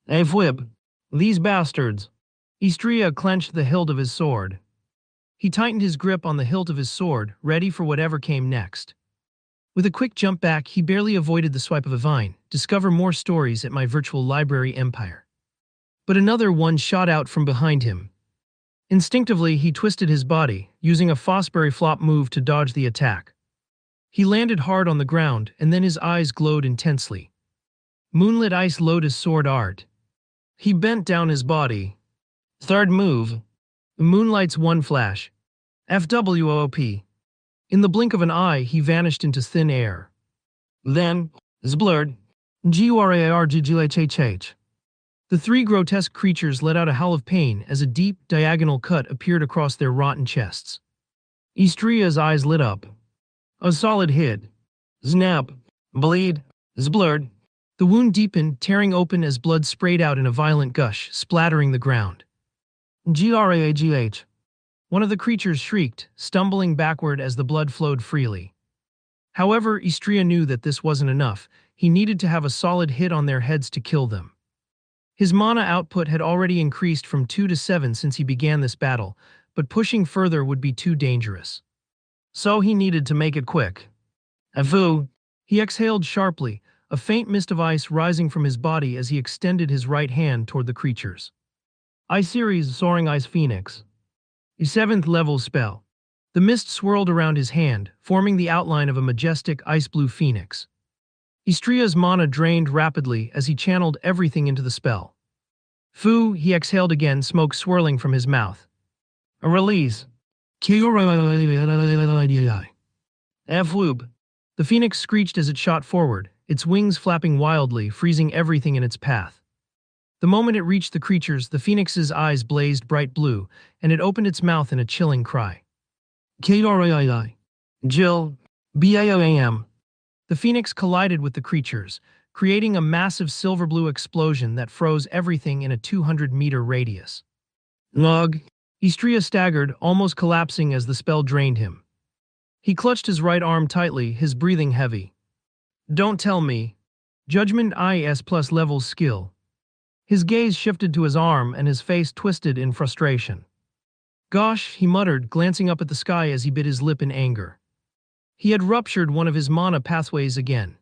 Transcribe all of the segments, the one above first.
Afwib. These bastards. Istria clenched the hilt of his sword. He tightened his grip on the hilt of his sword, ready for whatever came next. With a quick jump back, he barely avoided the swipe of a vine. Discover more stories at my virtual library empire. But another one shot out from behind him. Instinctively, he twisted his body, using a Fosbury flop move to dodge the attack. He landed hard on the ground, and then his eyes glowed intensely. Moonlit ice lotus sword art. He bent down his body. Third move. Moonlight's one flash. FWOOP. In the blink of an eye, he vanished into thin air. Then, zblurred. GURARGGHHH. The three grotesque creatures let out a howl of pain as a deep, diagonal cut appeared across their rotten chests. Istria's eyes lit up. A solid hit. Snap. Bleed. Zblurred. The wound deepened, tearing open as blood sprayed out in a violent gush, splattering the ground. GRAGH. One of the creatures shrieked, stumbling backward as the blood flowed freely. However, Istria knew that this wasn't enough. He needed to have a solid hit on their heads to kill them. His mana output had already increased from 2 to 7 since he began this battle, but pushing further would be too dangerous. So he needed to make it quick. Avu! He exhaled sharply, a faint mist of ice rising from his body as he extended his right hand toward the creatures. I-Series Soaring Ice Phoenix. A 7th level spell. The mist swirled around his hand, forming the outline of a majestic ice-blue phoenix. Istria's mana drained rapidly as he channeled everything into the spell. Fu, he exhaled again, smoke swirling from his mouth. A release. F-whoop. The phoenix screeched as it shot forward, its wings flapping wildly, freezing everything in its path. The moment it reached the creatures, the phoenix's eyes blazed bright blue, and it opened its mouth in a chilling cry. Jill. BAOAM. The phoenix collided with the creatures, creating a massive silver-blue explosion that froze everything in a 200-meter radius. Log. Istria staggered, almost collapsing as the spell drained him. He clutched his right arm tightly, his breathing heavy. Don't tell me. Judgment IS plus level skill. His gaze shifted to his arm and his face twisted in frustration. Gosh, he muttered, glancing up at the sky as he bit his lip in anger. He had ruptured one of his mana pathways again.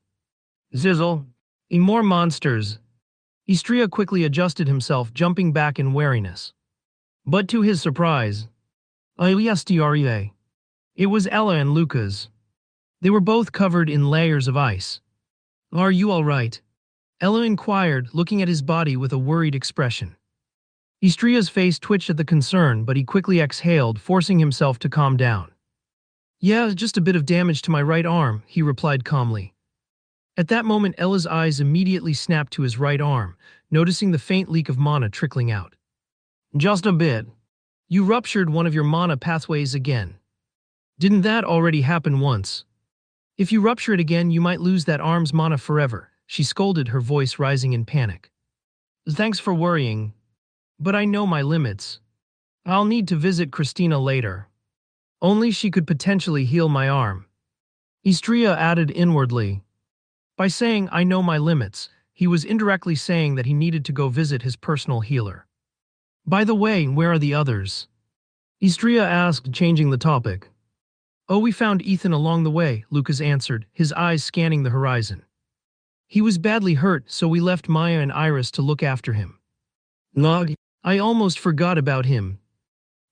Zizzle. More monsters. Istria quickly adjusted himself, jumping back in wariness. But to his surprise, it was Ella and Lucas. They were both covered in layers of ice. Are you all right? Ella inquired, looking at his body with a worried expression. Istria's face twitched at the concern, but he quickly exhaled, forcing himself to calm down. Yeah, just a bit of damage to my right arm, he replied calmly. At that moment, Ella's eyes immediately snapped to his right arm, noticing the faint leak of mana trickling out. Just a bit. You ruptured one of your mana pathways again. Didn't that already happen once? If you rupture it again, you might lose that arm's mana forever, she scolded, her voice rising in panic. Thanks for worrying. But I know my limits. I'll need to visit Christina later. Only she could potentially heal my arm. Istria added inwardly. By saying, I know my limits, he was indirectly saying that he needed to go visit his personal healer. By the way, where are the others? Istria asked, changing the topic. Oh, we found Ethan along the way, Lucas answered, his eyes scanning the horizon. He was badly hurt, so we left Maya and Iris to look after him. Log. I almost forgot about him.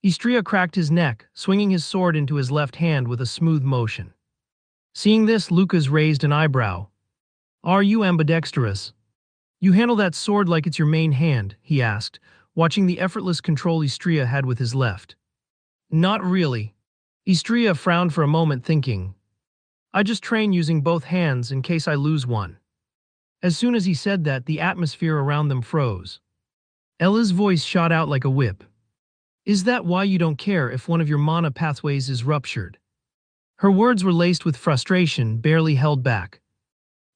Istria cracked his neck, swinging his sword into his left hand with a smooth motion. Seeing this, Lucas raised an eyebrow. Are you ambidextrous? You handle that sword like it's your main hand, he asked, watching the effortless control Istria had with his left. Not really. Istria frowned for a moment, thinking. I just train using both hands in case I lose one. As soon as he said that, the atmosphere around them froze. Ella's voice shot out like a whip. Is that why you don't care if one of your mana pathways is ruptured? Her words were laced with frustration, barely held back.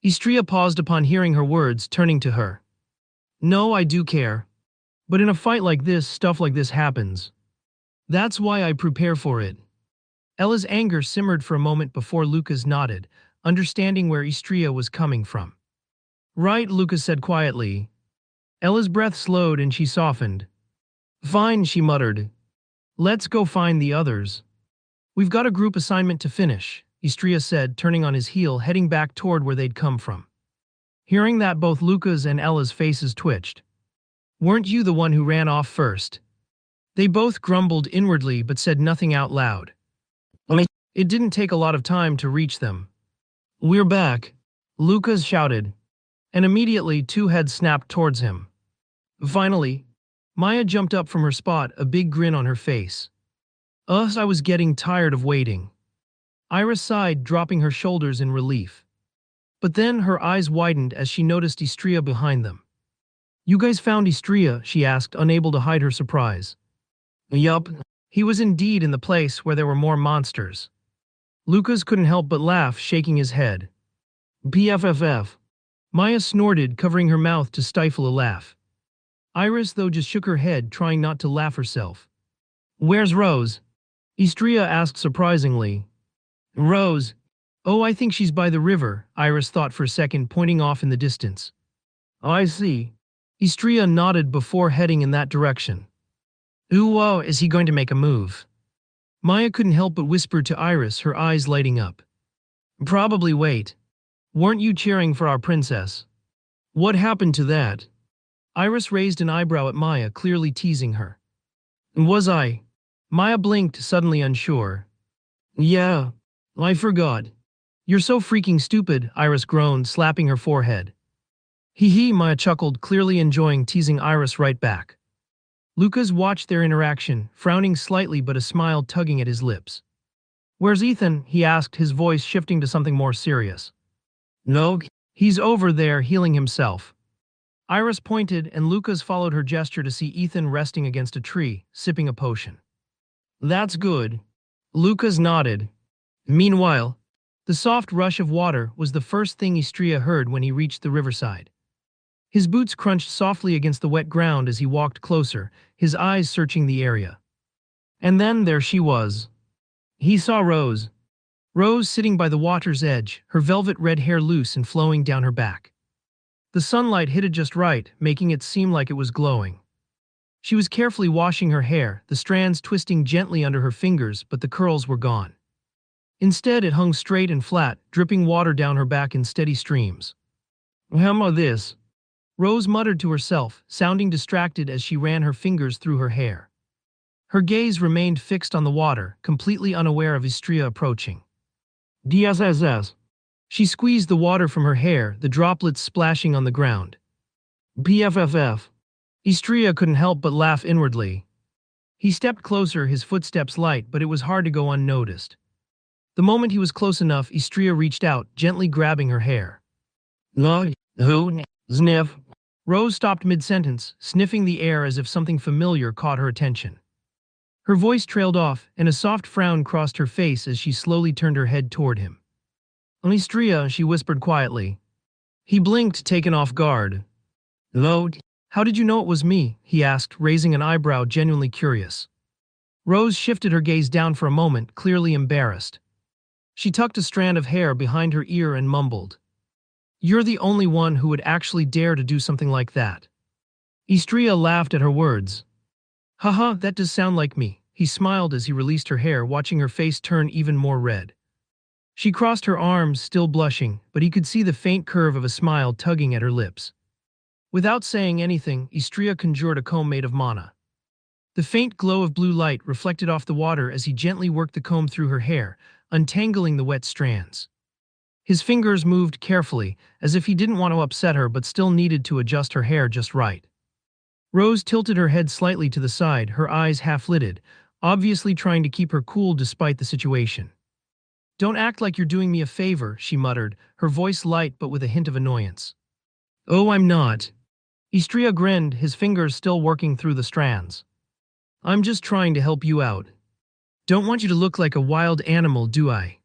Istria paused upon hearing her words, turning to her. No, I do care. But in a fight like this, stuff like this happens. That's why I prepare for it. Ella's anger simmered for a moment before Lucas nodded, understanding where Istria was coming from. Right, Lucas said quietly. Ella's breath slowed and she softened. Fine, she muttered. Let's go find the others. We've got a group assignment to finish, Istria said, turning on his heel, heading back toward where they'd come from. Hearing that, both Luca's and Ella's faces twitched. Weren't you the one who ran off first? They both grumbled inwardly but said nothing out loud. It didn't take a lot of time to reach them. We're back, Lucas shouted, and immediately two heads snapped towards him. Finally, Maya jumped up from her spot, a big grin on her face. I was getting tired of waiting. Iris sighed, dropping her shoulders in relief. But then her eyes widened as she noticed Istria behind them. You guys found Istria? She asked, unable to hide her surprise. Yup, he was indeed in the place where there were more monsters. Lucas couldn't help but laugh, shaking his head. PFFF. Maya snorted, covering her mouth to stifle a laugh. Iris, though, just shook her head, trying not to laugh herself. Where's Rose? Istria asked surprisingly. Rose? Oh, I think she's by the river, Iris thought for a second, pointing off in the distance. I see. Istria nodded before heading in that direction. Ooh, is he going to make a move? Maya couldn't help but whisper to Iris, her eyes lighting up. Probably wait. Weren't you cheering for our princess? What happened to that? Iris raised an eyebrow at Maya, clearly teasing her. Was I? Maya blinked, suddenly unsure. Yeah, I forgot. You're so freaking stupid, Iris groaned, slapping her forehead. Hee hee, Maya chuckled, clearly enjoying teasing Iris right back. Lucas watched their interaction, frowning slightly but a smile tugging at his lips. Where's Ethan? He asked, his voice shifting to something more serious. No, he's over there healing himself. Iris pointed and Lucas followed her gesture to see Ethan resting against a tree, sipping a potion. That's good. Lucas nodded. Meanwhile, the soft rush of water was the first thing Istria heard when he reached the riverside. His boots crunched softly against the wet ground as he walked closer, his eyes searching the area. And then there she was. He saw Rose. Rose sitting by the water's edge, her velvet red hair loose and flowing down her back. The sunlight hit it just right, making it seem like it was glowing. She was carefully washing her hair, the strands twisting gently under her fingers, but the curls were gone. Instead, it hung straight and flat, dripping water down her back in steady streams. Hemma this. Rose muttered to herself, sounding distracted as she ran her fingers through her hair. Her gaze remained fixed on the water, completely unaware of Istria approaching. DSSS. She squeezed the water from her hair, the droplets splashing on the ground. BFFF. Istria couldn't help but laugh inwardly. He stepped closer, his footsteps light, but it was hard to go unnoticed. The moment he was close enough, Istria reached out, gently grabbing her hair. No, who, sniff. Rose stopped mid-sentence, sniffing the air as if something familiar caught her attention. Her voice trailed off, and a soft frown crossed her face as she slowly turned her head toward him. Istria, she whispered quietly. He blinked, taken off guard. Hello? How did you know it was me? He asked, raising an eyebrow, genuinely curious. Rose shifted her gaze down for a moment, clearly embarrassed. She tucked a strand of hair behind her ear and mumbled. You're the only one who would actually dare to do something like that. Istria laughed at her words. Haha, that does sound like me. He smiled as he released her hair, watching her face turn even more red. She crossed her arms, still blushing, but he could see the faint curve of a smile tugging at her lips. Without saying anything, Istria conjured a comb made of mana. The faint glow of blue light reflected off the water as he gently worked the comb through her hair, untangling the wet strands. His fingers moved carefully, as if he didn't want to upset her but still needed to adjust her hair just right. Rose tilted her head slightly to the side, her eyes half-lidded, obviously trying to keep her cool despite the situation. Don't act like you're doing me a favor, she muttered, her voice light but with a hint of annoyance. Oh, I'm not. Istria grinned, his fingers still working through the strands. I'm just trying to help you out. Don't want you to look like a wild animal, do I?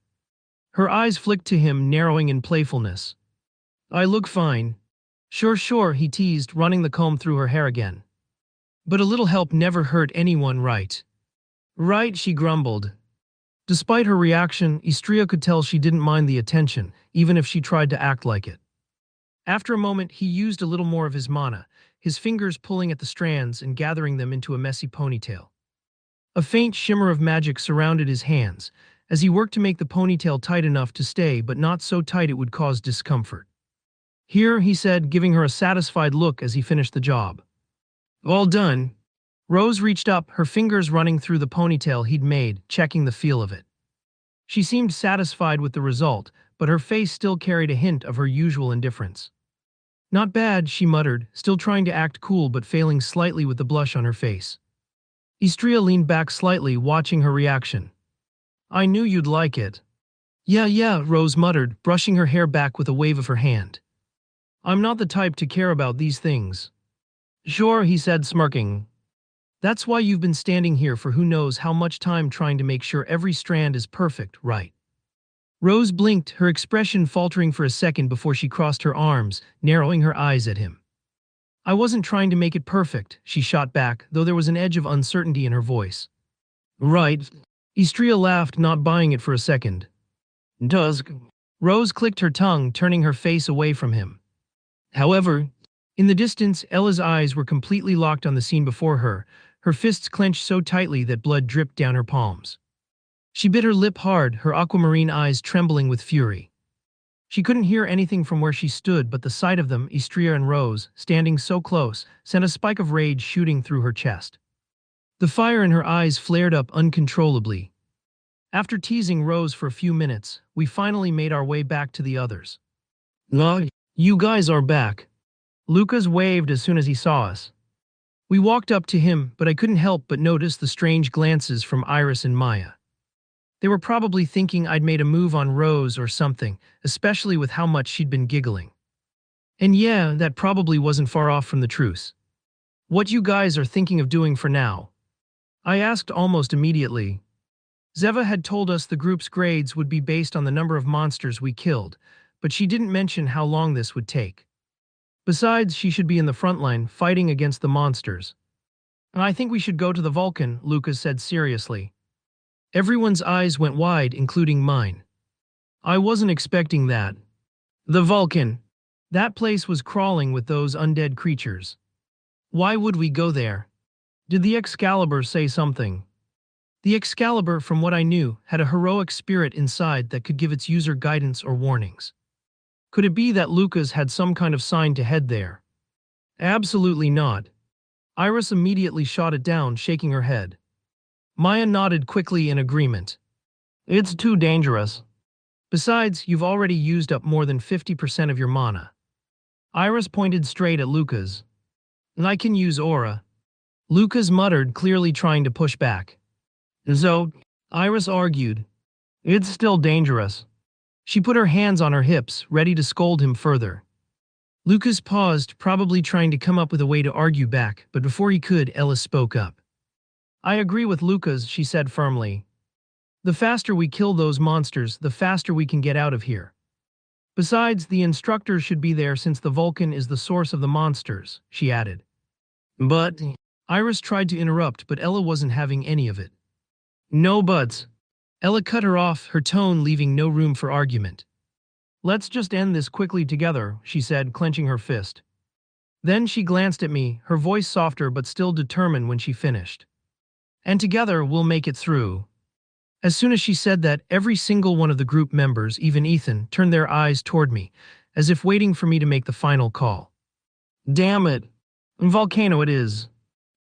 Her eyes flicked to him, narrowing in playfulness. I look fine. Sure, he teased, running the comb through her hair again. But a little help never hurt anyone, right? Right, she grumbled. Despite her reaction, Istria could tell she didn't mind the attention, even if she tried to act like it. After a moment, he used a little more of his mana, his fingers pulling at the strands and gathering them into a messy ponytail. A faint shimmer of magic surrounded his hands, as he worked to make the ponytail tight enough to stay but not so tight it would cause discomfort. "Here," he said, giving her a satisfied look as he finished the job. "All done." Rose reached up, her fingers running through the ponytail he'd made, checking the feel of it. She seemed satisfied with the result, but her face still carried a hint of her usual indifference. "Not bad," she muttered, still trying to act cool but failing slightly with the blush on her face. Istria leaned back slightly, watching her reaction. "I knew you'd like it." Yeah, Rose muttered, brushing her hair back with a wave of her hand. "I'm not the type to care about these things." "Sure," he said, smirking. "That's why you've been standing here for who knows how much time trying to make sure every strand is perfect, right?" Rose blinked, her expression faltering for a second before she crossed her arms, narrowing her eyes at him. "I wasn't trying to make it perfect," she shot back, though there was an edge of uncertainty in her voice. "Right." Istria laughed, not buying it for a second. "Does." Rose clicked her tongue, turning her face away from him. However, in the distance, Ella's eyes were completely locked on the scene before her, her fists clenched so tightly that blood dripped down her palms. She bit her lip hard, her aquamarine eyes trembling with fury. She couldn't hear anything from where she stood, but the sight of them, Istria and Rose, standing so close, sent a spike of rage shooting through her chest. The fire in her eyes flared up uncontrollably. After teasing Rose for a few minutes, we finally made our way back to the others. You guys are back." Lucas waved as soon as he saw us. We walked up to him, but I couldn't help but notice the strange glances from Iris and Maya. They were probably thinking I'd made a move on Rose or something, especially with how much she'd been giggling. And yeah, that probably wasn't far off from the truth. "What you guys are thinking of doing for now?" I asked almost immediately. Zeva had told us the group's grades would be based on the number of monsters we killed, but she didn't mention how long this would take. Besides, she should be in the front line, fighting against the monsters. "I think we should go to the Vulcan," Lucas said seriously. Everyone's eyes went wide, including mine. I wasn't expecting that. The Vulcan. That place was crawling with those undead creatures. Why would we go there? Did the Excalibur say something? The Excalibur, from what I knew, had a heroic spirit inside that could give its user guidance or warnings. Could it be that Lucas had some kind of sign to head there? Absolutely not. Iris immediately shot it down, shaking her head. Maya nodded quickly in agreement. It's too dangerous. Besides, you've already used up more than 50% of your mana. Iris pointed straight at Lucas. I can use aura. Lucas muttered, clearly trying to push back. So, Iris argued. It's still dangerous. She put her hands on her hips, ready to scold him further. Lucas paused, probably trying to come up with a way to argue back, but before he could, Ella spoke up. I agree with Lucas, she said firmly. The faster we kill those monsters, the faster we can get out of here. Besides, the instructors should be there since the Vulcan is the source of the monsters, she added. But, Iris tried to interrupt, but Ella wasn't having any of it. No buts. Ella cut her off, her tone leaving no room for argument. Let's just end this quickly together, she said, clenching her fist. Then she glanced at me, her voice softer but still determined when she finished. And together we'll make it through. As soon as she said that, every single one of the group members, even Ethan, turned their eyes toward me, as if waiting for me to make the final call. Damn it. Volcano it is.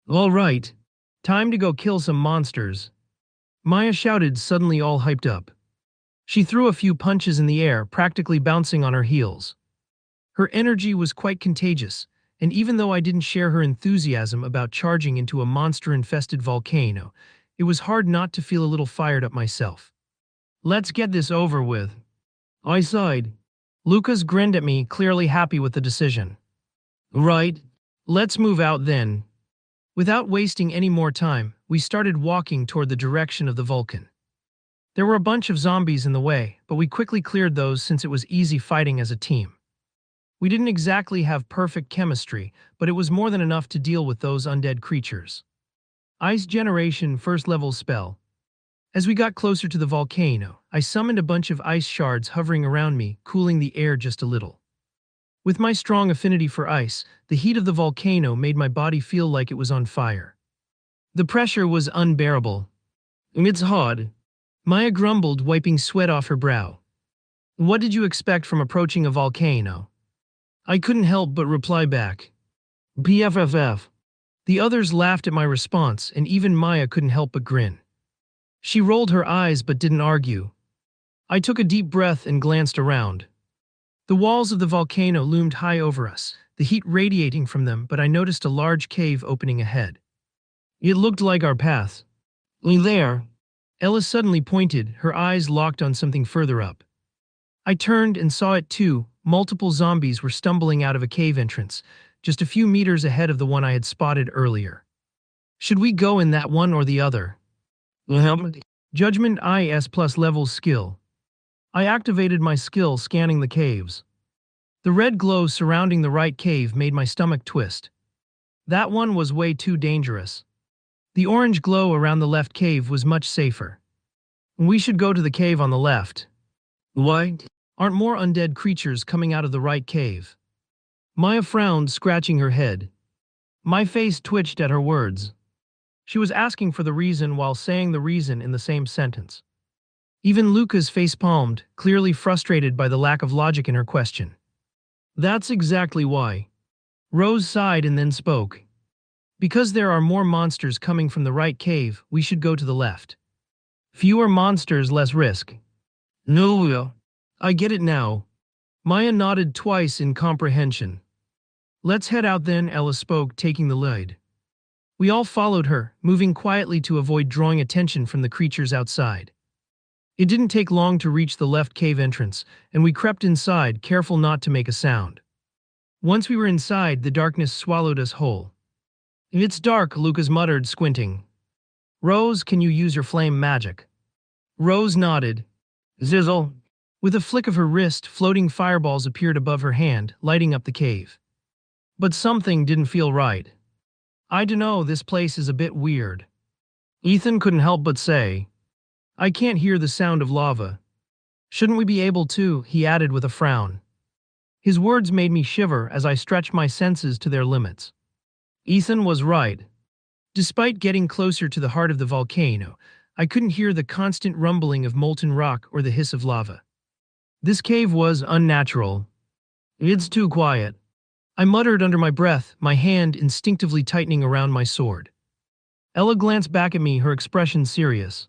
All right. Time to go kill some monsters. Maya shouted, suddenly all hyped up. She threw a few punches in the air, practically bouncing on her heels. Her energy was quite contagious, and even though I didn't share her enthusiasm about charging into a monster-infested volcano, it was hard not to feel a little fired up myself. Let's get this over with. I sighed. Lucas grinned at me, clearly happy with the decision. Right. Let's move out then. Without wasting any more time, we started walking toward the direction of the Vulcan. There were a bunch of zombies in the way, but we quickly cleared those since it was easy fighting as a team. We didn't exactly have perfect chemistry, but it was more than enough to deal with those undead creatures. Ice Generation first level spell. As we got closer to the volcano, I summoned a bunch of ice shards hovering around me, cooling the air just a little. With my strong affinity for ice, the heat of the volcano made my body feel like it was on fire. The pressure was unbearable. It's hard. Maya grumbled, wiping sweat off her brow. What did you expect from approaching a volcano? I couldn't help but reply back. BFFF. The others laughed at my response, and even Maya couldn't help but grin. She rolled her eyes but didn't argue. I took a deep breath and glanced around. The walls of the volcano loomed high over us, the heat radiating from them, but I noticed a large cave opening ahead. It looked like our path. There. Ella suddenly pointed, her eyes locked on something further up. I turned and saw it too. Multiple zombies were stumbling out of a cave entrance, just a few meters ahead of the one I had spotted earlier. Should we go in that one or the other? Judgment IS plus levels skill. I activated my skill scanning the caves. The red glow surrounding the right cave made my stomach twist. That one was way too dangerous. The orange glow around the left cave was much safer. We should go to the cave on the left. Why? Aren't more undead creatures coming out of the right cave? Maya frowned, scratching her head. My face twitched at her words. She was asking for the reason while saying the reason in the same sentence. Even Luca's face palmed, clearly frustrated by the lack of logic in her question. That's exactly why. Rose sighed and then spoke. Because there are more monsters coming from the right cave, we should go to the left. Fewer monsters, less risk. No, I get it now. Maya nodded twice in comprehension. Let's head out then, Ella spoke, taking the lead. We all followed her, moving quietly to avoid drawing attention from the creatures outside. It didn't take long to reach the left cave entrance, and we crept inside, careful not to make a sound. Once we were inside, the darkness swallowed us whole. It's dark, Lucas muttered, squinting. Rose, can you use your flame magic? Rose nodded. Zizzle. With a flick of her wrist, floating fireballs appeared above her hand, lighting up the cave. But something didn't feel right. I dunno, this place is a bit weird. Ethan couldn't help but say. I can't hear the sound of lava. Shouldn't we be able to? He added with a frown. His words made me shiver as I stretched my senses to their limits. Ethan was right. Despite getting closer to the heart of the volcano, I couldn't hear the constant rumbling of molten rock or the hiss of lava. This cave was unnatural. It's too quiet. I muttered under my breath, my hand instinctively tightening around my sword. Ella glanced back at me, her expression serious.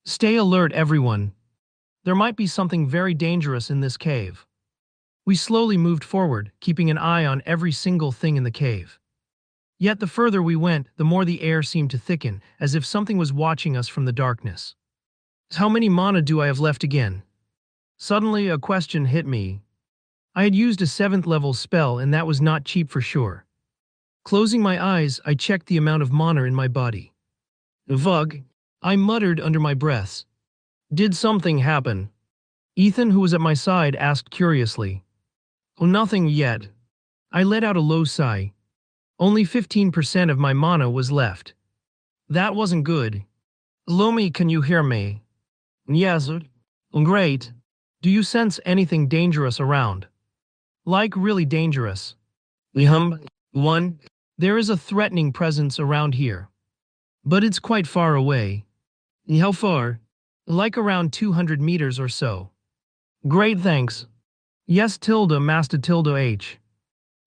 Stay alert, everyone. There might be something very dangerous in this cave. We slowly moved forward, keeping an eye on every single thing in the cave. Yet the further we went, the more the air seemed to thicken, as if something was watching us from the darkness. How many mana do I have left again? Suddenly, a question hit me. I had used a 7th level spell, and that was not cheap for sure. Closing my eyes, I checked the amount of mana in my body. Vug, I muttered under my breath. Did something happen? Ethan, who was at my side, asked curiously. Oh, nothing yet. I let out a low sigh. Only 15% of my mana was left. That wasn't good. Lomi, can you hear me? Yes. Great. Do you sense anything dangerous around? Like really dangerous? One. There is a threatening presence around here. But it's quite far away. How far? Like around 200 meters or so. Great, thanks. Yes, Master H.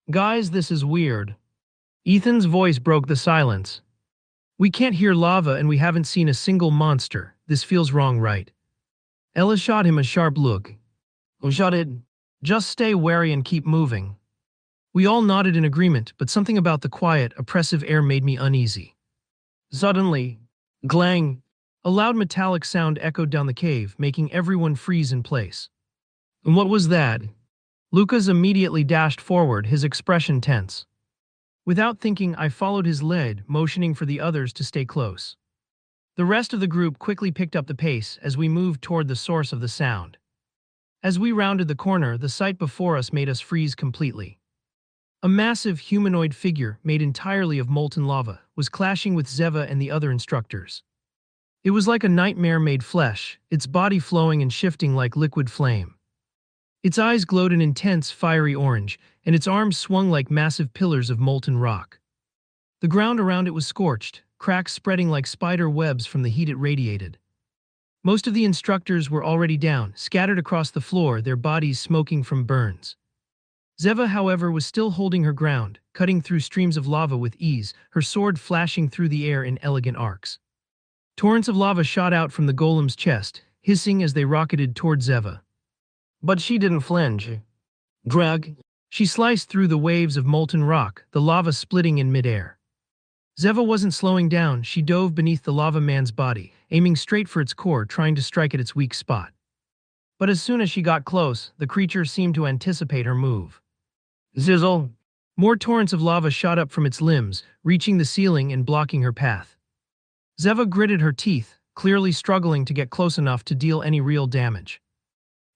Guys, this is weird. Ethan's voice broke the silence. We can't hear lava and we haven't seen a single monster. This feels wrong, right? Ella shot him a sharp look. Shut it. Just stay wary and keep moving. We all nodded in agreement, but something about the quiet, oppressive air made me uneasy. Suddenly, glang, a loud metallic sound echoed down the cave, making everyone freeze in place. And what was that? Lucas immediately dashed forward, his expression tense. Without thinking, I followed his lead, motioning for the others to stay close. The rest of the group quickly picked up the pace as we moved toward the source of the sound. As we rounded the corner, the sight before us made us freeze completely. A massive humanoid figure, made entirely of molten lava, was clashing with Zeva and the other instructors. It was like a nightmare made flesh, its body flowing and shifting like liquid flame. Its eyes glowed an intense, fiery orange, and its arms swung like massive pillars of molten rock. The ground around it was scorched, cracks spreading like spider webs from the heat it radiated. Most of the instructors were already down, scattered across the floor, their bodies smoking from burns. Zeva, however, was still holding her ground, cutting through streams of lava with ease, her sword flashing through the air in elegant arcs. Torrents of lava shot out from the golem's chest, hissing as they rocketed toward Zeva. But she didn't flinch. Drag. She sliced through the waves of molten rock, the lava splitting in midair. Zeva wasn't slowing down, she dove beneath the lava man's body, aiming straight for its core, trying to strike at its weak spot. But as soon as she got close, the creature seemed to anticipate her move. Zizzle! More torrents of lava shot up from its limbs, reaching the ceiling and blocking her path. Zeva gritted her teeth, clearly struggling to get close enough to deal any real damage.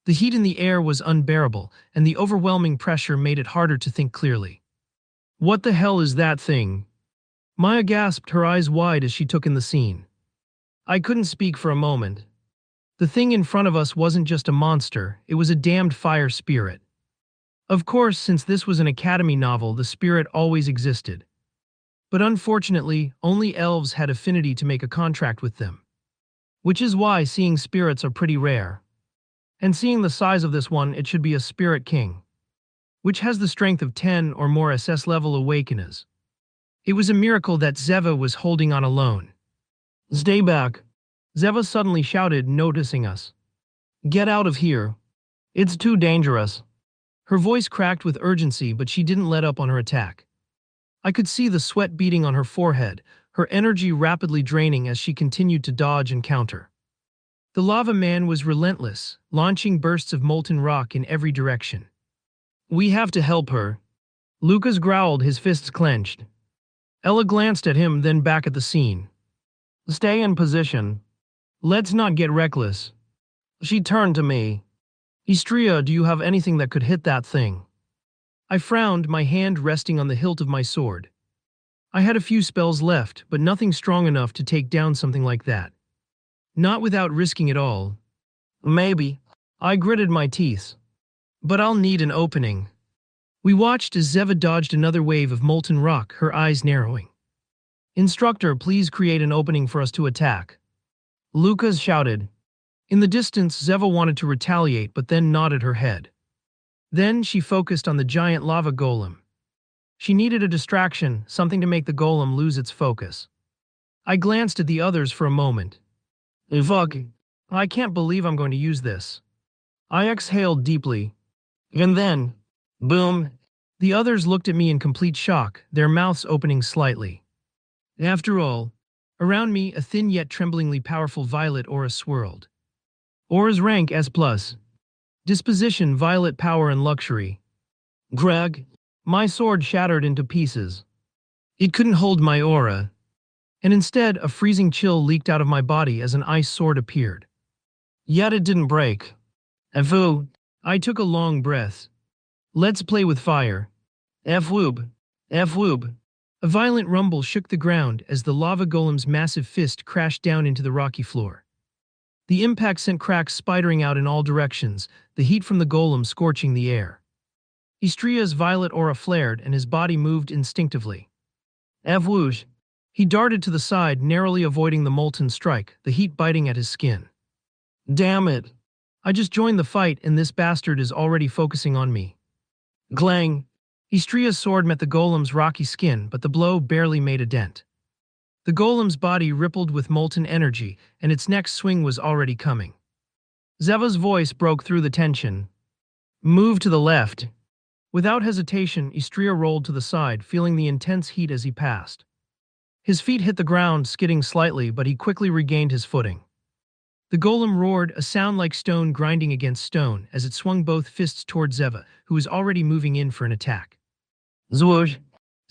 The heat in the air was unbearable, and the overwhelming pressure made it harder to think clearly. What the hell is that thing? Maya gasped, her eyes wide as she took in the scene. I couldn't speak for a moment. The thing in front of us wasn't just a monster, it was a damned fire spirit. Of course, since this was an academy novel, the spirit always existed. But unfortunately, only elves had affinity to make a contract with them. Which is why seeing spirits are pretty rare. And seeing the size of this one, it should be a spirit king, which has the strength of 10 or more SS-level awakeners. It was a miracle that Zeva was holding on alone. Stay back. Zeva suddenly shouted, noticing us. Get out of here. It's too dangerous. Her voice cracked with urgency, but she didn't let up on her attack. I could see the sweat beading on her forehead, her energy rapidly draining as she continued to dodge and counter. The lava man was relentless, launching bursts of molten rock in every direction. We have to help her. Lucas growled, his fists clenched. Ella glanced at him, then back at the scene. Stay in position. Let's not get reckless. She turned to me. Istria, do you have anything that could hit that thing? I frowned, my hand resting on the hilt of my sword. I had a few spells left, but nothing strong enough to take down something like that. Not without risking it all. Maybe. I gritted my teeth. But I'll need an opening. We watched as Zeva dodged another wave of molten rock, her eyes narrowing. Instructor, please create an opening for us to attack. Lucas shouted. In the distance, Zeva wanted to retaliate, but then nodded her head. Then she focused on the giant lava golem. She needed a distraction, something to make the golem lose its focus. I glanced at the others for a moment. Fuck. I can't believe I'm going to use this. I exhaled deeply. And then, boom. The others looked at me in complete shock, their mouths opening slightly. After all, around me, a thin yet tremblingly powerful violet aura swirled. Aura's rank S+. Disposition, violet power and luxury. Greg. My sword shattered into pieces. It couldn't hold my aura. And instead, a freezing chill leaked out of my body as an ice sword appeared. Yet it didn't break. F-woob. I took a long breath. Let's play with fire. F-woob. F-woob. A violent rumble shook the ground as the lava golem's massive fist crashed down into the rocky floor. The impact sent cracks spidering out in all directions, the heat from the golem scorching the air. Istria's violet aura flared and his body moved instinctively. F-whoosh. He darted to the side, narrowly avoiding the molten strike, the heat biting at his skin. Damn it. I just joined the fight and this bastard is already focusing on me. Glang. Istria's sword met the golem's rocky skin, but the blow barely made a dent. The golem's body rippled with molten energy, and its next swing was already coming. Zeva's voice broke through the tension. Move to the left. Without hesitation, Istria rolled to the side, feeling the intense heat as he passed. His feet hit the ground, skidding slightly, but he quickly regained his footing. The golem roared, a sound like stone grinding against stone, as it swung both fists toward Zeva, who was already moving in for an attack. Zwoosh!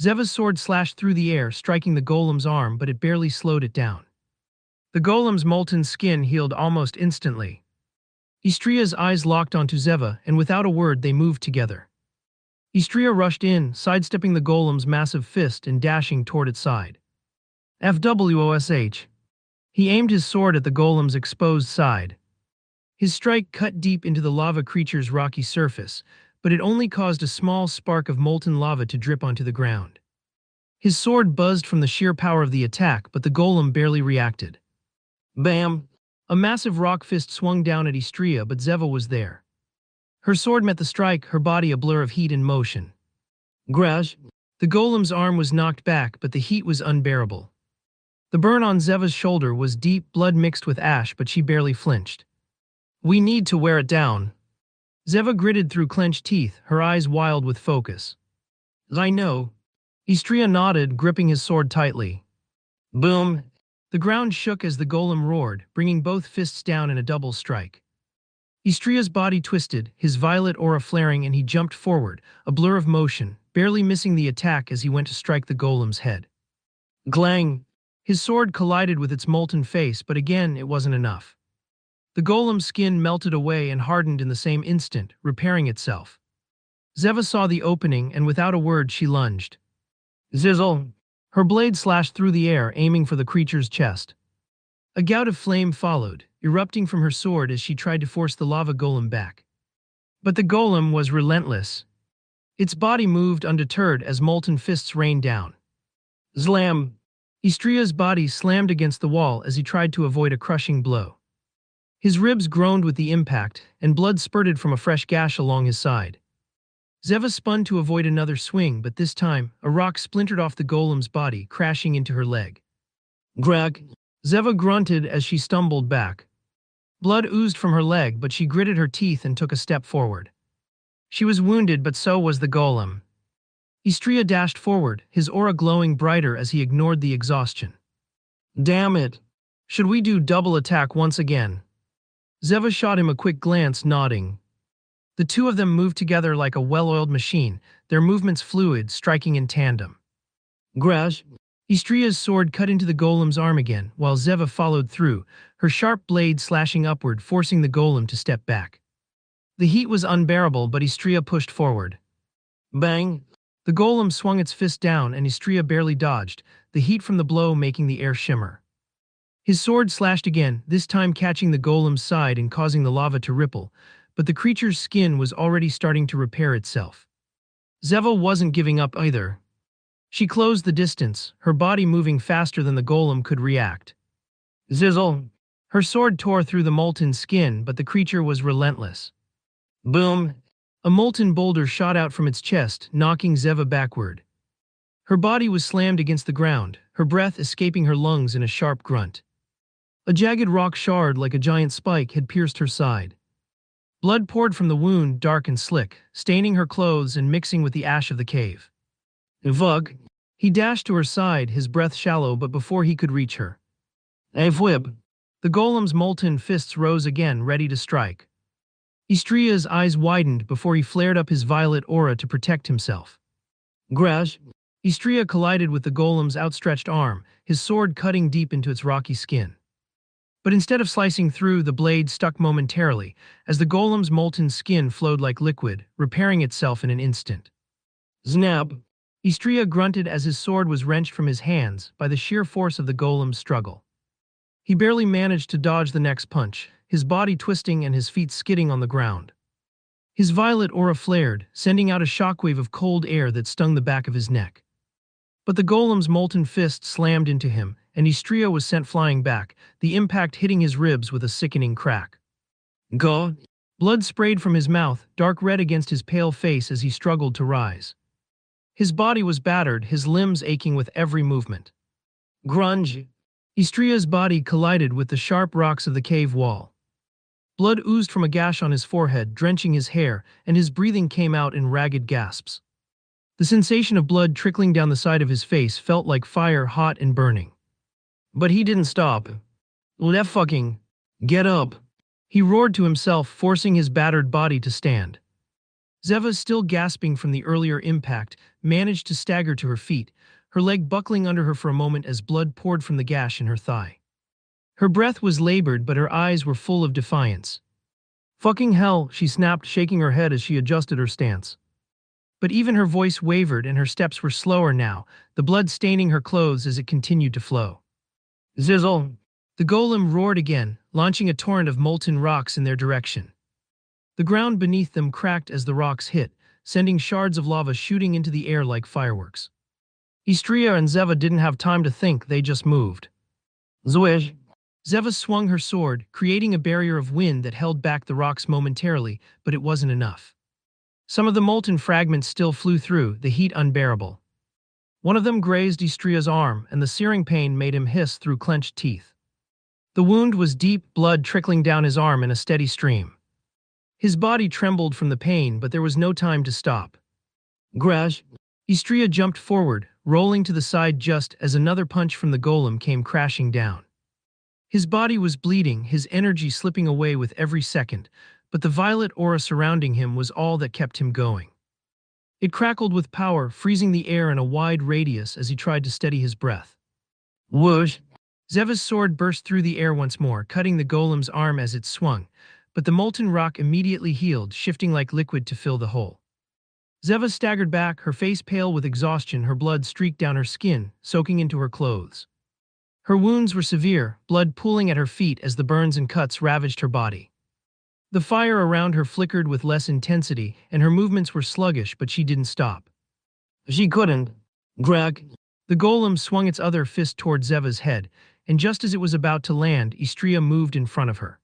Zeva's sword slashed through the air, striking the golem's arm, but it barely slowed it down. The golem's molten skin healed almost instantly. Istria's eyes locked onto Zeva, and without a word they moved together. Istria rushed in, sidestepping the golem's massive fist and dashing toward its side. FWOSH. He aimed his sword at the golem's exposed side. His strike cut deep into the lava creature's rocky surface, but it only caused a small spark of molten lava to drip onto the ground. His sword buzzed from the sheer power of the attack, but the golem barely reacted. Bam! A massive rock fist swung down at Istria, but Zeva was there. Her sword met the strike, her body a blur of heat and motion. Grash! The golem's arm was knocked back, but the heat was unbearable. The burn on Zeva's shoulder was deep, blood mixed with ash, but she barely flinched. We need to wear it down. Zeva gritted through clenched teeth, her eyes wild with focus. I know. Istria nodded, gripping his sword tightly. Boom! The ground shook as the golem roared, bringing both fists down in a double strike. Istria's body twisted, his violet aura flaring, and he jumped forward, a blur of motion, barely missing the attack as he went to strike the golem's head. Glang! His sword collided with its molten face, but again it wasn't enough. The golem's skin melted away and hardened in the same instant, repairing itself. Zeva saw the opening, and without a word she lunged. Zizzle! Her blade slashed through the air, aiming for the creature's chest. A gout of flame followed, erupting from her sword as she tried to force the lava golem back. But the golem was relentless. Its body moved undeterred as molten fists rained down. Zlam! Istria's body slammed against the wall as he tried to avoid a crushing blow. His ribs groaned with the impact, and blood spurted from a fresh gash along his side. Zeva spun to avoid another swing, but this time, a rock splintered off the golem's body, crashing into her leg. Grag! Zeva grunted as she stumbled back. Blood oozed from her leg, but she gritted her teeth and took a step forward. She was wounded, but so was the golem. Istria dashed forward, his aura glowing brighter as he ignored the exhaustion. Damn it! Should we do double attack once again? Zeva shot him a quick glance, nodding. The two of them moved together like a well-oiled machine, their movements fluid, striking in tandem. Graj! Istria's sword cut into the golem's arm again, while Zeva followed through, her sharp blade slashing upward, forcing the golem to step back. The heat was unbearable, but Istria pushed forward. Bang! The golem swung its fist down, and Istria barely dodged, the heat from the blow making the air shimmer. His sword slashed again, this time catching the golem's side and causing the lava to ripple, but the creature's skin was already starting to repair itself. Zeva wasn't giving up either. She closed the distance, her body moving faster than the golem could react. Zizzle! Her sword tore through the molten skin, but the creature was relentless. Boom! A molten boulder shot out from its chest, knocking Zeva backward. Her body was slammed against the ground, her breath escaping her lungs in a sharp grunt. A jagged rock shard like a giant spike had pierced her side. Blood poured from the wound, dark and slick, staining her clothes and mixing with the ash of the cave. Vug! He dashed to her side, his breath shallow, but before he could reach her. Avwib! The golem's molten fists rose again, ready to strike. Istria's eyes widened before he flared up his violet aura to protect himself. Graj! Istria collided with the golem's outstretched arm, his sword cutting deep into its rocky skin. But instead of slicing through, the blade stuck momentarily, as the golem's molten skin flowed like liquid, repairing itself in an instant. Znab! Istria grunted as his sword was wrenched from his hands by the sheer force of the golem's struggle. He barely managed to dodge the next punch, his body twisting and his feet skidding on the ground. His violet aura flared, sending out a shockwave of cold air that stung the back of his neck. But the golem's molten fist slammed into him, and Istria was sent flying back, the impact hitting his ribs with a sickening crack. Gah! Blood sprayed from his mouth, dark red against his pale face as he struggled to rise. His body was battered, his limbs aching with every movement. Grunge! Istria's body collided with the sharp rocks of the cave wall. Blood oozed from a gash on his forehead, drenching his hair, and his breathing came out in ragged gasps. The sensation of blood trickling down the side of his face felt like fire, hot and burning. But he didn't stop. Left fucking. Get up! He roared to himself, forcing his battered body to stand. Zeva, still gasping from the earlier impact, managed to stagger to her feet, her leg buckling under her for a moment as blood poured from the gash in her thigh. Her breath was labored, but her eyes were full of defiance. Fucking hell, she snapped, shaking her head as she adjusted her stance. But even her voice wavered and her steps were slower now, the blood staining her clothes as it continued to flow. Zizzle! The golem roared again, launching a torrent of molten rocks in their direction. The ground beneath them cracked as the rocks hit, sending shards of lava shooting into the air like fireworks. Istria and Zeva didn't have time to think, they just moved. Zwish! Zeva swung her sword, creating a barrier of wind that held back the rocks momentarily, but it wasn't enough. Some of the molten fragments still flew through, the heat unbearable. One of them grazed Istria's arm, and the searing pain made him hiss through clenched teeth. The wound was deep, blood trickling down his arm in a steady stream. His body trembled from the pain, but there was no time to stop. Grash! Istria jumped forward, rolling to the side just as another punch from the golem came crashing down. His body was bleeding, his energy slipping away with every second, but the violet aura surrounding him was all that kept him going. It crackled with power, freezing the air in a wide radius as he tried to steady his breath. Whoosh! Zeva's sword burst through the air once more, cutting the golem's arm as it swung, but the molten rock immediately healed, shifting like liquid to fill the hole. Zeva staggered back, her face pale with exhaustion, her blood streaked down her skin, soaking into her clothes. Her wounds were severe, blood pooling at her feet as the burns and cuts ravaged her body. The fire around her flickered with less intensity, and her movements were sluggish, but she didn't stop. She couldn't. Greg. The golem swung its other fist toward Zeva's head, and just as it was about to land, Istria moved in front of her.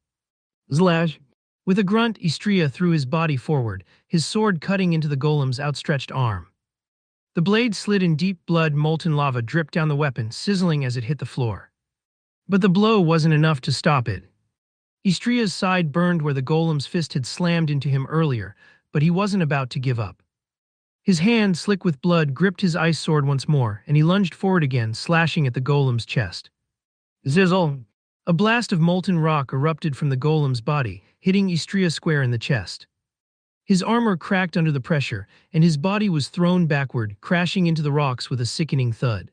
Slash! With a grunt, Istria threw his body forward, his sword cutting into the golem's outstretched arm. The blade slid in deep blood, molten lava dripped down the weapon, sizzling as it hit the floor. But the blow wasn't enough to stop it. Istria's side burned where the golem's fist had slammed into him earlier, but he wasn't about to give up. His hand, slick with blood, gripped his ice sword once more, and he lunged forward again, slashing at the golem's chest. Zizzle! A blast of molten rock erupted from the golem's body, hitting Istria square in the chest. His armor cracked under the pressure, and his body was thrown backward, crashing into the rocks with a sickening thud.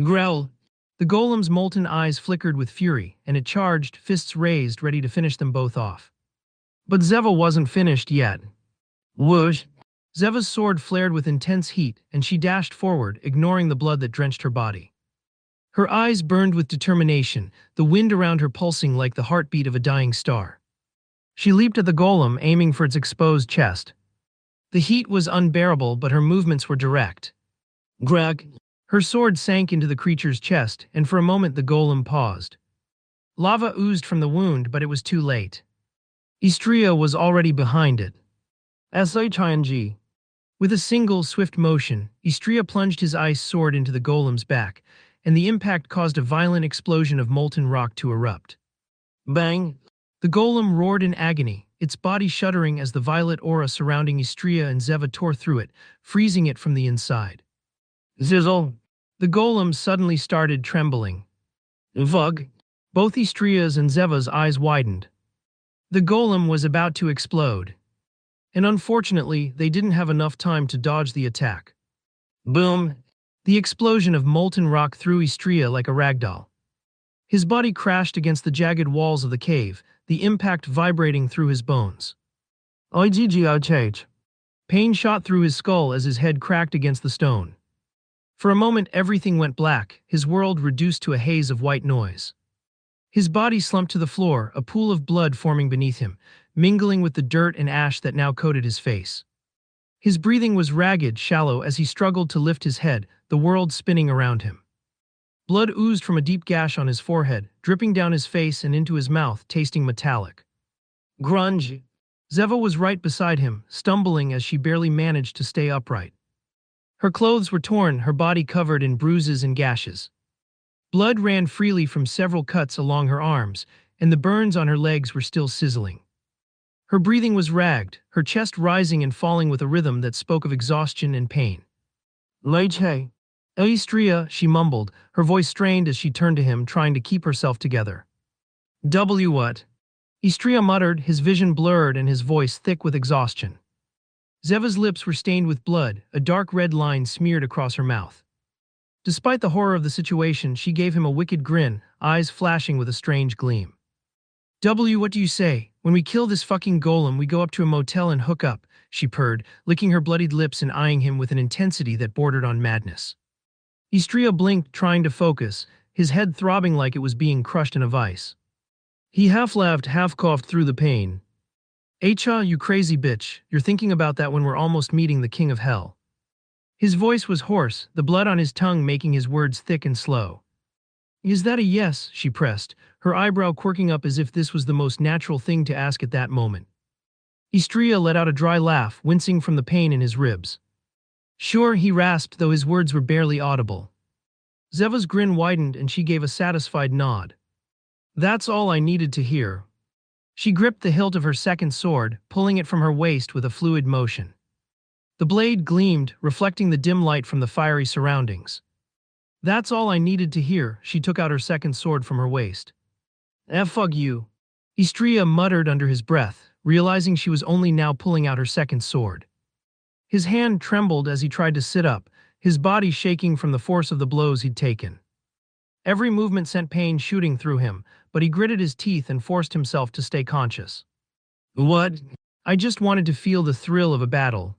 Growl! The golem's molten eyes flickered with fury, and it charged, fists raised, ready to finish them both off. But Zeva wasn't finished yet. Whoosh! Zeva's sword flared with intense heat, and she dashed forward, ignoring the blood that drenched her body. Her eyes burned with determination, the wind around her pulsing like the heartbeat of a dying star. She leaped at the golem, aiming for its exposed chest. The heat was unbearable, but her movements were direct. Greg! Her sword sank into the creature's chest, and for a moment the golem paused. Lava oozed from the wound, but it was too late. Istria was already behind it. SHING. With a single, swift motion, Istria plunged his ice sword into the golem's back, and the impact caused a violent explosion of molten rock to erupt. Bang! The golem roared in agony, its body shuddering as the violet aura surrounding Istria and Zeva tore through it, freezing it from the inside. Zizzle! The golem suddenly started trembling. Vug! Both Istria's and Zeva's eyes widened. The golem was about to explode. And unfortunately, they didn't have enough time to dodge the attack. Boom! The explosion of molten rock threw Istria like a ragdoll. His body crashed against the jagged walls of the cave, the impact vibrating through his bones. Iggoch. Pain shot through his skull as his head cracked against the stone. For a moment, everything went black, his world reduced to a haze of white noise. His body slumped to the floor, a pool of blood forming beneath him, mingling with the dirt and ash that now coated his face. His breathing was ragged, shallow as he struggled to lift his head, the world spinning around him. Blood oozed from a deep gash on his forehead, dripping down his face and into his mouth, tasting metallic. Grunge! Zeva was right beside him, stumbling as she barely managed to stay upright. Her clothes were torn, her body covered in bruises and gashes. Blood ran freely from several cuts along her arms, and the burns on her legs were still sizzling. Her breathing was ragged, her chest rising and falling with a rhythm that spoke of exhaustion and pain. Leche! Istria, she mumbled, her voice strained as she turned to him, trying to keep herself together. What? Istria muttered, his vision blurred and his voice thick with exhaustion. Zeva's lips were stained with blood, a dark red line smeared across her mouth. Despite the horror of the situation, she gave him a wicked grin, eyes flashing with a strange gleam. What do you say? When we kill this fucking golem, we go up to a motel and hook up, she purred, licking her bloodied lips and eyeing him with an intensity that bordered on madness. Istria blinked, trying to focus, his head throbbing like it was being crushed in a vice. He half laughed, half coughed through the pain. Acha, you crazy bitch, you're thinking about that when we're almost meeting the king of hell. His voice was hoarse, the blood on his tongue making his words thick and slow. Is that a yes? She pressed, her eyebrow quirking up as if this was the most natural thing to ask at that moment. Istria let out a dry laugh, wincing from the pain in his ribs. Sure, he rasped, though his words were barely audible. Zeva's grin widened and she gave a satisfied nod. That's all I needed to hear. She gripped the hilt of her second sword, pulling it from her waist with a fluid motion. The blade gleamed, reflecting the dim light from the fiery surroundings. That's all I needed to hear. She took out her second sword from her waist. Fuck you. Istria muttered under his breath, realizing she was only now pulling out her second sword. His hand trembled as he tried to sit up, his body shaking from the force of the blows he'd taken. Every movement sent pain shooting through him, but he gritted his teeth and forced himself to stay conscious. What? I just wanted to feel the thrill of a battle.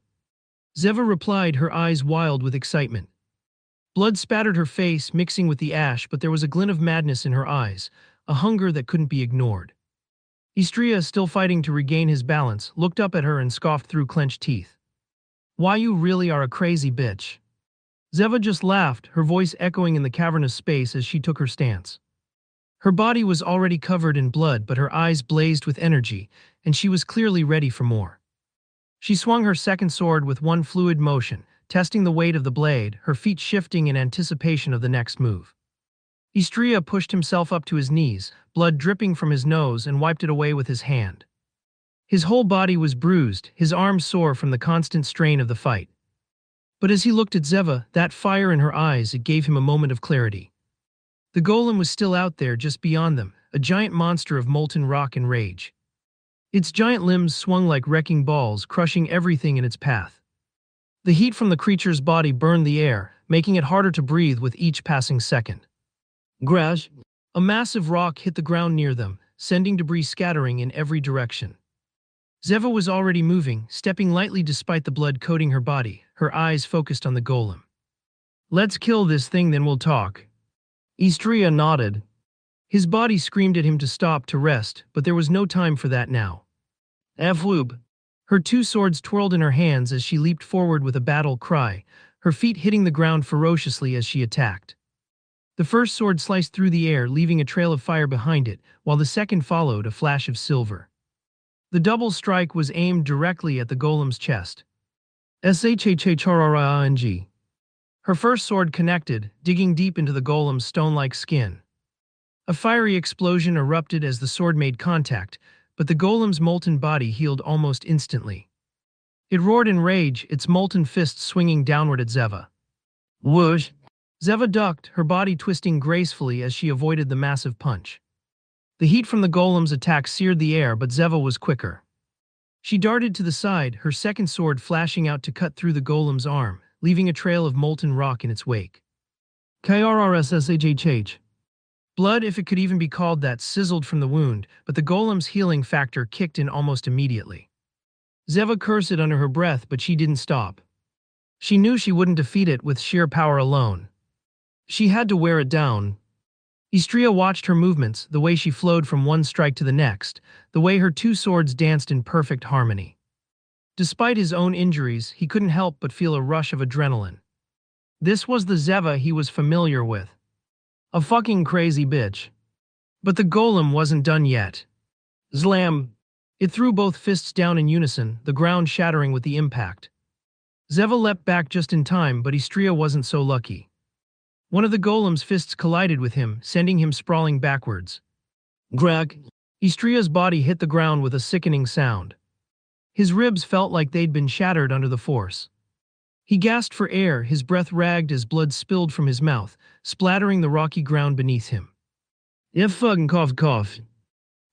Zeva replied, her eyes wild with excitement. Blood spattered her face, mixing with the ash, but there was a glint of madness in her eyes, a hunger that couldn't be ignored. Istria, still fighting to regain his balance, looked up at her and scoffed through clenched teeth. Why, you really are a crazy bitch. Zeva just laughed, her voice echoing in the cavernous space as she took her stance. Her body was already covered in blood, but her eyes blazed with energy, and she was clearly ready for more. She swung her second sword with one fluid motion, testing the weight of the blade, her feet shifting in anticipation of the next move. Istria pushed himself up to his knees, blood dripping from his nose, and wiped it away with his hand. His whole body was bruised, his arms sore from the constant strain of the fight. But as he looked at Zeva, that fire in her eyes, it gave him a moment of clarity. The golem was still out there just beyond them, a giant monster of molten rock and rage. Its giant limbs swung like wrecking balls, crushing everything in its path. The heat from the creature's body burned the air, making it harder to breathe with each passing second. Crash! A massive rock hit the ground near them, sending debris scattering in every direction. Zeva was already moving, stepping lightly despite the blood coating her body, her eyes focused on the golem. Let's kill this thing, then we'll talk. Istria nodded. His body screamed at him to stop, to rest, but there was no time for that now. Whoop! Her two swords twirled in her hands as she leaped forward with a battle cry, her feet hitting the ground ferociously as she attacked. The first sword sliced through the air, leaving a trail of fire behind it, while the second followed, a flash of silver. The double strike was aimed directly at the golem's chest. Shhhring. Her first sword connected, digging deep into the golem's stone-like skin. A fiery explosion erupted as the sword made contact, but the golem's molten body healed almost instantly. It roared in rage, its molten fists swinging downward at Zeva. Whoosh! Zeva ducked, her body twisting gracefully as she avoided the massive punch. The heat from the golem's attack seared the air, but Zeva was quicker. She darted to the side, her second sword flashing out to cut through the golem's arm, leaving a trail of molten rock in its wake. Krrshhh. Blood, if it could even be called that, sizzled from the wound, but the golem's healing factor kicked in almost immediately. Zeva cursed under her breath, but she didn't stop. She knew she wouldn't defeat it with sheer power alone. She had to wear it down. Istria watched her movements, the way she flowed from one strike to the next, the way her two swords danced in perfect harmony. Despite his own injuries, he couldn't help but feel a rush of adrenaline. This was the Zeva he was familiar with. A fucking crazy bitch. But the golem wasn't done yet. Zlam! It threw both fists down in unison, the ground shattering with the impact. Zeva leapt back just in time, but Istria wasn't so lucky. One of the golem's fists collided with him, sending him sprawling backwards. Grag! Istria's body hit the ground with a sickening sound. His ribs felt like they'd been shattered under the force. He gasped for air, his breath ragged as blood spilled from his mouth, splattering the rocky ground beneath him. Fucking cough.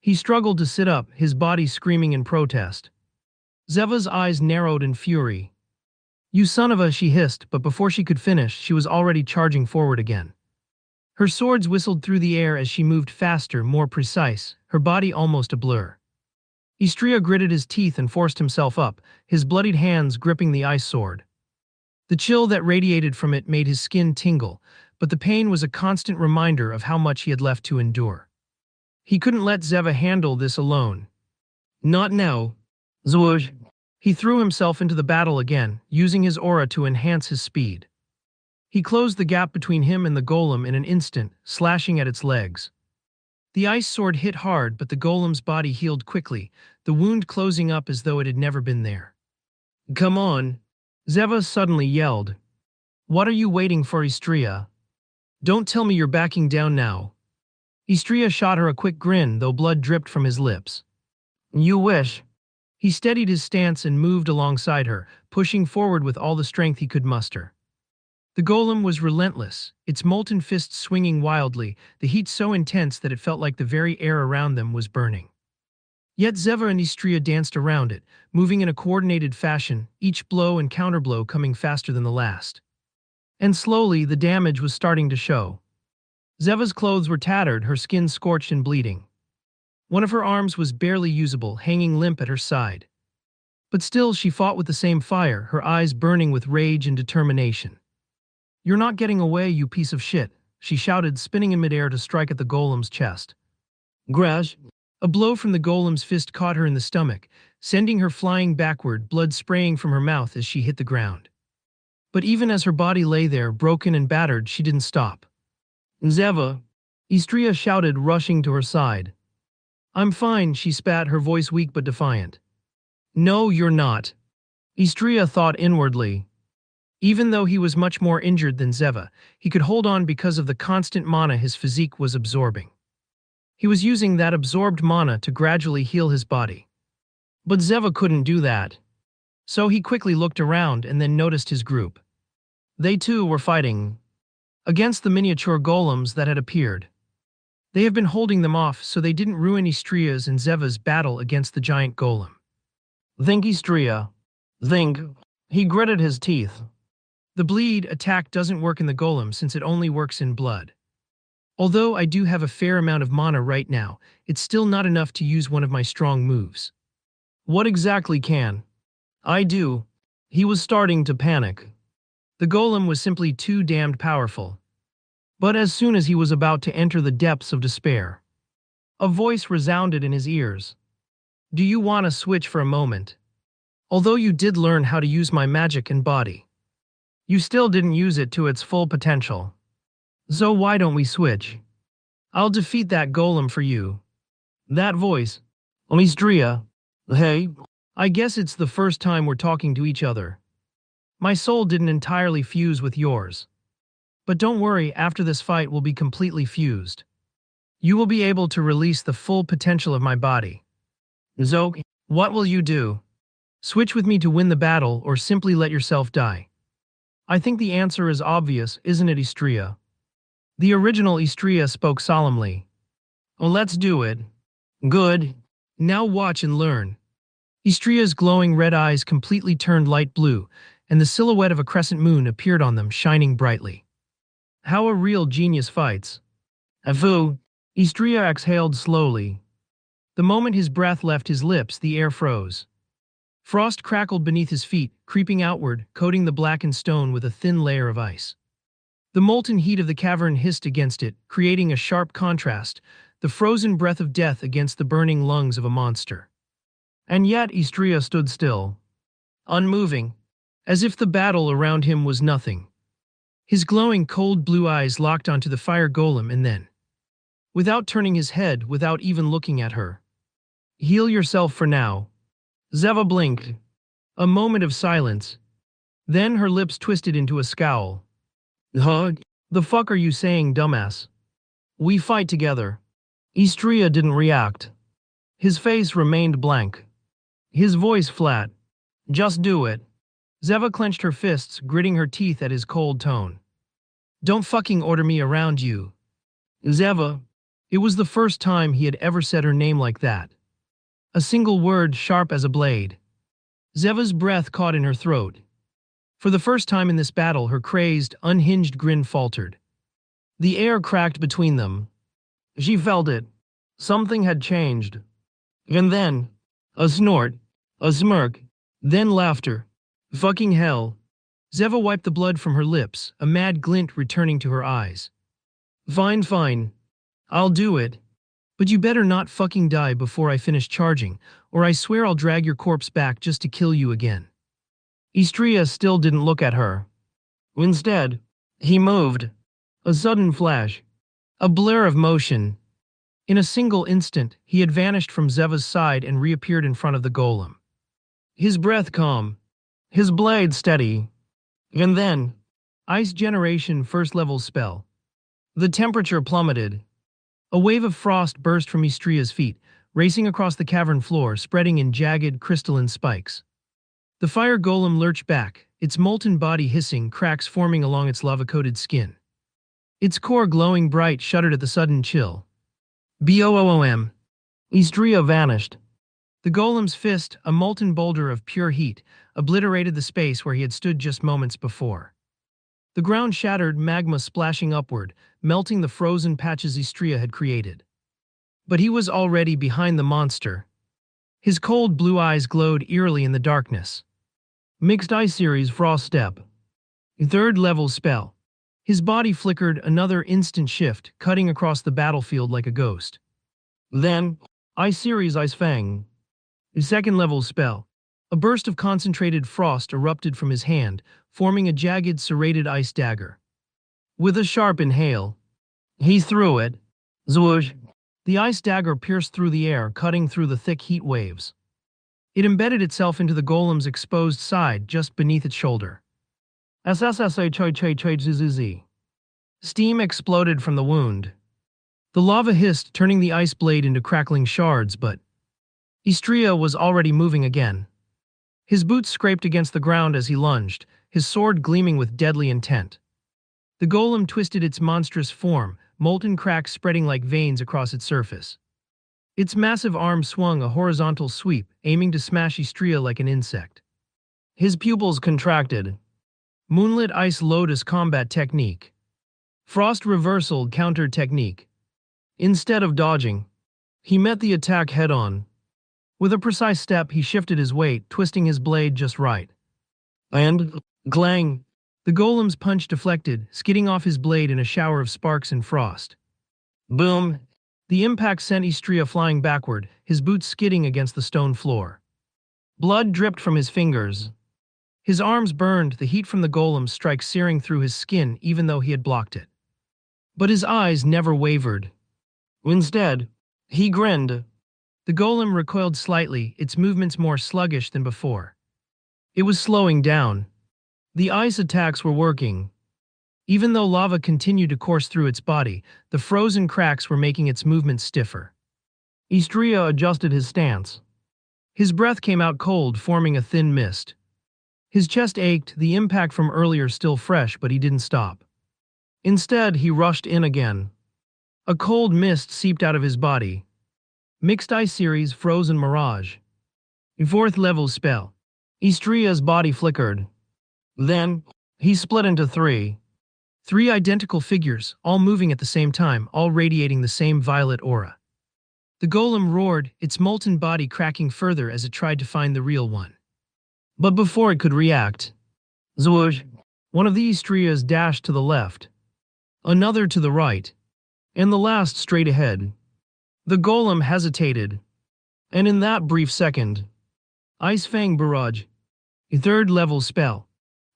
He struggled to sit up, his body screaming in protest. Zeva's eyes narrowed in fury. You son of a, she hissed, but before she could finish, she was already charging forward again. Her swords whistled through the air as she moved faster, more precise, her body almost a blur. Istria gritted his teeth and forced himself up, his bloodied hands gripping the ice sword. The chill that radiated from it made his skin tingle, but the pain was a constant reminder of how much he had left to endure. He couldn't let Zeva handle this alone. Not now. Zwoosh. He threw himself into the battle again, using his aura to enhance his speed. He closed the gap between him and the golem in an instant, slashing at its legs. The ice sword hit hard, but the golem's body healed quickly, the wound closing up as though it had never been there. Come on! Zeva suddenly yelled. What are you waiting for, Istria? Don't tell me you're backing down now. Istria shot her a quick grin, though blood dripped from his lips. You wish. He steadied his stance and moved alongside her, pushing forward with all the strength he could muster. The golem was relentless, its molten fists swinging wildly, the heat so intense that it felt like the very air around them was burning. Yet Zeva and Istria danced around it, moving in a coordinated fashion, each blow and counterblow coming faster than the last. And slowly, the damage was starting to show. Zeva's clothes were tattered, her skin scorched and bleeding. One of her arms was barely usable, hanging limp at her side. But still, she fought with the same fire, her eyes burning with rage and determination. You're not getting away, you piece of shit, she shouted, spinning in midair to strike at the golem's chest. Grash! A blow from the golem's fist caught her in the stomach, sending her flying backward, blood spraying from her mouth as she hit the ground. But even as her body lay there, broken and battered, she didn't stop. Zeva! Istria shouted, rushing to her side. I'm fine, she spat, her voice weak but defiant. No, you're not. Istria thought inwardly. Even though he was much more injured than Zeva, he could hold on because of the constant mana his physique was absorbing. He was using that absorbed mana to gradually heal his body. But Zeva couldn't do that. So he quickly looked around and then noticed his group. They too were fighting against the miniature golems that had appeared. They have been holding them off so they didn't ruin Istria's and Zeva's battle against the giant golem. Think, Istria. Think. He gritted his teeth. The bleed attack doesn't work in the golem since it only works in blood. Although I do have a fair amount of mana right now, it's still not enough to use one of my strong moves. What exactly can I do? He was starting to panic. The golem was simply too damned powerful. But as soon as he was about to enter the depths of despair, a voice resounded in his ears. Do you want to switch for a moment? Although you did learn how to use my magic and body, you still didn't use it to its full potential. So why don't we switch? I'll defeat that golem for you. That voice. Istria. Hey, I guess it's the first time we're talking to each other. My soul didn't entirely fuse with yours. But don't worry, after this fight will be completely fused. You will be able to release the full potential of my body. Zoe, what will you do? Switch with me to win the battle or simply let yourself die? I think the answer is obvious, isn't it, Istria? The original Istria spoke solemnly. Oh, let's do it. Good. Now watch and learn. Istria's glowing red eyes completely turned light blue, and the silhouette of a crescent moon appeared on them, shining brightly. How a real genius fights. Afu! Istria exhaled slowly. The moment his breath left his lips, the air froze. Frost crackled beneath his feet, creeping outward, coating the blackened stone with a thin layer of ice. The molten heat of the cavern hissed against it, creating a sharp contrast, the frozen breath of death against the burning lungs of a monster. And yet Istria stood still, unmoving, as if the battle around him was nothing. His glowing cold blue eyes locked onto the fire golem and then, without turning his head, without even looking at her. Heal yourself for now. Zeva blinked. A moment of silence. Then her lips twisted into a scowl. Huh? The fuck are you saying, dumbass? We fight together. Istria didn't react. His face remained blank. His voice flat. Just do it. Zeva clenched her fists, gritting her teeth at his cold tone. Don't fucking order me around, you. Zeva. It was the first time he had ever said her name like that. A single word sharp as a blade. Zeva's breath caught in her throat. For the first time in this battle, her crazed, unhinged grin faltered. The air cracked between them. She felt it. Something had changed. And then, a snort, a smirk, then laughter. Fucking hell. Zeva wiped the blood from her lips, a mad glint returning to her eyes. Fine, fine. I'll do it. But you better not fucking die before I finish charging, or I swear I'll drag your corpse back just to kill you again. Istria still didn't look at her. Instead, he moved. A sudden flash. A blur of motion. In a single instant, he had vanished from Zeva's side and reappeared in front of the golem. His breath calm. His blade steady. And then, Ice Generation first level spell. The temperature plummeted. A wave of frost burst from Istria's feet, racing across the cavern floor, spreading in jagged, crystalline spikes. The fire golem lurched back, its molten body hissing, cracks forming along its lava-coated skin. Its core glowing bright shuddered at the sudden chill. Boom! Istria vanished. The golem's fist, a molten boulder of pure heat, obliterated the space where he had stood just moments before. The ground shattered, magma splashing upward, melting the frozen patches Istria had created. But he was already behind the monster. His cold blue eyes glowed eerily in the darkness. Mixed Eye Series Frost Step. Third level spell. His body flickered, another instant shift, cutting across the battlefield like a ghost. Then, Ice Series Ice Fang. Second level spell. A burst of concentrated frost erupted from his hand, forming a jagged, serrated ice dagger. With a sharp inhale, he threw it. Zwoosh! The ice dagger pierced through the air, cutting through the thick heat waves. It embedded itself into the golem's exposed side, just beneath its shoulder. SSSA. Steam exploded from the wound. The lava hissed, turning the ice blade into crackling shards, but Istria was already moving again. His boots scraped against the ground as he lunged, his sword gleaming with deadly intent. The golem twisted its monstrous form, molten cracks spreading like veins across its surface. Its massive arm swung a horizontal sweep, aiming to smash Istria like an insect. His pupils contracted. Moonlit Ice Lotus combat technique. Frost reversal counter technique. Instead of dodging, he met the attack head-on. With a precise step, he shifted his weight, twisting his blade just right. And, clang! The golem's punch deflected, skidding off his blade in a shower of sparks and frost. Boom! The impact sent Istria flying backward, his boots skidding against the stone floor. Blood dripped from his fingers. His arms burned, the heat from the golem's strike searing through his skin even though he had blocked it. But his eyes never wavered. Instead, he grinned. The golem recoiled slightly, its movements more sluggish than before. It was slowing down. The ice attacks were working. Even though lava continued to course through its body, the frozen cracks were making its movements stiffer. Istria adjusted his stance. His breath came out cold, forming a thin mist. His chest ached, the impact from earlier still fresh, but he didn't stop. Instead, he rushed in again. A cold mist seeped out of his body. Mixed Eye Series Frozen Mirage. Fourth level spell. Istria's body flickered. Then, he split into three. Three identical figures, all moving at the same time, all radiating the same violet aura. The golem roared, its molten body cracking further as it tried to find the real one. But before it could react, zwoosh, one of the Istrias dashed to the left, another to the right, and the last straight ahead. The golem hesitated, and in that brief second, Ice Fang Barrage, a third-level spell.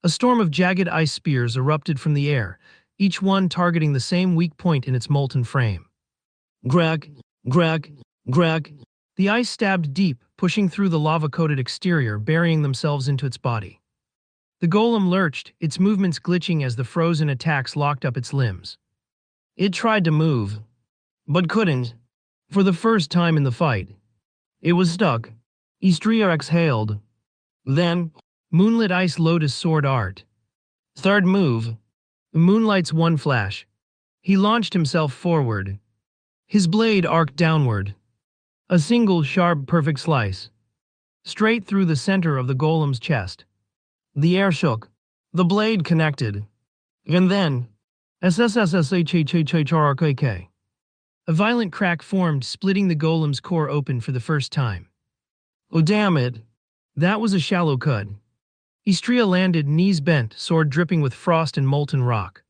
A storm of jagged ice spears erupted from the air, each one targeting the same weak point in its molten frame. Grag, grag, grag. The ice stabbed deep, pushing through the lava-coated exterior, burying themselves into its body. The golem lurched, its movements glitching as the frozen attacks locked up its limbs. It tried to move, but couldn't. For the first time in the fight, it was stuck. Istria exhaled. Then, Moonlit Ice Lotus Sword Art. Third move. Moonlight's one flash. He launched himself forward. His blade arced downward. A single sharp, perfect slice. Straight through the center of the golem's chest. The air shook. The blade connected. And then, SSSSHHHHRKK. A violent crack formed, splitting the golem's core open for the first time. Oh damn it. That was a shallow cut. Istria landed, knees bent, sword dripping with frost and molten rock.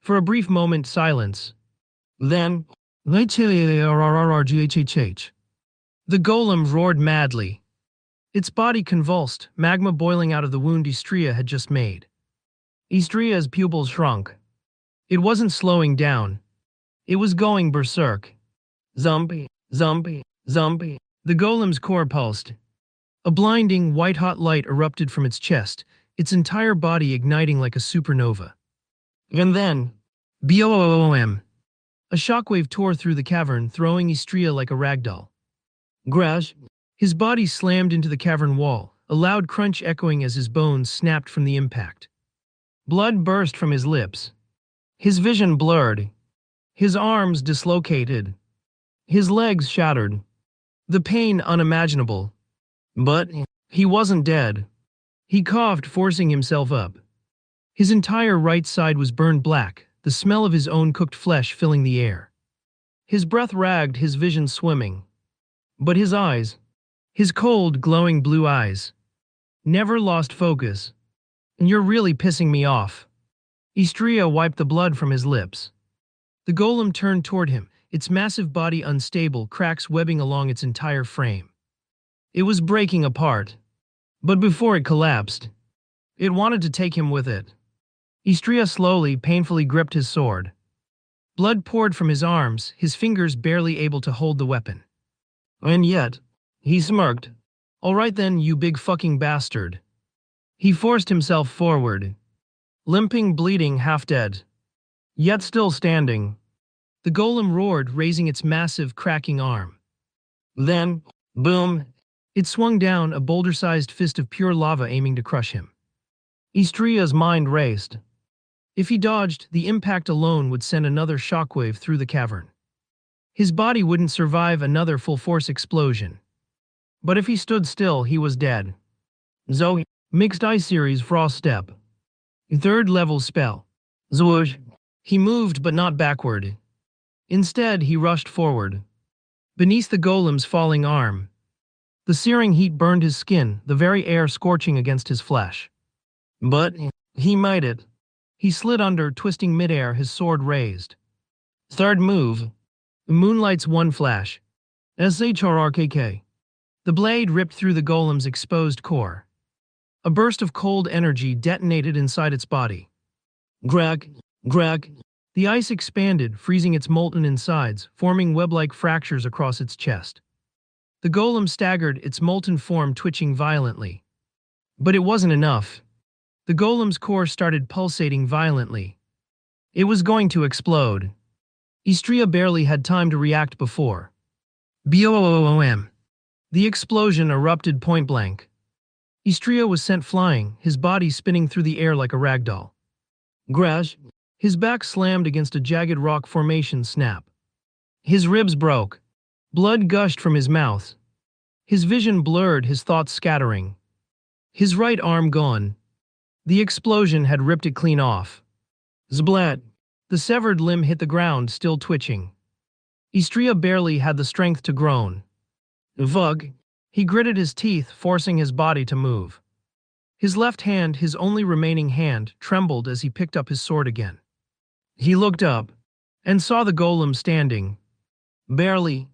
For a brief moment, silence. Then, the golem roared madly. Its body convulsed, magma boiling out of the wound Istria had just made. Istria's pupils shrunk. It wasn't slowing down. It was going berserk. Zombie, zombie, zombie. The golem's core pulsed. A blinding, white-hot light erupted from its chest, its entire body igniting like a supernova. And then, boom! A shockwave tore through the cavern, throwing Istria like a ragdoll. Crash! His body slammed into the cavern wall, a loud crunch echoing as his bones snapped from the impact. Blood burst from his lips. His vision blurred. His arms dislocated. His legs shattered. The pain unimaginable. But he wasn't dead. He coughed, forcing himself up. His entire right side was burned black, the smell of his own cooked flesh filling the air. His breath ragged, his vision swimming. But his eyes, his cold, glowing blue eyes, never lost focus. "You're really pissing me off." Istria wiped the blood from his lips. The golem turned toward him, its massive body unstable, cracks webbing along its entire frame. It was breaking apart. But before it collapsed, it wanted to take him with it. Istria slowly, painfully gripped his sword. Blood poured from his arms, his fingers barely able to hold the weapon. And yet, he smirked. "All right then, you big fucking bastard." He forced himself forward, limping, bleeding, half dead. Yet still standing. The golem roared, raising its massive, cracking arm. Then, boom! It swung down, a boulder-sized fist of pure lava aiming to crush him. Istria's mind raced. If he dodged, the impact alone would send another shockwave through the cavern. His body wouldn't survive another full-force explosion. But if he stood still, he was dead. Zoe, Mixed Ice Series Frost Step. Third level spell. Zwoosh. He moved but not backward. Instead, he rushed forward. Beneath the golem's falling arm. The searing heat burned his skin, the very air scorching against his flesh. But he made it. He slid under, twisting midair, his sword raised. Third move. Moonlight's one flash. SHRRKK. The blade ripped through the golem's exposed core. A burst of cold energy detonated inside its body. Grag, grag. The ice expanded, freezing its molten insides, forming web-like fractures across its chest. The golem staggered, its molten form twitching violently. But it wasn't enough. The golem's core started pulsating violently. It was going to explode. Istria barely had time to react before. Boom! The explosion erupted point-blank. Istria was sent flying, his body spinning through the air like a ragdoll. Crash! His back slammed against a jagged rock formation. Snap. His ribs broke. Blood gushed from his mouth. His vision blurred, his thoughts scattering. His right arm gone. The explosion had ripped it clean off. Zblat! The severed limb hit the ground, still twitching. Istria barely had the strength to groan. Vug! He gritted his teeth, forcing his body to move. His left hand, his only remaining hand, trembled as he picked up his sword again. He looked up and saw the golem standing. Barely.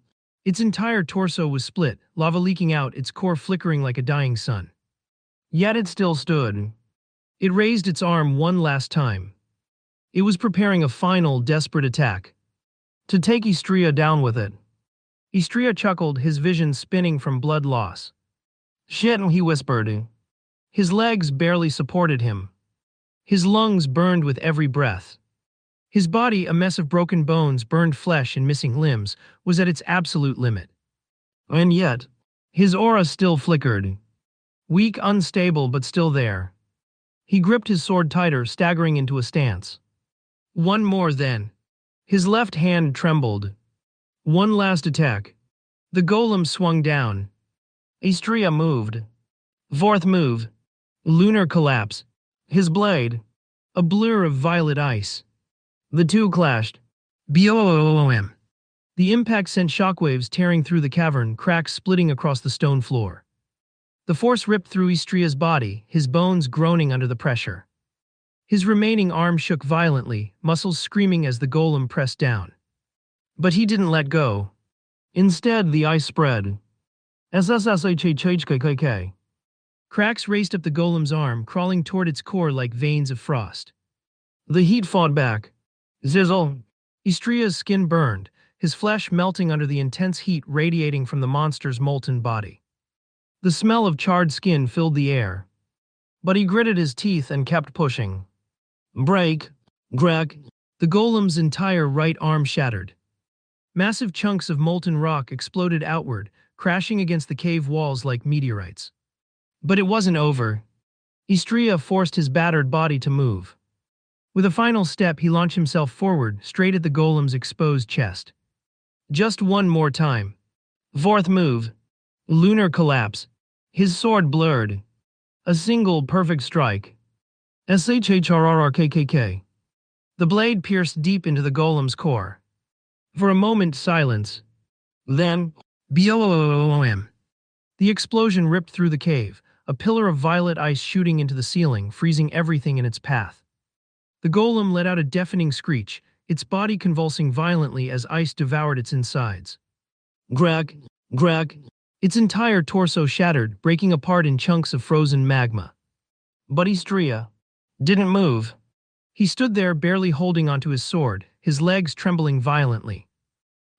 Its entire torso was split, lava leaking out, its core flickering like a dying sun. Yet it still stood. It raised its arm one last time. It was preparing a final, desperate attack. To take Istria down with it. Istria chuckled, his vision spinning from blood loss. "Shit," he whispered. His legs barely supported him. His lungs burned with every breath. His body, a mess of broken bones, burned flesh, and missing limbs, was at its absolute limit. And yet, his aura still flickered. Weak, unstable, but still there. He gripped his sword tighter, staggering into a stance. One more then. His left hand trembled. One last attack. The golem swung down. Istria moved. Fourth move. Lunar collapse. His blade. A blur of violet ice. The two clashed. Boom! The impact sent shockwaves tearing through the cavern, cracks splitting across the stone floor. The force ripped through Istria's body, his bones groaning under the pressure. His remaining arm shook violently, muscles screaming as the golem pressed down. But he didn't let go. Instead, the ice spread. SSSHHKKK. Cracks raced up the golem's arm, crawling toward its core like veins of frost. The heat fought back. Zizzle. Istria's skin burned, his flesh melting under the intense heat radiating from the monster's molten body. The smell of charred skin filled the air. But he gritted his teeth and kept pushing. Break. Greg. The golem's entire right arm shattered. Massive chunks of molten rock exploded outward, crashing against the cave walls like meteorites. But it wasn't over. Istria forced his battered body to move. With a final step, he launched himself forward, straight at the golem's exposed chest. Just one more time. Fourth move. Lunar collapse. His sword blurred. A single perfect strike. SHHRRKKK. The blade pierced deep into the golem's core. For a moment, silence. Then, BOOM. The explosion ripped through the cave, a pillar of violet ice shooting into the ceiling, freezing everything in its path. The golem let out a deafening screech, its body convulsing violently as ice devoured its insides. Greg. Its entire torso shattered, breaking apart in chunks of frozen magma. But Istria didn't move. He stood there, barely holding onto his sword, his legs trembling violently.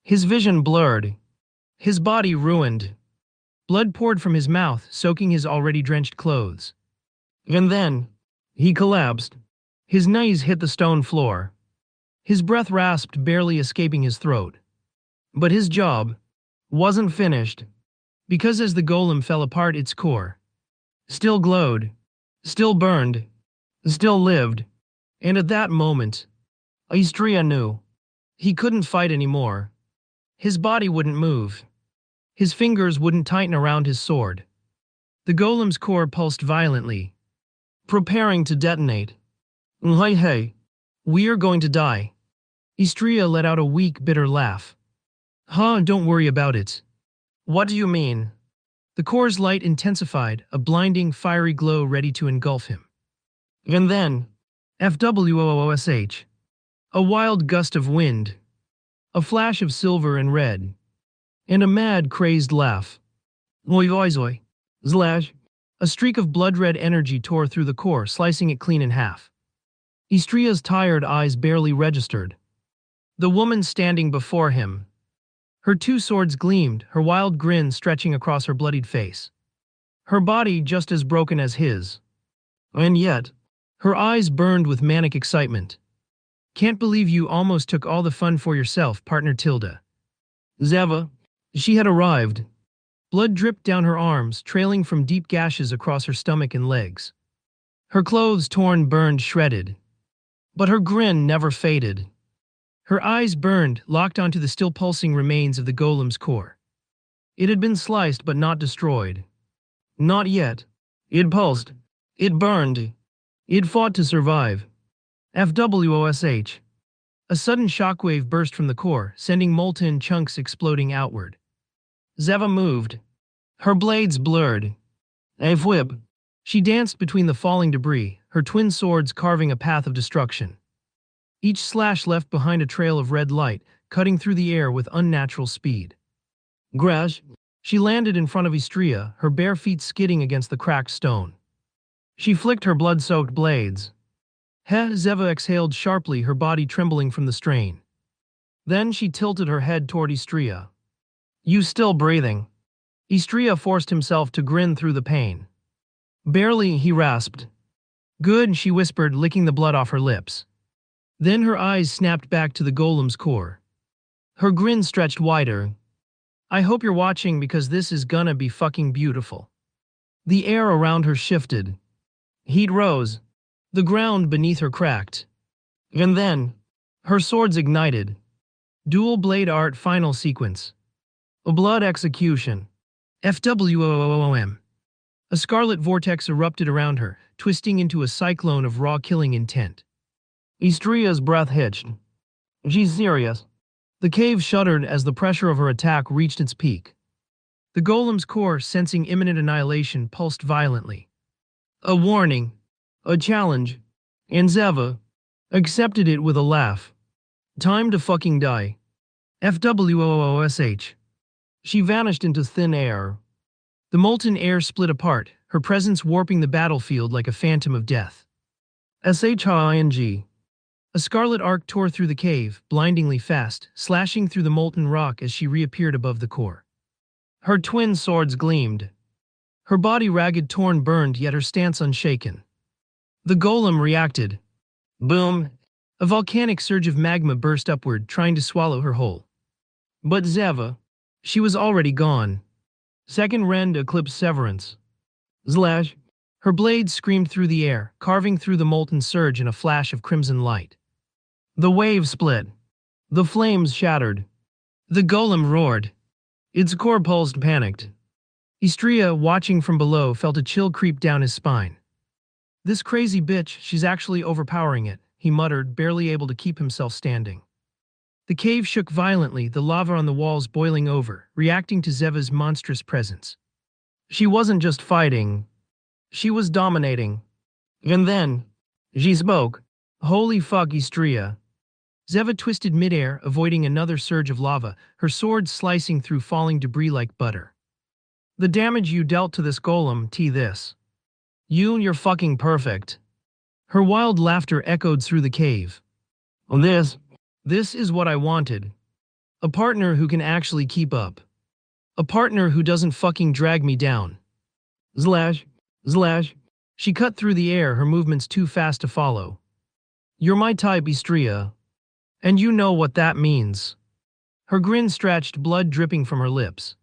His vision blurred. His body ruined. Blood poured from his mouth, soaking his already drenched clothes. And then, he collapsed. His knees hit the stone floor. His breath rasped, barely escaping his throat. But his job wasn't finished, because as the golem fell apart, its core still glowed, still burned, still lived. And at that moment, Istria knew. He couldn't fight anymore. His body wouldn't move. His fingers wouldn't tighten around his sword. The golem's core pulsed violently, preparing to detonate. Hey, we're going to die. Istria let out a weak, bitter laugh. Don't worry about it. What do you mean? The core's light intensified, a blinding, fiery glow ready to engulf him. And then, FWOOSH. A wild gust of wind. A flash of silver and red. And a mad, crazed laugh. Oi. Slash. A streak of blood-red energy tore through the core, slicing it clean in half. Istria's tired eyes barely registered. The woman standing before him. Her two swords gleamed, her wild grin stretching across her bloodied face. Her body just as broken as his. And yet, her eyes burned with manic excitement. Can't believe you almost took all the fun for yourself, partner Tilda. Zeva. She had arrived. Blood dripped down her arms, trailing from deep gashes across her stomach and legs. Her clothes torn, burned, shredded. But her grin never faded. Her eyes burned, locked onto the still pulsing remains of the golem's core. It had been sliced but not destroyed. Not yet. It pulsed. It burned. It fought to survive. FWOSH. A sudden shockwave burst from the core, sending molten chunks exploding outward. Zeva moved. Her blades blurred. Whip. She danced between the falling debris, her twin swords carving a path of destruction. Each slash left behind a trail of red light, cutting through the air with unnatural speed. Grash. She landed in front of Istria, her bare feet skidding against the cracked stone. She flicked her blood-soaked blades. Zeva exhaled sharply, her body trembling from the strain. Then she tilted her head toward Istria. You still breathing? Istria forced himself to grin through the pain. Barely, he rasped. Good, she whispered, licking the blood off her lips. Then her eyes snapped back to the golem's core. Her grin stretched wider. I hope you're watching because this is gonna be fucking beautiful. The air around her shifted. Heat rose. The ground beneath her cracked. And then, her swords ignited. Dual blade art final sequence. A blood execution. FWOOM. A scarlet vortex erupted around her, twisting into a cyclone of raw killing intent. Istria's breath hitched. She's serious. The cave shuddered as the pressure of her attack reached its peak. The golem's core, sensing imminent annihilation, pulsed violently. A warning. A challenge. And Zeva accepted it with a laugh. Time to fucking die. FWOOSH. She vanished into thin air. The molten air split apart, her presence warping the battlefield like a phantom of death. SHING. A scarlet arc tore through the cave, blindingly fast, slashing through the molten rock as she reappeared above the core. Her twin swords gleamed. Her body ragged, torn, burned, yet her stance unshaken. The golem reacted. Boom! A volcanic surge of magma burst upward, trying to swallow her whole. But Zeva, she was already gone. Second rend eclipsed Severance. Slash! Her blades screamed through the air, carving through the molten surge in a flash of crimson light. The wave split. The flames shattered. The golem roared. Its core pulsed, panicked. Istria, watching from below, felt a chill creep down his spine. This crazy bitch, she's actually overpowering it, he muttered, barely able to keep himself standing. The cave shook violently, the lava on the walls boiling over, reacting to Zeva's monstrous presence. She wasn't just fighting. She was dominating. And then, she spoke. Holy fuck, Istria. Zeva twisted midair, avoiding another surge of lava, her sword slicing through falling debris like butter. The damage you dealt to this golem, this. You're fucking perfect. Her wild laughter echoed through the cave. This is what I wanted. A partner who can actually keep up. A partner who doesn't fucking drag me down. Slash. She cut through the air, her movements too fast to follow. You're my type, Istria. And you know what that means. Her grin stretched, blood dripping from her lips.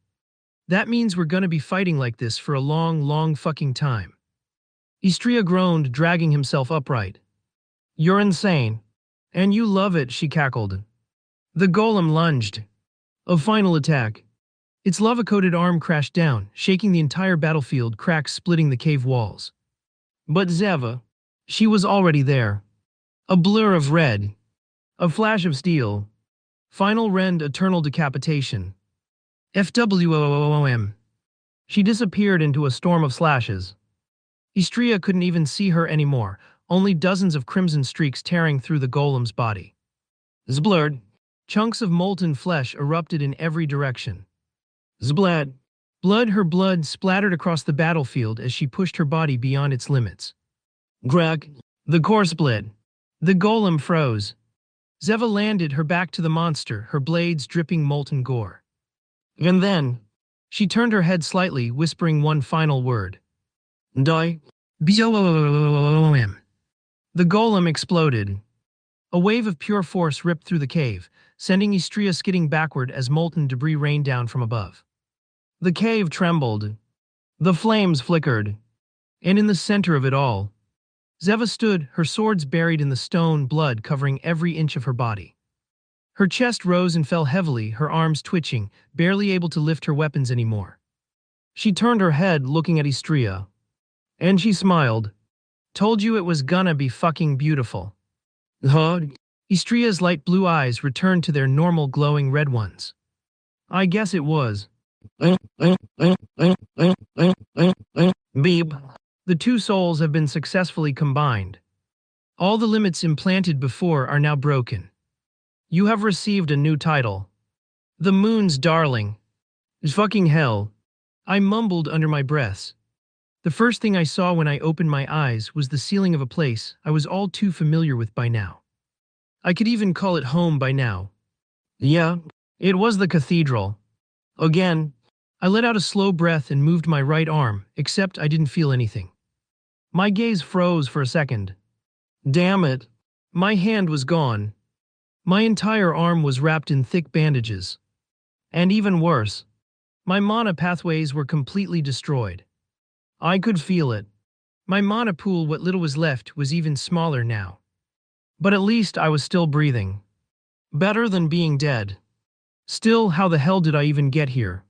That means we're gonna be fighting like this for a long, long fucking time. Istria groaned, dragging himself upright. You're insane. And you love it, she cackled. The golem lunged. A final attack. Its lava-coated arm crashed down, shaking the entire battlefield, cracks splitting the cave walls. But Zeva, she was already there. A blur of red. A flash of steel. Final rend, eternal decapitation. FWOOM. She disappeared into a storm of slashes. Istria couldn't even see her anymore, only dozens of crimson streaks tearing through the golem's body. Zblurred. Chunks of molten flesh erupted in every direction. Zblad. Her blood splattered across the battlefield as she pushed her body beyond its limits. Greg. The core split. The golem froze. Zeva landed, her back to the monster, her blades dripping molten gore. And then, she turned her head slightly, whispering one final word. Die. BOOM. The golem exploded. A wave of pure force ripped through the cave, sending Istria skidding backward as molten debris rained down from above. The cave trembled. The flames flickered. And in the center of it all, Zeva stood, her swords buried in the stone, blood covering every inch of her body. Her chest rose and fell heavily, her arms twitching, barely able to lift her weapons anymore. She turned her head, looking at Istria. And she smiled. Told you it was gonna be fucking beautiful. Huh? Istria's light blue eyes returned to their normal glowing red ones. I guess it was. Beep. The two souls have been successfully combined. All the limits implanted before are now broken. You have received a new title. The Moon's Darling. Fucking hell. I mumbled under my breath. The first thing I saw when I opened my eyes was the ceiling of a place I was all too familiar with by now. I could even call it home by now. Yeah, it was the cathedral. Again, I let out a slow breath and moved my right arm, except I didn't feel anything. My gaze froze for a second. Damn it. My hand was gone. My entire arm was wrapped in thick bandages. And even worse, my mana pathways were completely destroyed. I could feel it. My mana pool, what little was left, was even smaller now. But at least I was still breathing. Better than being dead. Still, how the hell did I even get here?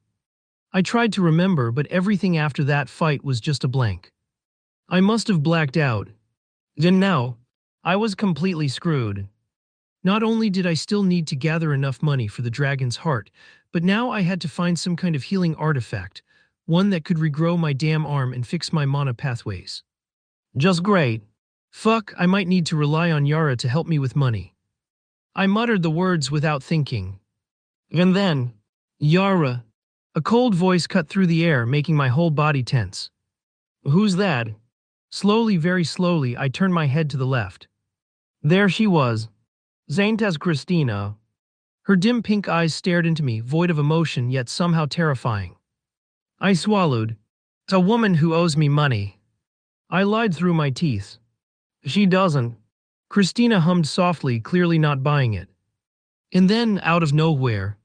I tried to remember, but everything after that fight was just a blank. I must have blacked out. Then now, I was completely screwed. Not only did I still need to gather enough money for the dragon's heart, but now I had to find some kind of healing artifact, one that could regrow my damn arm and fix my mana pathways. Just great. Fuck, I might need to rely on Yara to help me with money. I muttered the words without thinking. And then, Yara. A cold voice cut through the air, making my whole body tense. Who's that? Slowly, very slowly, I turned my head to the left. There she was. Zaintes Christina. Her dim pink eyes stared into me, void of emotion yet somehow terrifying. I swallowed. It's a woman who owes me money. I lied through my teeth. She doesn't. Christina hummed softly, clearly not buying it. And then, out of nowhere.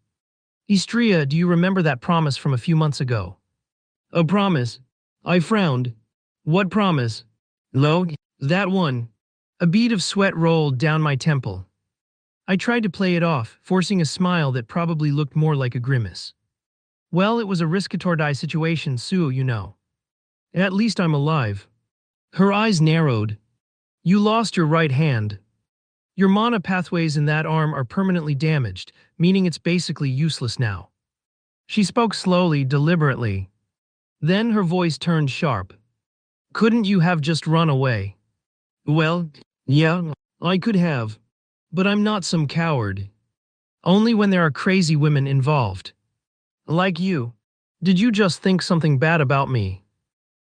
Istria, do you remember that promise from a few months ago? A promise? I frowned. What promise? Lo, that one. A bead of sweat rolled down my temple. I tried to play it off, forcing a smile that probably looked more like a grimace. Well, it was a risk-or-die situation, Sue, you know. At least I'm alive. Her eyes narrowed. You lost your right hand. Your mana pathways in that arm are permanently damaged, meaning it's basically useless now. She spoke slowly, deliberately. Then her voice turned sharp. Couldn't you have just run away? Well, yeah, I could have. But I'm not some coward. Only when there are crazy women involved. Like you. Did you just think something bad about me?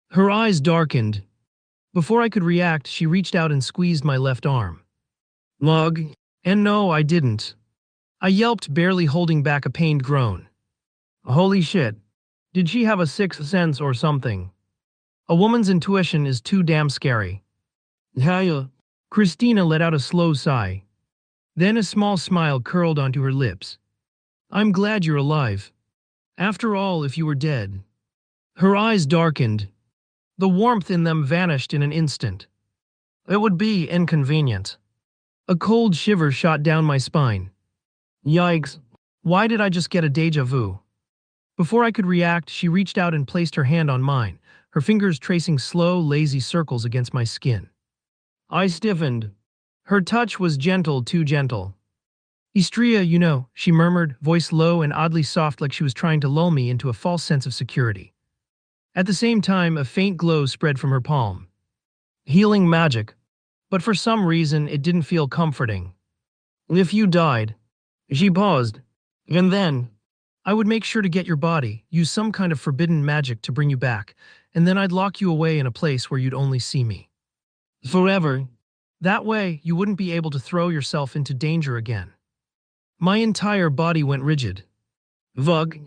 Her eyes darkened. Before I could react, she reached out and squeezed my left arm. Lug. And no, I didn't. I yelped, barely holding back a pained groan. Holy shit. Did she have a sixth sense or something? A woman's intuition is too damn scary. Hiya. Christina let out a slow sigh. Then a small smile curled onto her lips. I'm glad you're alive. After all, if you were dead. Her eyes darkened. The warmth in them vanished in an instant. It would be inconvenient. A cold shiver shot down my spine. Yikes. Why did I just get a déjà vu? Before I could react, she reached out and placed her hand on mine, her fingers tracing slow, lazy circles against my skin. I stiffened. Her touch was gentle, too gentle. Istria, you know, she murmured, voice low and oddly soft like she was trying to lull me into a false sense of security. At the same time, a faint glow spread from her palm. Healing magic. But for some reason, it didn't feel comforting. If you died. She paused. And then, I would make sure to get your body, use some kind of forbidden magic to bring you back, and then I'd lock you away in a place where you'd only see me. Forever. That way, you wouldn't be able to throw yourself into danger again. My entire body went rigid. Vug.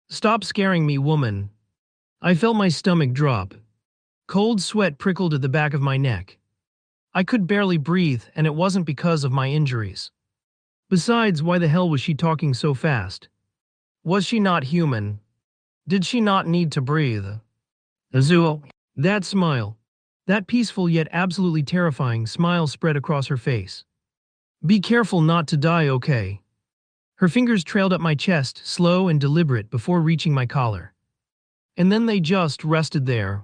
Stop scaring me, woman. I felt my stomach drop. Cold sweat prickled at the back of my neck. I could barely breathe, and it wasn't because of my injuries. Besides, why the hell was she talking so fast? Was she not human? Did she not need to breathe? Azul. That smile. That peaceful yet absolutely terrifying smile spread across her face. Be careful not to die, okay? Her fingers trailed up my chest, slow and deliberate, before reaching my collar. And then they just rested there.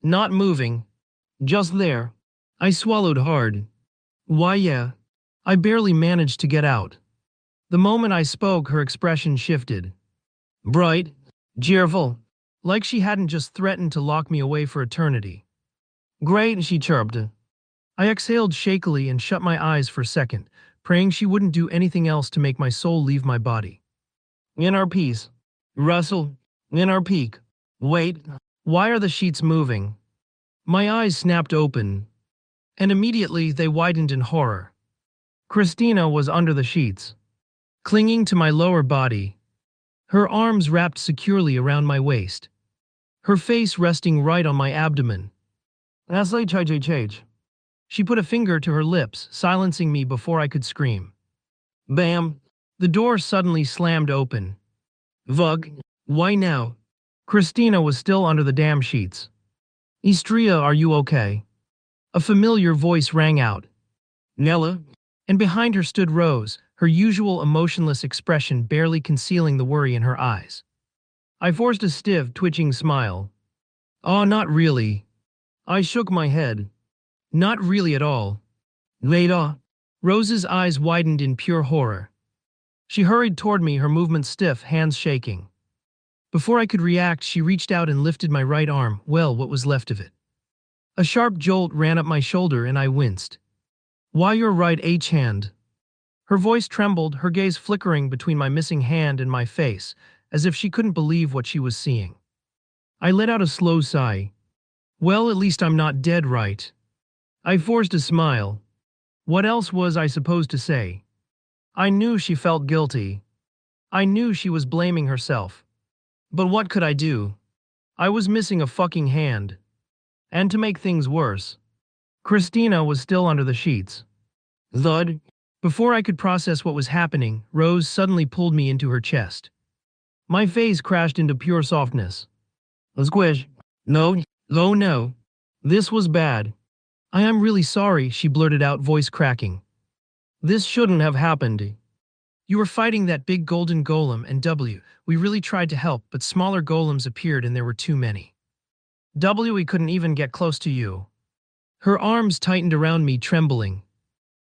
Not moving. Just there. I swallowed hard. Why, yeah. I barely managed to get out. The moment I spoke, her expression shifted. Bright. Cheerful. Like she hadn't just threatened to lock me away for eternity. Great, she chirped. I exhaled shakily and shut my eyes for a second, praying she wouldn't do anything else to make my soul leave my body. In our peace. Russell. In our peak. Wait. Why are the sheets moving? My eyes snapped open. And immediately they widened in horror. Christina was under the sheets, clinging to my lower body, her arms wrapped securely around my waist, her face resting right on my abdomen. She put a finger to her lips, silencing me before I could scream. Bam! The door suddenly slammed open. Vug, why now? Christina was still under the damn sheets. Istria, are you okay? A familiar voice rang out. Nella? And behind her stood Rose, her usual emotionless expression barely concealing the worry in her eyes. I forced a stiff, twitching smile. Oh, not really. I shook my head. Not really at all. Later. Rose's eyes widened in pure horror. She hurried toward me, her movements stiff, hands shaking. Before I could react, she reached out and lifted my right arm, well, what was left of it. A sharp jolt ran up my shoulder and I winced. Why your right hand? Her voice trembled, her gaze flickering between my missing hand and my face, as if she couldn't believe what she was seeing. I let out a slow sigh. Well, at least I'm not dead, right? I forced a smile. What else was I supposed to say? I knew she felt guilty. I knew she was blaming herself. But what could I do? I was missing a fucking hand. And to make things worse, Christina was still under the sheets. Thud. Before I could process what was happening, Rose suddenly pulled me into her chest. My face crashed into pure softness. Squish. No. Oh no. This was bad. I am really sorry, she blurted out, voice cracking. This shouldn't have happened. You were fighting that big golden golem and we really tried to help, but smaller golems appeared and there were too many. We couldn't even get close to you. Her arms tightened around me, trembling.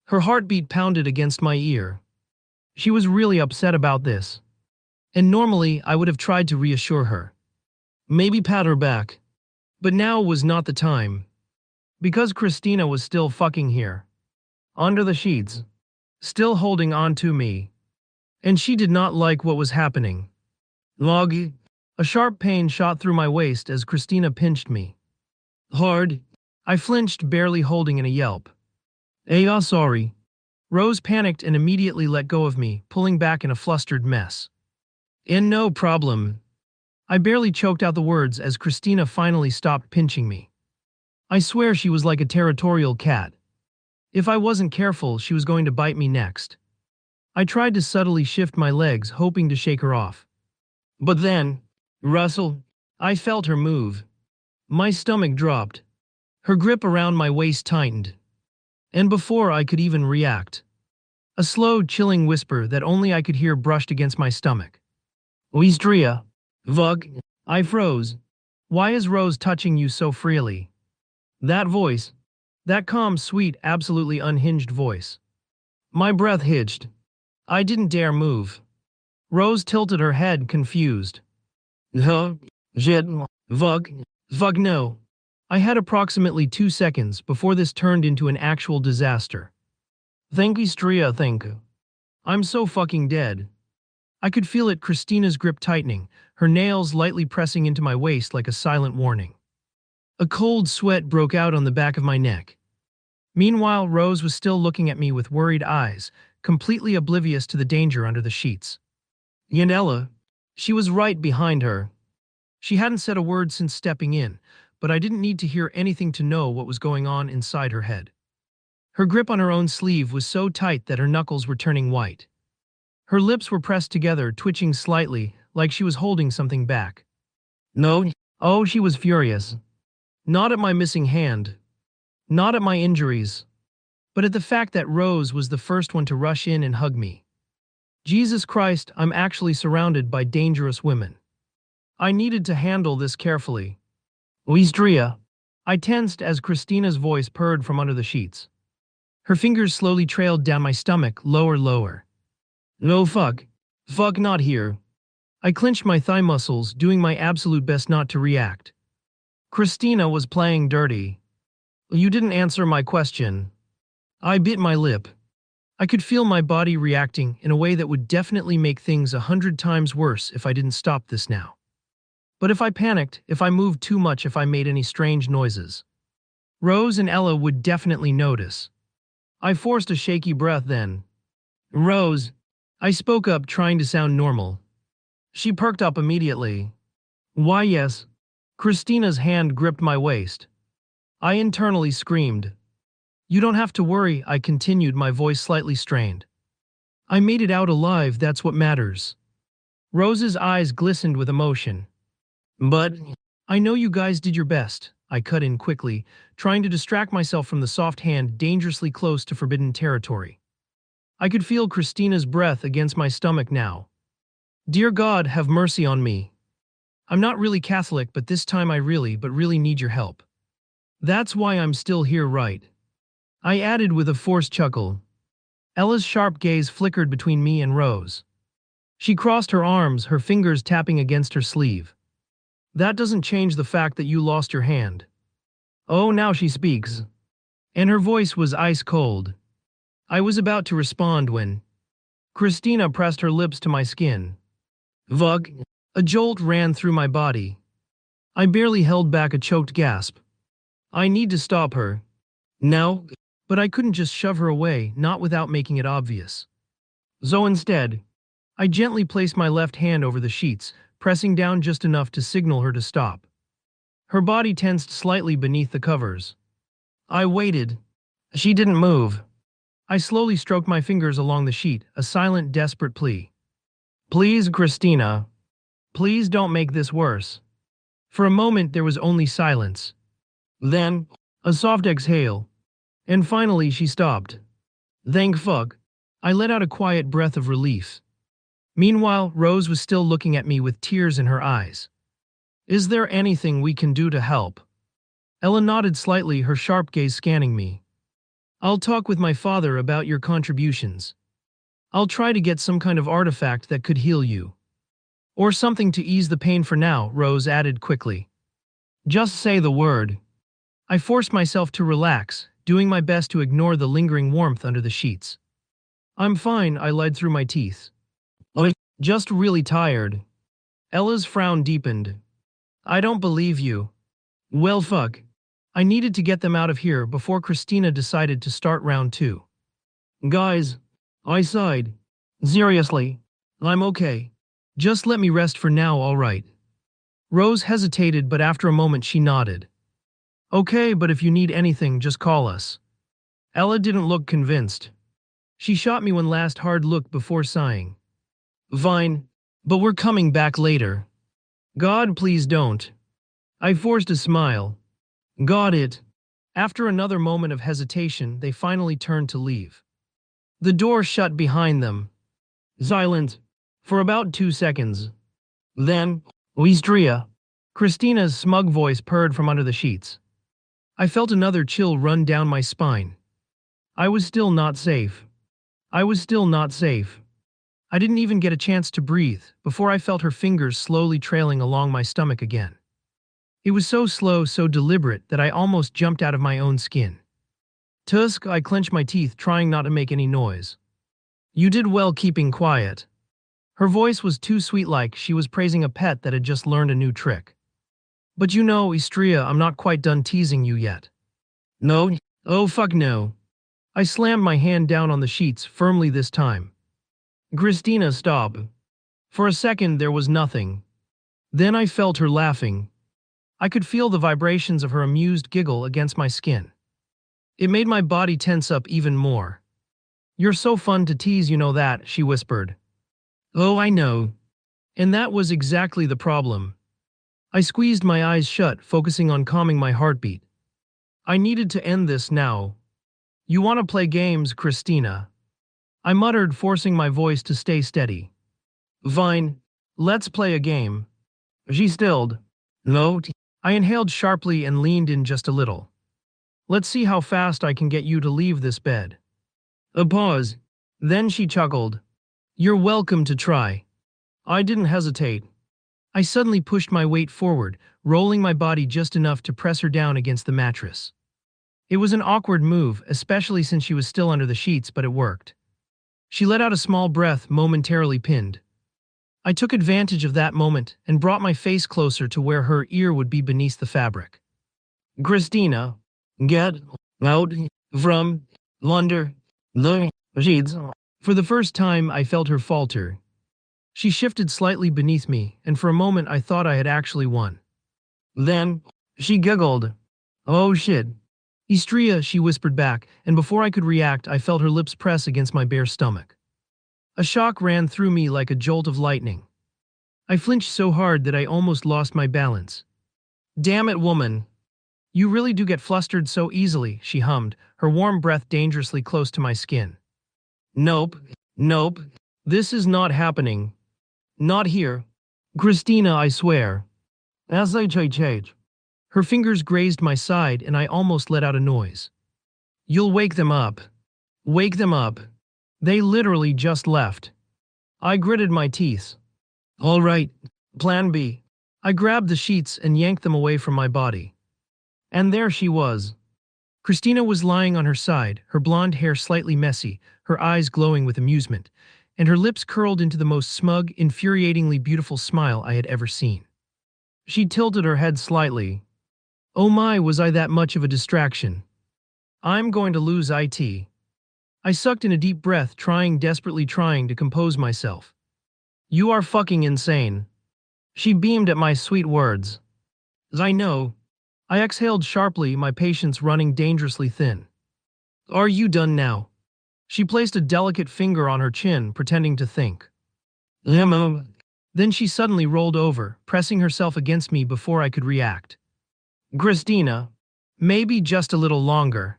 Her heartbeat pounded against my ear. She was really upset about this. And normally, I would have tried to reassure her. Maybe pat her back. But now was not the time. Because Christina was still fucking here. Under the sheets. Still holding on to me. And she did not like what was happening. Loggy. A sharp pain shot through my waist as Christina pinched me. Hard. I flinched, barely holding in a yelp. Sorry. Rose panicked and immediately let go of me, pulling back in a flustered mess. No problem. I barely choked out the words as Christina finally stopped pinching me. I swear she was like a territorial cat. If I wasn't careful, she was going to bite me next. I tried to subtly shift my legs, hoping to shake her off. But then, Russell, I felt her move. My stomach dropped. Her grip around my waist tightened. And before I could even react, a slow, chilling whisper that only I could hear brushed against my stomach. Oistria. Vug. I froze. Why is Rose touching you so freely? That voice. That calm, sweet, absolutely unhinged voice. My breath hitched. I didn't dare move. Rose tilted her head, confused. Vug. Vug no. I had approximately 2 seconds before this turned into an actual disaster. Thank you, Stria, thank you. I'm so fucking dead. I could feel it, Christina's grip tightening, her nails lightly pressing into my waist like a silent warning. A cold sweat broke out on the back of my neck. Meanwhile, Rose was still looking at me with worried eyes, completely oblivious to the danger under the sheets. Yanela. She was right behind her. She hadn't said a word since stepping in, but I didn't need to hear anything to know what was going on inside her head. Her grip on her own sleeve was so tight that her knuckles were turning white. Her lips were pressed together, twitching slightly, like she was holding something back. No. Oh, she was furious. Not at my missing hand. Not at my injuries. But at the fact that Rose was the first one to rush in and hug me. Jesus Christ, I'm actually surrounded by dangerous women. I needed to handle this carefully. Oistria. I tensed as Christina's voice purred from under the sheets. Her fingers slowly trailed down my stomach, lower. No fuck. Fuck not here. I clenched my thigh muscles, doing my absolute best not to react. Christina was playing dirty. You didn't answer my question. I bit my lip. I could feel my body reacting in a way that would definitely make things 100 times worse if I didn't stop this now. But if I panicked, if I moved too much, if I made any strange noises, Rose and Ella would definitely notice. I forced a shaky breath then. Rose. I spoke up, trying to sound normal. She perked up immediately. Why yes. Christina's hand gripped my waist. I internally screamed. You don't have to worry, I continued, my voice slightly strained. I made it out alive, that's what matters. Rose's eyes glistened with emotion. But I know you guys did your best, I cut in quickly, trying to distract myself from the soft hand dangerously close to forbidden territory. I could feel Christina's breath against my stomach now. Dear God, have mercy on me. I'm not really Catholic, but this time I really need your help. That's why I'm still here, right? I added with a forced chuckle. Ella's sharp gaze flickered between me and Rose. She crossed her arms, her fingers tapping against her sleeve. That doesn't change the fact that you lost your hand. Oh, now she speaks. And her voice was ice cold. I was about to respond when Christina pressed her lips to my skin. Vug. A jolt ran through my body. I barely held back a choked gasp. I need to stop her. Now? But I couldn't just shove her away, not without making it obvious. So instead, I gently placed my left hand over the sheets, pressing down just enough to signal her to stop. Her body tensed slightly beneath the covers. I waited. She didn't move. I slowly stroked my fingers along the sheet, a silent, desperate plea. Please, Christina. Please don't make this worse. For a moment there was only silence. Then, a soft exhale. And finally she stopped. Thank fuck. I let out a quiet breath of relief. Meanwhile, Rose was still looking at me with tears in her eyes. Is there anything we can do to help? Ella nodded slightly, her sharp gaze scanning me. I'll talk with my father about your contributions. I'll try to get some kind of artifact that could heal you. Or something to ease the pain for now, Rose added quickly. Just say the word. I forced myself to relax, doing my best to ignore the lingering warmth under the sheets. I'm fine, I lied through my teeth. Just really tired. Ella's frown deepened. I don't believe you. Well, fuck. I needed to get them out of here before Christina decided to start round 2. Guys, I sighed. Seriously, I'm okay. Just let me rest for now, all right. Rose hesitated, but after a moment she nodded. Okay, but if you need anything, just call us. Ella didn't look convinced. She shot me one last hard look before sighing. Fine, but we're coming back later. God, please don't. I forced a smile. Got it. After another moment of hesitation, they finally turned to leave. The door shut behind them. Silent. For about 2 seconds. Then, Istria. Christina's smug voice purred from under the sheets. I felt another chill run down my spine. I was still not safe. I was still not safe. I didn't even get a chance to breathe before I felt her fingers slowly trailing along my stomach again. It was so slow, so deliberate that I almost jumped out of my own skin. Tusk, I clenched my teeth, trying not to make any noise. You did well keeping quiet. Her voice was too sweet, like she was praising a pet that had just learned a new trick. But you know, Istria, I'm not quite done teasing you yet. No? Oh fuck no. I slammed my hand down on the sheets firmly this time. Christina, stop. For a second there was nothing. Then I felt her laughing. I could feel the vibrations of her amused giggle against my skin. It made my body tense up even more. You're so fun to tease, you know that, she whispered. Oh, I know. And that was exactly the problem. I squeezed my eyes shut, focusing on calming my heartbeat. I needed to end this now. You want to play games, Christina? I muttered, forcing my voice to stay steady. Fine. Let's play a game. She stilled. No. I inhaled sharply and leaned in just a little. Let's see how fast I can get you to leave this bed. A pause. Then she chuckled. You're welcome to try. I didn't hesitate. I suddenly pushed my weight forward, rolling my body just enough to press her down against the mattress. It was an awkward move, especially since she was still under the sheets, but it worked. She let out a small breath, momentarily pinned. I took advantage of that moment and brought my face closer to where her ear would be beneath the fabric. Christina, get out from under the sheets. For the first time, I felt her falter. She shifted slightly beneath me, and for a moment I thought I had actually won. Then, she giggled. Oh shit. Istria, she whispered back, and before I could react, I felt her lips press against my bare stomach. A shock ran through me like a jolt of lightning. I flinched so hard that I almost lost my balance. Damn it, woman. You really do get flustered so easily, she hummed, her warm breath dangerously close to my skin. Nope. This is not happening. Not here. Christina, I swear. As I change. Her fingers grazed my side and I almost let out a noise. You'll wake them up. Wake them up. They literally just left. I gritted my teeth. All right, plan B. I grabbed the sheets and yanked them away from my body. And there she was. Christina was lying on her side, her blonde hair slightly messy, her eyes glowing with amusement, and her lips curled into the most smug, infuriatingly beautiful smile I had ever seen. She tilted her head slightly. Oh my, was I that much of a distraction? I'm going to lose it. I sucked in a deep breath, desperately trying to compose myself. You are fucking insane. She beamed at my sweet words. As I know, I exhaled sharply, my patience running dangerously thin. Are you done now? She placed a delicate finger on her chin, pretending to think. Then she suddenly rolled over, pressing herself against me before I could react. Christina, maybe just a little longer.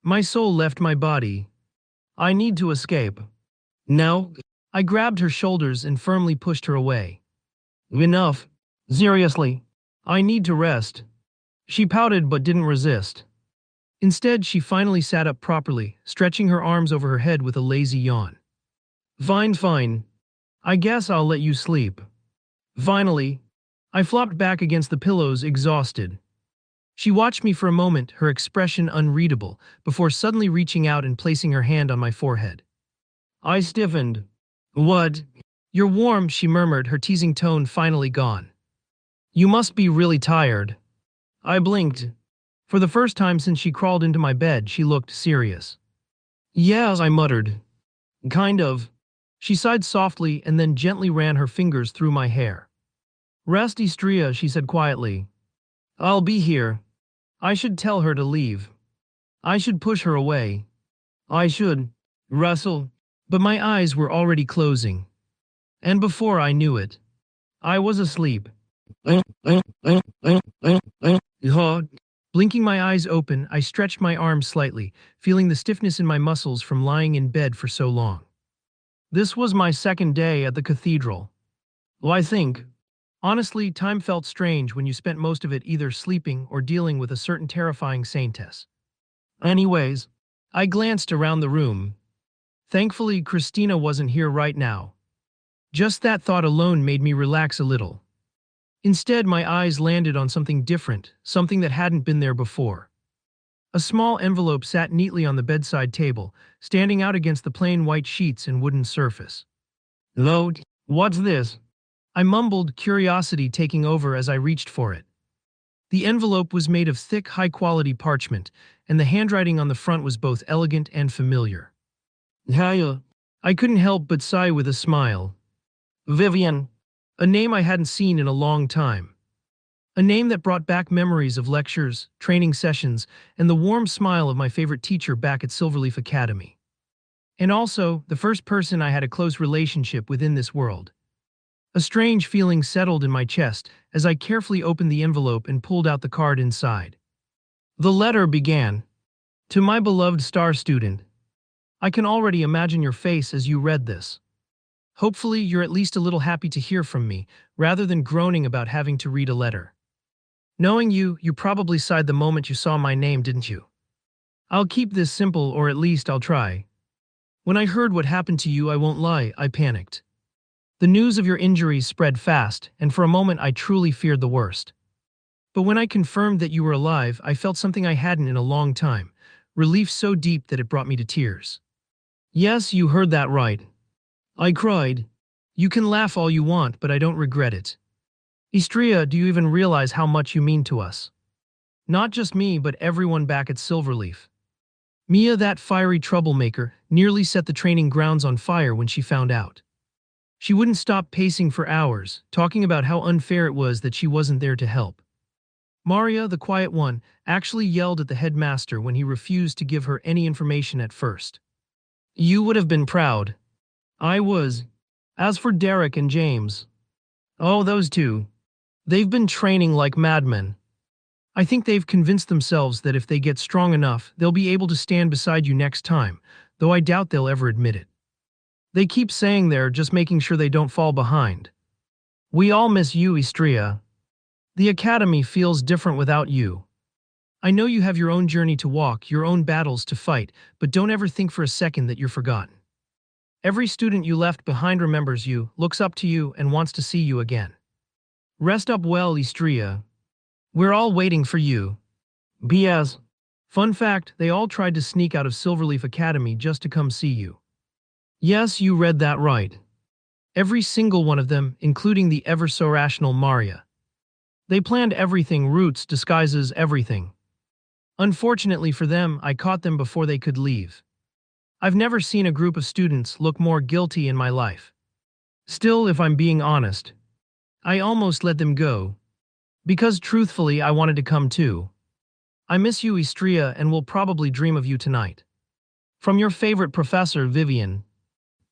My soul left my body. I need to escape. No. I grabbed her shoulders and firmly pushed her away. Enough. Seriously. I need to rest. She pouted but didn't resist. Instead, she finally sat up properly, stretching her arms over her head with a lazy yawn. Fine. I guess I'll let you sleep. Finally, I flopped back against the pillows, exhausted. She watched me for a moment, her expression unreadable, before suddenly reaching out and placing her hand on my forehead. I stiffened. What? You're warm, she murmured, her teasing tone finally gone. You must be really tired. I blinked. For the first time since she crawled into my bed, she looked serious. Yes, I muttered. Kind of. She sighed softly and then gently ran her fingers through my hair. Rest, Istria, she said quietly. I'll be here. I should tell her to leave. I should push her away. I should. Russell. But my eyes were already closing. And before I knew it, I was asleep. Blinking my eyes open, I stretched my arms slightly, feeling the stiffness in my muscles from lying in bed for so long. This was my second day at the cathedral. Well, I think, honestly, time felt strange when you spent most of it either sleeping or dealing with a certain terrifying saintess. Anyways, I glanced around the room. Thankfully, Christina wasn't here right now. Just that thought alone made me relax a little. Instead, my eyes landed on something different, something that hadn't been there before. A small envelope sat neatly on the bedside table, standing out against the plain white sheets and wooden surface. Hello, what's this? I mumbled, curiosity taking over as I reached for it. The envelope was made of thick, high-quality parchment, and the handwriting on the front was both elegant and familiar. Hiya. I couldn't help but sigh with a smile. Vivian. A name I hadn't seen in a long time. A name that brought back memories of lectures, training sessions, and the warm smile of my favorite teacher back at Silverleaf Academy. And also, the first person I had a close relationship with in this world. A strange feeling settled in my chest as I carefully opened the envelope and pulled out the card inside. The letter began, "To my beloved star student. I can already imagine your face as you read this. Hopefully, you're at least a little happy to hear from me, rather than groaning about having to read a letter. Knowing you, you probably sighed the moment you saw my name, didn't you? I'll keep this simple, or at least I'll try. When I heard what happened to you, I won't lie, I panicked. The news of your injuries spread fast, and for a moment I truly feared the worst. But when I confirmed that you were alive, I felt something I hadn't in a long time, relief so deep that it brought me to tears. Yes, you heard that right. I cried. You can laugh all you want, but I don't regret it. Istria, do you even realize how much you mean to us? Not just me, but everyone back at Silverleaf. Mia, that fiery troublemaker, nearly set the training grounds on fire when she found out. She wouldn't stop pacing for hours, talking about how unfair it was that she wasn't there to help. Maria, the quiet one, actually yelled at the headmaster when he refused to give her any information at first. You would have been proud. I was. As for Derek and James. Oh, those two. They've been training like madmen. I think they've convinced themselves that if they get strong enough, they'll be able to stand beside you next time, though I doubt they'll ever admit it. They keep saying they're just making sure they don't fall behind. We all miss you, Istria. The Academy feels different without you. I know you have your own journey to walk, your own battles to fight, but don't ever think for a second that you're forgotten. Every student you left behind remembers you, looks up to you, and wants to see you again. Rest up well, Istria. We're all waiting for you. B.S. Fun fact, they all tried to sneak out of Silverleaf Academy just to come see you. Yes, you read that right. Every single one of them, including the ever-so-rational Maria. They planned everything, roots, disguises, everything. Unfortunately for them, I caught them before they could leave. I've never seen a group of students look more guilty in my life. Still, if I'm being honest, I almost let them go. Because truthfully, I wanted to come too. I miss you, Istria, and will probably dream of you tonight. From your favorite professor, Vivian.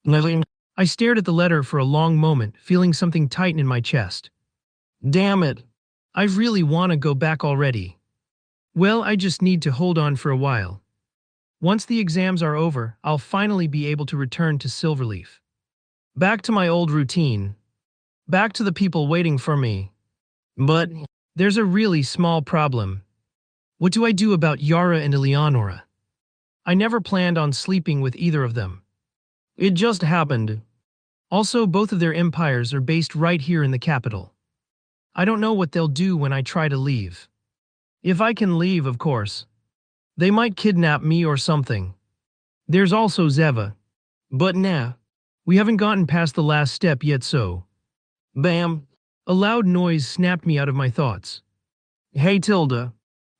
I stared at the letter for a long moment, feeling something tighten in my chest. Damn it. I really want to go back already. Well, I just need to hold on for a while. Once the exams are over, I'll finally be able to return to Silverleaf. Back to my old routine. Back to the people waiting for me. But there's a really small problem. What do I do about Yara and Eleonora? I never planned on sleeping with either of them. It just happened. Also, both of their empires are based right here in the capital. I don't know what they'll do when I try to leave. If I can leave, of course. They might kidnap me or something. There's also Zeva. But nah, we haven't gotten past the last step yet, so. Bam! A loud noise snapped me out of my thoughts. Hey, Tilda.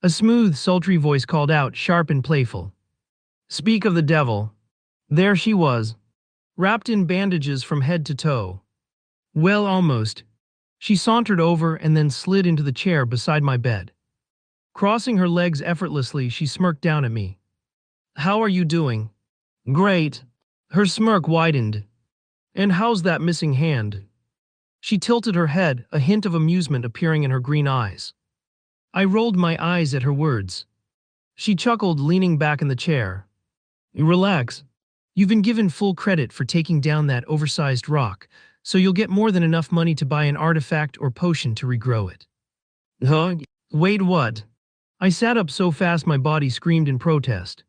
A smooth, sultry voice called out, sharp and playful. Speak of the devil. There she was, wrapped in bandages from head to toe. Well, almost. She sauntered over and then slid into the chair beside my bed. Crossing her legs effortlessly, she smirked down at me. How are you doing? Great. Her smirk widened. And how's that missing hand? She tilted her head, a hint of amusement appearing in her green eyes. I rolled my eyes at her words. She chuckled, leaning back in the chair. Relax. You've been given full credit for taking down that oversized rock, so you'll get more than enough money to buy an artifact or potion to regrow it. Huh? Wait, what? I sat up so fast my body screamed in protest.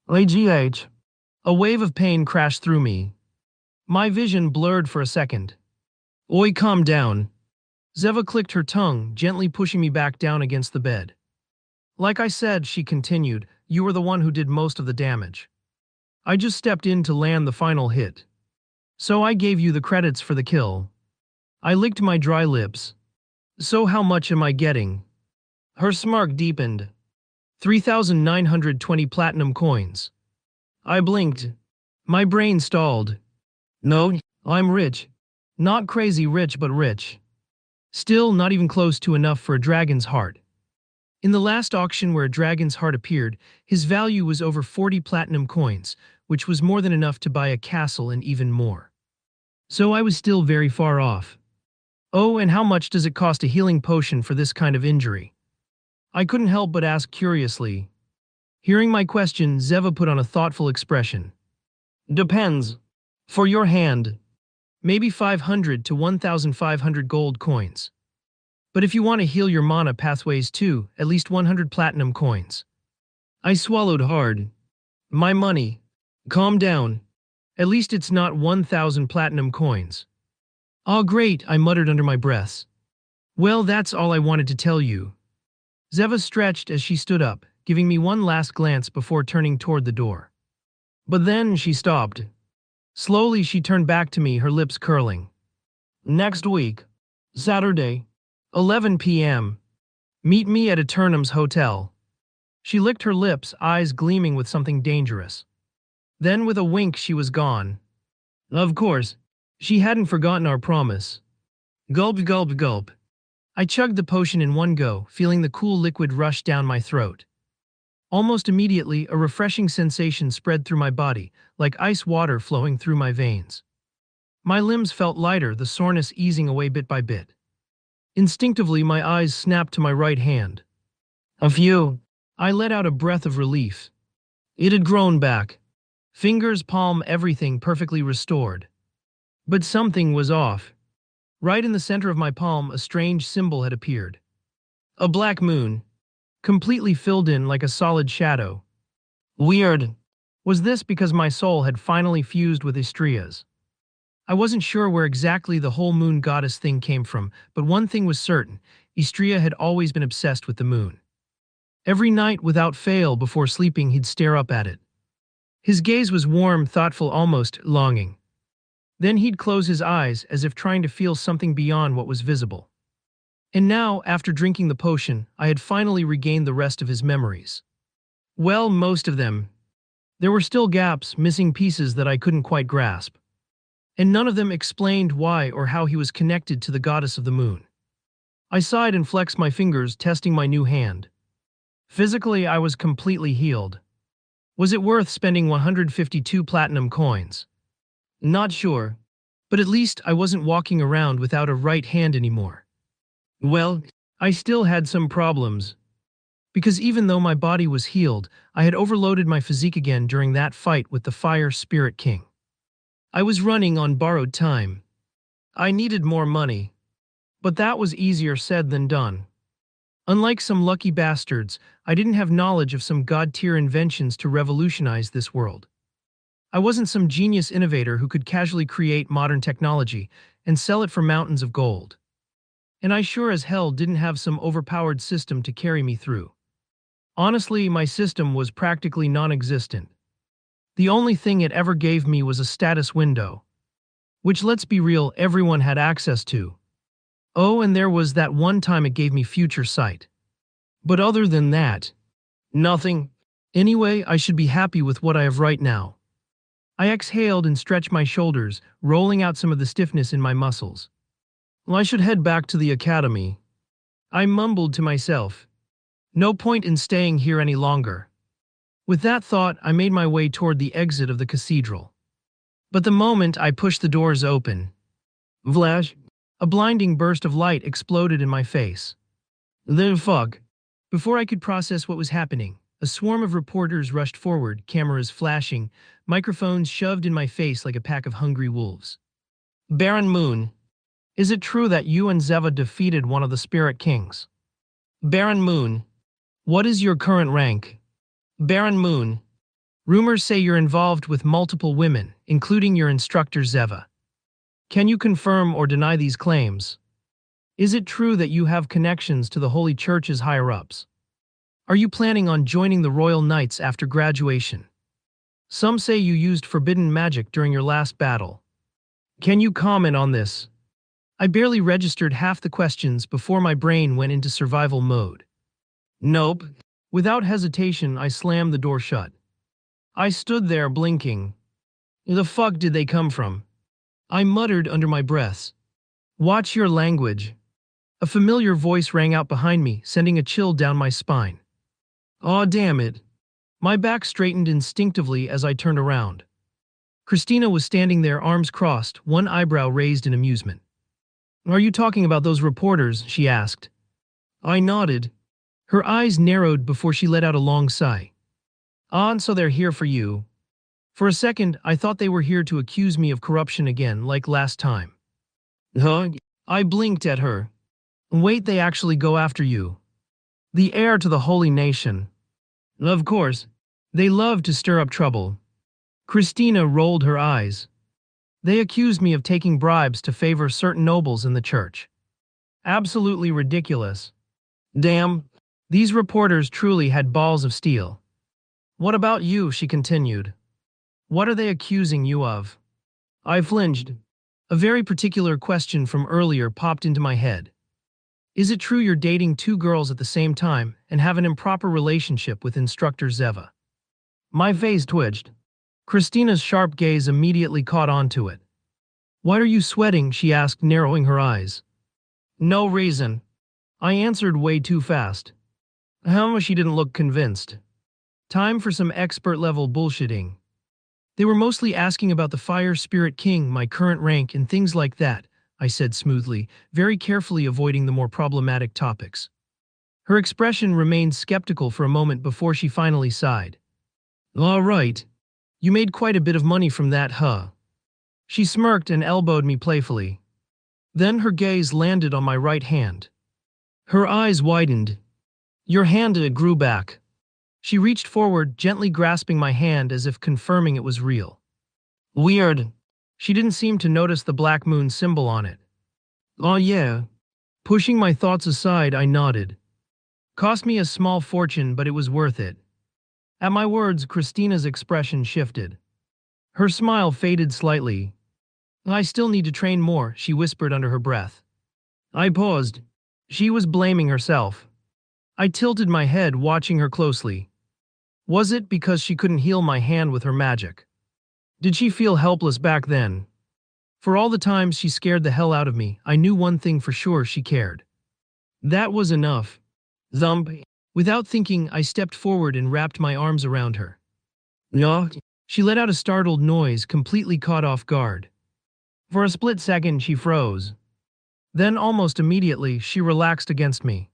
AGH. A wave of pain crashed through me. My vision blurred for a second. Oi, calm down. Zeva clicked her tongue, gently pushing me back down against the bed. Like I said, she continued, you were the one who did most of the damage. I just stepped in to land the final hit. So I gave you the credits for the kill. I licked my dry lips. So how much am I getting? Her smirk deepened. 3,920 platinum coins. I blinked. My brain stalled. No, I'm rich. Not crazy rich, but rich. Still, not even close to enough for a dragon's heart. In the last auction where a dragon's heart appeared, his value was over 40 platinum coins, which was more than enough to buy a castle and even more. So I was still very far off. Oh, and how much does it cost a healing potion for this kind of injury? I couldn't help but ask curiously. Hearing my question, Zeva put on a thoughtful expression. Depends. For your hand, maybe 500 to 1,500 gold coins. But if you want to heal your mana pathways too, at least 100 platinum coins. I swallowed hard. My money. Calm down. At least it's not 1,000 platinum coins. Oh great, I muttered under my breath. Well, that's all I wanted to tell you. Zeva stretched as she stood up, giving me one last glance before turning toward the door. But then she stopped. Slowly she turned back to me, her lips curling. Next week, Saturday, 11 p.m. Meet me at Eternum's Hotel. She licked her lips, eyes gleaming with something dangerous. Then with a wink she was gone. Of course, she hadn't forgotten our promise. Gulp, gulp, gulp. I chugged the potion in one go, feeling the cool liquid rush down my throat. Almost immediately, a refreshing sensation spread through my body, like ice water flowing through my veins. My limbs felt lighter, the soreness easing away bit by bit. Instinctively, my eyes snapped to my right hand. A few. I let out a breath of relief. It had grown back. Fingers, palm, everything perfectly restored. But something was off. Right in the center of my palm, a strange symbol had appeared. A black moon, completely filled in like a solid shadow. Weird. Was this because my soul had finally fused with Istria's? I wasn't sure where exactly the whole moon goddess thing came from, but one thing was certain: Istria had always been obsessed with the moon. Every night, without fail, before sleeping, he'd stare up at it. His gaze was warm, thoughtful, almost longing. Then he'd close his eyes, as if trying to feel something beyond what was visible. And now, after drinking the potion, I had finally regained the rest of his memories. Well, most of them. There were still gaps, missing pieces that I couldn't quite grasp. And none of them explained why or how he was connected to the goddess of the moon. I sighed and flexed my fingers, testing my new hand. Physically, I was completely healed. Was it worth spending 152 platinum coins? Not sure, but at least I wasn't walking around without a right hand anymore. Well, I still had some problems. Because even though my body was healed, I had overloaded my physique again during that fight with the Fire Spirit King. I was running on borrowed time. I needed more money. But that was easier said than done. Unlike some lucky bastards, I didn't have knowledge of some god-tier inventions to revolutionize this world. I wasn't some genius innovator who could casually create modern technology and sell it for mountains of gold. And I sure as hell didn't have some overpowered system to carry me through. Honestly, my system was practically non-existent. The only thing it ever gave me was a status window, which, let's be real, everyone had access to. Oh, and there was that one time it gave me future sight. But other than that, nothing. Anyway, I should be happy with what I have right now. I exhaled and stretched my shoulders, rolling out some of the stiffness in my muscles. Well, I should head back to the academy. I mumbled to myself. No point in staying here any longer. With that thought, I made my way toward the exit of the cathedral. But the moment I pushed the doors open, Vlash, a blinding burst of light exploded in my face. The fuck? Before I could process what was happening, a swarm of reporters rushed forward, cameras flashing, microphones shoved in my face like a pack of hungry wolves. Baron Moon, is it true that you and Zeva defeated one of the Spirit Kings? Baron Moon, what is your current rank? Baron Moon, rumors say you're involved with multiple women, including your instructor Zeva. Can you confirm or deny these claims? Is it true that you have connections to the Holy Church's higher-ups? Are you planning on joining the Royal Knights after graduation? Some say you used forbidden magic during your last battle. Can you comment on this? I barely registered half the questions before my brain went into survival mode. Nope. Without hesitation, I slammed the door shut. I stood there blinking. The fuck did they come from? I muttered under my breath. Watch your language. A familiar voice rang out behind me, sending a chill down my spine. Aw, damn it. My back straightened instinctively as I turned around. Christina was standing there, arms crossed, one eyebrow raised in amusement. Are you talking about those reporters? She asked. I nodded. Her eyes narrowed before she let out a long sigh. Ah, and so they're here for you. For a second, I thought they were here to accuse me of corruption again, like last time. Huh? I blinked at her. Wait, they actually go after you. The heir to the holy nation. Of course. They love to stir up trouble. Christina rolled her eyes. They accused me of taking bribes to favor certain nobles in the church. Absolutely ridiculous. Damn. These reporters truly had balls of steel. What about you? She continued. What are they accusing you of? I flinched. A very particular question from earlier popped into my head. Is it true you're dating two girls at the same time and have an improper relationship with instructor Zeva? My face twitched. Christina's sharp gaze immediately caught on to it. Why are you sweating? She asked, narrowing her eyes. No reason. I answered way too fast. She didn't look convinced. Time for some expert-level bullshitting. They were mostly asking about the Fire Spirit King, my current rank, and things like that, I said smoothly, very carefully avoiding the more problematic topics. Her expression remained skeptical for a moment before she finally sighed. All right. You made quite a bit of money from that, huh? She smirked and elbowed me playfully. Then her gaze landed on my right hand. Her eyes widened. Your hand grew back. She reached forward, gently grasping my hand as if confirming it was real. Weird. She didn't seem to notice the black moon symbol on it. Oh yeah. Pushing my thoughts aside, I nodded. Cost me a small fortune, but it was worth it. At my words, Christina's expression shifted. Her smile faded slightly. I still need to train more, she whispered under her breath. I paused. She was blaming herself. I tilted my head, watching her closely. Was it because she couldn't heal my hand with her magic? Did she feel helpless back then? For all the times she scared the hell out of me, I knew one thing for sure: she cared. That was enough. Thump. Without thinking, I stepped forward and wrapped my arms around her. No. She let out a startled noise, completely caught off guard. For a split second, she froze. Then, almost immediately, she relaxed against me.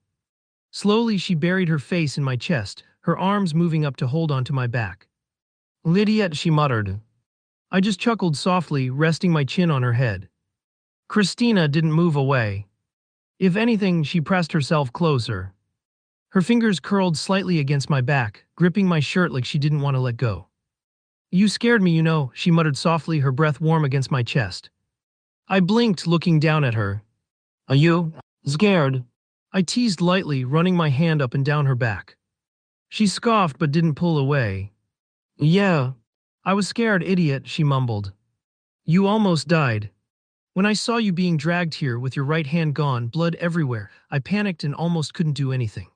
Slowly, she buried her face in my chest, her arms moving up to hold onto my back. Lydia, she muttered. I just chuckled softly, resting my chin on her head. Christina didn't move away. If anything, she pressed herself closer. Her fingers curled slightly against my back, gripping my shirt like she didn't want to let go. You scared me, you know, she muttered softly, her breath warm against my chest. I blinked, looking down at her. Are you scared? I teased lightly, running my hand up and down her back. She scoffed but didn't pull away. Yeah. I was scared, idiot, she mumbled. You almost died. When I saw you being dragged here with your right hand gone, blood everywhere, I panicked and almost couldn't do anything.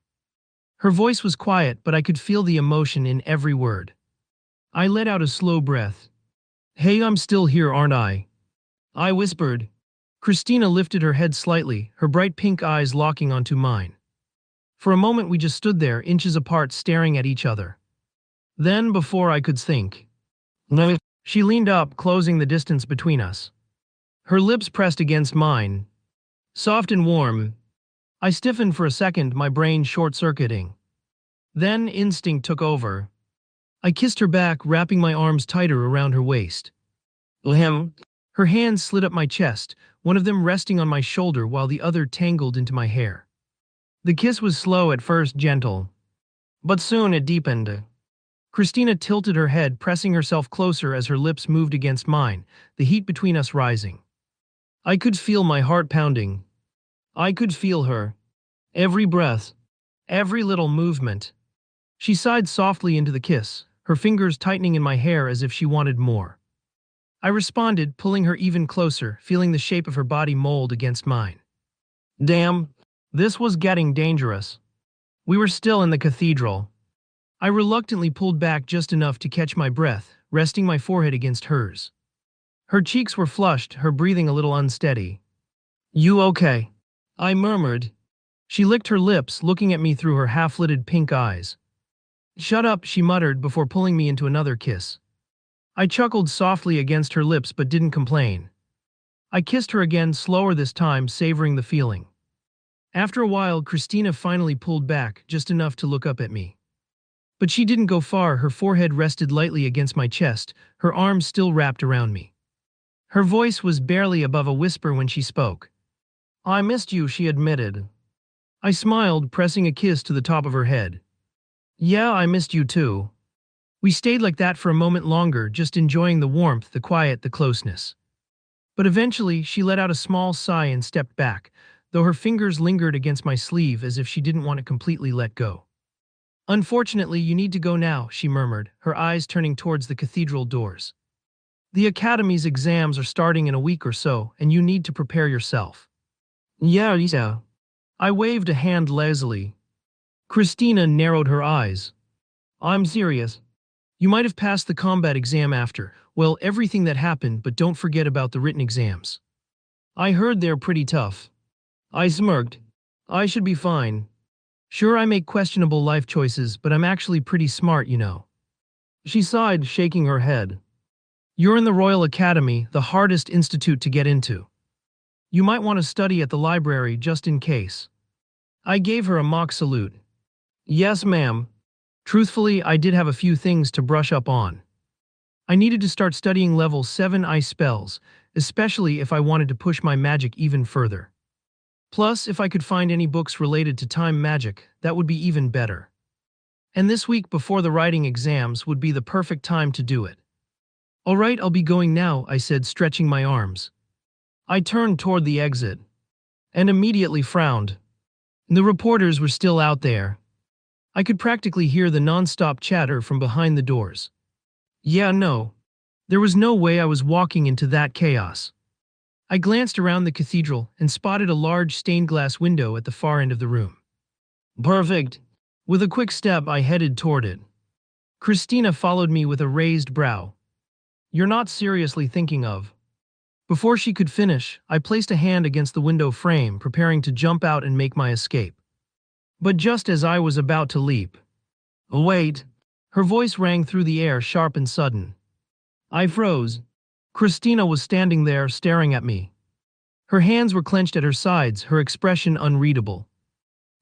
Her voice was quiet, but I could feel the emotion in every word. I let out a slow breath. Hey, I'm still here, aren't I? I whispered. Christina lifted her head slightly, her bright pink eyes locking onto mine. For a moment we just stood there, inches apart, staring at each other. Then, before I could think, no, she leaned up, closing the distance between us. Her lips pressed against mine. Soft and warm. I stiffened for a second, my brain short-circuiting. Then instinct took over. I kissed her back, wrapping my arms tighter around her waist. Ahem. Her hands slid up my chest, one of them resting on my shoulder while the other tangled into my hair. The kiss was slow at first, gentle. But soon it deepened. Christina tilted her head, pressing herself closer as her lips moved against mine, the heat between us rising. I could feel my heart pounding. I could feel her. Every breath. Every little movement. She sighed softly into the kiss, her fingers tightening in my hair as if she wanted more. I responded, pulling her even closer, feeling the shape of her body mold against mine. Damn, this was getting dangerous. We were still in the cathedral. I reluctantly pulled back just enough to catch my breath, resting my forehead against hers. Her cheeks were flushed, her breathing a little unsteady. You okay? I murmured. She licked her lips, looking at me through her half-lidded pink eyes. Shut up, she muttered before pulling me into another kiss. I chuckled softly against her lips but didn't complain. I kissed her again, slower this time, savoring the feeling. After a while, Christina finally pulled back, just enough to look up at me. But she didn't go far, her forehead rested lightly against my chest, her arms still wrapped around me. Her voice was barely above a whisper when she spoke. I missed you, she admitted. I smiled, pressing a kiss to the top of her head. Yeah, I missed you too. We stayed like that for a moment longer, just enjoying the warmth, the quiet, the closeness. But eventually, she let out a small sigh and stepped back, though her fingers lingered against my sleeve as if she didn't want to completely let go. Unfortunately, you need to go now, she murmured, her eyes turning towards the cathedral doors. The academy's exams are starting in a week or so, and you need to prepare yourself. Yeah. I waved a hand lazily. Christina narrowed her eyes. I'm serious. You might have passed the combat exam after, well, everything that happened, but don't forget about the written exams. I heard they're pretty tough. I smirked. I should be fine. Sure, I make questionable life choices, but I'm actually pretty smart, you know. She sighed, shaking her head. You're in the Royal Academy, the hardest institute to get into. You might want to study at the library just in case. I gave her a mock salute. Yes, ma'am. Truthfully, I did have a few things to brush up on. I needed to start studying level 7 ice spells, especially if I wanted to push my magic even further. Plus, if I could find any books related to time magic, that would be even better. And this week before the writing exams would be the perfect time to do it. All right, I'll be going now, I said, stretching my arms. I turned toward the exit and immediately frowned. The reporters were still out there. I could practically hear the non-stop chatter from behind the doors. Yeah, no. There was no way I was walking into that chaos. I glanced around the cathedral and spotted a large stained glass window at the far end of the room. Perfect. With a quick step, I headed toward it. Christina followed me with a raised brow. You're not seriously thinking of? Before she could finish, I placed a hand against the window frame, preparing to jump out and make my escape. But just as I was about to leap, wait, her voice rang through the air, sharp and sudden. I froze. Christina was standing there, staring at me. Her hands were clenched at her sides, her expression unreadable.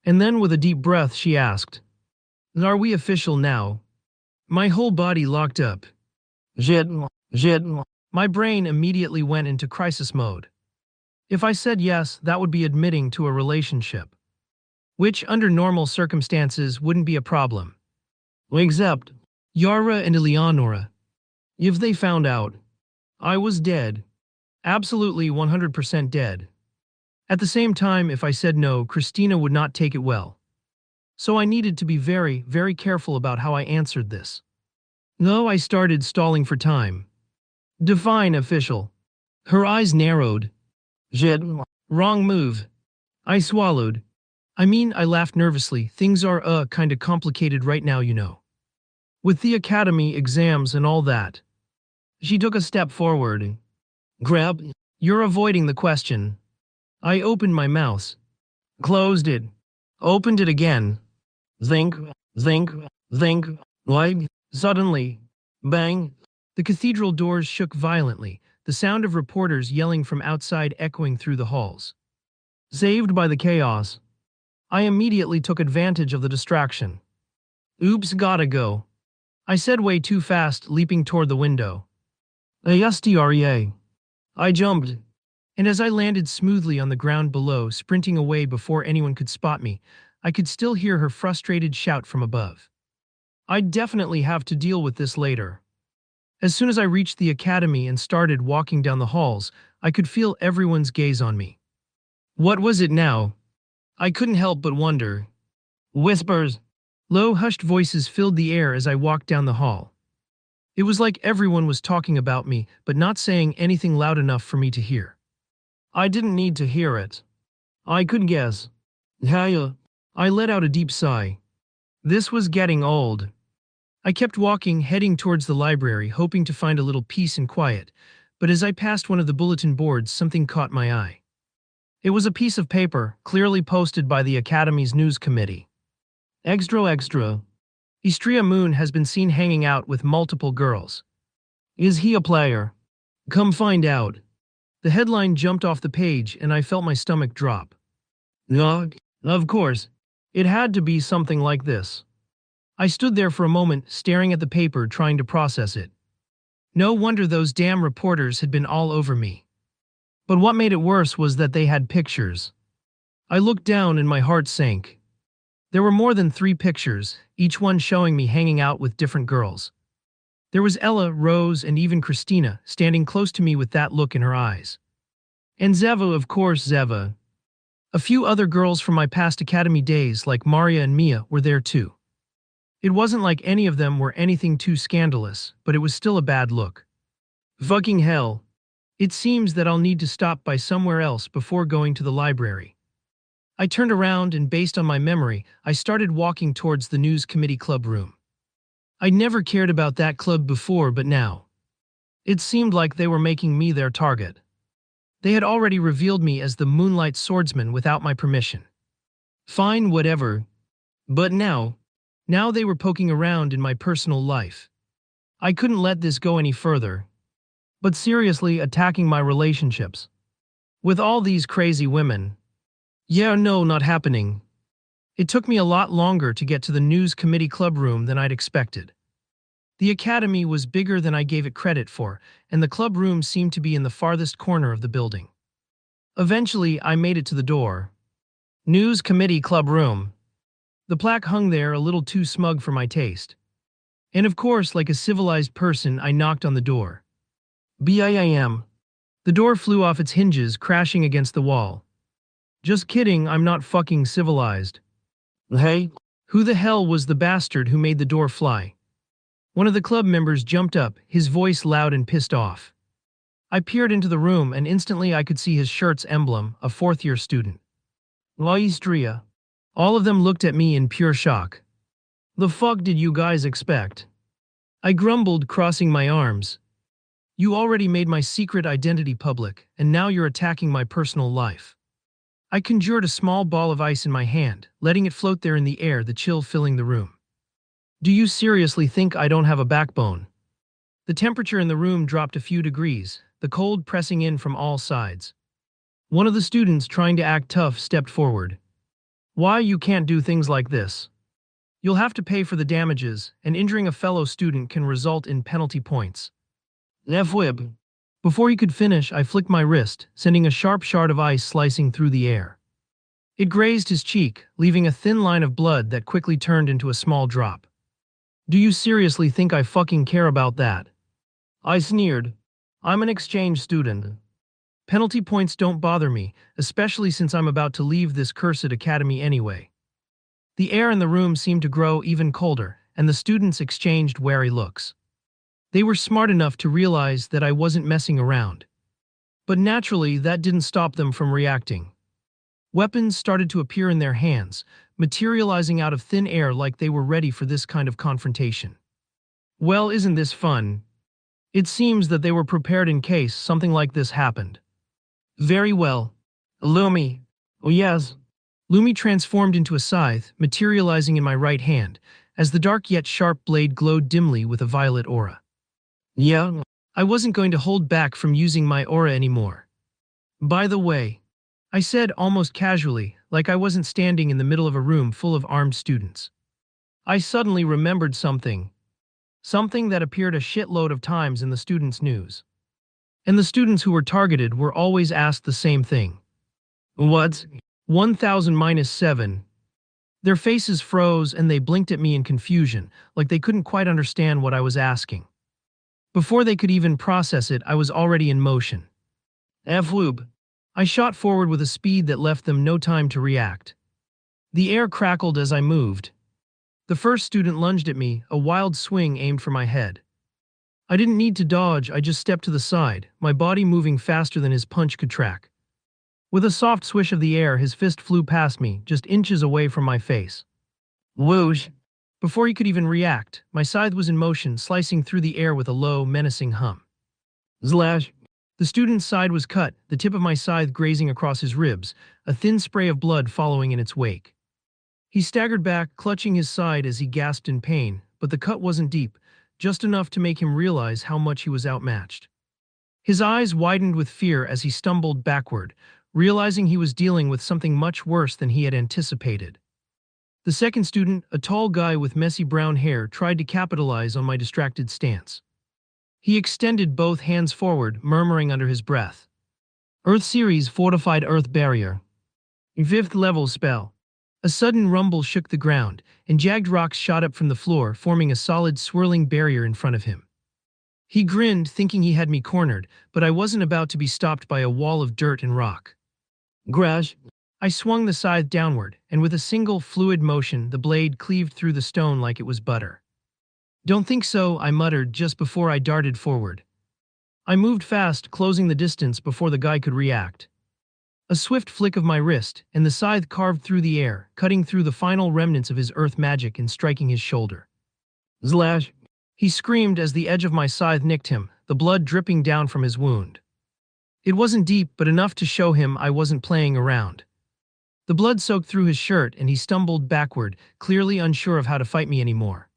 And then with a deep breath, she asked, "Are we official now?" My whole body locked up. Shit. My brain immediately went into crisis mode. If I said yes, that would be admitting to a relationship, which under normal circumstances wouldn't be a problem. Except Yara and Eleonora. If they found out, I was dead. Absolutely 100% dead. At the same time, if I said no, Christina would not take it well. So I needed to be very, very careful about how I answered this. No, I started stalling for time. Define official. Her eyes narrowed. Shit. Wrong move. I swallowed. I laughed nervously. Things are, kinda complicated right now, you know. With the academy, exams, and all that. She took a step forward. Grab. You're avoiding the question. I opened my mouth. Closed it. Opened it again. Think. Why? Suddenly. Bang. The cathedral doors shook violently, the sound of reporters yelling from outside echoing through the halls. Saved by the chaos, I immediately took advantage of the distraction. Oops, gotta go. I said way too fast, leaping toward the window. Astra. I jumped, and as I landed smoothly on the ground below, sprinting away before anyone could spot me, I could still hear her frustrated shout from above. I'd definitely have to deal with this later. As soon as I reached the academy and started walking down the halls, I could feel everyone's gaze on me. What was it now? I couldn't help but wonder. Whispers. Low, hushed voices filled the air as I walked down the hall. It was like everyone was talking about me, but not saying anything loud enough for me to hear. I didn't need to hear it. I could guess. Hiya. I let out a deep sigh. This was getting old. I kept walking, heading towards the library, hoping to find a little peace and quiet, but as I passed one of the bulletin boards, something caught my eye. It was a piece of paper, clearly posted by the Academy's news committee. Extra. Istria Moon has been seen hanging out with multiple girls. Is he a player? Come find out. The headline jumped off the page and I felt my stomach drop. No, of course. It had to be something like this. I stood there for a moment, staring at the paper, trying to process it. No wonder those damn reporters had been all over me. But what made it worse was that they had pictures. I looked down and my heart sank. There were more than 3 pictures, each one showing me hanging out with different girls. There was Ella, Rose, and even Christina, standing close to me with that look in her eyes. And Zeva, of course, Zeva. A few other girls from my past academy days, like Maria and Mia, were there too. It wasn't like any of them were anything too scandalous, but it was still a bad look. Fucking hell. It seems that I'll need to stop by somewhere else before going to the library. I turned around and based on my memory, I started walking towards the news committee club room. I'd never cared about that club before, but now. It seemed like they were making me their target. They had already revealed me as the Moonlight Swordsman without my permission. Fine, whatever. But now they were poking around in my personal life. I couldn't let this go any further. But seriously, attacking my relationships. With all these crazy women. Yeah, no, not happening. It took me a lot longer to get to the news committee club room than I'd expected. The academy was bigger than I gave it credit for, and the club room seemed to be in the farthest corner of the building. Eventually, I made it to the door. News committee club room. The plaque hung there a little too smug for my taste. And of course, like a civilized person, I knocked on the door. BIM. The door flew off its hinges, crashing against the wall. Just kidding, I'm not fucking civilized. Hey? Who the hell was the bastard who made the door fly? One of the club members jumped up, his voice loud and pissed off. I peered into the room and instantly I could see his shirt's emblem, a fourth-year student. La Istria. All of them looked at me in pure shock. The fuck did you guys expect? I grumbled, crossing my arms. You already made my secret identity public, and now you're attacking my personal life. I conjured a small ball of ice in my hand, letting it float there in the air, the chill filling the room. Do you seriously think I don't have a backbone? The temperature in the room dropped a few degrees, the cold pressing in from all sides. One of the students, trying to act tough, stepped forward. Why you can't do things like this? You'll have to pay for the damages, and injuring a fellow student can result in penalty points. Lefwib. Before he could finish, I flicked my wrist, sending a sharp shard of ice slicing through the air. It grazed his cheek, leaving a thin line of blood that quickly turned into a small drop. Do you seriously think I fucking care about that? I sneered. I'm an exchange student. Penalty points don't bother me, especially since I'm about to leave this cursed academy anyway. The air in the room seemed to grow even colder, and the students exchanged wary looks. They were smart enough to realize that I wasn't messing around. But naturally, that didn't stop them from reacting. Weapons started to appear in their hands, materializing out of thin air like they were ready for this kind of confrontation. Well, isn't this fun? It seems that they were prepared in case something like this happened. Very well. Lumi. Oh yes. Lumi transformed into a scythe, materializing in my right hand, as the dark yet sharp blade glowed dimly with a violet aura. Yeah, I wasn't going to hold back from using my aura anymore. By the way, I said almost casually, like I wasn't standing in the middle of a room full of armed students. I suddenly remembered something. Something that appeared a shitload of times in the students' news. And the students who were targeted were always asked the same thing. What's 1000-7? Their faces froze and they blinked at me in confusion, like they couldn't quite understand what I was asking. Before they could even process it, I was already in motion. F-whoop. I shot forward with a speed that left them no time to react. The air crackled as I moved. The first student lunged at me, a wild swing aimed for my head. I didn't need to dodge, I just stepped to the side, my body moving faster than his punch could track. With a soft swish of the air, his fist flew past me, just inches away from my face. Whoosh! Before he could even react, my scythe was in motion, slicing through the air with a low, menacing hum. Slash! The student's side was cut, the tip of my scythe grazing across his ribs, a thin spray of blood following in its wake. He staggered back, clutching his side as he gasped in pain, but the cut wasn't deep, just enough to make him realize how much he was outmatched. His eyes widened with fear as he stumbled backward, realizing he was dealing with something much worse than he had anticipated. The second student, a tall guy with messy brown hair, tried to capitalize on my distracted stance. He extended both hands forward, murmuring under his breath. Earth Series Fortified Earth Barrier. 5th level spell. A sudden rumble shook the ground, and jagged rocks shot up from the floor, forming a solid, swirling barrier in front of him. He grinned, thinking he had me cornered, but I wasn't about to be stopped by a wall of dirt and rock. Grash! I swung the scythe downward, and with a single, fluid motion, the blade cleaved through the stone like it was butter. Don't think so, I muttered just before I darted forward. I moved fast, closing the distance before the guy could react. A swift flick of my wrist, and the scythe carved through the air, cutting through the final remnants of his earth magic and striking his shoulder. Slash! He screamed as the edge of my scythe nicked him, the blood dripping down from his wound. It wasn't deep, but enough to show him I wasn't playing around. The blood soaked through his shirt and he stumbled backward, clearly unsure of how to fight me anymore.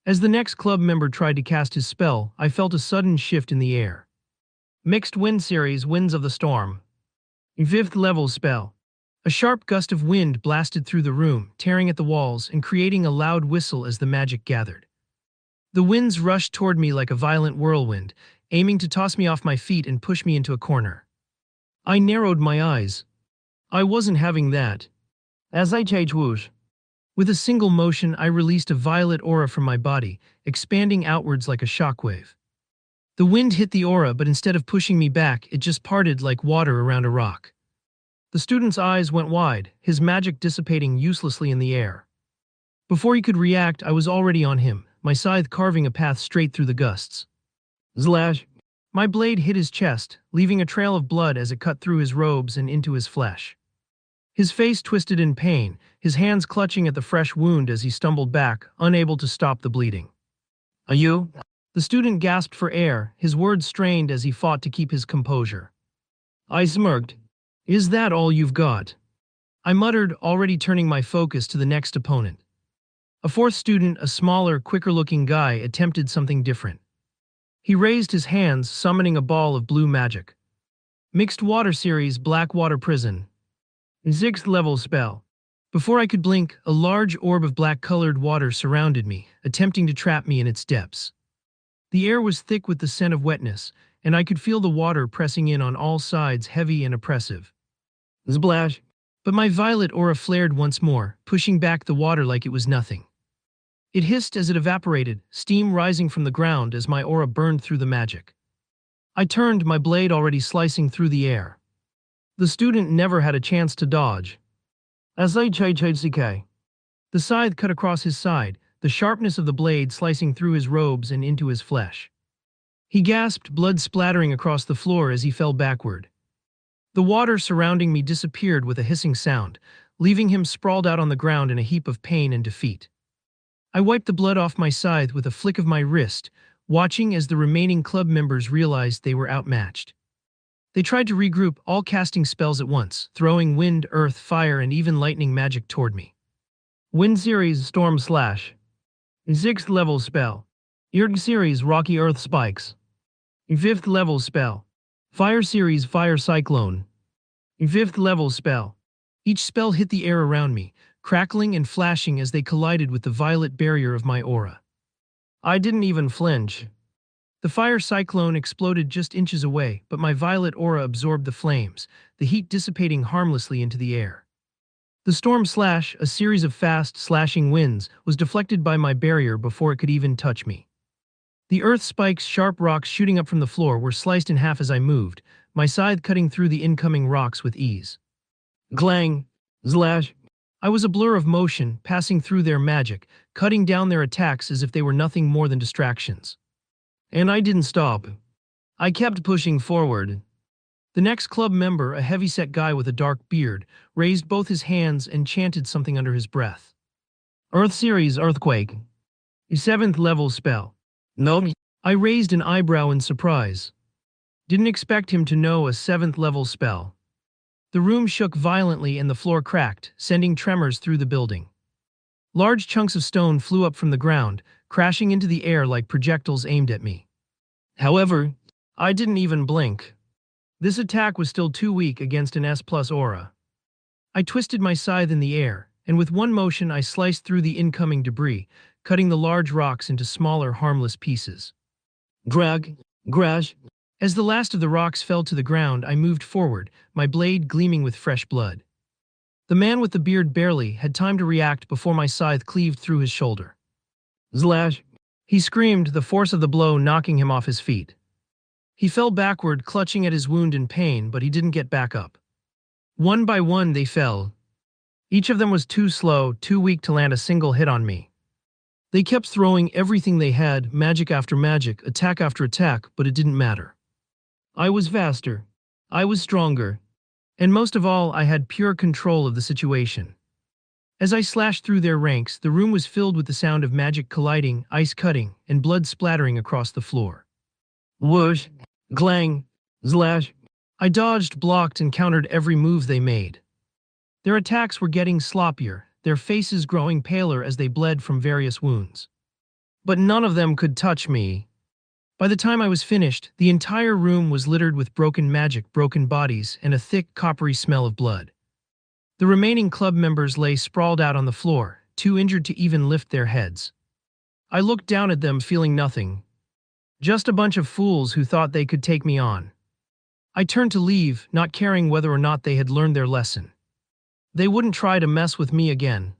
As the next club member tried to cast his spell, I felt a sudden shift in the air. Mixed Wind Series Winds of the Storm. 5th level spell. A sharp gust of wind blasted through the room, tearing at the walls and creating a loud whistle as the magic gathered. The winds rushed toward me like a violent whirlwind, aiming to toss me off my feet and push me into a corner. I narrowed my eyes. I wasn't having that. As I changed whoosh. With a single motion, I released a violet aura from my body, expanding outwards like a shockwave. The wind hit the aura, but instead of pushing me back, it just parted like water around a rock. The student's eyes went wide, his magic dissipating uselessly in the air. Before he could react, I was already on him, my scythe carving a path straight through the gusts. Slash! My blade hit his chest, leaving a trail of blood as it cut through his robes and into his flesh. His face twisted in pain, his hands clutching at the fresh wound as he stumbled back, unable to stop the bleeding. Are you? The student gasped for air, his words strained as he fought to keep his composure. I smirked. Is that all you've got? I muttered, already turning my focus to the next opponent. A fourth student, a smaller, quicker-looking guy, attempted something different. He raised his hands, summoning a ball of blue magic. Mixed Water Series Blackwater Prison. 6th level spell. Before I could blink, a large orb of black-colored water surrounded me, attempting to trap me in its depths. The air was thick with the scent of wetness, and I could feel the water pressing in on all sides, heavy and oppressive. Splash! But my violet aura flared once more, pushing back the water like it was nothing. It hissed as it evaporated, steam rising from the ground as my aura burned through the magic. I turned, my blade already slicing through the air. The student never had a chance to dodge. The scythe cut across his side, the sharpness of the blade slicing through his robes and into his flesh. He gasped, blood splattering across the floor as he fell backward. The water surrounding me disappeared with a hissing sound, leaving him sprawled out on the ground in a heap of pain and defeat. I wiped the blood off my scythe with a flick of my wrist, watching as the remaining club members realized they were outmatched. They tried to regroup, all casting spells at once, throwing wind, earth, fire, and even lightning magic toward me. Wind Series Storm Slash. 6th level spell. Earth Series Rocky Earth Spikes. 5th level spell. Fire Series Fire Cyclone. 5th level spell. Each spell hit the air around me, crackling and flashing as they collided with the violet barrier of my aura. I didn't even flinch. The fire cyclone exploded just inches away, but my violet aura absorbed the flames, the heat dissipating harmlessly into the air. The storm slash, a series of fast, slashing winds, was deflected by my barrier before it could even touch me. The earth spikes, sharp rocks shooting up from the floor, were sliced in half as I moved, my scythe cutting through the incoming rocks with ease. Clang! Slash! I was a blur of motion, passing through their magic, cutting down their attacks as if they were nothing more than distractions. And I didn't stop. I kept pushing forward. The next club member, a heavy-set guy with a dark beard, raised both his hands and chanted something under his breath. Earth Series Earthquake. 7th level spell. Nope. I raised an eyebrow in surprise. Didn't expect him to know a 7th level spell. The room shook violently and the floor cracked, sending tremors through the building. Large chunks of stone flew up from the ground, crashing into the air like projectiles aimed at me. However, I didn't even blink. This attack was still too weak against an S+ aura. I twisted my scythe in the air, and with one motion I sliced through the incoming debris, cutting the large rocks into smaller, harmless pieces. Drag, crash. As the last of the rocks fell to the ground, I moved forward, my blade gleaming with fresh blood. The man with the beard barely had time to react before my scythe cleaved through his shoulder. Slash! He screamed, the force of the blow knocking him off his feet. He fell backward, clutching at his wound in pain, but he didn't get back up. One by one they fell. Each of them was too slow, too weak to land a single hit on me. They kept throwing everything they had, magic after magic, attack after attack, but it didn't matter. I was faster. I was stronger. And most of all, I had pure control of the situation. As I slashed through their ranks, the room was filled with the sound of magic colliding, ice cutting, and blood splattering across the floor. Whoosh! Clang! Slash! I dodged, blocked, and countered every move they made. Their attacks were getting sloppier, their faces growing paler as they bled from various wounds. But none of them could touch me. By the time I was finished, the entire room was littered with broken magic, broken bodies, and a thick, coppery smell of blood. The remaining club members lay sprawled out on the floor, too injured to even lift their heads. I looked down at them, feeling nothing. Just a bunch of fools who thought they could take me on. I turned to leave, not caring whether or not they had learned their lesson. They wouldn't try to mess with me again.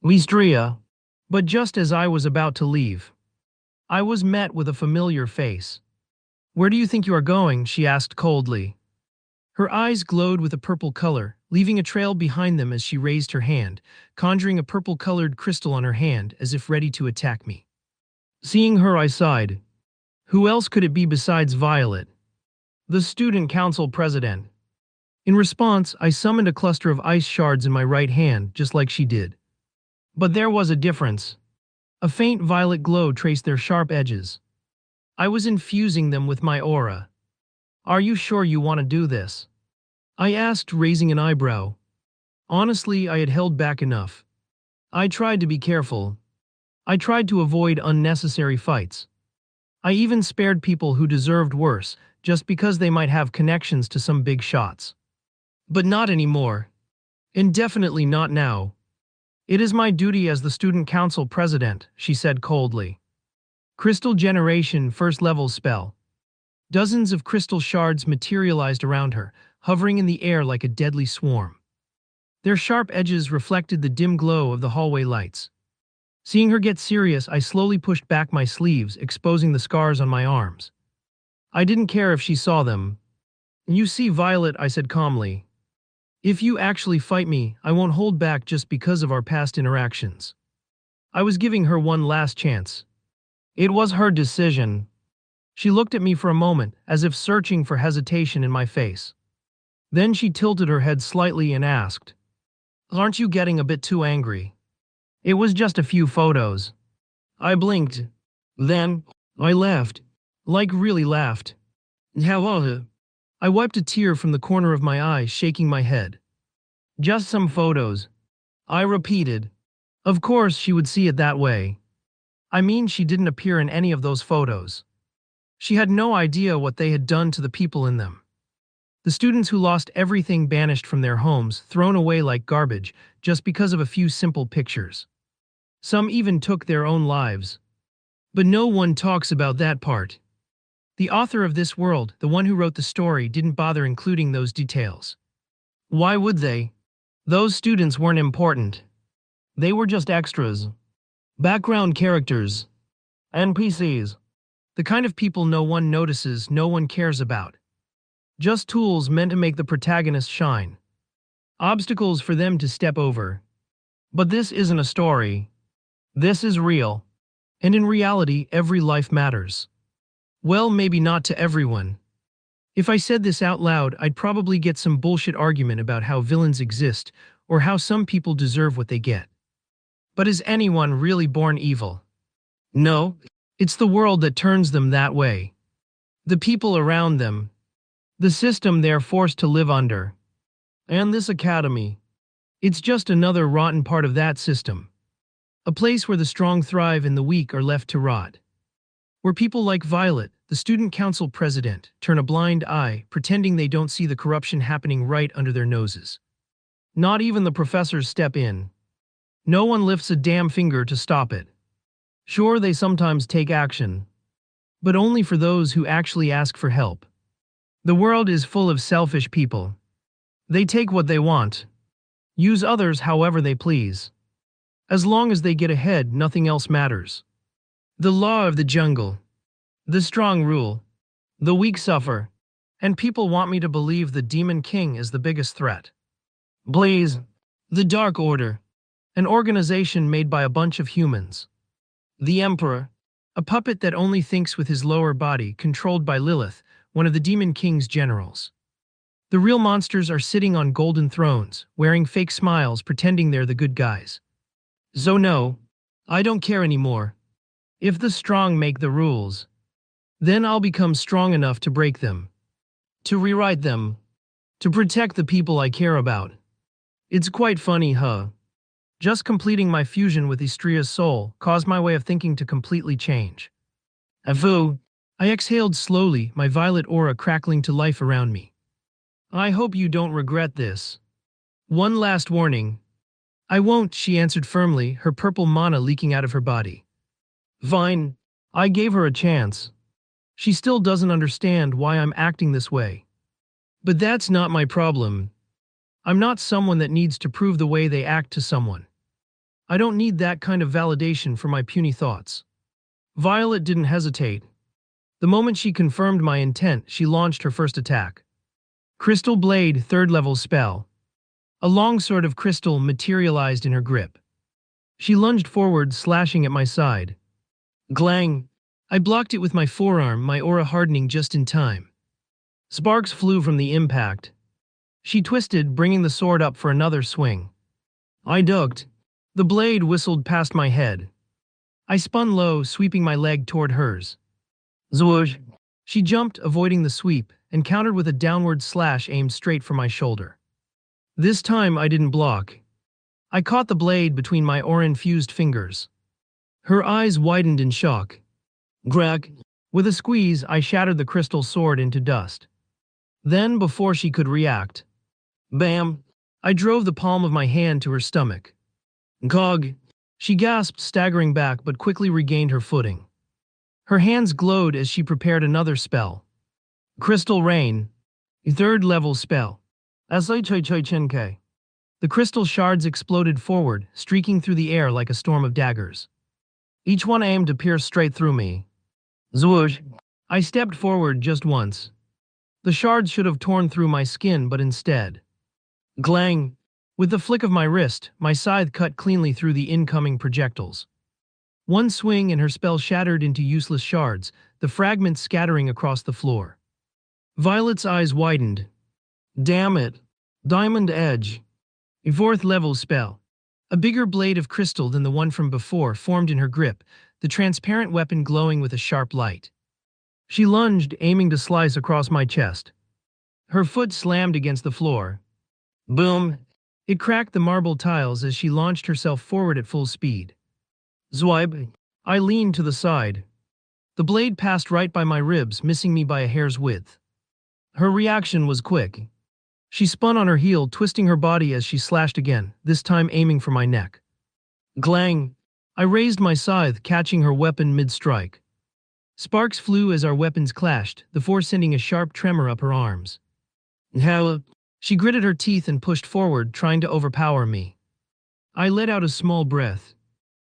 Listria. But just as I was about to leave, I was met with a familiar face. Where do you think you are going? She asked coldly. Her eyes glowed with a purple color, leaving a trail behind them as she raised her hand, conjuring a purple-colored crystal on her hand as if ready to attack me. Seeing her, I sighed. Who else could it be besides Violet, the student council president? In response, I summoned a cluster of ice shards in my right hand, just like she did. But there was a difference. A faint violet glow traced their sharp edges. I was infusing them with my aura. Are you sure you want to do this? I asked, raising an eyebrow. Honestly, I had held back enough. I tried to be careful. I tried to avoid unnecessary fights. I even spared people who deserved worse, just because they might have connections to some big shots. But not anymore. And definitely not now. It is my duty as the student council president, she said coldly. Crystal generation first level spell. Dozens of crystal shards materialized around her, hovering in the air like a deadly swarm. Their sharp edges reflected the dim glow of the hallway lights. Seeing her get serious, I slowly pushed back my sleeves, exposing the scars on my arms. I didn't care if she saw them. You see, Violet, I said calmly. If you actually fight me, I won't hold back just because of our past interactions. I was giving her one last chance. It was her decision. She looked at me for a moment, as if searching for hesitation in my face. Then she tilted her head slightly and asked, Aren't you getting a bit too angry? It was just a few photos. I blinked. Then, I laughed. Like really laughed. Hello. I wiped a tear from the corner of my eye, shaking my head. Just some photos. I repeated. Of course she would see it that way. I mean, she didn't appear in any of those photos. She had no idea what they had done to the people in them. The students who lost everything, banished from their homes, thrown away like garbage, just because of a few simple pictures. Some even took their own lives. But no one talks about that part. The author of this world, the one who wrote the story, didn't bother including those details. Why would they? Those students weren't important. They were just extras. Background characters. NPCs. The kind of people no one notices, no one cares about. Just tools meant to make the protagonist shine. Obstacles for them to step over. But this isn't a story. This is real. And in reality, every life matters. Well, maybe not to everyone. If I said this out loud, I'd probably get some bullshit argument about how villains exist, or how some people deserve what they get. But is anyone really born evil? No, it's the world that turns them that way. The people around them. The system they're forced to live under. And this academy. It's just another rotten part of that system. A place where the strong thrive and the weak are left to rot. Where people like Violet, the student council president, turn a blind eye, pretending they don't see the corruption happening right under their noses. Not even the professors step in. No one lifts a damn finger to stop it. Sure, they sometimes take action. But only for those who actually ask for help. The world is full of selfish people. They take what they want. Use others however they please. As long as they get ahead, nothing else matters. The law of the jungle. The strong rule. The weak suffer. And people want me to believe the Demon King is the biggest threat. Please. The Dark Order. An organization made by a bunch of humans. The Emperor. A puppet that only thinks with his lower body, controlled by Lilith, one of the Demon King's generals. The real monsters are sitting on golden thrones, wearing fake smiles, pretending they're the good guys. So no, I don't care anymore. If the strong make the rules, then I'll become strong enough to break them. To rewrite them. To protect the people I care about. It's quite funny, huh? Just completing my fusion with Istria's soul caused my way of thinking to completely change. Avu. I exhaled slowly, my violet aura crackling to life around me. I hope you don't regret this. One last warning. I won't, she answered firmly, her purple mana leaking out of her body. Fine. I gave her a chance. She still doesn't understand why I'm acting this way. But that's not my problem. I'm not someone that needs to prove the way they act to someone. I don't need that kind of validation for my puny thoughts. Violet didn't hesitate. The moment she confirmed my intent, she launched her first attack. Crystal Blade, third level spell. A long sword of crystal materialized in her grip. She lunged forward, slashing at my side. Glang! I blocked it with my forearm, my aura hardening just in time. Sparks flew from the impact. She twisted, bringing the sword up for another swing. I ducked. The blade whistled past my head. I spun low, sweeping my leg toward hers. Zwoosh! She jumped, avoiding the sweep, and countered with a downward slash aimed straight for my shoulder. This time I didn't block. I caught the blade between my aura-infused fingers. Her eyes widened in shock. Grag! With a squeeze, I shattered the crystal sword into dust. Then, before she could react, bam! I drove the palm of my hand to her stomach. Gog! She gasped, staggering back, but quickly regained her footing. Her hands glowed as she prepared another spell. Crystal Rain. Third level spell. The crystal shards exploded forward, streaking through the air like a storm of daggers. Each one aimed to pierce straight through me. Zwoosh! I stepped forward just once. The shards should have torn through my skin, but instead. Glang! With the flick of my wrist, my scythe cut cleanly through the incoming projectiles. One swing and her spell shattered into useless shards, the fragments scattering across the floor. Violet's eyes widened. Damn it! Diamond Edge. A fourth level spell. A bigger blade of crystal than the one from before formed in her grip, the transparent weapon glowing with a sharp light. She lunged, aiming to slice across my chest. Her foot slammed against the floor. Boom! It cracked the marble tiles as she launched herself forward at full speed. Zwipe! I leaned to the side. The blade passed right by my ribs, missing me by a hair's width. Her reaction was quick. She spun on her heel, twisting her body as she slashed again, this time aiming for my neck. Glang! I raised my scythe, catching her weapon mid-strike. Sparks flew as our weapons clashed, the force sending a sharp tremor up her arms. Hell! She gritted her teeth and pushed forward, trying to overpower me. I let out a small breath.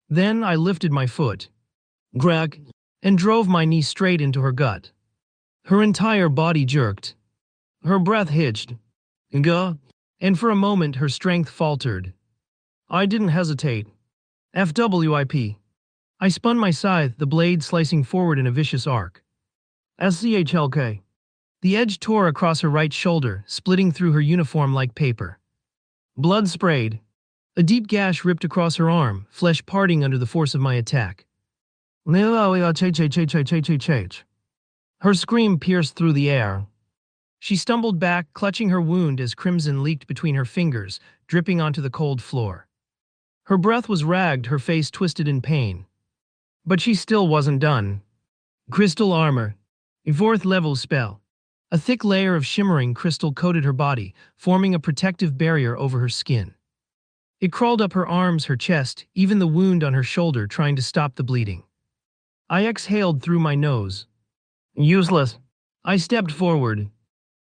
Then I lifted my foot. Grag! And drove my knee straight into her gut. Her entire body jerked. Her breath hitched. Gah! And for a moment her strength faltered. I didn't hesitate. FWIP. I spun my scythe, the blade slicing forward in a vicious arc. SCHLK. The edge tore across her right shoulder, splitting through her uniform like paper. Blood sprayed. A deep gash ripped across her arm, flesh parting under the force of my attack. Her scream pierced through the air. She stumbled back, clutching her wound as crimson leaked between her fingers, dripping onto the cold floor. Her breath was ragged, her face twisted in pain. But she still wasn't done. Crystal Armor. A fourth level spell. A thick layer of shimmering crystal coated her body, forming a protective barrier over her skin. It crawled up her arms, her chest, even the wound on her shoulder, trying to stop the bleeding. I exhaled through my nose. Useless. I stepped forward.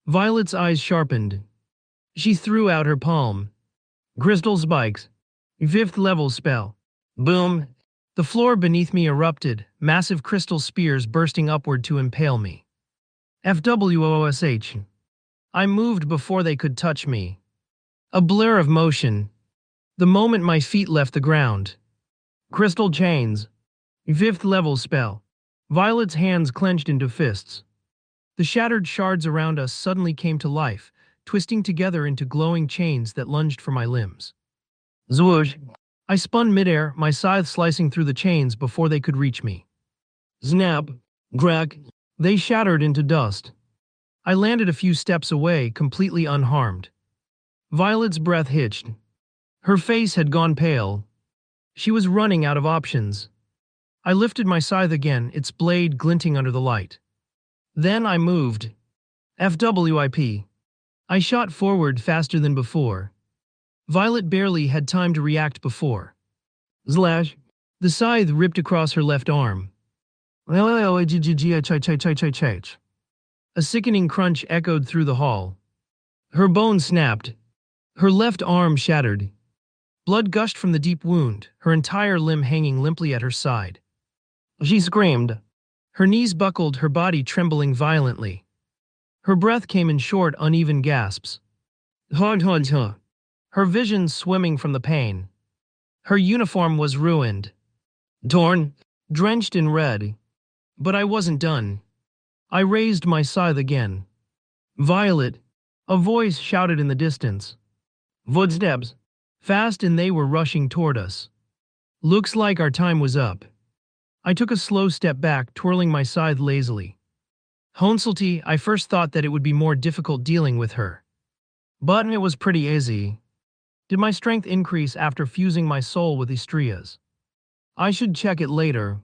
Violet's eyes sharpened. She threw out her palm. Crystal Spikes. Fifth level spell. Boom. The floor beneath me erupted, massive crystal spears bursting upward to impale me. FWOSH. I moved before they could touch me. A blur of motion. The moment my feet left the ground. Crystal Chains. Fifth level spell. Violet's hands clenched into fists. The shattered shards around us suddenly came to life, twisting together into glowing chains that lunged for my limbs. Zwoosh! I spun midair, my scythe slicing through the chains before they could reach me. Snap! Grag! They shattered into dust. I landed a few steps away, completely unharmed. Violet's breath hitched. Her face had gone pale. She was running out of options. I lifted my scythe again, its blade glinting under the light. Then I moved. FWIP. I shot forward faster than before. Violet barely had time to react before. Slash! The scythe ripped across her left arm. A sickening crunch echoed through the hall. Her bone snapped. Her left arm shattered. Blood gushed from the deep wound, her entire limb hanging limply at her side. She screamed. Her knees buckled, her body trembling violently. Her breath came in short, uneven gasps. Her vision swimming from the pain. Her uniform was ruined. Torn, drenched in red. But I wasn't done. I raised my scythe again. Violet, a voice shouted in the distance. Footsteps. Fast, and they were rushing toward us. Looks like our time was up. I took a slow step back, twirling my scythe lazily. Honsulti, I first thought that it would be more difficult dealing with her. But it was pretty easy. Did my strength increase after fusing my soul with Istria's? I should check it later.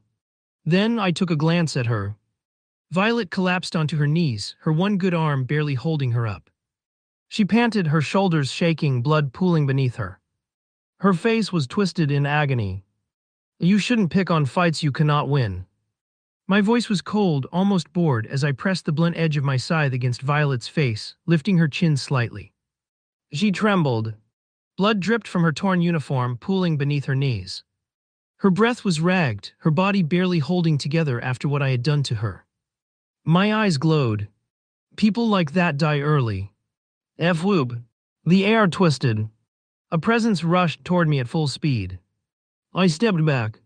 Then I took a glance at her. Violet collapsed onto her knees, her one good arm barely holding her up. She panted, her shoulders shaking, blood pooling beneath her. Her face was twisted in agony. You shouldn't pick on fights you cannot win. My voice was cold, almost bored, as I pressed the blunt edge of my scythe against Violet's face, lifting her chin slightly. She trembled. Blood dripped from her torn uniform, pooling beneath her knees. Her breath was ragged, her body barely holding together after what I had done to her. My eyes glowed. People like that die early. F-whoop. The air twisted. A presence rushed toward me at full speed. I stepped back.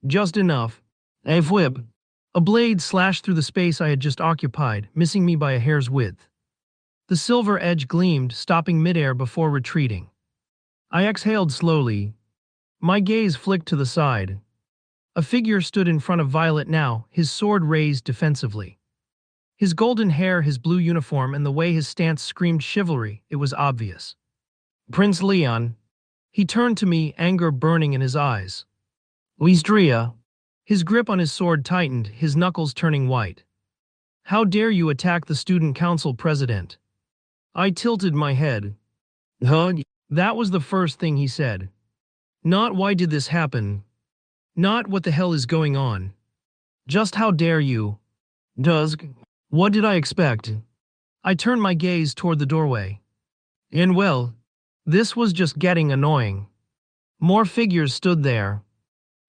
Just enough. F-whip. A blade slashed through the space I had just occupied, missing me by a hair's width. The silver edge gleamed, stopping midair before retreating. I exhaled slowly. My gaze flicked to the side. A figure stood in front of Violet now, his sword raised defensively. His golden hair, his blue uniform, and the way his stance screamed chivalry, it was obvious. Prince Leon. He turned to me, anger burning in his eyes. Istria. His grip on his sword tightened, his knuckles turning white. How dare you attack the student council president? I tilted my head. Huh? That was the first thing he said. Not why did this happen? Not what the hell is going on? Just how dare you? Dusk. What did I expect? I turned my gaze toward the doorway. And well, this was just getting annoying. More figures stood there.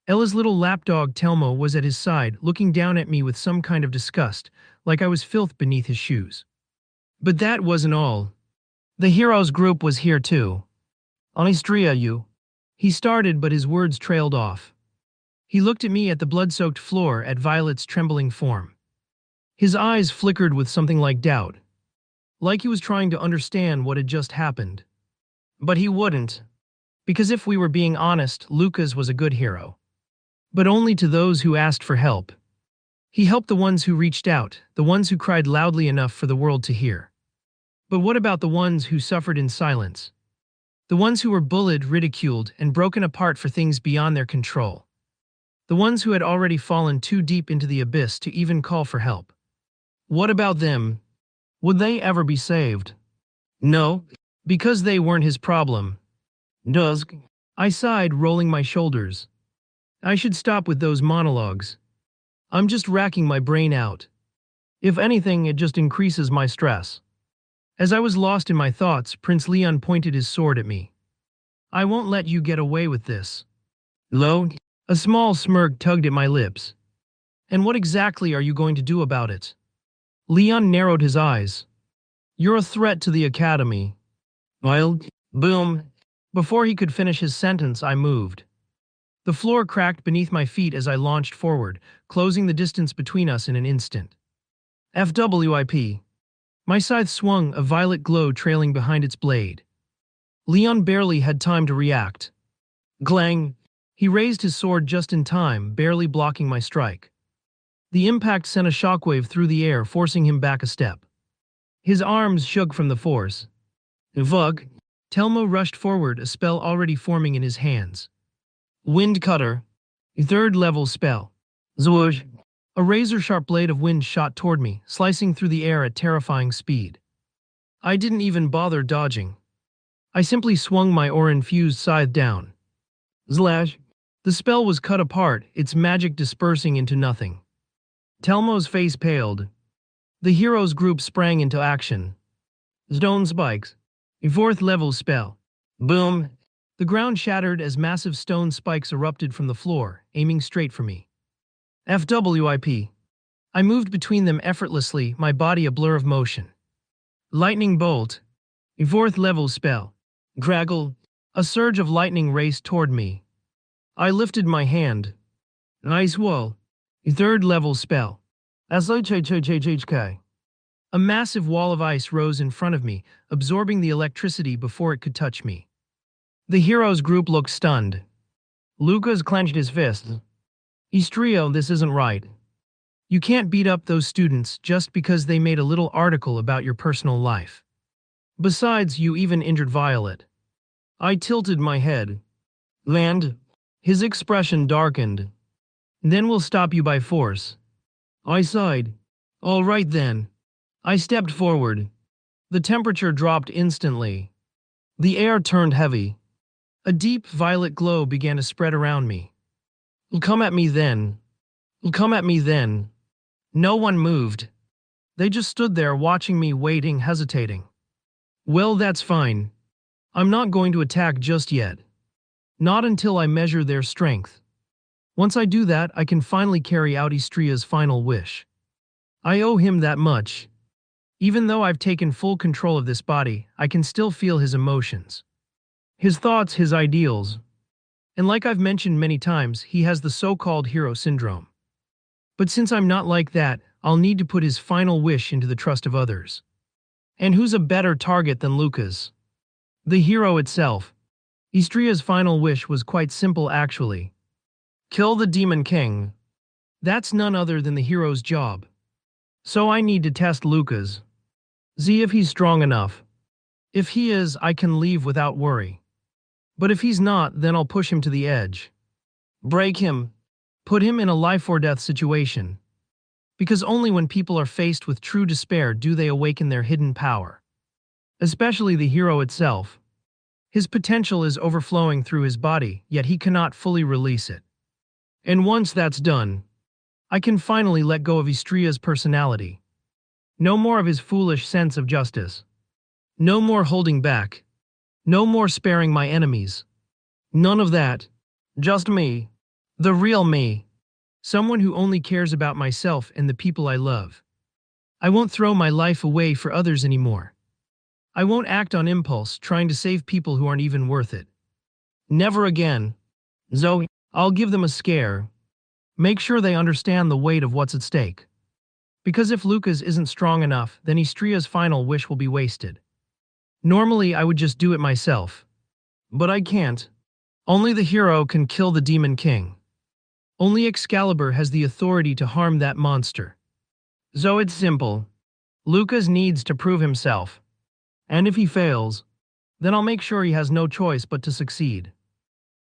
Ella's little lapdog Telmo was at his side, looking down at me with some kind of disgust, like I was filth beneath his shoes. But that wasn't all. The heroes group was here too. Onistria, you. He started, but his words trailed off. He looked at me, at the blood-soaked floor, at Violet's trembling form. His eyes flickered with something like doubt, like he was trying to understand what had just happened. But he wouldn't, because if we were being honest, Lucas was a good hero. But only to those who asked for help. He helped the ones who reached out, the ones who cried loudly enough for the world to hear. But what about the ones who suffered in silence? The ones who were bullied, ridiculed, and broken apart for things beyond their control. The ones who had already fallen too deep into the abyss to even call for help. What about them? Would they ever be saved? No, because they weren't his problem. Dusk. I sighed, rolling my shoulders. I should stop with those monologues. I'm just racking my brain out. If anything, it just increases my stress. As I was lost in my thoughts, Prince Leon pointed his sword at me. I won't let you get away with this. Lo? A small smirk tugged at my lips. And what exactly are you going to do about it? Leon narrowed his eyes. You're a threat to the academy. Well, boom. Before he could finish his sentence, I moved. The floor cracked beneath my feet as I launched forward, closing the distance between us in an instant. FWIP. My scythe swung, a violet glow trailing behind its blade. Leon barely had time to react. Glang! He raised his sword just in time, barely blocking my strike. The impact sent a shockwave through the air, forcing him back a step. His arms shook from the force. Vug! Telmo rushed forward, a spell already forming in his hands. Wind Cutter. Third level spell. Zwoosh. A razor-sharp blade of wind shot toward me, slicing through the air at terrifying speed. I didn't even bother dodging. I simply swung my aura-infused scythe down. Slash. The spell was cut apart, its magic dispersing into nothing. Telmo's face paled. The heroes group sprang into action. Stone Spikes. A fourth level spell. Boom. The ground shattered as massive stone spikes erupted from the floor, aiming straight for me. FWIP. I moved between them effortlessly, my body a blur of motion. Lightning bolt. A fourth level spell. Graggle. A surge of lightning raced toward me. I lifted my hand. Ice wall. A third level spell. SHHHHK. A massive wall of ice rose in front of me, absorbing the electricity before it could touch me. The heroes group looked stunned. Lucas clenched his fists. Stro, this isn't right. You can't beat up those students just because they made a little article about your personal life. Besides, you even injured Violet. I tilted my head. Land. His expression darkened. Then we'll stop you by force. I sighed. All right then. I stepped forward. The temperature dropped instantly. The air turned heavy. A deep violet glow began to spread around me. Come at me then. Come at me then. No one moved. They just stood there watching me, waiting, hesitating. Well, that's fine. I'm not going to attack just yet. Not until I measure their strength. Once I do that, I can finally carry out Istria's final wish. I owe him that much. Even though I've taken full control of this body, I can still feel his emotions. His thoughts, his ideals. And like I've mentioned many times, he has the so-called hero syndrome. But since I'm not like that, I'll need to put his final wish into the trust of others. And who's a better target than Lucas? The hero itself. Istria's final wish was quite simple actually. Kill the Demon King. That's none other than the hero's job. So I need to test Lucas. See if he's strong enough. If he is, I can leave without worry. But if he's not, then I'll push him to the edge. Break him. Put him in a life-or-death situation. Because only when people are faced with true despair do they awaken their hidden power. Especially the hero itself. His potential is overflowing through his body, yet he cannot fully release it. And once that's done, I can finally let go of Istria's personality. No more of his foolish sense of justice. No more holding back. No more sparing my enemies. None of that. Just me. The real me. Someone who only cares about myself and the people I love. I won't throw my life away for others anymore. I won't act on impulse, trying to save people who aren't even worth it. Never again. Zoe, I'll give them a scare. Make sure they understand the weight of what's at stake. Because if Lucas isn't strong enough, then Istria's final wish will be wasted. Normally, I would just do it myself. But I can't. Only the hero can kill the Demon King. Only Excalibur has the authority to harm that monster. So it's simple. Lucas needs to prove himself. And if he fails, then I'll make sure he has no choice but to succeed.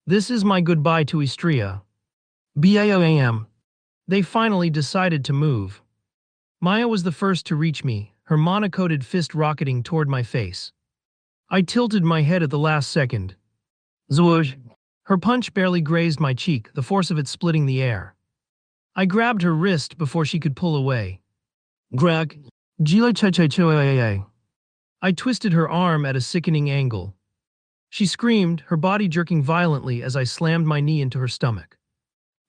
This is my goodbye to Istria. BAOAM. They finally decided to move. Maya was the first to reach me, her monocoated fist rocketing toward my face. I tilted my head at the last second. Zwoosh. Her punch barely grazed my cheek, the force of it splitting the air. I grabbed her wrist before she could pull away. Grag. I twisted her arm at a sickening angle. She screamed, her body jerking violently as I slammed my knee into her stomach.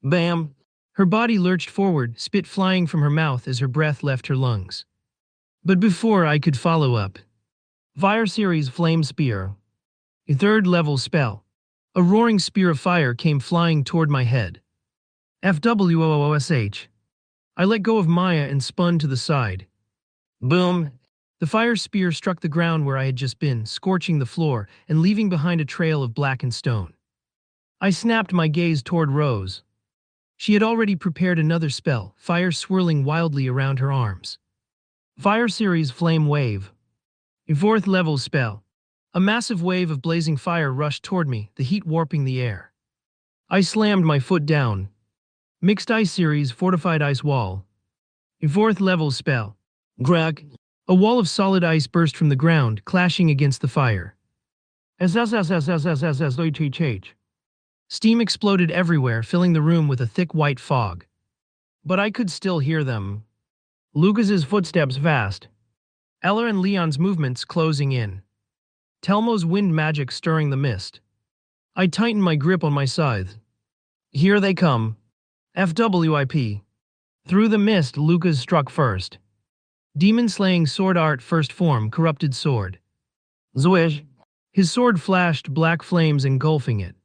Bam! Her body lurched forward, spit flying from her mouth as her breath left her lungs. But before I could follow up, Fire Series Flame Spear. A third-level spell. A roaring spear of fire came flying toward my head. FWOOSH. I let go of Maya and spun to the side. Boom! The fire spear struck the ground where I had just been, scorching the floor and leaving behind a trail of blackened stone. I snapped my gaze toward Rose. She had already prepared another spell, fire swirling wildly around her arms. Fire Series Flame Wave. A fourth-level spell. A massive wave of blazing fire rushed toward me, the heat warping the air. I slammed my foot down. Mixed Ice Series Fortified Ice Wall. A fourth-level spell. Grag. A wall of solid ice burst from the ground, clashing against the fire. Steam exploded everywhere, filling the room with a thick white fog. But I could still hear them. Lucas's footsteps fast. Ella and Leon's movements closing in. Telmo's wind magic stirring the mist. I tightened my grip on my scythe. Here they come. FWIP. Through the mist, Lucas struck first. Demon-slaying sword art first form, corrupted sword. Zwish. His sword flashed, black flames engulfing it.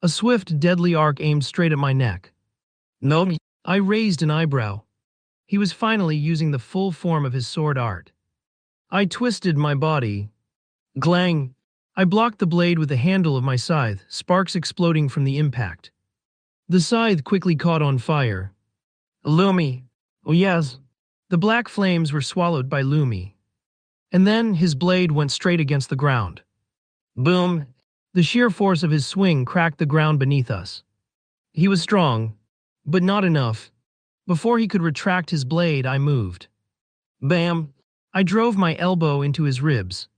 A swift, deadly arc aimed straight at my neck. No. I raised an eyebrow. He was finally using the full form of his sword art. I twisted my body. Glang! I blocked the blade with the handle of my scythe, sparks exploding from the impact. The scythe quickly caught on fire. Lumi! Oh yes! The black flames were swallowed by Lumi. And then his blade went straight against the ground. Boom! The sheer force of his swing cracked the ground beneath us. He was strong, but not enough. Before he could retract his blade, I moved. Bam! I drove my elbow into his ribs.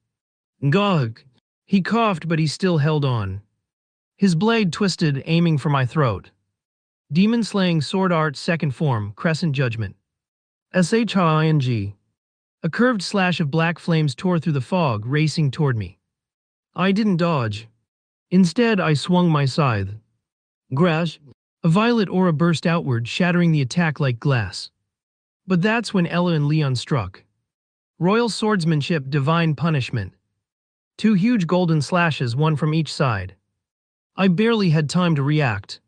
Gog! He coughed, but he still held on. His blade twisted, aiming for my throat. Demon-slaying sword art second form, crescent judgment. SHING. A curved slash of black flames tore through the fog, racing toward me. I didn't dodge. Instead, I swung my scythe. Grash! A violet aura burst outward, shattering the attack like glass. But that's when Ella and Leon struck. Royal swordsmanship, divine punishment. Two huge golden slashes, one from each side. I barely had time to react.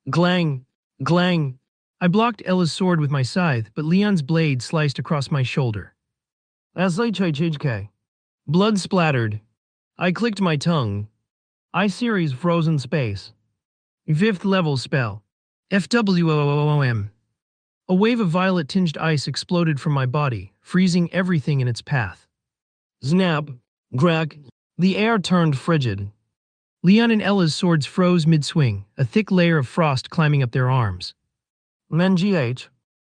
Glang! Glang! I blocked Ella's sword with my scythe, but Leon's blade sliced across my shoulder. SHHK. Blood splattered. I clicked my tongue. I-Series frozen space. 5th level spell. FWOOM. A wave of violet-tinged ice exploded from my body, freezing everything in its path. Snap! Crack! The air turned frigid. Leon and Ella's swords froze mid-swing, a thick layer of frost climbing up their arms. MNGH.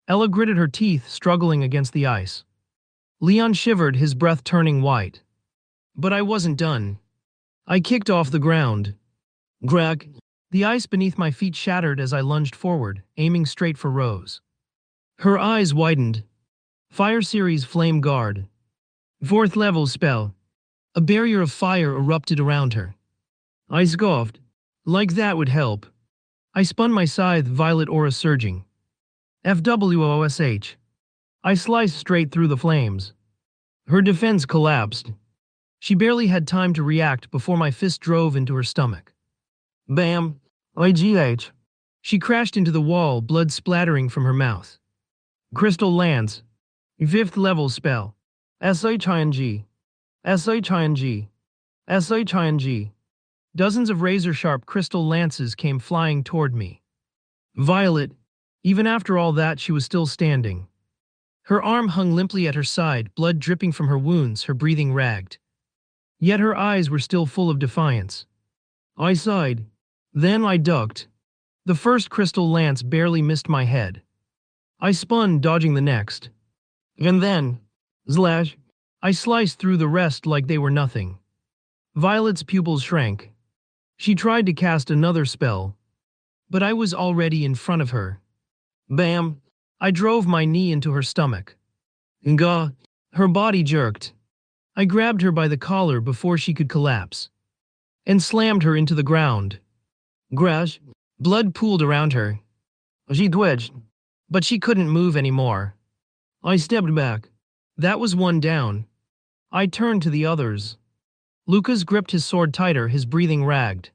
Ella gritted her teeth, struggling against the ice. Leon shivered, his breath turning white. But I wasn't done. I kicked off the ground. Crack! The ice beneath my feet shattered as I lunged forward, aiming straight for Rose. Her eyes widened. Fire Series Flame Guard. 4th level spell. A barrier of fire erupted around her. I scoffed. Like that would help. I spun my scythe, violet aura surging. FWOSH. I sliced straight through the flames. Her defense collapsed. She barely had time to react before my fist drove into her stomach. Bam! IGH. She crashed into the wall, blood splattering from her mouth. Crystal Lance. 5th level spell. SHING. SHING. SHING. Dozens of razor-sharp crystal lances came flying toward me. Violet. Even after all that, she was still standing. Her arm hung limply at her side, blood dripping from her wounds, her breathing ragged. Yet her eyes were still full of defiance. I sighed. Then I ducked. The first crystal lance barely missed my head. I spun, dodging the next. And then, slash, I sliced through the rest like they were nothing. Violet's pupils shrank. She tried to cast another spell, but I was already in front of her. Bam! I drove my knee into her stomach. Gah! Her body jerked. I grabbed her by the collar before she could collapse, and slammed her into the ground. Grash! Blood pooled around her. She twitched, but she couldn't move anymore. I stepped back. That was one down. I turned to the others. Lucas gripped his sword tighter, his breathing ragged.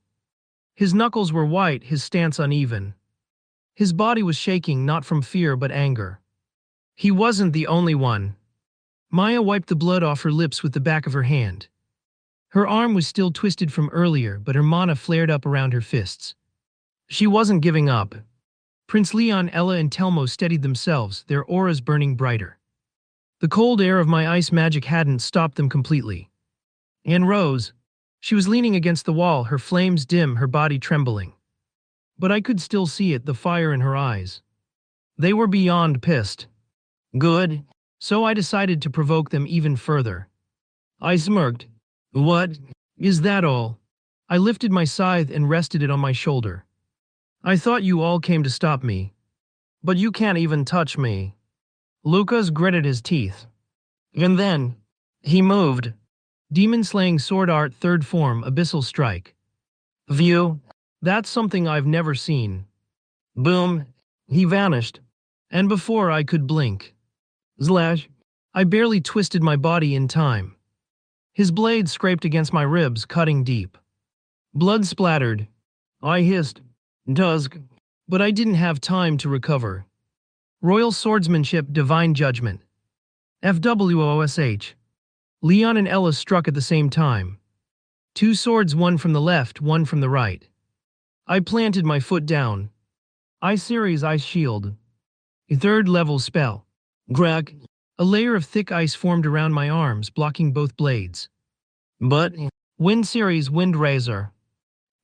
His knuckles were white, his stance uneven. His body was shaking, not from fear but anger. He wasn't the only one. Maya wiped the blood off her lips with the back of her hand. Her arm was still twisted from earlier, but her mana flared up around her fists. She wasn't giving up. Prince Leon, Ella, and Telmo steadied themselves, their auras burning brighter. The cold air of my ice magic hadn't stopped them completely. And Rose. She was leaning against the wall, her flames dim, her body trembling. But I could still see it, the fire in her eyes. They were beyond pissed. Good. So I decided to provoke them even further. I smirked. What? Is that all? I lifted my scythe and rested it on my shoulder. I thought you all came to stop me. But you can't even touch me. Lucas gritted his teeth. And then, he moved. Demon-slaying sword art third form, abyssal strike. View. That's something I've never seen. Boom. He vanished. And before I could blink. Slash. I barely twisted my body in time. His blade scraped against my ribs, cutting deep. Blood splattered. I hissed. Dusk. But I didn't have time to recover. Royal swordsmanship, divine judgment. FWOSH. Leon and Ella struck at the same time. Two swords, one from the left, one from the right. I planted my foot down. I-Series Ice Shield. A third-level spell. Greg. A layer of thick ice formed around my arms, blocking both blades. But Wind Series Wind Razor.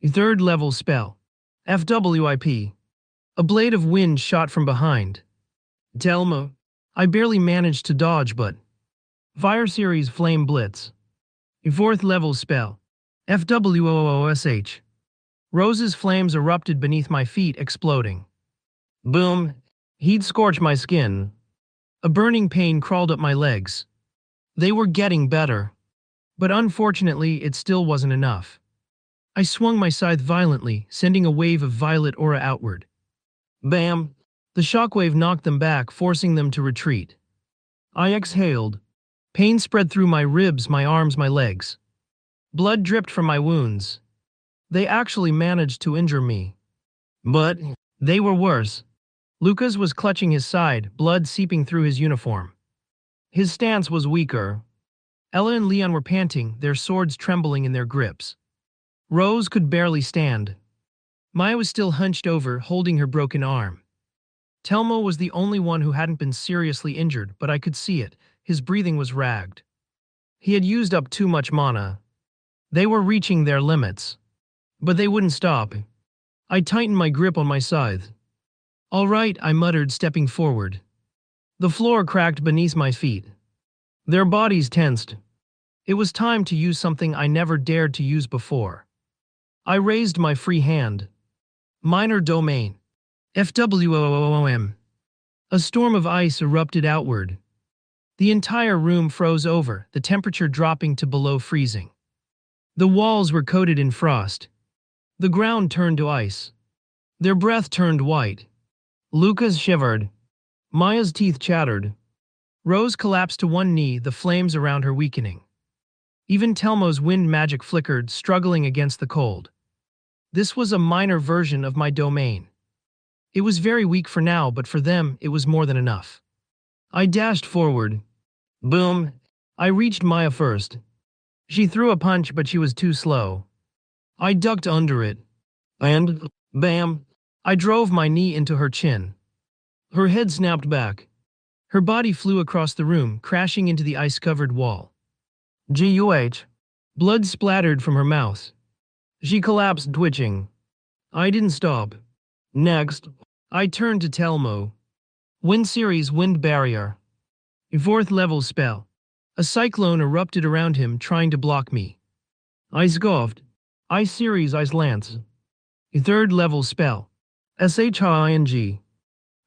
A third-level spell. FWIP. A blade of wind shot from behind. Telmo. I barely managed to dodge, but Fire Series Flame Blitz. A fourth-level spell. FWOOSH. Rose's flames erupted beneath my feet, exploding. Boom. He'd scorched my skin. A burning pain crawled up my legs. They were getting better. But unfortunately, it still wasn't enough. I swung my scythe violently, sending a wave of violet aura outward. Bam! The shockwave knocked them back, forcing them to retreat. I exhaled. Pain spread through my ribs, my arms, my legs. Blood dripped from my wounds. They actually managed to injure me. But they were worse. Lucas was clutching his side, blood seeping through his uniform. His stance was weaker. Ella and Leon were panting, their swords trembling in their grips. Rose could barely stand. Maya was still hunched over, holding her broken arm. Telmo was the only one who hadn't been seriously injured, but I could see it. His breathing was ragged. He had used up too much mana. They were reaching their limits. But they wouldn't stop. I tightened my grip on my scythe. All right, I muttered, stepping forward. The floor cracked beneath my feet. Their bodies tensed. It was time to use something I never dared to use before. I raised my free hand. Minor domain. FWOOM. A storm of ice erupted outward. The entire room froze over, the temperature dropping to below freezing. The walls were coated in frost. The ground turned to ice. Their breath turned white. Lucas shivered. Maya's teeth chattered. Rose collapsed to one knee, the flames around her weakening. Even Telmo's wind magic flickered, struggling against the cold. This was a minor version of my domain. It was very weak for now, but for them, it was more than enough. I dashed forward. Boom! I reached Maya first. She threw a punch, but she was too slow. I ducked under it. And, bam! I drove my knee into her chin. Her head snapped back. Her body flew across the room, crashing into the ice-covered wall. GUH. Blood splattered from her mouth. She collapsed, twitching. I didn't stop. Next, I turned to Telmo. Wind Series Wind Barrier. A fourth-level spell. A cyclone erupted around him, trying to block me. I scoffed. I-Series Ice Lance. A third-level spell. SHING.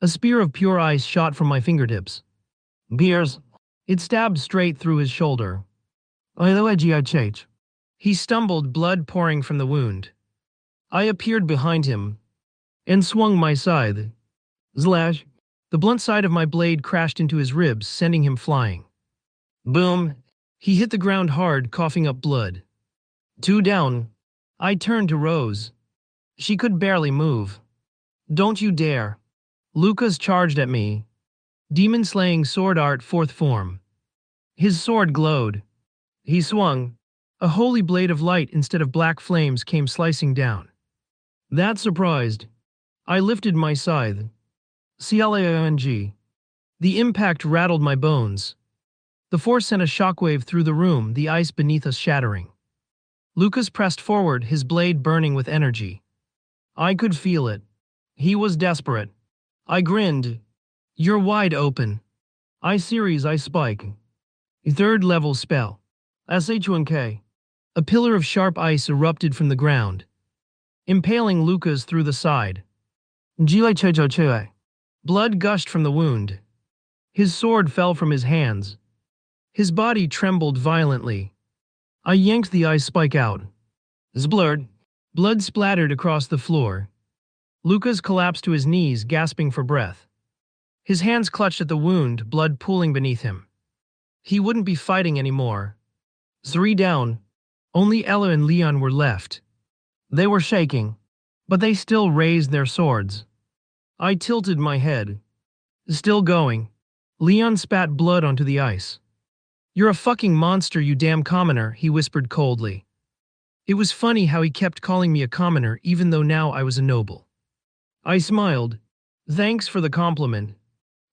A spear of pure ice shot from my fingertips. Pierce. It stabbed straight through his shoulder. ILGIH. He stumbled, blood pouring from the wound. I appeared behind him and swung my scythe. Slash. The blunt side of my blade crashed into his ribs, sending him flying. Boom. He hit the ground hard, coughing up blood. Two down. I turned to Rose. She could barely move. Don't you dare. Lucas charged at me. Demon-slaying sword art, fourth form. His sword glowed. He swung. A holy blade of light instead of black flames came slicing down. That surprised. I lifted my scythe. CLAONG. The impact rattled my bones. The force sent a shockwave through the room, the ice beneath us shattering. Lucas pressed forward, his blade burning with energy. I could feel it. He was desperate. I grinned. You're wide open. I-Series Ice Spike. A third-level spell. SHUNK. A pillar of sharp ice erupted from the ground, impaling Lucas through the side. Blood gushed from the wound. His sword fell from his hands. His body trembled violently. I yanked the ice spike out. Zblurred. Blood splattered across the floor. Lucas collapsed to his knees, gasping for breath. His hands clutched at the wound, blood pooling beneath him. He wouldn't be fighting anymore. 3 down. Only Ella and Leon were left. They were shaking, but they still raised their swords. I tilted my head. Still going. Leon spat blood onto the ice. "You're a fucking monster, you damn commoner," he whispered coldly. It was funny how he kept calling me a commoner even though now I was a noble. I smiled. "Thanks for the compliment."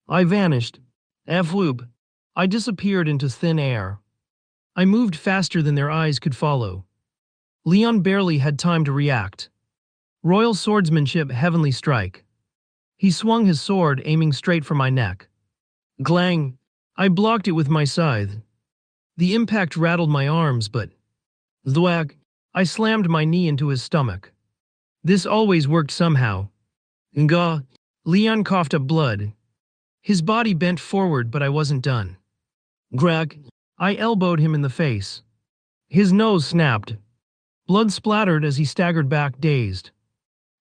I vanished. F-whoop. I disappeared into thin air. I moved faster than their eyes could follow. Leon barely had time to react. Royal swordsmanship, heavenly strike. He swung his sword, aiming straight for my neck. Glang! I blocked it with my scythe. The impact rattled my arms, but thwack! I slammed my knee into his stomach. This always worked somehow. Gah! Leon coughed up blood. His body bent forward, but I wasn't done. Grag! I elbowed him in the face. His nose snapped. Blood splattered as he staggered back, dazed.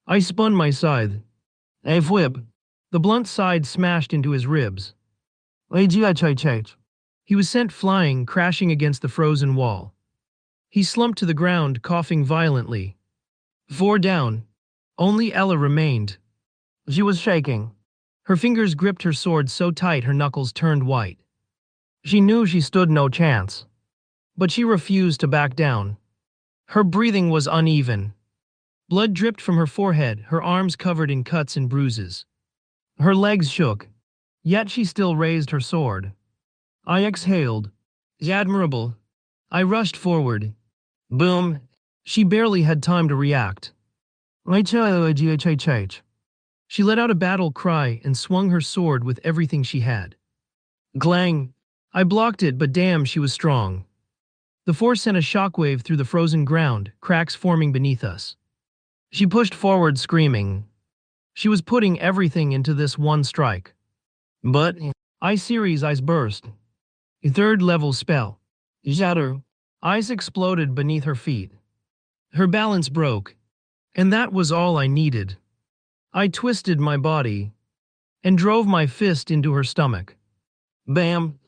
I spun my scythe. A whip. The blunt side smashed into his ribs. He was sent flying, crashing against the frozen wall. He slumped to the ground, coughing violently. 4 down. Only Ella remained. She was shaking. Her fingers gripped her sword so tight her knuckles turned white. She knew she stood no chance. But she refused to back down. Her breathing was uneven. Blood dripped from her forehead, her arms covered in cuts and bruises. Her legs shook, yet she still raised her sword. I exhaled. Admirable. I rushed forward. Boom. She barely had time to react. She let out a battle cry and swung her sword with everything she had. Glang! I blocked it, but damn, she was strong. The force sent a shockwave through the frozen ground, cracks forming beneath us. She pushed forward, screaming. She was putting everything into this one strike. But I-Series ice burst. A 3rd level spell. Shatter. Ice exploded beneath her feet. Her balance broke. And that was all I needed. I twisted my body and drove my fist into her stomach. Bam!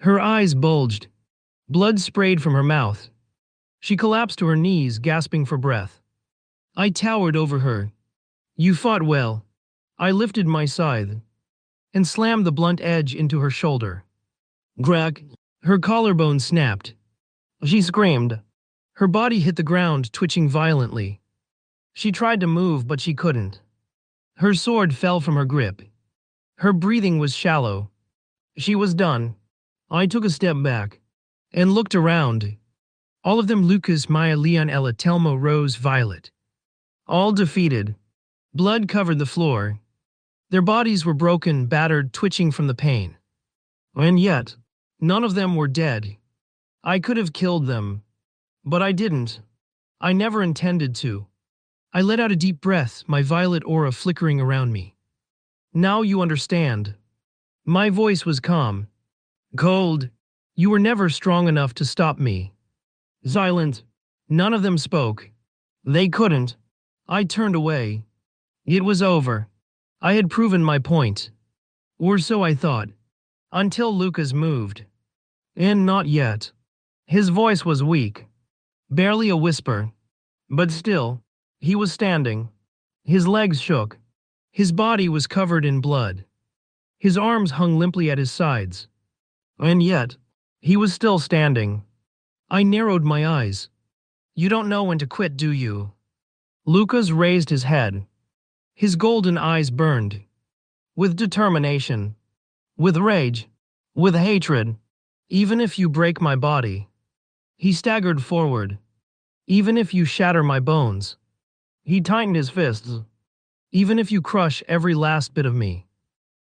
Her eyes bulged. Blood sprayed from her mouth. She collapsed to her knees, gasping for breath. I towered over her. You fought well. I lifted my scythe and slammed the blunt edge into her shoulder. Crack! Her collarbone snapped. She screamed. Her body hit the ground, twitching violently. She tried to move, but she couldn't. Her sword fell from her grip. Her breathing was shallow. She was done. I took a step back and looked around. All of them, Lucas, Maya, Leon, Ella, Telmo, Rose, Violet. All defeated. Blood covered the floor. Their bodies were broken, battered, twitching from the pain. And yet, none of them were dead. I could have killed them, but I didn't. I never intended to. I let out a deep breath, my violet aura flickering around me. Now you understand. My voice was calm. Cold. You were never strong enough to stop me. Silent. None of them spoke. They couldn't. I turned away. It was over. I had proven my point. Or so I thought. Until Lucas moved. And not yet. His voice was weak. Barely a whisper. But still, he was standing. His legs shook. His body was covered in blood. His arms hung limply at his sides. And yet, he was still standing. I narrowed my eyes. You don't know when to quit, do you? Lucas raised his head. His golden eyes burned. With determination. With rage. With hatred. Even if you break my body. He staggered forward. Even if you shatter my bones. He tightened his fists. Even if you crush every last bit of me.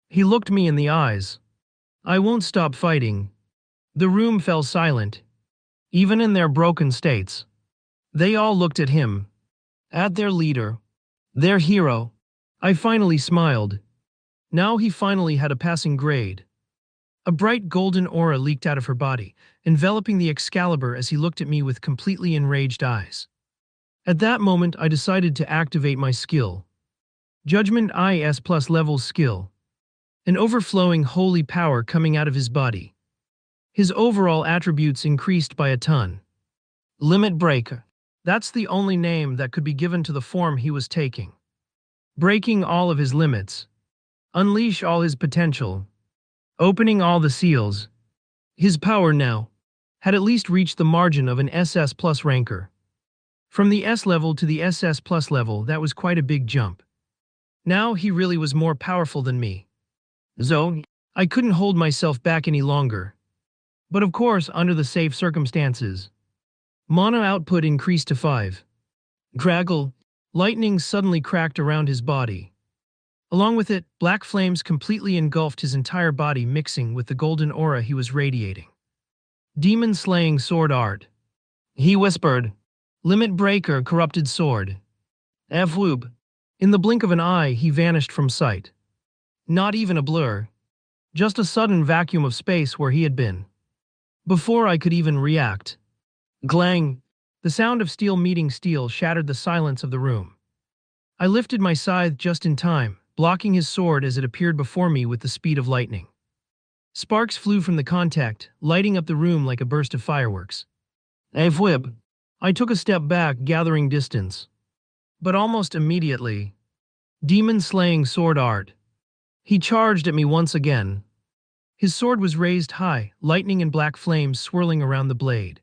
He looked me in the eyes. I won't stop fighting. The room fell silent. Even in their broken states. They all looked at him. At their leader. Their hero. I finally smiled. Now he finally had a passing grade. A bright golden aura leaked out of her body, enveloping the Excalibur as he looked at me with completely enraged eyes. At that moment, I decided to activate my skill. Judgment IS plus level skill. An overflowing holy power coming out of his body. His overall attributes increased by a ton. Limit Breaker. That's the only name that could be given to the form he was taking. Breaking all of his limits. Unleash all his potential. Opening all the seals. His power now had at least reached the margin of an SS plus ranker. From the S level to the SS plus level, that was quite a big jump. Now he really was more powerful than me. So, I couldn't hold myself back any longer. But of course, under the safe circumstances. Mana output increased to 5. Draggle, lightning suddenly cracked around his body. Along with it, black flames completely engulfed his entire body, mixing with the golden aura he was radiating. Demon slaying sword art. He whispered. Limit breaker corrupted sword. Fwoob. In the blink of an eye, he vanished from sight. Not even a blur. Just a sudden vacuum of space where he had been. Before I could even react. Glang! The sound of steel meeting steel shattered the silence of the room. I lifted my scythe just in time, blocking his sword as it appeared before me with the speed of lightning. Sparks flew from the contact, lighting up the room like a burst of fireworks. Fwib! I took a step back, gathering distance. But almost immediately, demon slaying sword art. He charged at me once again. His sword was raised high, lightning and black flames swirling around the blade.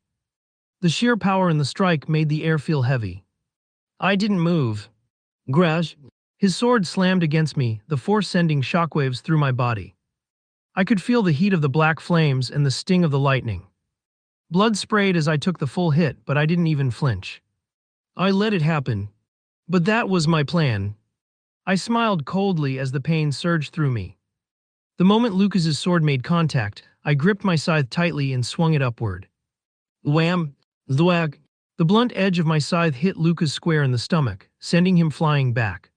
The sheer power in the strike made the air feel heavy. I didn't move. Grash! His sword slammed against me, the force sending shockwaves through my body. I could feel the heat of the black flames and the sting of the lightning. Blood sprayed as I took the full hit, but I didn't even flinch. I let it happen. But that was my plan. I smiled coldly as the pain surged through me. The moment Lucas's sword made contact, I gripped my scythe tightly and swung it upward. Wham! Thwack! The blunt edge of my scythe hit Lucas square in the stomach, sending him flying back.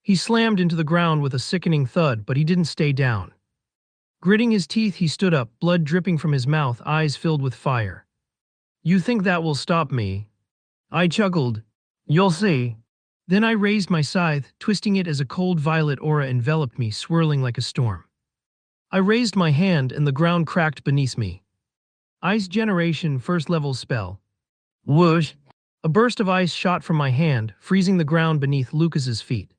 He slammed into the ground with a sickening thud, but he didn't stay down. Gritting his teeth, he stood up, blood dripping from his mouth, eyes filled with fire. You think that will stop me? I chuckled. You'll see. Then I raised my scythe, twisting it as a cold violet aura enveloped me, swirling like a storm. I raised my hand and the ground cracked beneath me. Ice Generation First Level Spell. Whoosh! A burst of ice shot from my hand, freezing the ground beneath Lucas's feet.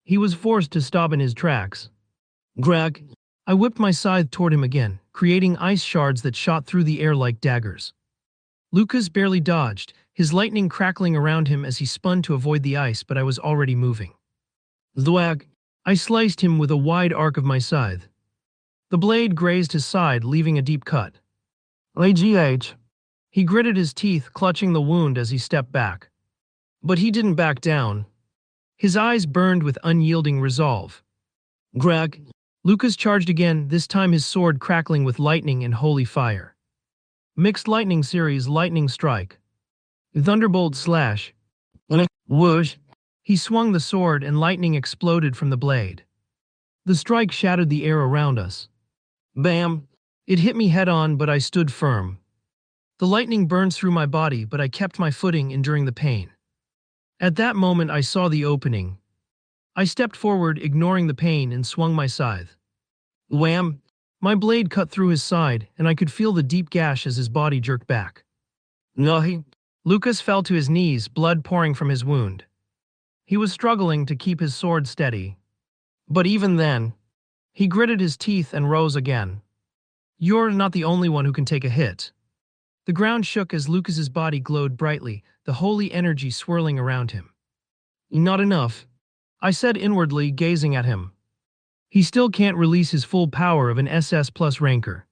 He was forced to stop in his tracks. Grag! I whipped my scythe toward him again, creating ice shards that shot through the air like daggers. Lucas barely dodged, his lightning crackling around him as he spun to avoid the ice, but I was already moving. Thwag! I sliced him with a wide arc of my scythe. The blade grazed his side, leaving a deep cut. AGH! He gritted his teeth, clutching the wound as he stepped back. But he didn't back down. His eyes burned with unyielding resolve. Grag! Lucas charged again, this time his sword crackling with lightning and holy fire. Mixed Lightning Series Lightning Strike. Thunderbolt Slash. Whoosh! He swung the sword and lightning exploded from the blade. The strike shattered the air around us. Bam! It hit me head-on, but I stood firm. The lightning burned through my body, but I kept my footing, enduring the pain. At that moment I saw the opening. I stepped forward, ignoring the pain, and swung my scythe. Wham! My blade cut through his side, and I could feel the deep gash as his body jerked back. Nahi! Lucas fell to his knees, blood pouring from his wound. He was struggling to keep his sword steady. But even then, he gritted his teeth and rose again. You're not the only one who can take a hit. The ground shook as Lucas's body glowed brightly, the holy energy swirling around him. Not enough, I said inwardly, gazing at him. He still can't release his full power of an SS plus ranker.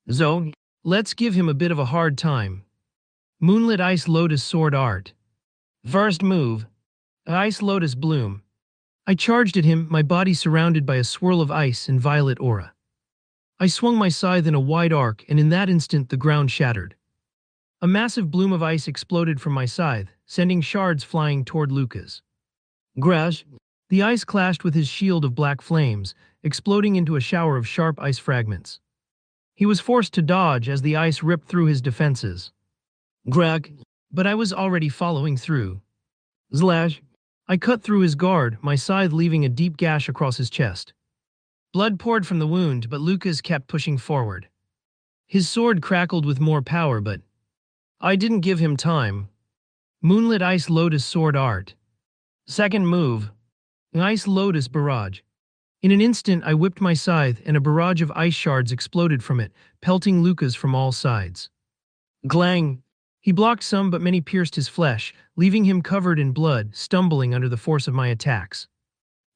So, let's give him a bit of a hard time. Moonlit Ice Lotus Sword Art. First move. Ice Lotus Bloom. I charged at him, my body surrounded by a swirl of ice and violet aura. I swung my scythe in a wide arc, and in that instant the ground shattered. A massive bloom of ice exploded from my scythe, sending shards flying toward Lucas. Grash! The ice clashed with his shield of black flames, exploding into a shower of sharp ice fragments. He was forced to dodge as the ice ripped through his defenses. Grag! but I was already following through. Slash. I cut through his guard, my scythe leaving a deep gash across his chest. Blood poured from the wound, but Lucas kept pushing forward. His sword crackled with more power, but I didn't give him time. Moonlit Ice Lotus Sword Art. Second move. Ice Lotus Barrage. In an instant, I whipped my scythe, and a barrage of ice shards exploded from it, pelting Lucas from all sides. Glang! He blocked some, but many pierced his flesh, leaving him covered in blood, stumbling under the force of my attacks.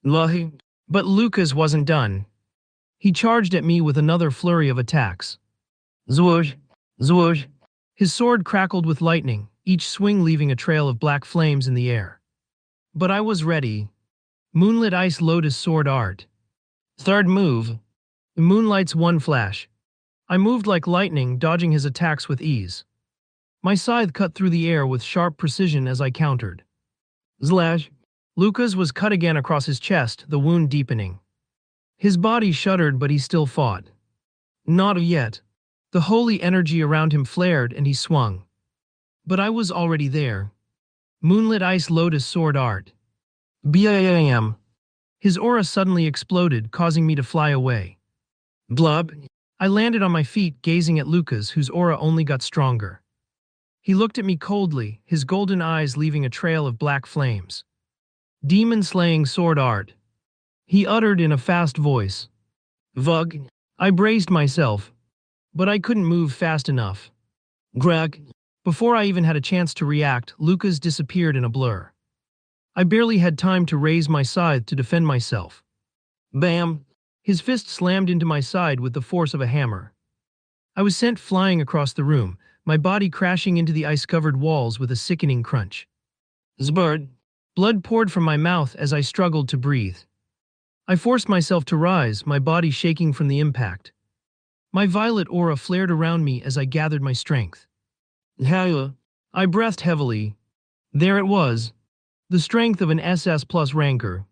Lahi! But Lucas wasn't done. He charged at me with another flurry of attacks. Zwoosh! Zwoosh! His sword crackled with lightning, each swing leaving a trail of black flames in the air. But I was ready. Moonlit Ice Lotus Sword Art. Third move. Moonlight's one flash. I moved like lightning, dodging his attacks with ease. My scythe cut through the air with sharp precision as I countered. Slash. Lucas was cut again across his chest, the wound deepening. His body shuddered, but he still fought. Not yet. The holy energy around him flared and he swung. But I was already there. Moonlit Ice Lotus Sword Art. BAM. His aura suddenly exploded, causing me to fly away. Blub. I landed on my feet, gazing at Lucas, whose aura only got stronger. He looked at me coldly, his golden eyes leaving a trail of black flames. Demon-slaying sword art. He uttered in a fast voice. Vug. I braced myself, but I couldn't move fast enough. Greg. Before I even had a chance to react, Lucas disappeared in a blur. I barely had time to raise my scythe to defend myself. Bam! His fist slammed into my side with the force of a hammer. I was sent flying across the room, my body crashing into the ice-covered walls with a sickening crunch. Zbird! Blood poured from my mouth as I struggled to breathe. I forced myself to rise, my body shaking from the impact. My violet aura flared around me as I gathered my strength. Haya! I breathed heavily. There it was. The strength of an SS plus rancor.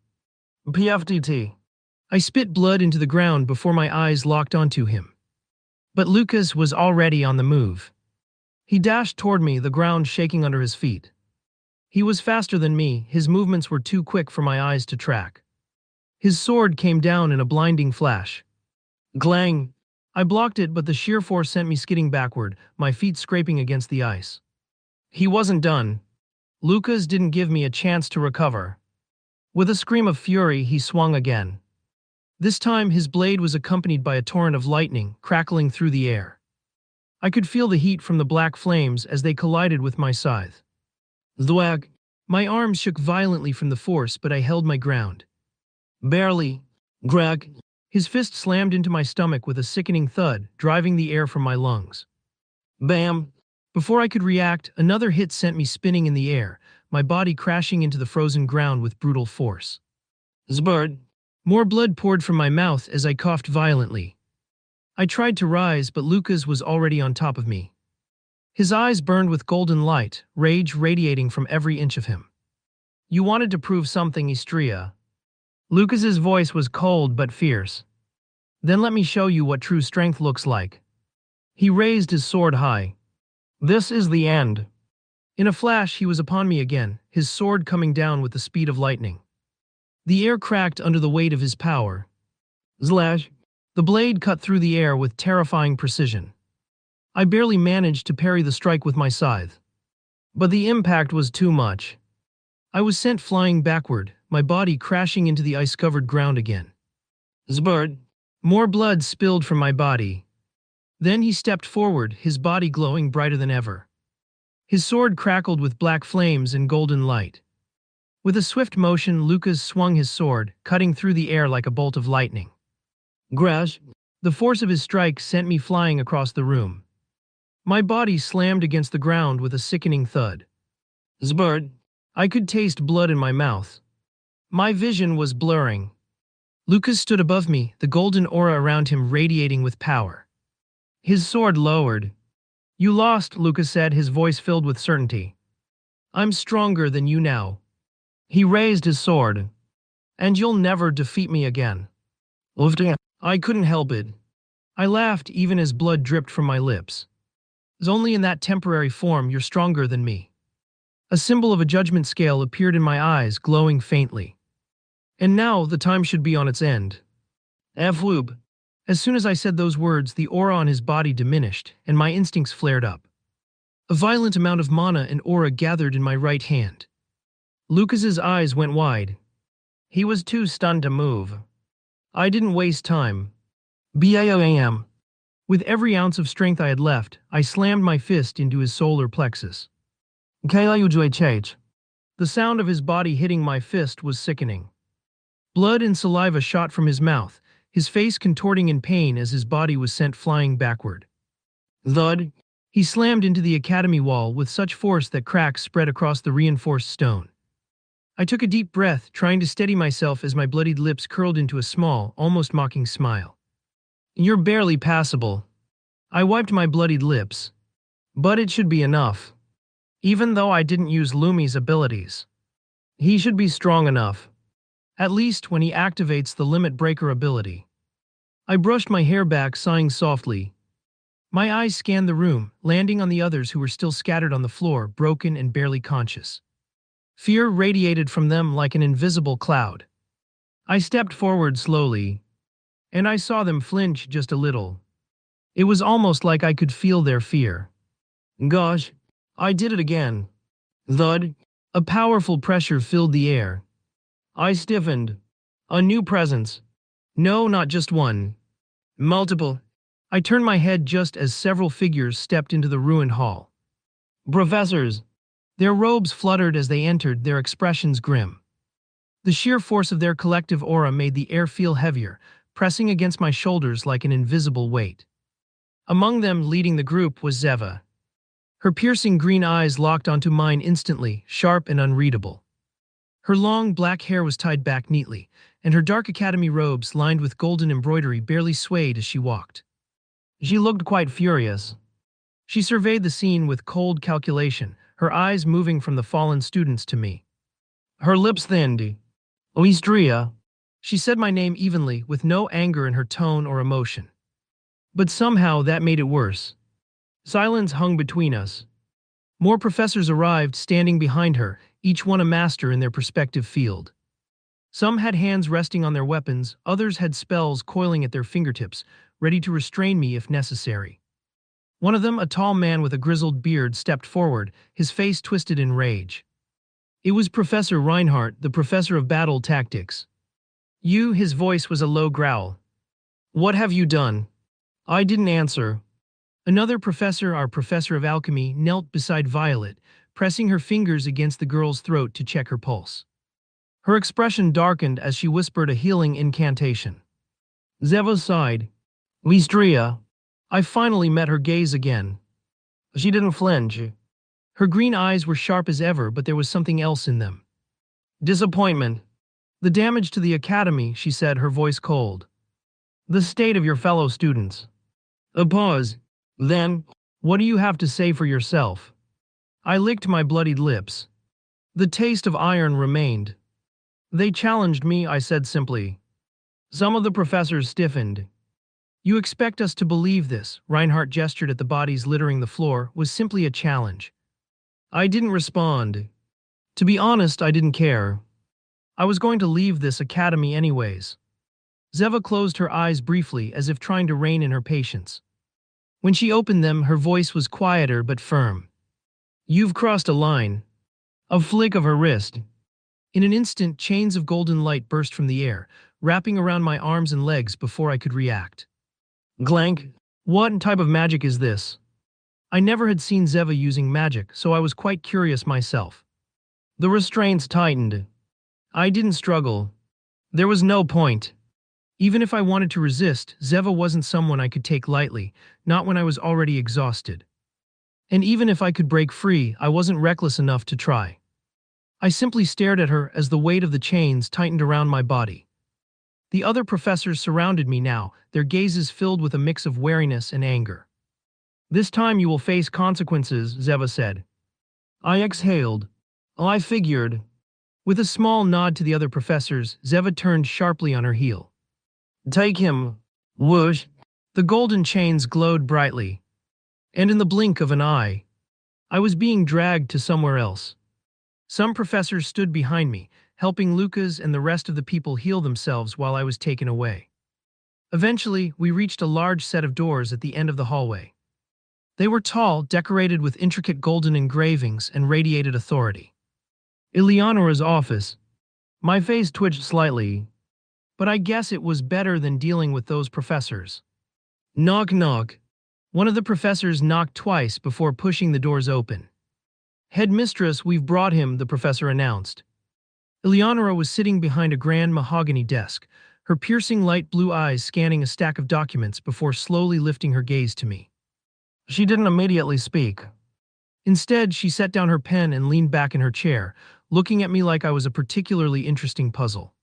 PFDT. I spit blood into the ground before my eyes locked onto him. But Lucas was already on the move. He dashed toward me, the ground shaking under his feet. He was faster than me, his movements were too quick for my eyes to track. His sword came down in a blinding flash. Glang! I blocked it, but the sheer force sent me skidding backward, my feet scraping against the ice. He wasn't done. Lucas didn't give me a chance to recover. With a scream of fury, he swung again. This time, his blade was accompanied by a torrent of lightning, crackling through the air. I could feel the heat from the black flames as they collided with my scythe. Thwag! My arms shook violently from the force, but I held my ground. Barely. Greg! His fist slammed into my stomach with a sickening thud, driving the air from my lungs. Bam! Before I could react, another hit sent me spinning in the air, my body crashing into the frozen ground with brutal force. Zbird! More blood poured from my mouth as I coughed violently. I tried to rise, but Lucas was already on top of me. His eyes burned with golden light, rage radiating from every inch of him. You wanted to prove something, Istria. Lucas's voice was cold but fierce. Then let me show you what true strength looks like. He raised his sword high. This is the end. In a flash, he was upon me again, his sword coming down with the speed of lightning. The air cracked under the weight of his power. Slash! The blade cut through the air with terrifying precision. I barely managed to parry the strike with my scythe. But the impact was too much. I was sent flying backward, my body crashing into the ice-covered ground again. Zbird! More blood spilled from my body. Then he stepped forward, his body glowing brighter than ever. His sword crackled with black flames and golden light. With a swift motion, Lucas swung his sword, cutting through the air like a bolt of lightning. Grash! The force of his strike sent me flying across the room. My body slammed against the ground with a sickening thud. Zbird! I could taste blood in my mouth. My vision was blurring. Lucas stood above me, the golden aura around him radiating with power. His sword lowered. You lost, Lucas said, his voice filled with certainty. I'm stronger than you now. He raised his sword. And you'll never defeat me again. I couldn't help it. I laughed even as blood dripped from my lips. It's only in that temporary form you're stronger than me. A symbol of a judgment scale appeared in my eyes, glowing faintly. And now the time should be on its end. Fwoob. As soon as I said those words, the aura on his body diminished, and my instincts flared up. A violent amount of mana and aura gathered in my right hand. Lucas's eyes went wide. He was too stunned to move. I didn't waste time. BAM. With every ounce of strength I had left, I slammed my fist into his solar plexus. The sound of his body hitting my fist was sickening. Blood and saliva shot from his mouth, his face contorting in pain as his body was sent flying backward. Thud. He slammed into the academy wall with such force that cracks spread across the reinforced stone. I took a deep breath, trying to steady myself as my bloodied lips curled into a small, almost mocking smile. You're barely passable. I wiped my bloodied lips. But it should be enough. Even though I didn't use Lumi's abilities. He should be strong enough. At least when he activates the Limit Breaker ability. I brushed my hair back, sighing softly. My eyes scanned the room, landing on the others who were still scattered on the floor, broken and barely conscious. Fear radiated from them like an invisible cloud. I stepped forward slowly, and I saw them flinch just a little. It was almost like I could feel their fear. Gosh, I did it again. Thud. A powerful pressure filled the air. I stiffened. A new presence. No, not just one. Multiple. I turned my head just as several figures stepped into the ruined hall. Professors. Their robes fluttered as they entered, their expressions grim. The sheer force of their collective aura made the air feel heavier, pressing against my shoulders like an invisible weight. Among them, leading the group, was Zeva. Her piercing green eyes locked onto mine instantly, sharp and unreadable. Her long black hair was tied back neatly, and her dark academy robes lined with golden embroidery barely swayed as she walked. She looked quite furious. She surveyed the scene with cold calculation, her eyes moving from the fallen students to me. Her lips thinned. Oistria. She said my name evenly, with no anger in her tone or emotion. But somehow that made it worse. Silence hung between us. More professors arrived, standing behind her, each one a master in their respective field. Some had hands resting on their weapons, others had spells coiling at their fingertips, ready to restrain me if necessary. One of them, a tall man with a grizzled beard, stepped forward, his face twisted in rage. It was Professor Reinhardt, the professor of battle tactics. His voice was a low growl. What have you done? I didn't answer. Another professor, our professor of alchemy, knelt beside Violet, pressing her fingers against the girl's throat to check her pulse. Her expression darkened as she whispered a healing incantation. Zeva sighed. Oistria. I finally met her gaze again. She didn't flinch. Her green eyes were sharp as ever, but there was something else in them. Disappointment. The damage to the academy, she said, her voice cold. The state of your fellow students. A pause. Then, what do you have to say for yourself? I licked my bloodied lips. The taste of iron remained. They challenged me, I said simply. Some of the professors stiffened. You expect us to believe this, Reinhardt gestured at the bodies littering the floor, was simply a challenge. I didn't respond. To be honest, I didn't care. I was going to leave this academy anyways. Zeva closed her eyes briefly as if trying to rein in her patience. When she opened them, her voice was quieter but firm. You've crossed a line. A flick of her wrist. In an instant, chains of golden light burst from the air, wrapping around my arms and legs before I could react. Glank, what type of magic is this? I never had seen Zeva using magic, so I was quite curious myself. The restraints tightened. I didn't struggle. There was no point. Even if I wanted to resist, Zeva wasn't someone I could take lightly, not when I was already exhausted. And even if I could break free, I wasn't reckless enough to try. I simply stared at her as the weight of the chains tightened around my body. The other professors surrounded me now, their gazes filled with a mix of wariness and anger. This time you will face consequences, Zeva said. I exhaled. I figured. With a small nod to the other professors, Zeva turned sharply on her heel. Take him. Whoosh. The golden chains glowed brightly. And in the blink of an eye, I was being dragged to somewhere else. Some professors stood behind me, helping Lucas and the rest of the people heal themselves while I was taken away. Eventually, we reached a large set of doors at the end of the hallway. They were tall, decorated with intricate golden engravings, and radiated authority. Eleonora's office. My face twitched slightly, but I guess it was better than dealing with those professors. Knock knock. One of the professors knocked twice before pushing the doors open. Headmistress, we've brought him, the professor announced. Eleonora was sitting behind a grand mahogany desk, her piercing light blue eyes scanning a stack of documents before slowly lifting her gaze to me. She didn't immediately speak. Instead, she set down her pen and leaned back in her chair, looking at me like I was a particularly interesting puzzle.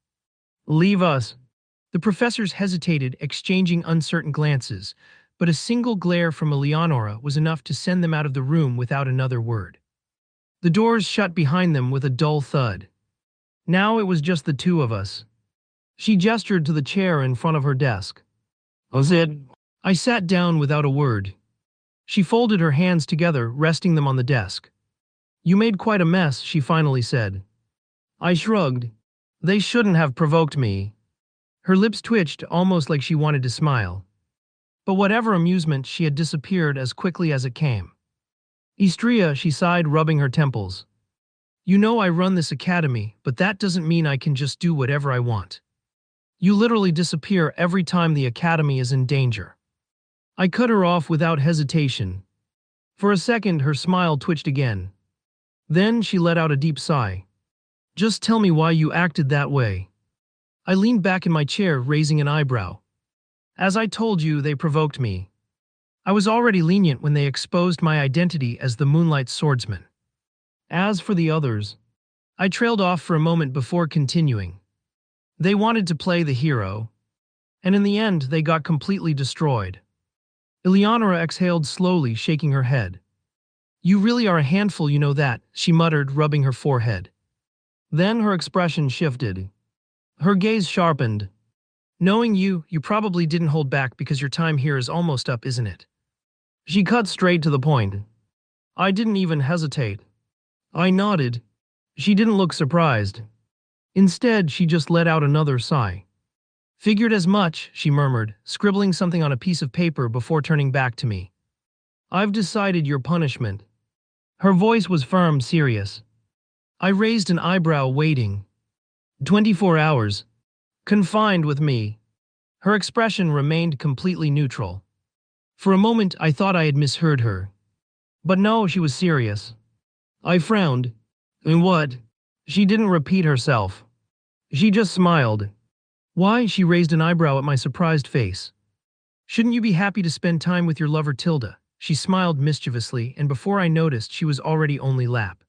Leave us. The professors hesitated, exchanging uncertain glances, but a single glare from Eleonora was enough to send them out of the room without another word. The doors shut behind them with a dull thud. Now it was just the two of us. She gestured to the chair in front of her desk. Was it? I sat down without a word. She folded her hands together, resting them on the desk. You made quite a mess, she finally said. I shrugged. They shouldn't have provoked me. Her lips twitched, almost like she wanted to smile. But whatever amusement, she had disappeared as quickly as it came. Istria, she sighed, rubbing her temples. You know I run this academy, but that doesn't mean I can just do whatever I want. You literally disappear every time the academy is in danger. I cut her off without hesitation. For a second, her smile twitched again. Then she let out a deep sigh. Just tell me why you acted that way. I leaned back in my chair, raising an eyebrow. As I told you, they provoked me. I was already lenient when they exposed my identity as the Moonlight Swordsman. As for the others, I trailed off for a moment before continuing. They wanted to play the hero, and in the end, they got completely destroyed. Eleonora exhaled slowly, shaking her head. You really are a handful, you know that, she muttered, rubbing her forehead. Then her expression shifted. Her gaze sharpened. Knowing you probably didn't hold back because your time here is almost up, isn't it? She cut straight to the point. I didn't even hesitate. I nodded. She didn't look surprised. Instead, she just let out another sigh. Figured as much, she murmured, scribbling something on a piece of paper before turning back to me. I've decided your punishment. Her voice was firm, serious. I raised an eyebrow, waiting. 24 hours. Confined with me. Her expression remained completely neutral. For a moment, I thought I had misheard her. But no, she was serious. I frowned. And what? She didn't repeat herself. She just smiled. Why? She raised an eyebrow at my surprised face. Shouldn't you be happy to spend time with your lover Tilda? She smiled mischievously, and before I noticed, she was already only lap.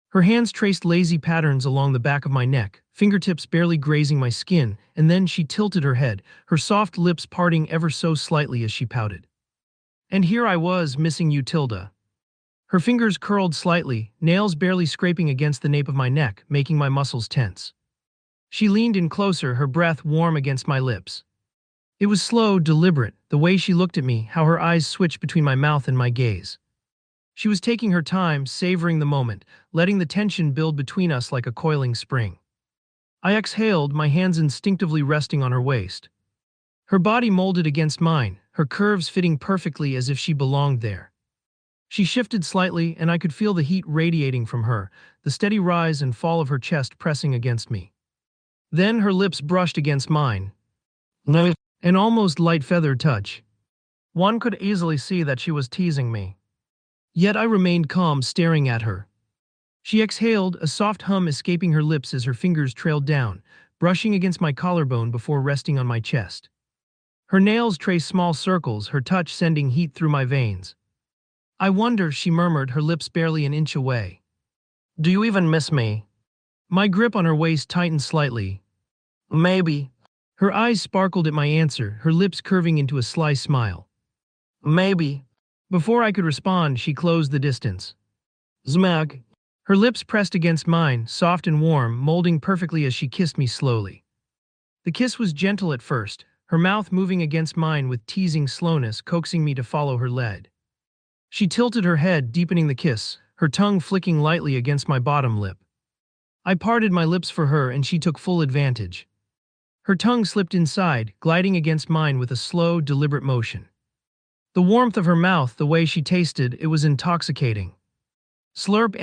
Her hands traced lazy patterns along the back of my neck, fingertips barely grazing my skin, and then she tilted her head, her soft lips parting ever so slightly as she pouted. And here I was, missing you, Tilda. Her fingers curled slightly, nails barely scraping against the nape of my neck, making my muscles tense. She leaned in closer, her breath warm against my lips. It was slow, deliberate, the way she looked at me, how her eyes switched between my mouth and my gaze. She was taking her time, savoring the moment, letting the tension build between us like a coiling spring. I exhaled, my hands instinctively resting on her waist. Her body molded against mine, her curves fitting perfectly as if she belonged there. She shifted slightly, and I could feel the heat radiating from her, the steady rise and fall of her chest pressing against me. Then her lips brushed against mine. An almost light feathered touch. One could easily see that she was teasing me. Yet I remained calm, staring at her. She exhaled, a soft hum escaping her lips as her fingers trailed down, brushing against my collarbone before resting on my chest. Her nails traced small circles, her touch sending heat through my veins. I wonder, she murmured, her lips barely an inch away. Do you even miss me? My grip on her waist tightened slightly. Maybe. Her eyes sparkled at my answer, her lips curving into a sly smile. Maybe. Before I could respond, she closed the distance. Zmag. Her lips pressed against mine, soft and warm, molding perfectly as she kissed me slowly. The kiss was gentle at first, her mouth moving against mine with teasing slowness, coaxing me to follow her lead. She tilted her head, deepening the kiss, her tongue flicking lightly against my bottom lip. I parted my lips for her and she took full advantage. Her tongue slipped inside, gliding against mine with a slow, deliberate motion. The warmth of her mouth, the way she tasted, it was intoxicating. Slurp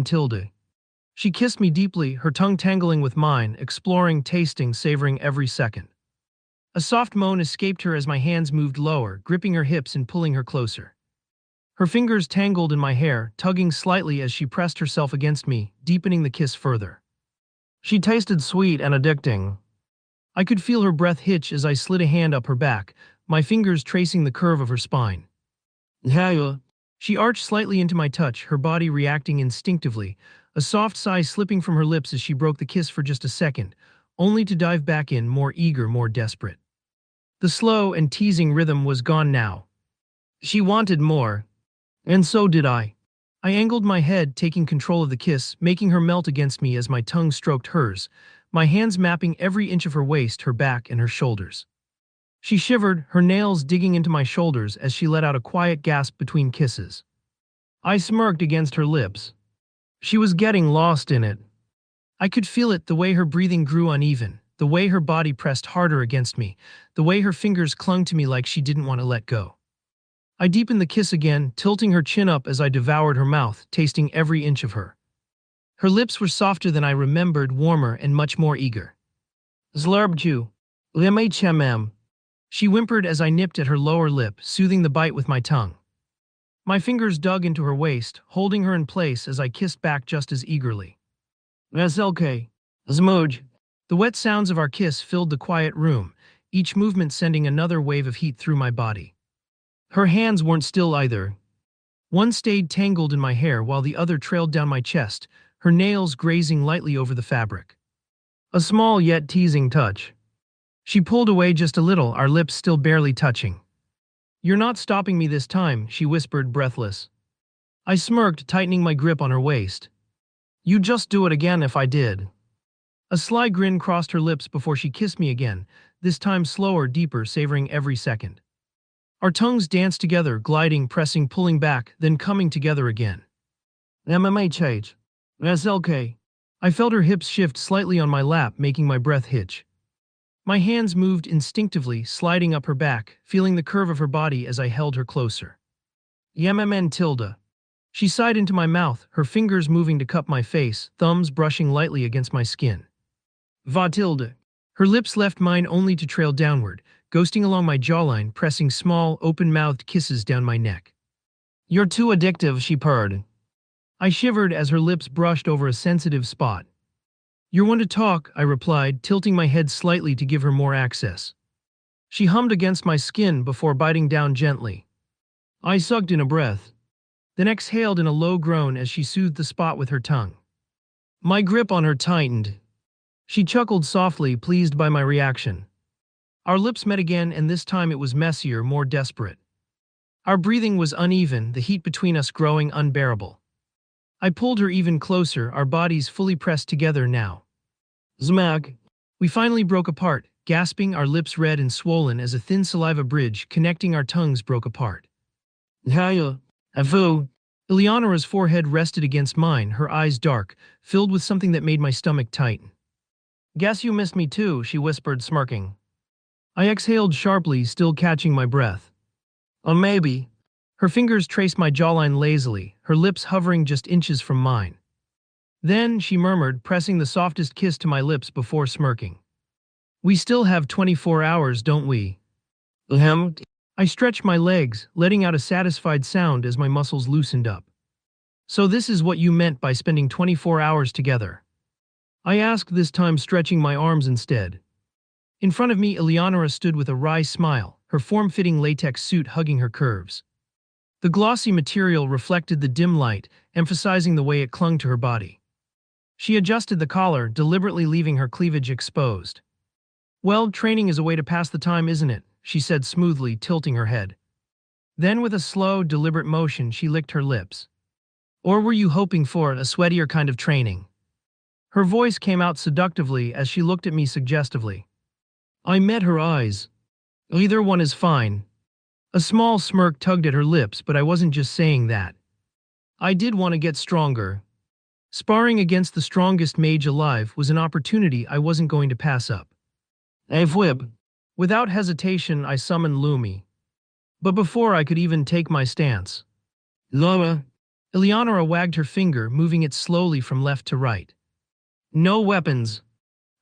tilde. She kissed me deeply, her tongue tangling with mine, exploring, tasting, savoring every second. A soft moan escaped her as my hands moved lower, gripping her hips and pulling her closer. Her fingers tangled in my hair, tugging slightly as she pressed herself against me, deepening the kiss further. She tasted sweet and addicting. I could feel her breath hitch as I slid a hand up her back, my fingers tracing the curve of her spine. She arched slightly into my touch, her body reacting instinctively, a soft sigh slipping from her lips as she broke the kiss for just a second, only to dive back in, more eager, more desperate. The slow and teasing rhythm was gone now. She wanted more. And so did I. I angled my head, taking control of the kiss, making her melt against me as my tongue stroked hers, my hands mapping every inch of her waist, her back, and her shoulders. She shivered, her nails digging into my shoulders as she let out a quiet gasp between kisses. I smirked against her lips. She was getting lost in it. I could feel it, the way her breathing grew uneven, the way her body pressed harder against me, the way her fingers clung to me like she didn't want to let go. I deepened the kiss again, tilting her chin up as I devoured her mouth, tasting every inch of her. Her lips were softer than I remembered, warmer and much more eager. Zlarbju. Lemhm. She whimpered as I nipped at her lower lip, soothing the bite with my tongue. My fingers dug into her waist, holding her in place as I kissed back just as eagerly. SLK. Zmoj. The wet sounds of our kiss filled the quiet room, each movement sending another wave of heat through my body. Her hands weren't still either. One stayed tangled in my hair while the other trailed down my chest, her nails grazing lightly over the fabric. A small yet teasing touch. She pulled away just a little, our lips still barely touching. You're not stopping me this time, she whispered, breathless. I smirked, tightening my grip on her waist. You'd just do it again if I did. A sly grin crossed her lips before she kissed me again, this time slower, deeper, savoring every second. Our tongues danced together, gliding, pressing, pulling back, then coming together again. MMHH. SLK. I felt her hips shift slightly on my lap, making my breath hitch. My hands moved instinctively, sliding up her back, feeling the curve of her body as I held her closer. Ymmn tilde. She sighed into my mouth, her fingers moving to cup my face, thumbs brushing lightly against my skin. Va tilde. Her lips left mine only to trail downward, ghosting along my jawline, pressing small, open-mouthed kisses down my neck. You're too addictive, she purred. I shivered as her lips brushed over a sensitive spot. You're one to talk, I replied, tilting my head slightly to give her more access. She hummed against my skin before biting down gently. I sucked in a breath, then exhaled in a low groan as she soothed the spot with her tongue. My grip on her tightened. She chuckled softly, pleased by my reaction. Our lips met again, and this time it was messier, more desperate. Our breathing was uneven, the heat between us growing unbearable. I pulled her even closer, our bodies fully pressed together now. Zmag. We finally broke apart, gasping, our lips red and swollen as a thin saliva bridge connecting our tongues broke apart. Haya. Avu. Eleonora's forehead rested against mine, her eyes dark, filled with something that made my stomach tighten. Guess you missed me too, she whispered, smirking. I exhaled sharply, still catching my breath. Maybe. Her fingers traced my jawline lazily, her lips hovering just inches from mine. Then, she murmured, pressing the softest kiss to my lips before smirking. We still have 24 hours, don't we? I stretched my legs, letting out a satisfied sound as my muscles loosened up. So this is what you meant by spending 24 hours together? I asked, this time stretching my arms instead. In front of me, Eleonora stood with a wry smile, her form-fitting latex suit hugging her curves. The glossy material reflected the dim light, emphasizing the way it clung to her body. She adjusted the collar, deliberately leaving her cleavage exposed. Well, training is a way to pass the time, isn't it? She said smoothly, tilting her head. Then with a slow, deliberate motion, she licked her lips. Or were you hoping for a sweatier kind of training? Her voice came out seductively as she looked at me suggestively. I met her eyes. Either one is fine. A small smirk tugged at her lips, but I wasn't just saying that. I did want to get stronger. Sparring against the strongest mage alive was an opportunity I wasn't going to pass up. Whip. Without hesitation, I summoned Lumi. But before I could even take my stance, Loa. Eleonora wagged her finger, moving it slowly from left to right. No weapons.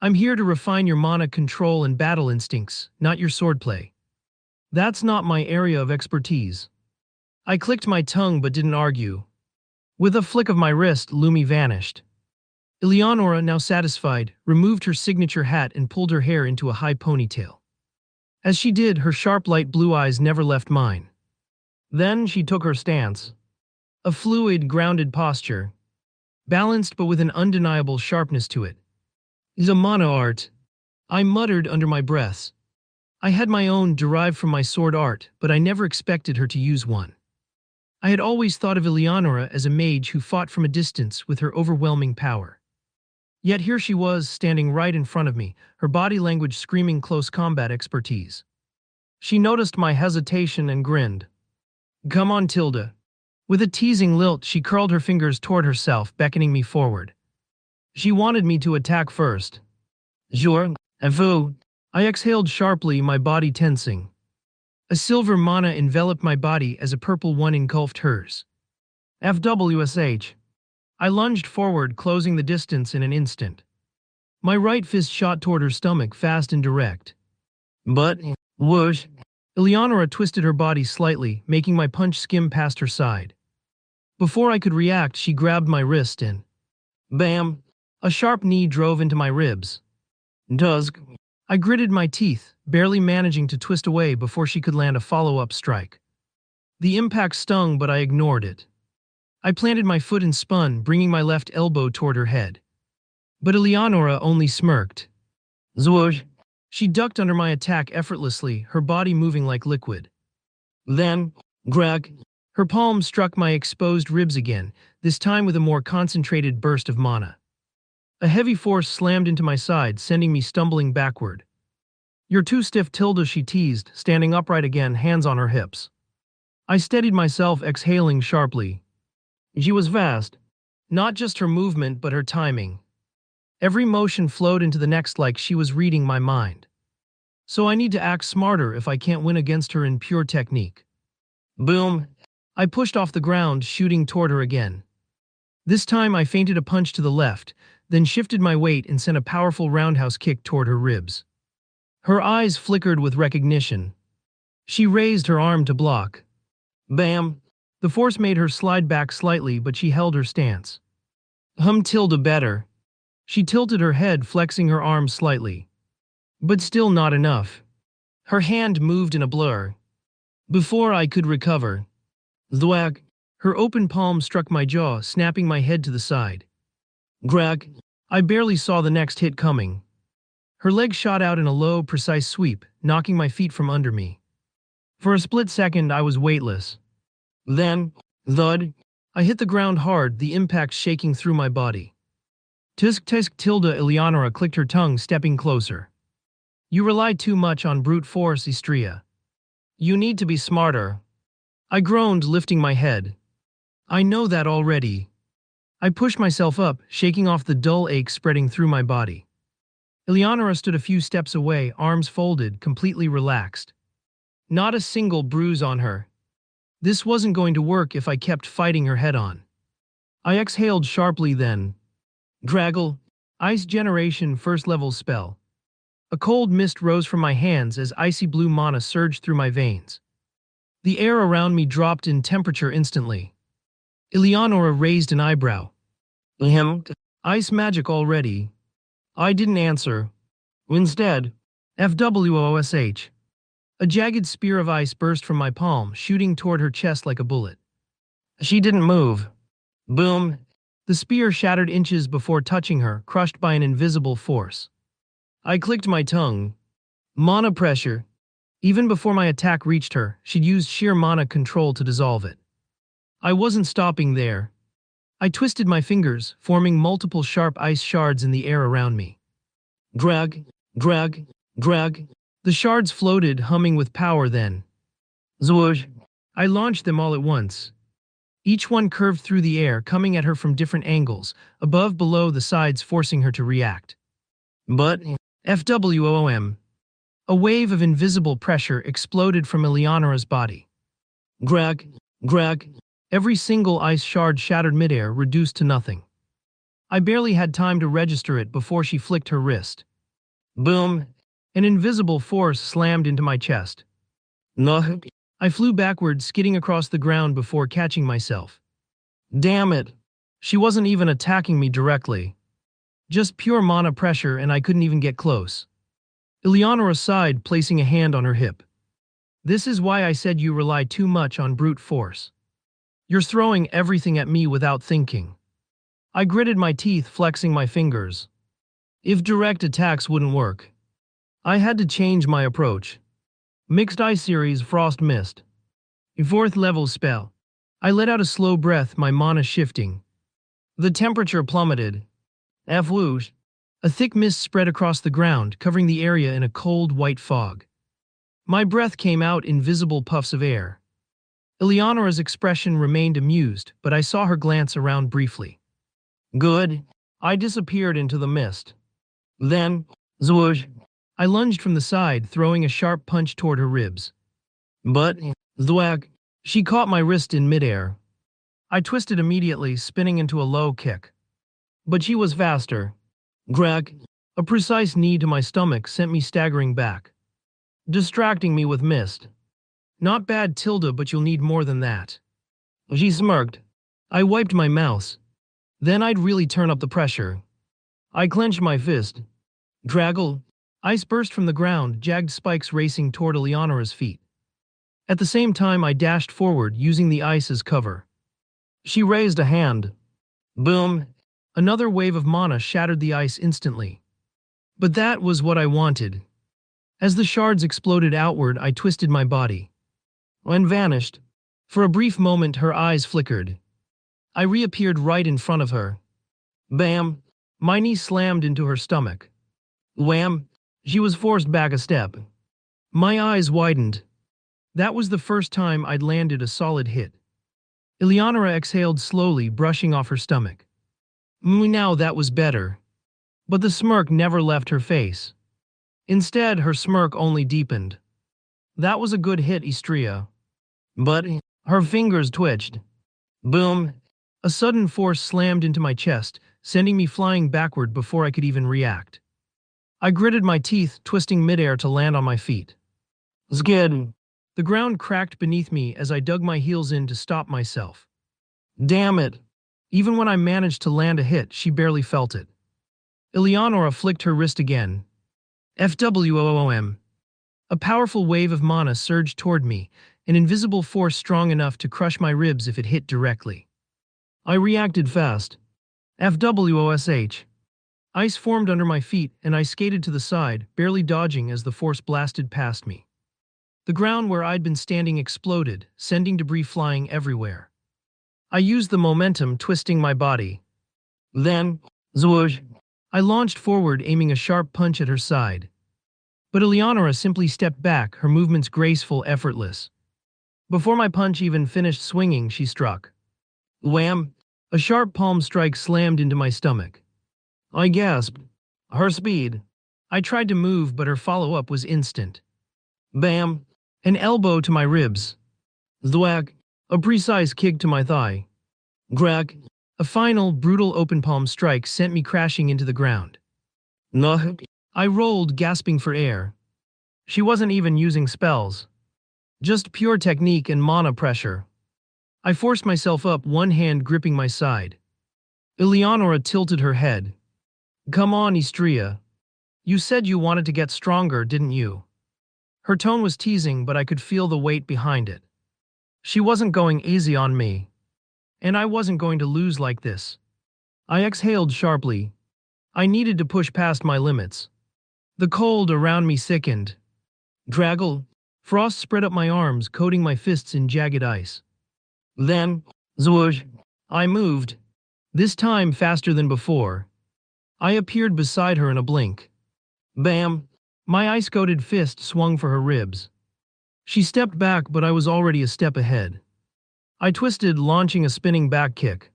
I'm here to refine your mana control and battle instincts, not your swordplay. That's not my area of expertise. I clicked my tongue but didn't argue. With a flick of my wrist, Lumi vanished. Eleonora, now satisfied, removed her signature hat and pulled her hair into a high ponytail. As she did, her sharp light blue eyes never left mine. Then she took her stance. A fluid, grounded posture. Balanced but with an undeniable sharpness to it. Is a mana art. I muttered under my breaths. I had my own derived from my sword art, but I never expected her to use one. I had always thought of Eleonora as a mage who fought from a distance with her overwhelming power. Yet here she was, standing right in front of me, her body language screaming close combat expertise. She noticed my hesitation and grinned. Come on, Tilda. With a teasing lilt, she curled her fingers toward herself, beckoning me forward. She wanted me to attack first. Sure, vous. I exhaled sharply, my body tensing. A silver mana enveloped my body as a purple one engulfed hers. FWSH. I lunged forward, closing the distance in an instant. My right fist shot toward her stomach, fast and direct. But, whoosh. Eleonora twisted her body slightly, making my punch skim past her side. Before I could react, she grabbed my wrist and... Bam! A sharp knee drove into my ribs. Dusk. I gritted my teeth, barely managing to twist away before she could land a follow-up strike. The impact stung, but I ignored it. I planted my foot and spun, bringing my left elbow toward her head. But Eleonora only smirked. Zwoosh. She ducked under my attack effortlessly, her body moving like liquid. Then, Greg. Her palm struck my exposed ribs again, this time with a more concentrated burst of mana. A heavy force slammed into my side, sending me stumbling backward. You're too stiff, Tilda, she teased, standing upright again, hands on her hips. I steadied myself, exhaling sharply. She was fast. Not just her movement, but her timing. Every motion flowed into the next like she was reading my mind. So I need to act smarter if I can't win against her in pure technique. Boom! I pushed off the ground, shooting toward her again. This time I feinted a punch to the left, then shifted my weight and sent a powerful roundhouse kick toward her ribs. Her eyes flickered with recognition. She raised her arm to block. Bam! The force made her slide back slightly, but she held her stance. Tilda better. She tilted her head, flexing her arm slightly. But still not enough. Her hand moved in a blur. Before I could recover. Thwack! Her open palm struck my jaw, snapping my head to the side. Greg! I barely saw the next hit coming. Her leg shot out in a low, precise sweep, knocking my feet from under me. For a split second, I was weightless. Then, thud! I hit the ground hard, the impact shaking through my body. Tisk tisk, Tilda. Eleonora clicked her tongue, stepping closer. You rely too much on brute force, Istria. You need to be smarter. I groaned, lifting my head. I know that already. I pushed myself up, shaking off the dull ache spreading through my body. Eleonora stood a few steps away, arms folded, completely relaxed. Not a single bruise on her. This wasn't going to work if I kept fighting her head on. I exhaled sharply then. Draggle. Ice Generation first level spell. A cold mist rose from my hands as icy blue mana surged through my veins. The air around me dropped in temperature instantly. Eleonora raised an eyebrow. Ice magic already. I didn't answer. Instead, FWOSH. A jagged spear of ice burst from my palm, shooting toward her chest like a bullet. She didn't move. Boom! The spear shattered inches before touching her, crushed by an invisible force. I clicked my tongue. Mana pressure. Even before my attack reached her, she'd used sheer mana control to dissolve it. I wasn't stopping there. I twisted my fingers, forming multiple sharp ice shards in the air around me. Drag, drag, drag. The shards floated, humming with power then. Zwoosh! I launched them all at once. each one curved through the air, coming at her from different angles, above, below, the sides, forcing her to react. But, FWOM, a wave of invisible pressure exploded from Eleonora's body. Grag, grag, every single ice shard shattered midair, reduced to nothing. I barely had time to register it before she flicked her wrist. Boom! An invisible force slammed into my chest. No. I flew backward, skidding across the ground before catching myself. Damn it! She wasn't even attacking me directly. Just pure mana pressure, and I couldn't even get close. Eleonora sighed, placing a hand on her hip. This is why I said you rely too much on brute force. You're throwing everything at me without thinking. I gritted my teeth, flexing my fingers. If direct attacks wouldn't work, I had to change my approach. Mixed Ice Series Frost Mist. A 4th level spell. I let out a slow breath, my mana shifting. The temperature plummeted. Whoosh. A thick mist spread across the ground, covering the area in a cold white fog. My breath came out in visible puffs of air. Eleonora's expression remained amused, but I saw her glance around briefly. Good. I disappeared into the mist. Then, zwoosh. I lunged from the side, throwing a sharp punch toward her ribs. But, thwack, she caught my wrist in midair. I twisted immediately, spinning into a low kick. But she was faster. Greg, a precise knee to my stomach sent me staggering back, distracting me with mist. Not bad, Tilda, but you'll need more than that. She smirked. I wiped my mouth. Then I'd really turn up the pressure. I clenched my fist. Draggle. Ice burst from the ground, jagged spikes racing toward Eleonora's feet. At the same time, I dashed forward, using the ice as cover. She raised a hand. Boom. Another wave of mana shattered the ice instantly. But that was what I wanted. As the shards exploded outward, I twisted my body. And vanished. For a brief moment, her eyes flickered. I reappeared right in front of her. Bam! My knee slammed into her stomach. Wham! She was forced back a step. My eyes widened. That was the first time I'd landed a solid hit. Eleonora exhaled slowly, brushing off her stomach. Now that was better. But the smirk never left her face. Instead, her smirk only deepened. That was a good hit, Istria. But her fingers twitched. Boom! A sudden force slammed into my chest, sending me flying backward before I could even react. I gritted my teeth, twisting midair to land on my feet. Skid! The ground cracked beneath me as I dug my heels in to stop myself. Damn it! Even when I managed to land a hit, she barely felt it. Eleonora flicked her wrist again. FWOOM. A powerful wave of mana surged toward me, an invisible force strong enough to crush my ribs if it hit directly. I reacted fast. FWOSH. Ice formed under my feet, and I skated to the side, barely dodging as the force blasted past me. The ground where I'd been standing exploded, sending debris flying everywhere. I used the momentum, twisting my body. Then, zwoosh, I launched forward, aiming a sharp punch at her side. But Eleonora simply stepped back, her movements graceful, effortless. Before my punch even finished swinging, she struck. Wham! A sharp palm strike slammed into my stomach. I gasped. Her speed. I tried to move, but her follow-up was instant. Bam! An elbow to my ribs. Thwack! A precise kick to my thigh. Grag! A final, brutal open palm strike sent me crashing into the ground. No! I rolled, gasping for air. She wasn't even using spells. Just pure technique and mana pressure. I forced myself up, one hand gripping my side. Eleonora tilted her head. Come on, Istria. You said you wanted to get stronger, didn't you? Her tone was teasing, but I could feel the weight behind it. She wasn't going easy on me. And I wasn't going to lose like this. I exhaled sharply. I needed to push past my limits. The cold around me sickened. Draggle. Frost spread up my arms, coating my fists in jagged ice. Then, zwoosh, I moved. This time faster than before. I appeared beside her in a blink. Bam! My ice-coated fist swung for her ribs. She stepped back, but I was already a step ahead. I twisted, launching a spinning back kick.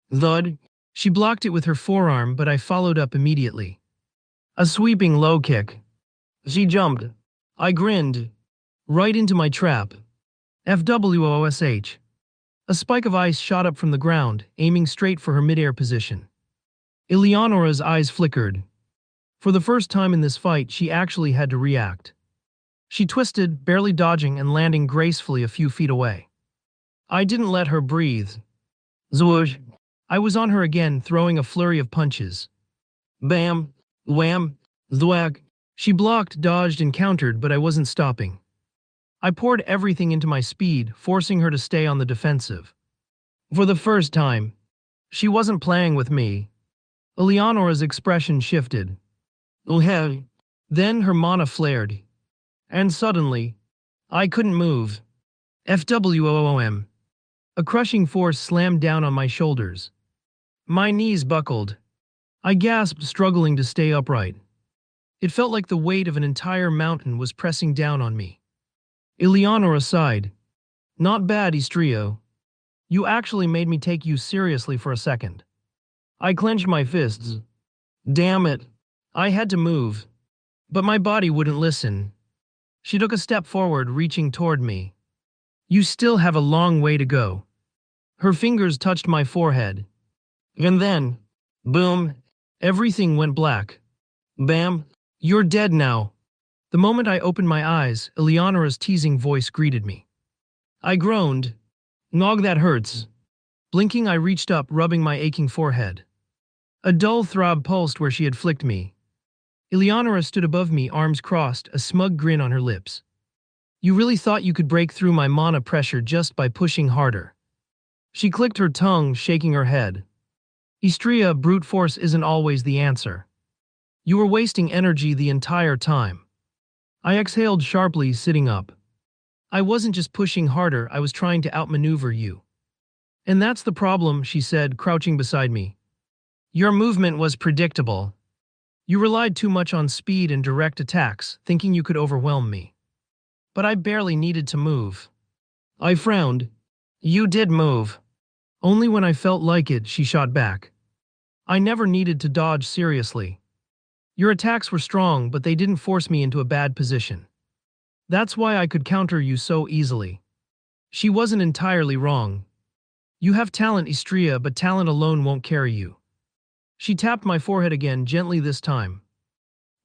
Thud. She blocked it with her forearm, but I followed up immediately. A sweeping low kick. She jumped. I grinned. Right into my trap. FWOSH. A spike of ice shot up from the ground, aiming straight for her midair position. Eleonora's eyes flickered. For the first time in this fight, she actually had to react. She twisted, barely dodging and landing gracefully a few feet away. I didn't let her breathe. Zwoosh. I was on her again, throwing a flurry of punches. Bam, wham, thwack. She blocked, dodged, and countered, but I wasn't stopping. I poured everything into my speed, forcing her to stay on the defensive. For the first time, she wasn't playing with me. Eleonora's expression shifted. Hey. Then her mana flared. And suddenly, I couldn't move. FWOOM. A crushing force slammed down on my shoulders. My knees buckled. I gasped, struggling to stay upright. It felt like the weight of an entire mountain was pressing down on me. Eleonora sighed. Not bad, Stro. You actually made me take you seriously for a second. I clenched my fists. Damn it. I had to move. But my body wouldn't listen. She took a step forward, reaching toward me. You still have a long way to go. Her fingers touched my forehead. And then, boom, everything went black. Bam, you're dead now. The moment I opened my eyes, Eleonora's teasing voice greeted me. I groaned. Nog, that hurts. Blinking, I reached up, rubbing my aching forehead. A dull throb pulsed where she had flicked me. Eleonora stood above me, arms crossed, a smug grin on her lips. You really thought you could break through my mana pressure just by pushing harder. She clicked her tongue, shaking her head. Istria, brute force isn't always the answer. You were wasting energy the entire time. I exhaled sharply, sitting up. I wasn't just pushing harder, I was trying to outmaneuver you. And that's the problem, she said, crouching beside me. Your movement was predictable. You relied too much on speed and direct attacks, thinking you could overwhelm me. But I barely needed to move. I frowned. You did move. Only when I felt like it, she shot back. I never needed to dodge seriously. Your attacks were strong, but they didn't force me into a bad position. That's why I could counter you so easily. She wasn't entirely wrong. You have talent, Istria, but talent alone won't carry you. She tapped my forehead again, gently this time.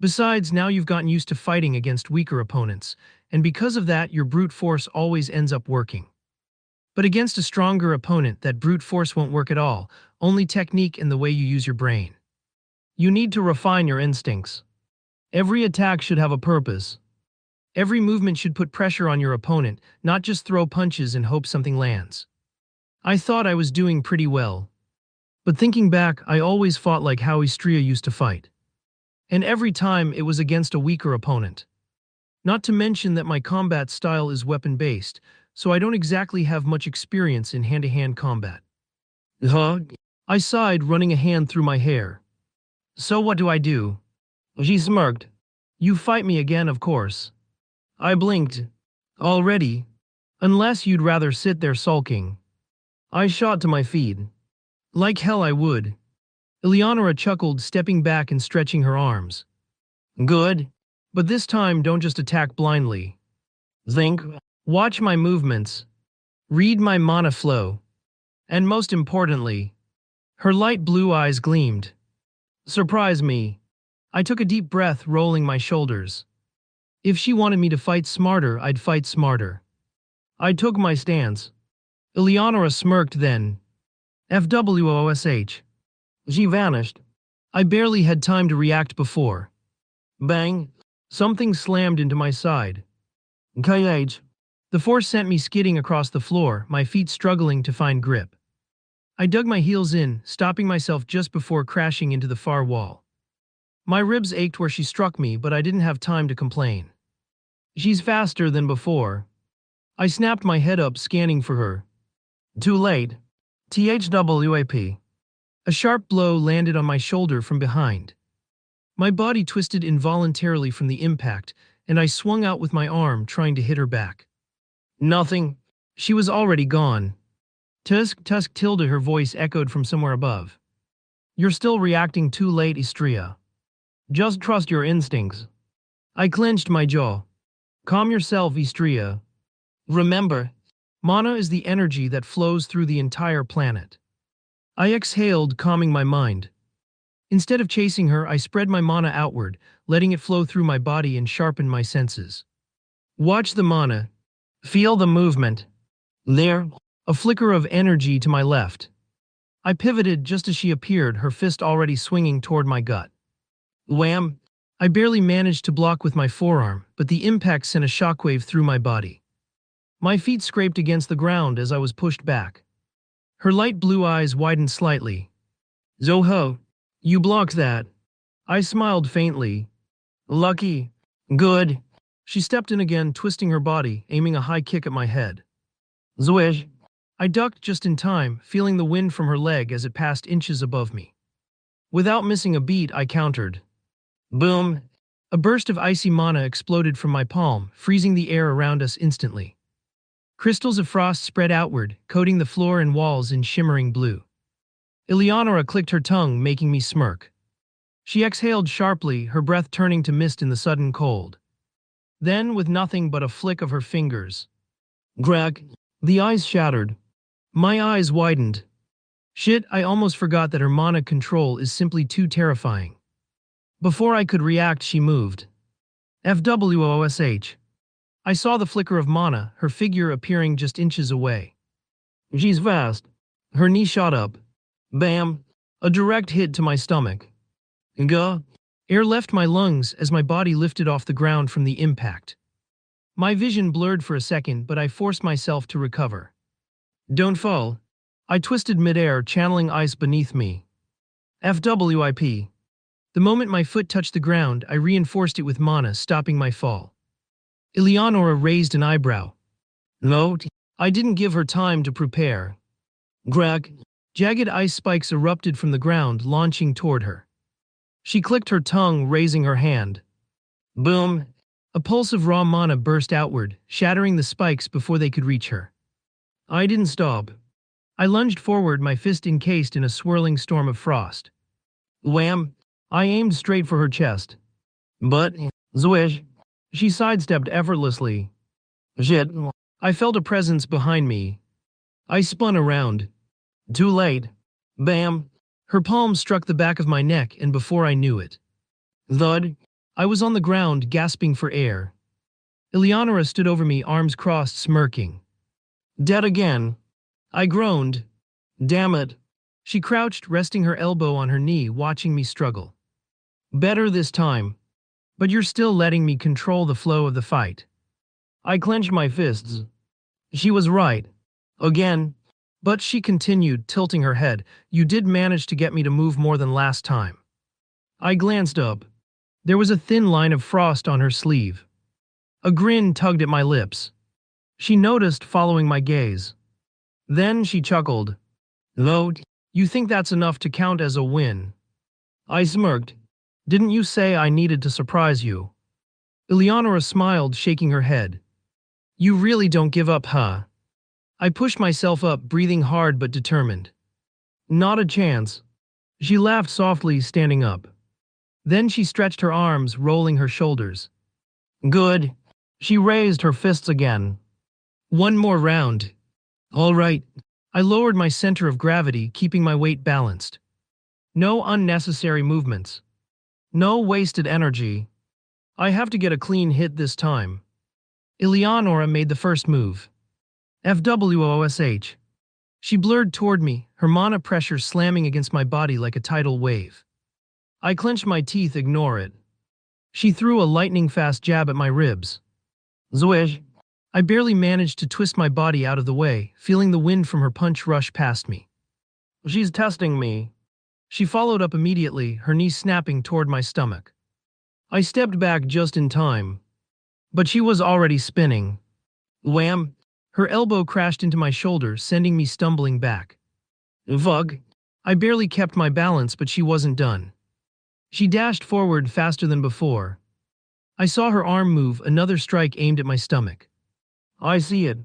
Besides, now you've gotten used to fighting against weaker opponents, and because of that, your brute force always ends up working. But against a stronger opponent, that brute force won't work at all, only technique and the way you use your brain. You need to refine your instincts. Every attack should have a purpose. Every movement should put pressure on your opponent, not just throw punches and hope something lands. I thought I was doing pretty well. But thinking back, I always fought like how Istria used to fight. And every time it was against a weaker opponent. Not to mention that my combat style is weapon-based, so I don't exactly have much experience in hand-to-hand combat. Huh? I sighed, running a hand through my hair. So what do I do? She smirked. You fight me again, of course. I blinked. Already? Unless you'd rather sit there sulking. I shot to my feet. Like hell I would. Eleonora chuckled, stepping back and stretching her arms. Good. But this time don't just attack blindly. Think. Watch my movements. Read my mana flow. And most importantly, her light blue eyes gleamed. Surprise me. I took a deep breath, rolling my shoulders. If she wanted me to fight smarter, I'd fight smarter. I took my stance. Eleonora smirked then. FWOSH. She vanished. I barely had time to react before. Bang! Something slammed into my side. Kayage. The force sent me skidding across the floor, my feet struggling to find grip. I dug my heels in, stopping myself just before crashing into the far wall. My ribs ached where she struck me, but I didn't have time to complain. She's faster than before. I snapped my head up, scanning for her. Too late. THWAP. A sharp blow landed on my shoulder from behind. My body twisted involuntarily from the impact, and I swung out with my arm, trying to hit her back. Nothing. She was already gone. Tusk tilde, her voice echoed from somewhere above. You're still reacting too late, Istria. Just trust your instincts. I clenched my jaw. Calm yourself, Istria. Remember, mana is the energy that flows through the entire planet. I exhaled, calming my mind. Instead of chasing her, I spread my mana outward, letting it flow through my body and sharpen my senses. Watch the mana. Feel the movement. There, a flicker of energy to my left. I pivoted just as she appeared, her fist already swinging toward my gut. Wham! I barely managed to block with my forearm, but the impact sent a shockwave through my body. My feet scraped against the ground as I was pushed back. Her light blue eyes widened slightly. Zoho, you blocked that. I smiled faintly. Lucky. Good. She stepped in again, twisting her body, aiming a high kick at my head. Zwish. I ducked just in time, feeling the wind from her leg as it passed inches above me. Without missing a beat, I countered. Boom! A burst of icy mana exploded from my palm, freezing the air around us instantly. Crystals of frost spread outward, coating the floor and walls in shimmering blue. Eleonora clicked her tongue, making me smirk. She exhaled sharply, her breath turning to mist in the sudden cold. Then, with nothing but a flick of her fingers. Greg! The eyes shattered. My eyes widened. Shit, I almost forgot that her mana control is simply too terrifying. Before I could react, she moved. FWOSH. I saw the flicker of mana, her figure appearing just inches away. She's fast. Her knee shot up. Bam! A direct hit to my stomach. Gah! Air left my lungs as my body lifted off the ground from the impact. My vision blurred for a second, but I forced myself to recover. Don't fall. I twisted midair, channeling ice beneath me. FWIP. The moment my foot touched the ground, I reinforced it with mana, stopping my fall. Eleonora raised an eyebrow. No, I didn't give her time to prepare. Greg. Jagged ice spikes erupted from the ground, launching toward her. She clicked her tongue, raising her hand. Boom! A pulse of raw mana burst outward, shattering the spikes before they could reach her. I didn't stop. I lunged forward, my fist encased in a swirling storm of frost. Wham! I aimed straight for her chest. But, Zwish! She sidestepped effortlessly. Shit! I felt a presence behind me. I spun around. Too late. Bam! Her palm struck the back of my neck, and before I knew it. Thud! I was on the ground, gasping for air. Eleonora stood over me, arms crossed, smirking. Dead again. I groaned. Damn it. She crouched, resting her elbow on her knee, watching me struggle. Better this time. But you're still letting me control the flow of the fight. I clenched my fists. She was right. Again. But she continued, tilting her head. You did manage to get me to move more than last time. I glanced up. There was a thin line of frost on her sleeve. A grin tugged at my lips. She noticed, following my gaze. Then she chuckled. Though, you think that's enough to count as a win? I smirked. Didn't you say I needed to surprise you? Eleonora smiled, shaking her head. You really don't give up, huh? I pushed myself up, breathing hard but determined. Not a chance. She laughed softly, standing up. Then she stretched her arms, rolling her shoulders. Good. She raised her fists again. One more round. All right. I lowered my center of gravity, keeping my weight balanced. No unnecessary movements. No wasted energy. I have to get a clean hit this time. Eleonora made the first move. FWOSH. She blurred toward me, her mana pressure slamming against my body like a tidal wave. I clenched my teeth, ignore it. She threw a lightning-fast jab at my ribs. Zwish. I barely managed to twist my body out of the way, feeling the wind from her punch rush past me. She's testing me. She followed up immediately, her knee snapping toward my stomach. I stepped back just in time. But she was already spinning. Wham! Her elbow crashed into my shoulder, sending me stumbling back. Vug! I barely kept my balance, but she wasn't done. She dashed forward faster than before. I saw her arm move, another strike aimed at my stomach. I see it.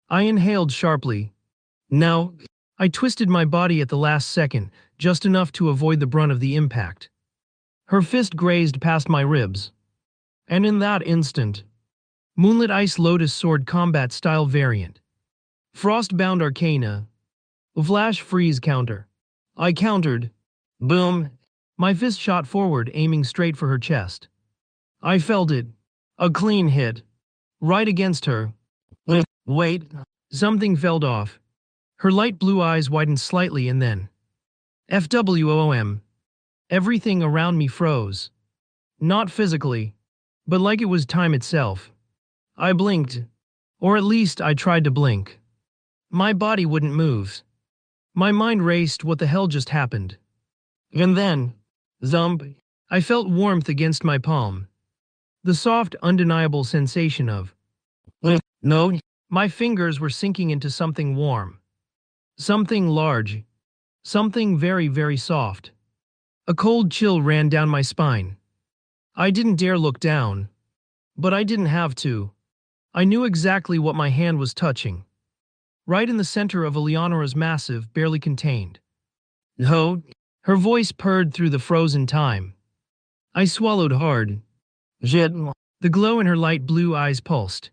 I inhaled sharply. Now, I twisted my body at the last second, just enough to avoid the brunt of the impact. Her fist grazed past my ribs. And in that instant, Moonlit Ice Lotus Sword Combat Style Variant. Frostbound Arcana. Flash Freeze Counter. I countered. Boom. My fist shot forward, aiming straight for her chest. I felt it. A clean hit. Right against her. Wait. Something fell off. Her light blue eyes widened slightly and then. FWOM. Everything around me froze. Not physically, but like it was time itself. I blinked. Or at least I tried to blink. My body wouldn't move. My mind raced what the hell just happened. And then, zump, I felt warmth against my palm. The soft, undeniable sensation of, no, my fingers were sinking into something warm. Something large. Something very, very soft. A cold chill ran down my spine. I didn't dare look down. But I didn't have to. I knew exactly what my hand was touching. Right in the center of Eleonora's massive, barely contained. No, her voice purred through the frozen time. I swallowed hard. Shit. The glow in her light blue eyes pulsed.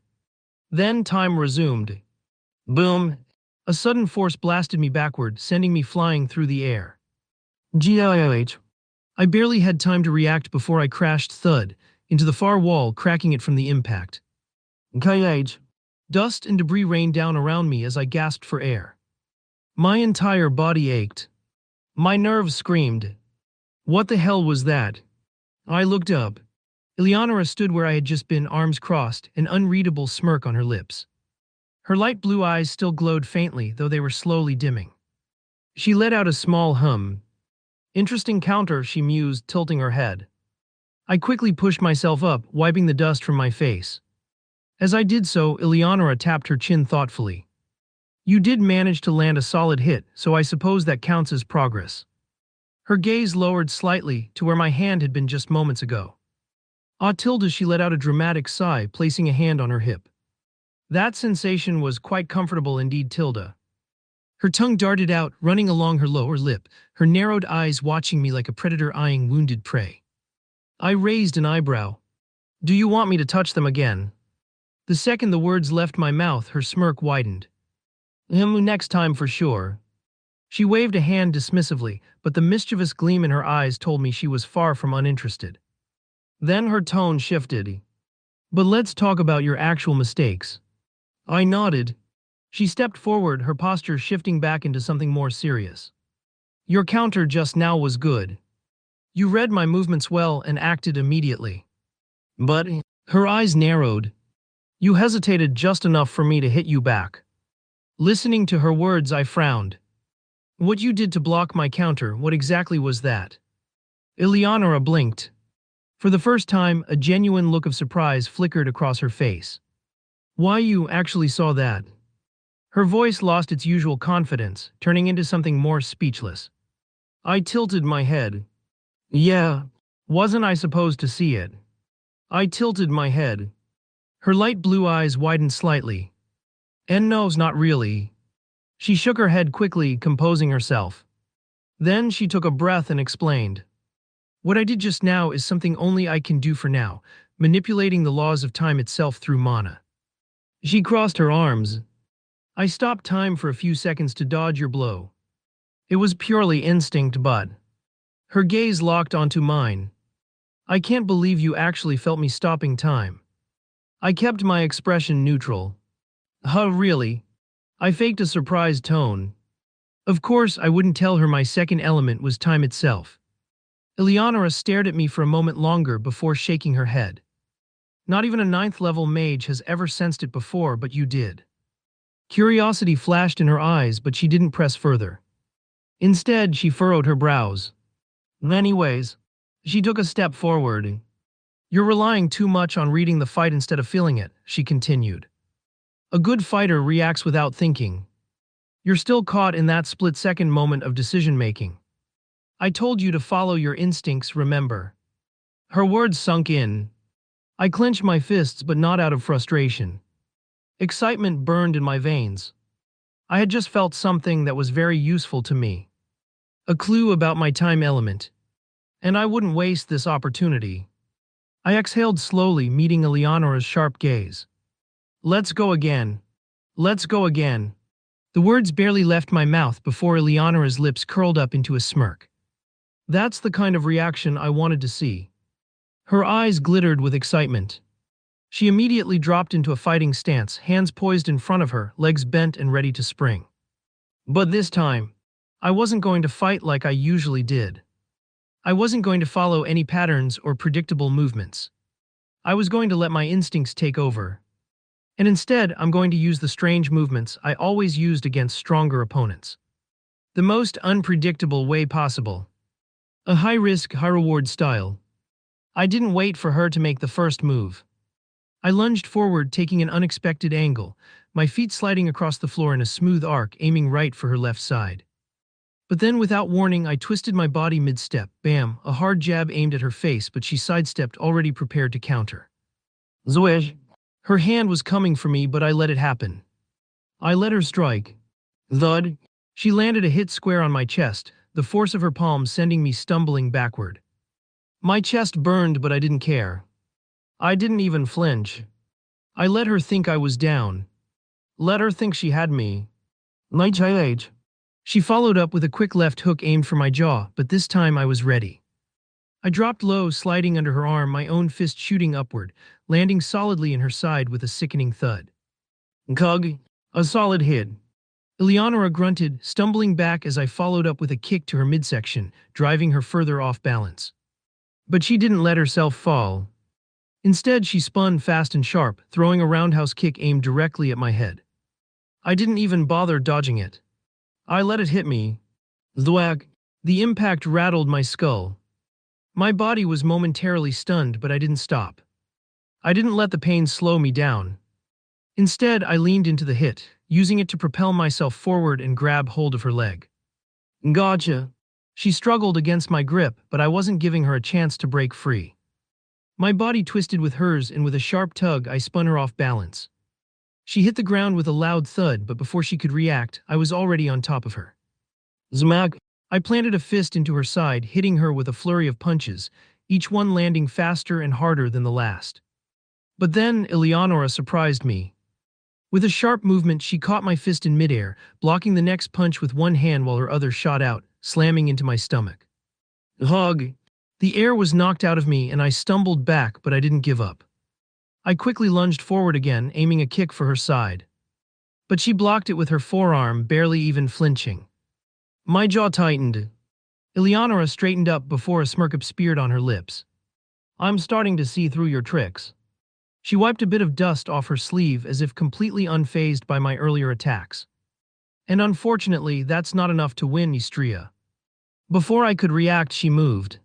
Then time resumed. Boom. A sudden force blasted me backward, sending me flying through the air. GIOH. I barely had time to react before I crashed thud into the far wall, cracking it from the impact. GIOH. Dust and debris rained down around me as I gasped for air. My entire body ached. My nerves screamed. What the hell was that? I looked up. Eleonora stood where I had just been, arms crossed, an unreadable smirk on her lips. Her light blue eyes still glowed faintly, though they were slowly dimming. She let out a small hum. Interesting counter, she mused, tilting her head. I quickly pushed myself up, wiping the dust from my face. As I did so, Eleonora tapped her chin thoughtfully. You did manage to land a solid hit, so I suppose that counts as progress. Her gaze lowered slightly to where my hand had been just moments ago. Ah, Tilda, she let out a dramatic sigh, placing a hand on her hip. That sensation was quite comfortable indeed, Tilda. Her tongue darted out, running along her lower lip, her narrowed eyes watching me like a predator eyeing wounded prey. I raised an eyebrow. Do you want me to touch them again? The second the words left my mouth, her smirk widened. Next time for sure. She waved a hand dismissively, but the mischievous gleam in her eyes told me she was far from uninterested. Then her tone shifted. But let's talk about your actual mistakes. I nodded. She stepped forward, her posture shifting back into something more serious. Your counter just now was good. You read my movements well and acted immediately. But, her eyes narrowed. You hesitated just enough for me to hit you back. Listening to her words, I frowned. What you did to block my counter, what exactly was that? Eleonora blinked. For the first time, a genuine look of surprise flickered across her face. Why, you actually saw that? Her voice lost its usual confidence, turning into something more speechless. I tilted my head. Yeah, wasn't I supposed to see it? I tilted my head. Her light blue eyes widened slightly. And no, not really. She shook her head quickly, composing herself. Then she took a breath and explained. What I did just now is something only I can do for now, manipulating the laws of time itself through mana. She crossed her arms. I stopped time for a few seconds to dodge your blow. It was purely instinct, but... Her gaze locked onto mine. I can't believe you actually felt me stopping time. I kept my expression neutral. Huh, really? I faked a surprised tone. Of course, I wouldn't tell her my second element was time itself. Eleonora stared at me for a moment longer before shaking her head. Not even a 9th-level mage has ever sensed it before, but you did. Curiosity flashed in her eyes, but she didn't press further. Instead, she furrowed her brows. Anyways, she took a step forward. You're relying too much on reading the fight instead of feeling it, she continued. A good fighter reacts without thinking. You're still caught in that split-second moment of decision-making. I told you to follow your instincts, remember? Her words sunk in. I clenched my fists, but not out of frustration. Excitement burned in my veins. I had just felt something that was very useful to me. A clue about my time element. And I wouldn't waste this opportunity. I exhaled slowly, meeting Eleonora's sharp gaze. Let's go again. Let's go again. The words barely left my mouth before Eleonora's lips curled up into a smirk. That's the kind of reaction I wanted to see. Her eyes glittered with excitement. She immediately dropped into a fighting stance, hands poised in front of her, legs bent and ready to spring. But this time, I wasn't going to fight like I usually did. I wasn't going to follow any patterns or predictable movements. I was going to let my instincts take over. And instead, I'm going to use the strange movements I always used against stronger opponents. The most unpredictable way possible. A high-risk, high-reward style. I didn't wait for her to make the first move. I lunged forward, taking an unexpected angle, my feet sliding across the floor in a smooth arc, aiming right for her left side. But then, without warning, I twisted my body mid-step. Bam! A hard jab aimed at her face, but she sidestepped, already prepared to counter. Zwish! Her hand was coming for me, but I let it happen. I let her strike. Thud! She landed a hit square on my chest, the force of her palm sending me stumbling backward. My chest burned, but I didn't care. I didn't even flinch. I let her think I was down. Let her think she had me. Night age. She followed up with a quick left hook aimed for my jaw, but this time I was ready. I dropped low, sliding under her arm, my own fist shooting upward, landing solidly in her side with a sickening thud. Kug, a solid hit. Eleonora grunted, stumbling back as I followed up with a kick to her midsection, driving her further off balance. But she didn't let herself fall. Instead, she spun fast and sharp, throwing a roundhouse kick aimed directly at my head. I didn't even bother dodging it. I let it hit me. Thwack! The impact rattled my skull. My body was momentarily stunned, but I didn't stop. I didn't let the pain slow me down. Instead, I leaned into the hit, using it to propel myself forward and grab hold of her leg. Gotcha! She struggled against my grip, but I wasn't giving her a chance to break free. My body twisted with hers, and with a sharp tug, I spun her off balance. She hit the ground with a loud thud, but before she could react, I was already on top of her. Zmag! I planted a fist into her side, hitting her with a flurry of punches, each one landing faster and harder than the last. But then, Eleonora surprised me. With a sharp movement, she caught my fist in midair, blocking the next punch with one hand while her other shot out, slamming into my stomach. Hug! The air was knocked out of me and I stumbled back, but I didn't give up. I quickly lunged forward again, aiming a kick for her side. But she blocked it with her forearm, barely even flinching. My jaw tightened. Eleonora straightened up before a smirk appeared on her lips. I'm starting to see through your tricks. She wiped a bit of dust off her sleeve as if completely unfazed by my earlier attacks. And unfortunately, that's not enough to win, Istria. Before I could react, she moved.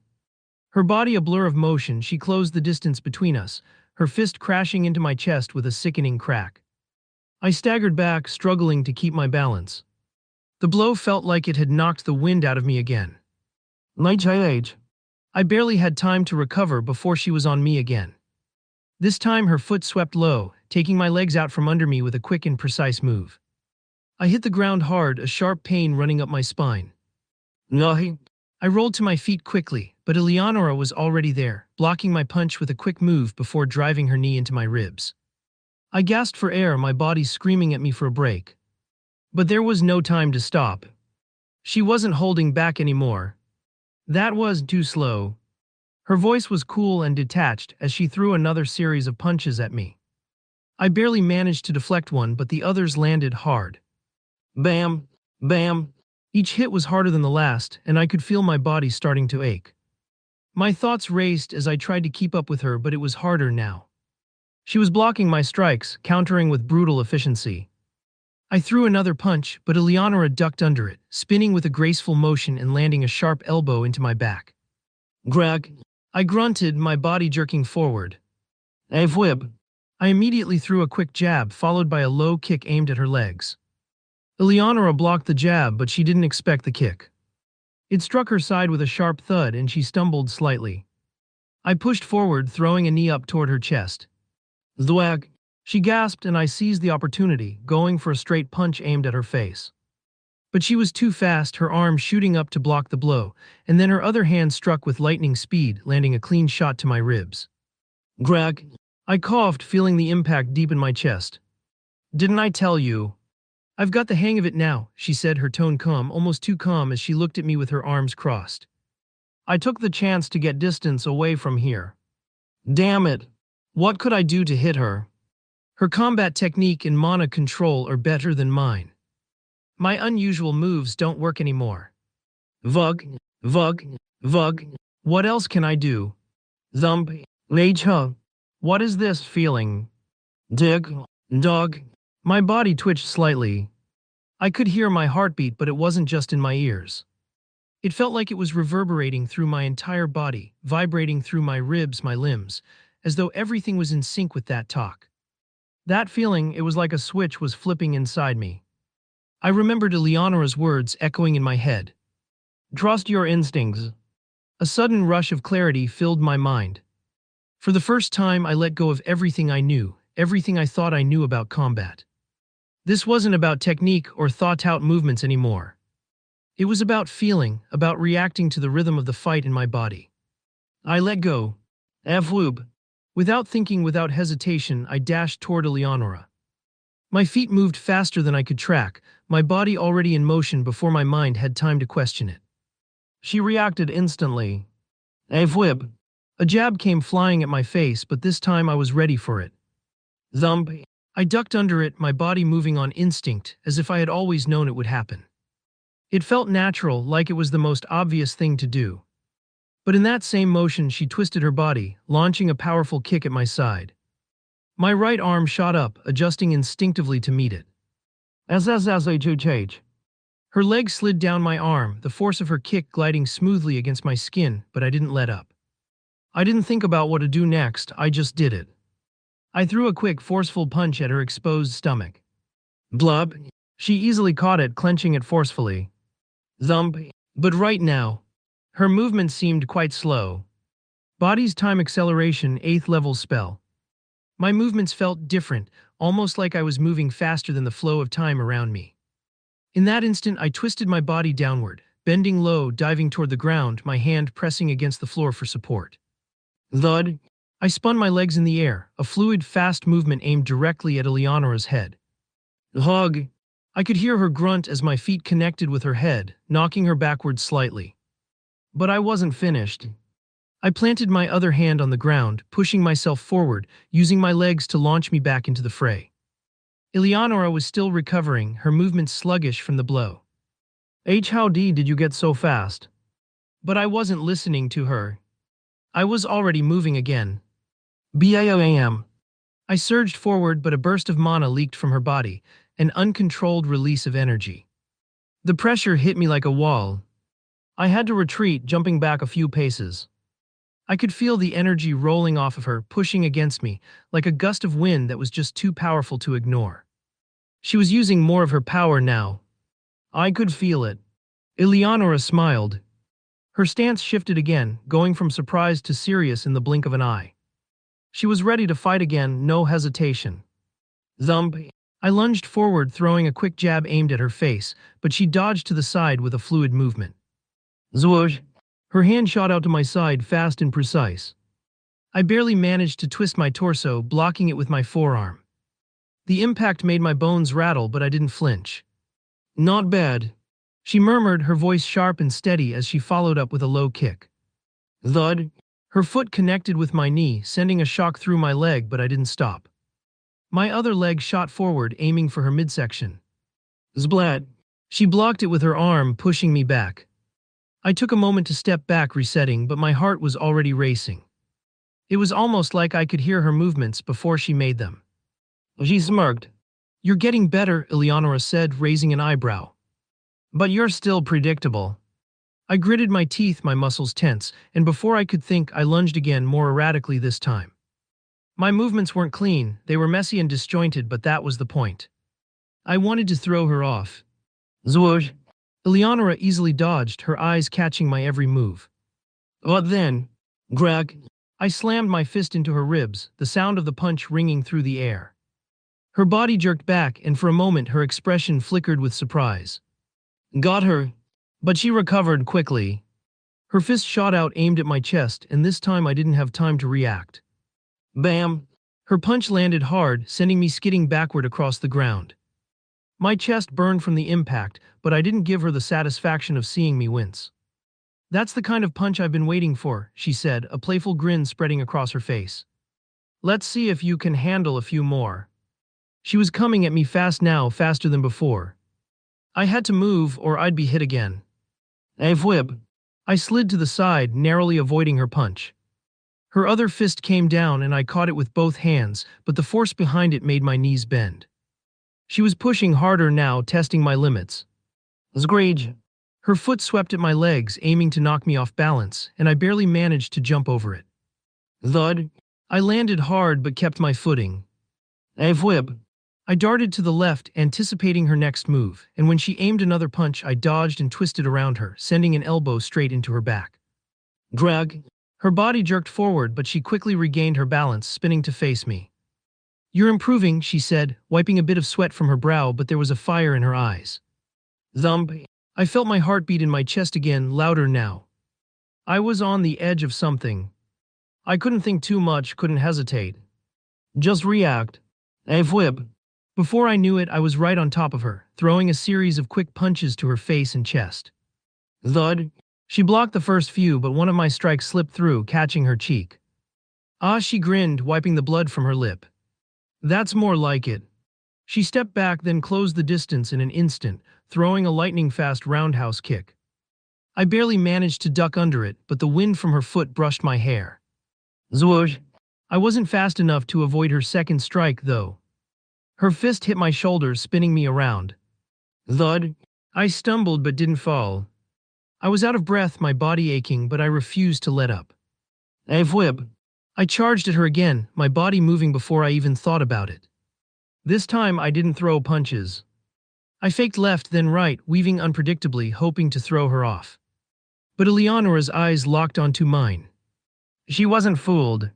Her body a blur of motion, she closed the distance between us, her fist crashing into my chest with a sickening crack. I staggered back, struggling to keep my balance. The blow felt like it had knocked the wind out of me again. Night age. I barely had time to recover before she was on me again. This time her foot swept low, taking my legs out from under me with a quick and precise move. I hit the ground hard, a sharp pain running up my spine. Nahi. I rolled to my feet quickly, but Eleonora was already there, blocking my punch with a quick move before driving her knee into my ribs. I gasped for air, my body screaming at me for a break. But there was no time to stop. She wasn't holding back anymore. That was too slow. Her voice was cool and detached as she threw another series of punches at me. I barely managed to deflect one, but the others landed hard. Bam! Bam! Each hit was harder than the last, and I could feel my body starting to ache. My thoughts raced as I tried to keep up with her, but it was harder now. She was blocking my strikes, countering with brutal efficiency. I threw another punch, but Eleonora ducked under it, spinning with a graceful motion and landing a sharp elbow into my back. Greg! I grunted, my body jerking forward. Whip! I immediately threw a quick jab, followed by a low kick aimed at her legs. Eleonora blocked the jab, but she didn't expect the kick. It struck her side with a sharp thud and she stumbled slightly. I pushed forward, throwing a knee up toward her chest. Thwack! She gasped and I seized the opportunity, going for a straight punch aimed at her face. But she was too fast, her arm shooting up to block the blow, and then her other hand struck with lightning speed, landing a clean shot to my ribs. Greg. I coughed, feeling the impact deep in my chest. Didn't I tell you? I've got the hang of it now, she said, her tone calm, almost too calm as she looked at me with her arms crossed. I took the chance to get distance away from here. Damn it. What could I do to hit her? Her combat technique and mana control are better than mine. My unusual moves don't work anymore. Vug, vug, vug. What else can I do? Thump, rage hug. What is this feeling? Dig, dog. My body twitched slightly. I could hear my heartbeat, but it wasn't just in my ears. It felt like it was reverberating through my entire body, vibrating through my ribs, my limbs, as though everything was in sync with that talk. That feeling, it was like a switch was flipping inside me. I remembered Eleonora's words echoing in my head. Trust your instincts. A sudden rush of clarity filled my mind. For the first time, I let go of everything I knew, everything I thought I knew about combat. This wasn't about technique or thought-out movements anymore. It was about feeling, about reacting to the rhythm of the fight in my body. I let go. Avwoob. Without thinking, without hesitation, I dashed toward Eleonora. My feet moved faster than I could track, my body already in motion before my mind had time to question it. She reacted instantly. Avwib. A jab came flying at my face, but this time I was ready for it. Thump. I ducked under it, my body moving on instinct, as if I had always known it would happen. It felt natural, like it was the most obvious thing to do. But in that same motion, she twisted her body, launching a powerful kick at my side. My right arm shot up, adjusting instinctively to meet it. Her leg slid down my arm, the force of her kick gliding smoothly against my skin, but I didn't let up. I didn't think about what to do next, I just did it. I threw a quick, forceful punch at her exposed stomach. Blub. She easily caught it, clenching it forcefully. Thump. But right now, her movement seemed quite slow. Body's time acceleration, 8th level spell. My movements felt different, almost like I was moving faster than the flow of time around me. In that instant, I twisted my body downward, bending low, diving toward the ground, my hand pressing against the floor for support. Thud. I spun my legs in the air, a fluid, fast movement aimed directly at Eleonora's head. Hug. I could hear her grunt as my feet connected with her head, knocking her backward slightly. But I wasn't finished. I planted my other hand on the ground, pushing myself forward, using my legs to launch me back into the fray. Eleonora was still recovering, her movements sluggish from the blow. How did you get so fast? But I wasn't listening to her. I was already moving again. BAM. I surged forward, but a burst of mana leaked from her body, an uncontrolled release of energy. The pressure hit me like a wall. I had to retreat, jumping back a few paces. I could feel the energy rolling off of her, pushing against me, like a gust of wind that was just too powerful to ignore. She was using more of her power now. I could feel it. Eleonora smiled. Her stance shifted again, going from surprised to serious in the blink of an eye. She was ready to fight again, no hesitation. Thump. I lunged forward, throwing a quick jab aimed at her face, but she dodged to the side with a fluid movement. Zwoosh. Her hand shot out to my side, fast and precise. I barely managed to twist my torso, blocking it with my forearm. The impact made my bones rattle, but I didn't flinch. Not bad, she murmured, her voice sharp and steady as she followed up with a low kick. Thud. Her foot connected with my knee, sending a shock through my leg, but I didn't stop. My other leg shot forward, aiming for her midsection. Zblat. She blocked it with her arm, pushing me back. I took a moment to step back, resetting, but my heart was already racing. It was almost like I could hear her movements before she made them. She smirked. You're getting better, Eleonora said, raising an eyebrow. But you're still predictable. I gritted my teeth, my muscles tense, and before I could think, I lunged again, more erratically this time. My movements weren't clean, they were messy and disjointed, but that was the point. I wanted to throw her off. Zwoosh. Eleonora easily dodged, her eyes catching my every move. What then? Greg. I slammed my fist into her ribs, the sound of the punch ringing through the air. Her body jerked back, and for a moment her expression flickered with surprise. Got her. But she recovered quickly. Her fist shot out, aimed at my chest, and this time I didn't have time to react. Bam! Her punch landed hard, sending me skidding backward across the ground. My chest burned from the impact, but I didn't give her the satisfaction of seeing me wince. That's the kind of punch I've been waiting for, she said, a playful grin spreading across her face. Let's see if you can handle a few more. She was coming at me fast now, faster than before. I had to move or I'd be hit again. Whip. I slid to the side, narrowly avoiding her punch. Her other fist came down and I caught it with both hands, but the force behind it made my knees bend. She was pushing harder now, testing my limits. Screech. Her foot swept at my legs, aiming to knock me off balance, and I barely managed to jump over it. Thud. I landed hard but kept my footing. Whip. I darted to the left, anticipating her next move, and when she aimed another punch, I dodged and twisted around her, sending an elbow straight into her back. Drag. Her body jerked forward, but she quickly regained her balance, spinning to face me. You're improving, she said, wiping a bit of sweat from her brow, but there was a fire in her eyes. Thump. I felt my heartbeat in my chest again, louder now. I was on the edge of something. I couldn't think too much, couldn't hesitate. Just react. Whip. Before I knew it, I was right on top of her, throwing a series of quick punches to her face and chest. Thud. She blocked the first few, but one of my strikes slipped through, catching her cheek. Ah, she grinned, wiping the blood from her lip. That's more like it. She stepped back, then closed the distance in an instant, throwing a lightning-fast roundhouse kick. I barely managed to duck under it, but the wind from her foot brushed my hair. Zwoosh. I wasn't fast enough to avoid her second strike, though. Her fist hit my shoulder, spinning me around. Thud. I stumbled but didn't fall. I was out of breath, my body aching, but I refused to let up. Whip. I charged at her again, my body moving before I even thought about it. This time I didn't throw punches. I faked left then right, weaving unpredictably, hoping to throw her off. But Eleonora's eyes locked onto mine. She wasn't fooled.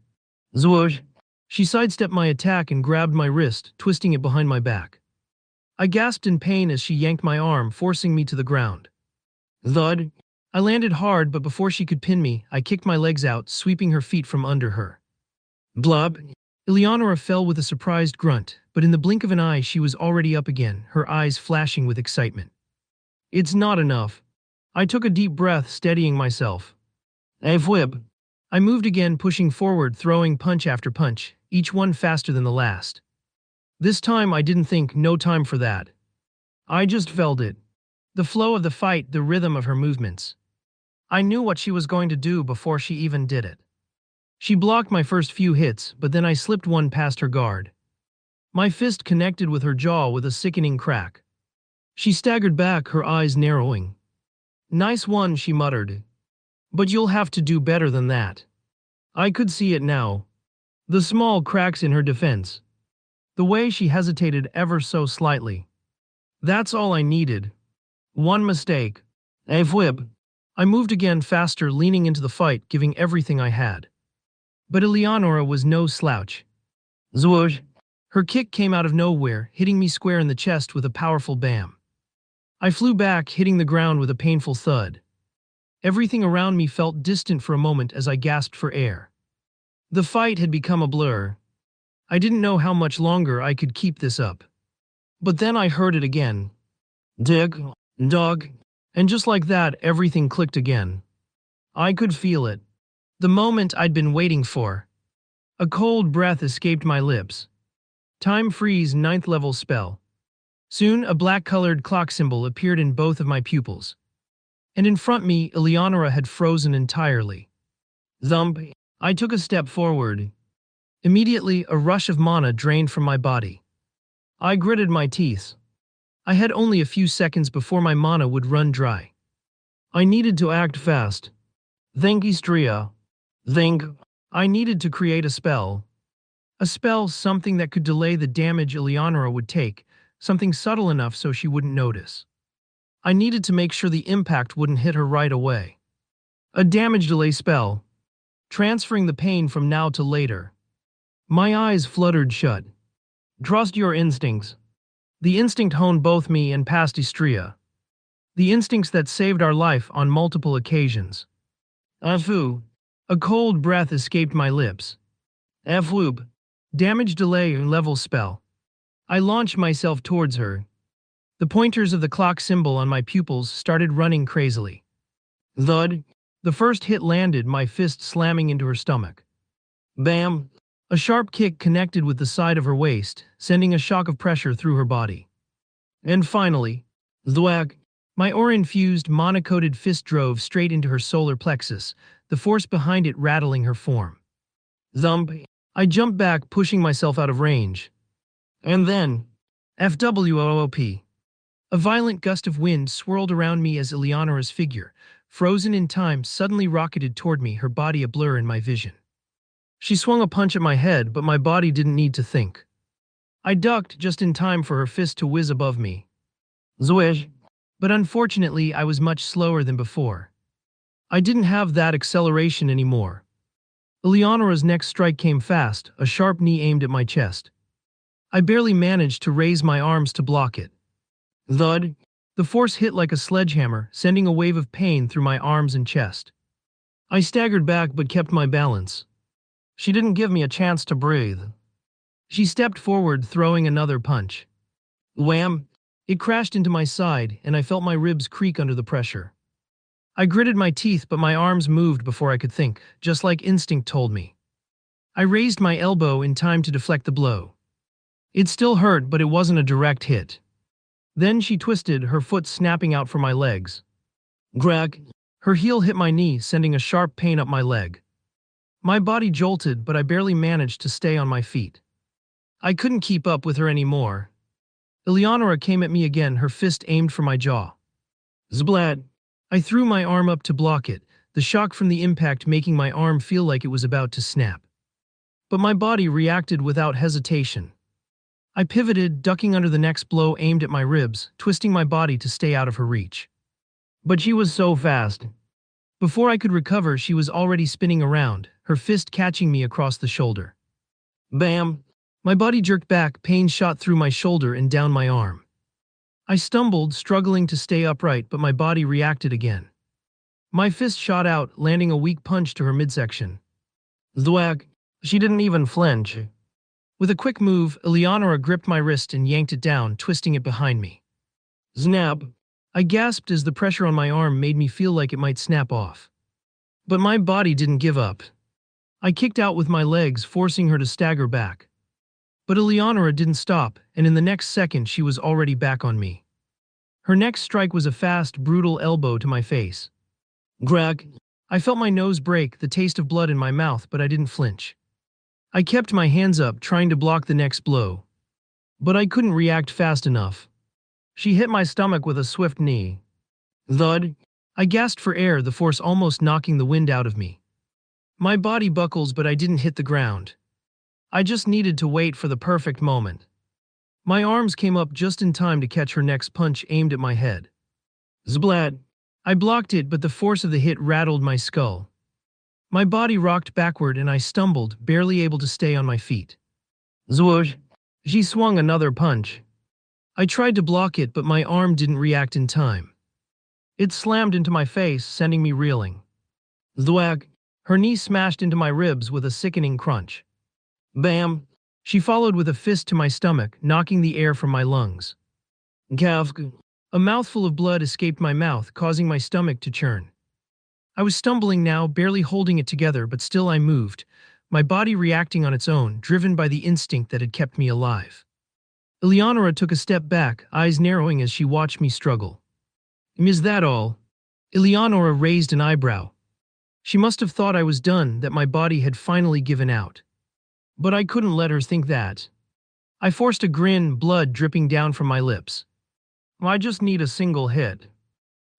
Zwoosh. She sidestepped my attack and grabbed my wrist, twisting it behind my back. I gasped in pain as she yanked my arm, forcing me to the ground. Thud. I landed hard, but before she could pin me, I kicked my legs out, sweeping her feet from under her. Blub. Eleonora fell with a surprised grunt, but in the blink of an eye she was already up again, her eyes flashing with excitement. It's not enough. I took a deep breath, steadying myself. Whip. I moved again, pushing forward, throwing punch after punch, each one faster than the last. This time I didn't think, no time for that. I just felt it. The flow of the fight, the rhythm of her movements. I knew what she was going to do before she even did it. She blocked my first few hits, but then I slipped one past her guard. My fist connected with her jaw with a sickening crack. She staggered back, her eyes narrowing. Nice one, she muttered. But you'll have to do better than that. I could see it now. The small cracks in her defense. The way she hesitated ever so slightly. That's all I needed. One mistake. Whip. I moved again faster, leaning into the fight, giving everything I had. But Eleonora was no slouch. Zwoosh. Her kick came out of nowhere, hitting me square in the chest with a powerful bam. I flew back, hitting the ground with a painful thud. Everything around me felt distant for a moment as I gasped for air. The fight had become a blur. I didn't know how much longer I could keep this up. But then I heard it again. Dig, dog, and just like that, everything clicked again. I could feel it. The moment I'd been waiting for. A cold breath escaped my lips. Time freeze, 9th level spell. Soon, a black-colored clock symbol appeared in both of my pupils. And in front me, Eleonora had frozen entirely. Thump. I took a step forward. Immediately, a rush of mana drained from my body. I gritted my teeth. I had only a few seconds before my mana would run dry. I needed to act fast. Think Istria. Think. I needed to create a spell. A spell, something that could delay the damage Eleonora would take, something subtle enough so she wouldn't notice. I needed to make sure the impact wouldn't hit her right away. A damage delay spell, transferring the pain from now to later. My eyes fluttered shut. Trust your instincts. The instinct honed both me and past Istria. The instincts that saved our life on multiple occasions. Afu. A cold breath escaped my lips. Floob. Damage delay and level spell. I launched myself towards her. The pointers of the clock symbol on my pupils started running crazily. Thud. The first hit landed, my fist slamming into her stomach. Bam. A sharp kick connected with the side of her waist, sending a shock of pressure through her body. And finally, thwack. My aura-infused, monocoated fist drove straight into her solar plexus, the force behind it rattling her form. Thump. I jumped back, pushing myself out of range. And then, FWOOP. A violent gust of wind swirled around me as Eleonora's figure, frozen in time, suddenly rocketed toward me, her body a blur in my vision. She swung a punch at my head, but my body didn't need to think. I ducked just in time for her fist to whiz above me. Zwish. But unfortunately, I was much slower than before. I didn't have that acceleration anymore. Eleonora's next strike came fast, a sharp knee aimed at my chest. I barely managed to raise my arms to block it. Thud. The force hit like a sledgehammer, sending a wave of pain through my arms and chest. I staggered back but kept my balance. She didn't give me a chance to breathe. She stepped forward, throwing another punch. Wham! It crashed into my side, and I felt my ribs creak under the pressure. I gritted my teeth, but my arms moved before I could think, just like instinct told me. I raised my elbow in time to deflect the blow. It still hurt, but it wasn't a direct hit. Then she twisted, her foot snapping out from my legs. Grag! Her heel hit my knee, sending a sharp pain up my leg. My body jolted, but I barely managed to stay on my feet. I couldn't keep up with her anymore. Eleonora came at me again, her fist aimed for my jaw. Zblat! I threw my arm up to block it, the shock from the impact making my arm feel like it was about to snap. But my body reacted without hesitation. I pivoted, ducking under the next blow aimed at my ribs, twisting my body to stay out of her reach. But she was so fast. Before I could recover, she was already spinning around, her fist catching me across the shoulder. Bam! My body jerked back, pain shot through my shoulder and down my arm. I stumbled, struggling to stay upright, but my body reacted again. My fist shot out, landing a weak punch to her midsection. Thwack! She didn't even flinch. With a quick move, Eleonora gripped my wrist and yanked it down, twisting it behind me. Snap! I gasped as the pressure on my arm made me feel like it might snap off. But my body didn't give up. I kicked out with my legs, forcing her to stagger back. But Eleonora didn't stop, and in the next second she was already back on me. Her next strike was a fast, brutal elbow to my face. Grag! I felt my nose break, the taste of blood in my mouth, but I didn't flinch. I kept my hands up, trying to block the next blow. But I couldn't react fast enough. She hit my stomach with a swift knee. Thud! I gasped for air, the force almost knocking the wind out of me. My body buckles, but I didn't hit the ground. I just needed to wait for the perfect moment. My arms came up just in time to catch her next punch aimed at my head. Zblat! I blocked it, but the force of the hit rattled my skull. My body rocked backward and I stumbled, barely able to stay on my feet. Zwoosh! She swung another punch. I tried to block it, but my arm didn't react in time. It slammed into my face, sending me reeling. Thwack! Her knee smashed into my ribs with a sickening crunch. Bam! She followed with a fist to my stomach, knocking the air from my lungs. Kafk! A mouthful of blood escaped my mouth, causing my stomach to churn. I was stumbling now, barely holding it together, but still I moved, my body reacting on its own, driven by the instinct that had kept me alive. Eleonora took a step back, eyes narrowing as she watched me struggle. Is that all? Eleonora raised an eyebrow. She must have thought I was done, that my body had finally given out. But I couldn't let her think that. I forced a grin, blood dripping down from my lips. I just need a single hit.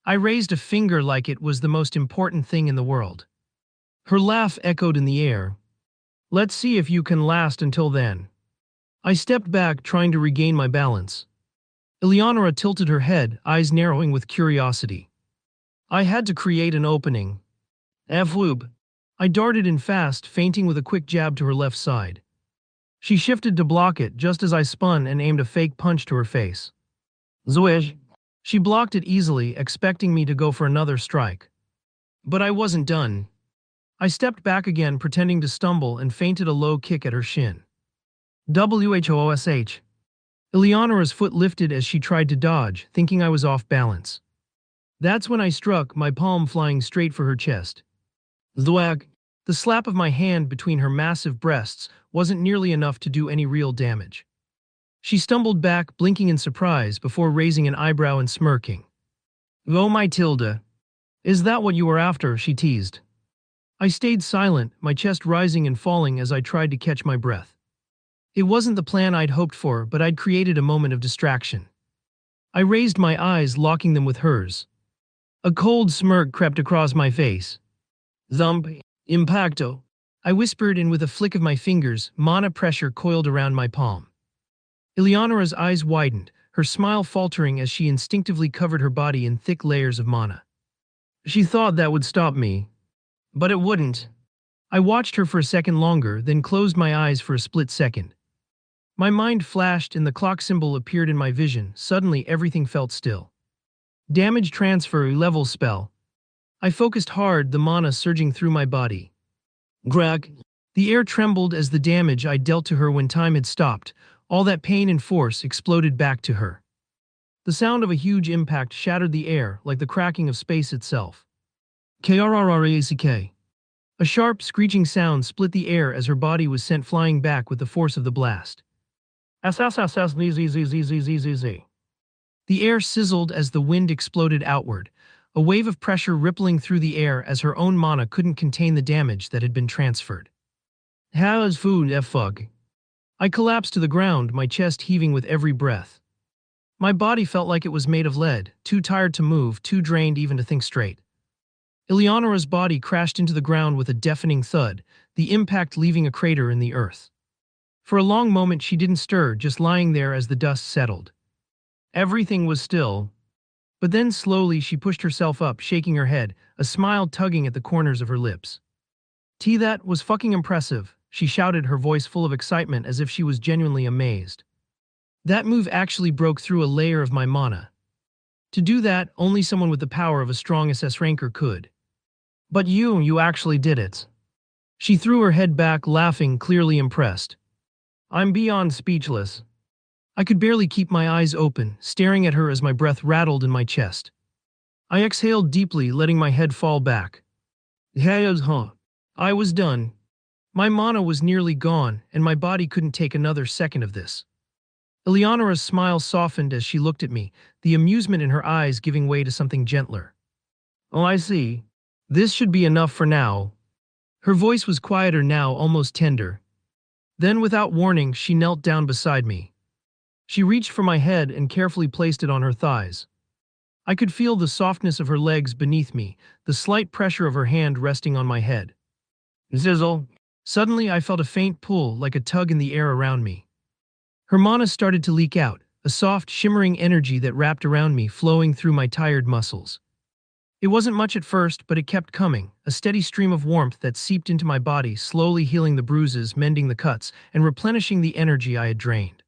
I raised a finger like it was the most important thing in the world. Her laugh echoed in the air. Let's see if you can last until then. I stepped back, trying to regain my balance. Eleonora tilted her head, eyes narrowing with curiosity. I had to create an opening. Floob! I darted in fast, feinting with a quick jab to her left side. She shifted to block it just as I spun and aimed a fake punch to her face. Zwish. She blocked it easily, expecting me to go for another strike. But I wasn't done. I stepped back again, pretending to stumble, and feinted a low kick at her shin. Whoosh. Eleonora's foot lifted as she tried to dodge, thinking I was off balance. That's when I struck, my palm flying straight for her chest. Thwack! The slap of my hand between her massive breasts wasn't nearly enough to do any real damage. She stumbled back, blinking in surprise, before raising an eyebrow and smirking. Oh my Tilda. Is that what you were after? She teased. I stayed silent, my chest rising and falling as I tried to catch my breath. It wasn't the plan I'd hoped for, but I'd created a moment of distraction. I raised my eyes, locking them with hers. A cold smirk crept across my face. Thump. Impacto. I whispered, and with a flick of my fingers, mana pressure coiled around my palm. Eleonora's eyes widened, her smile faltering as she instinctively covered her body in thick layers of mana. She thought that would stop me. But it wouldn't. I watched her for a second longer, then closed my eyes for a split second. My mind flashed and the clock symbol appeared in my vision. Suddenly everything felt still. Damage transfer level spell. I focused hard, the mana surging through my body. Grag. The air trembled as the damage I dealt to her when time had stopped. All that pain and force exploded back to her. The sound of a huge impact shattered the air like the cracking of space itself. Krrrack. A sharp, screeching sound split the air as her body was sent flying back with the force of the blast. The air sizzled as the wind exploded outward, a wave of pressure rippling through the air as her own mana couldn't contain the damage that had been transferred. How's food, f-fuck? I collapsed to the ground, my chest heaving with every breath. My body felt like it was made of lead, too tired to move, too drained even to think straight. Eleonora's body crashed into the ground with a deafening thud, the impact leaving a crater in the earth. For a long moment she didn't stir, just lying there as the dust settled. Everything was still. But then slowly she pushed herself up, shaking her head, a smile tugging at the corners of her lips. That was fucking impressive, she shouted, her voice full of excitement as if she was genuinely amazed. That move actually broke through a layer of my mana. To do that, only someone with the power of a strong SS ranker could. But you actually did it. She threw her head back, laughing, clearly impressed. I'm beyond speechless. I could barely keep my eyes open, staring at her as my breath rattled in my chest. I exhaled deeply, letting my head fall back. I was done. My mana was nearly gone, and my body couldn't take another second of this. Eleonora's smile softened as she looked at me, the amusement in her eyes giving way to something gentler. Oh, I see. This should be enough for now. Her voice was quieter now, almost tender. Then, without warning, she knelt down beside me. She reached for my head and carefully placed it on her thighs. I could feel the softness of her legs beneath me, the slight pressure of her hand resting on my head. Zizzle. Suddenly I felt a faint pull, like a tug in the air around me. Her mana started to leak out, a soft, shimmering energy that wrapped around me, flowing through my tired muscles. It wasn't much at first, but it kept coming, a steady stream of warmth that seeped into my body, slowly healing the bruises, mending the cuts, and replenishing the energy I had drained.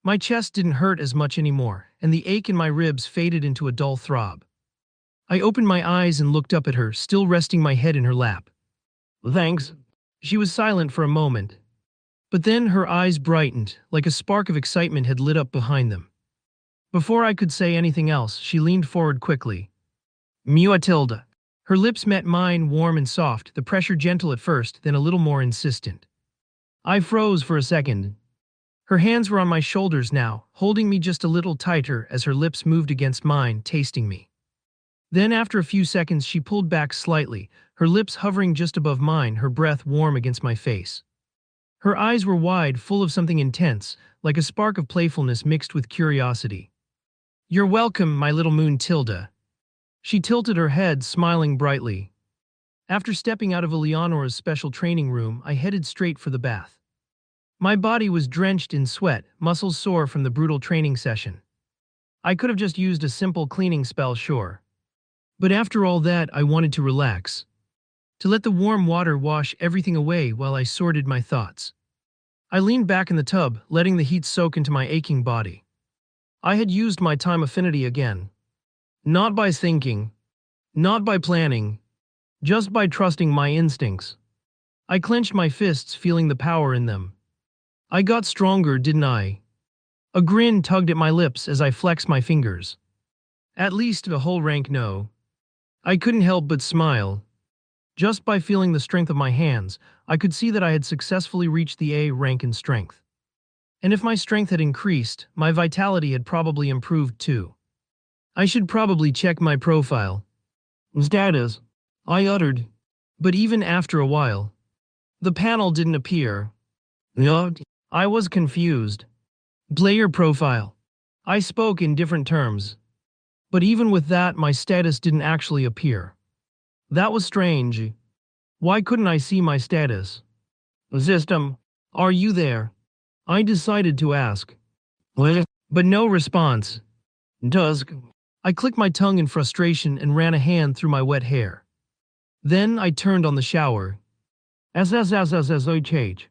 My chest didn't hurt as much anymore, and the ache in my ribs faded into a dull throb. I opened my eyes and looked up at her, still resting my head in her lap. Thanks. She was silent for a moment. But then her eyes brightened, like a spark of excitement had lit up behind them. Before I could say anything else, she leaned forward quickly. Tilda. Her lips met mine, warm and soft, the pressure gentle at first, then a little more insistent. I froze for a second. Her hands were on my shoulders now, holding me just a little tighter as her lips moved against mine, tasting me. Then after a few seconds she pulled back slightly, her lips hovering just above mine, her breath warm against my face. Her eyes were wide, full of something intense, like a spark of playfulness mixed with curiosity. You're welcome, my little moon Tilda. She tilted her head, smiling brightly. After stepping out of Eleonora's special training room, I headed straight for the bath. My body was drenched in sweat, muscles sore from the brutal training session. I could have just used a simple cleaning spell, sure. But after all that, I wanted to relax. To let the warm water wash everything away while I sorted my thoughts. I leaned back in the tub, letting the heat soak into my aching body. I had used my time affinity again. Not by thinking, not by planning, just by trusting my instincts. I clenched my fists, feeling the power in them. I got stronger, didn't I? A grin tugged at my lips as I flexed my fingers. At least a whole rank no. I couldn't help but smile. Just by feeling the strength of my hands, I could see that I had successfully reached the A rank in strength. And if my strength had increased, my vitality had probably improved too. I should probably check my profile. Status, I uttered. But even after a while, the panel didn't appear. I was confused. Player profile. I spoke in different terms. But even with that, my status didn't actually appear. That was strange. Why couldn't I see my status? System, are you there? I decided to ask. But no response. Dusk. I clicked my tongue in frustration and ran a hand through my wet hair. Then I turned on the shower. SSSSSOH.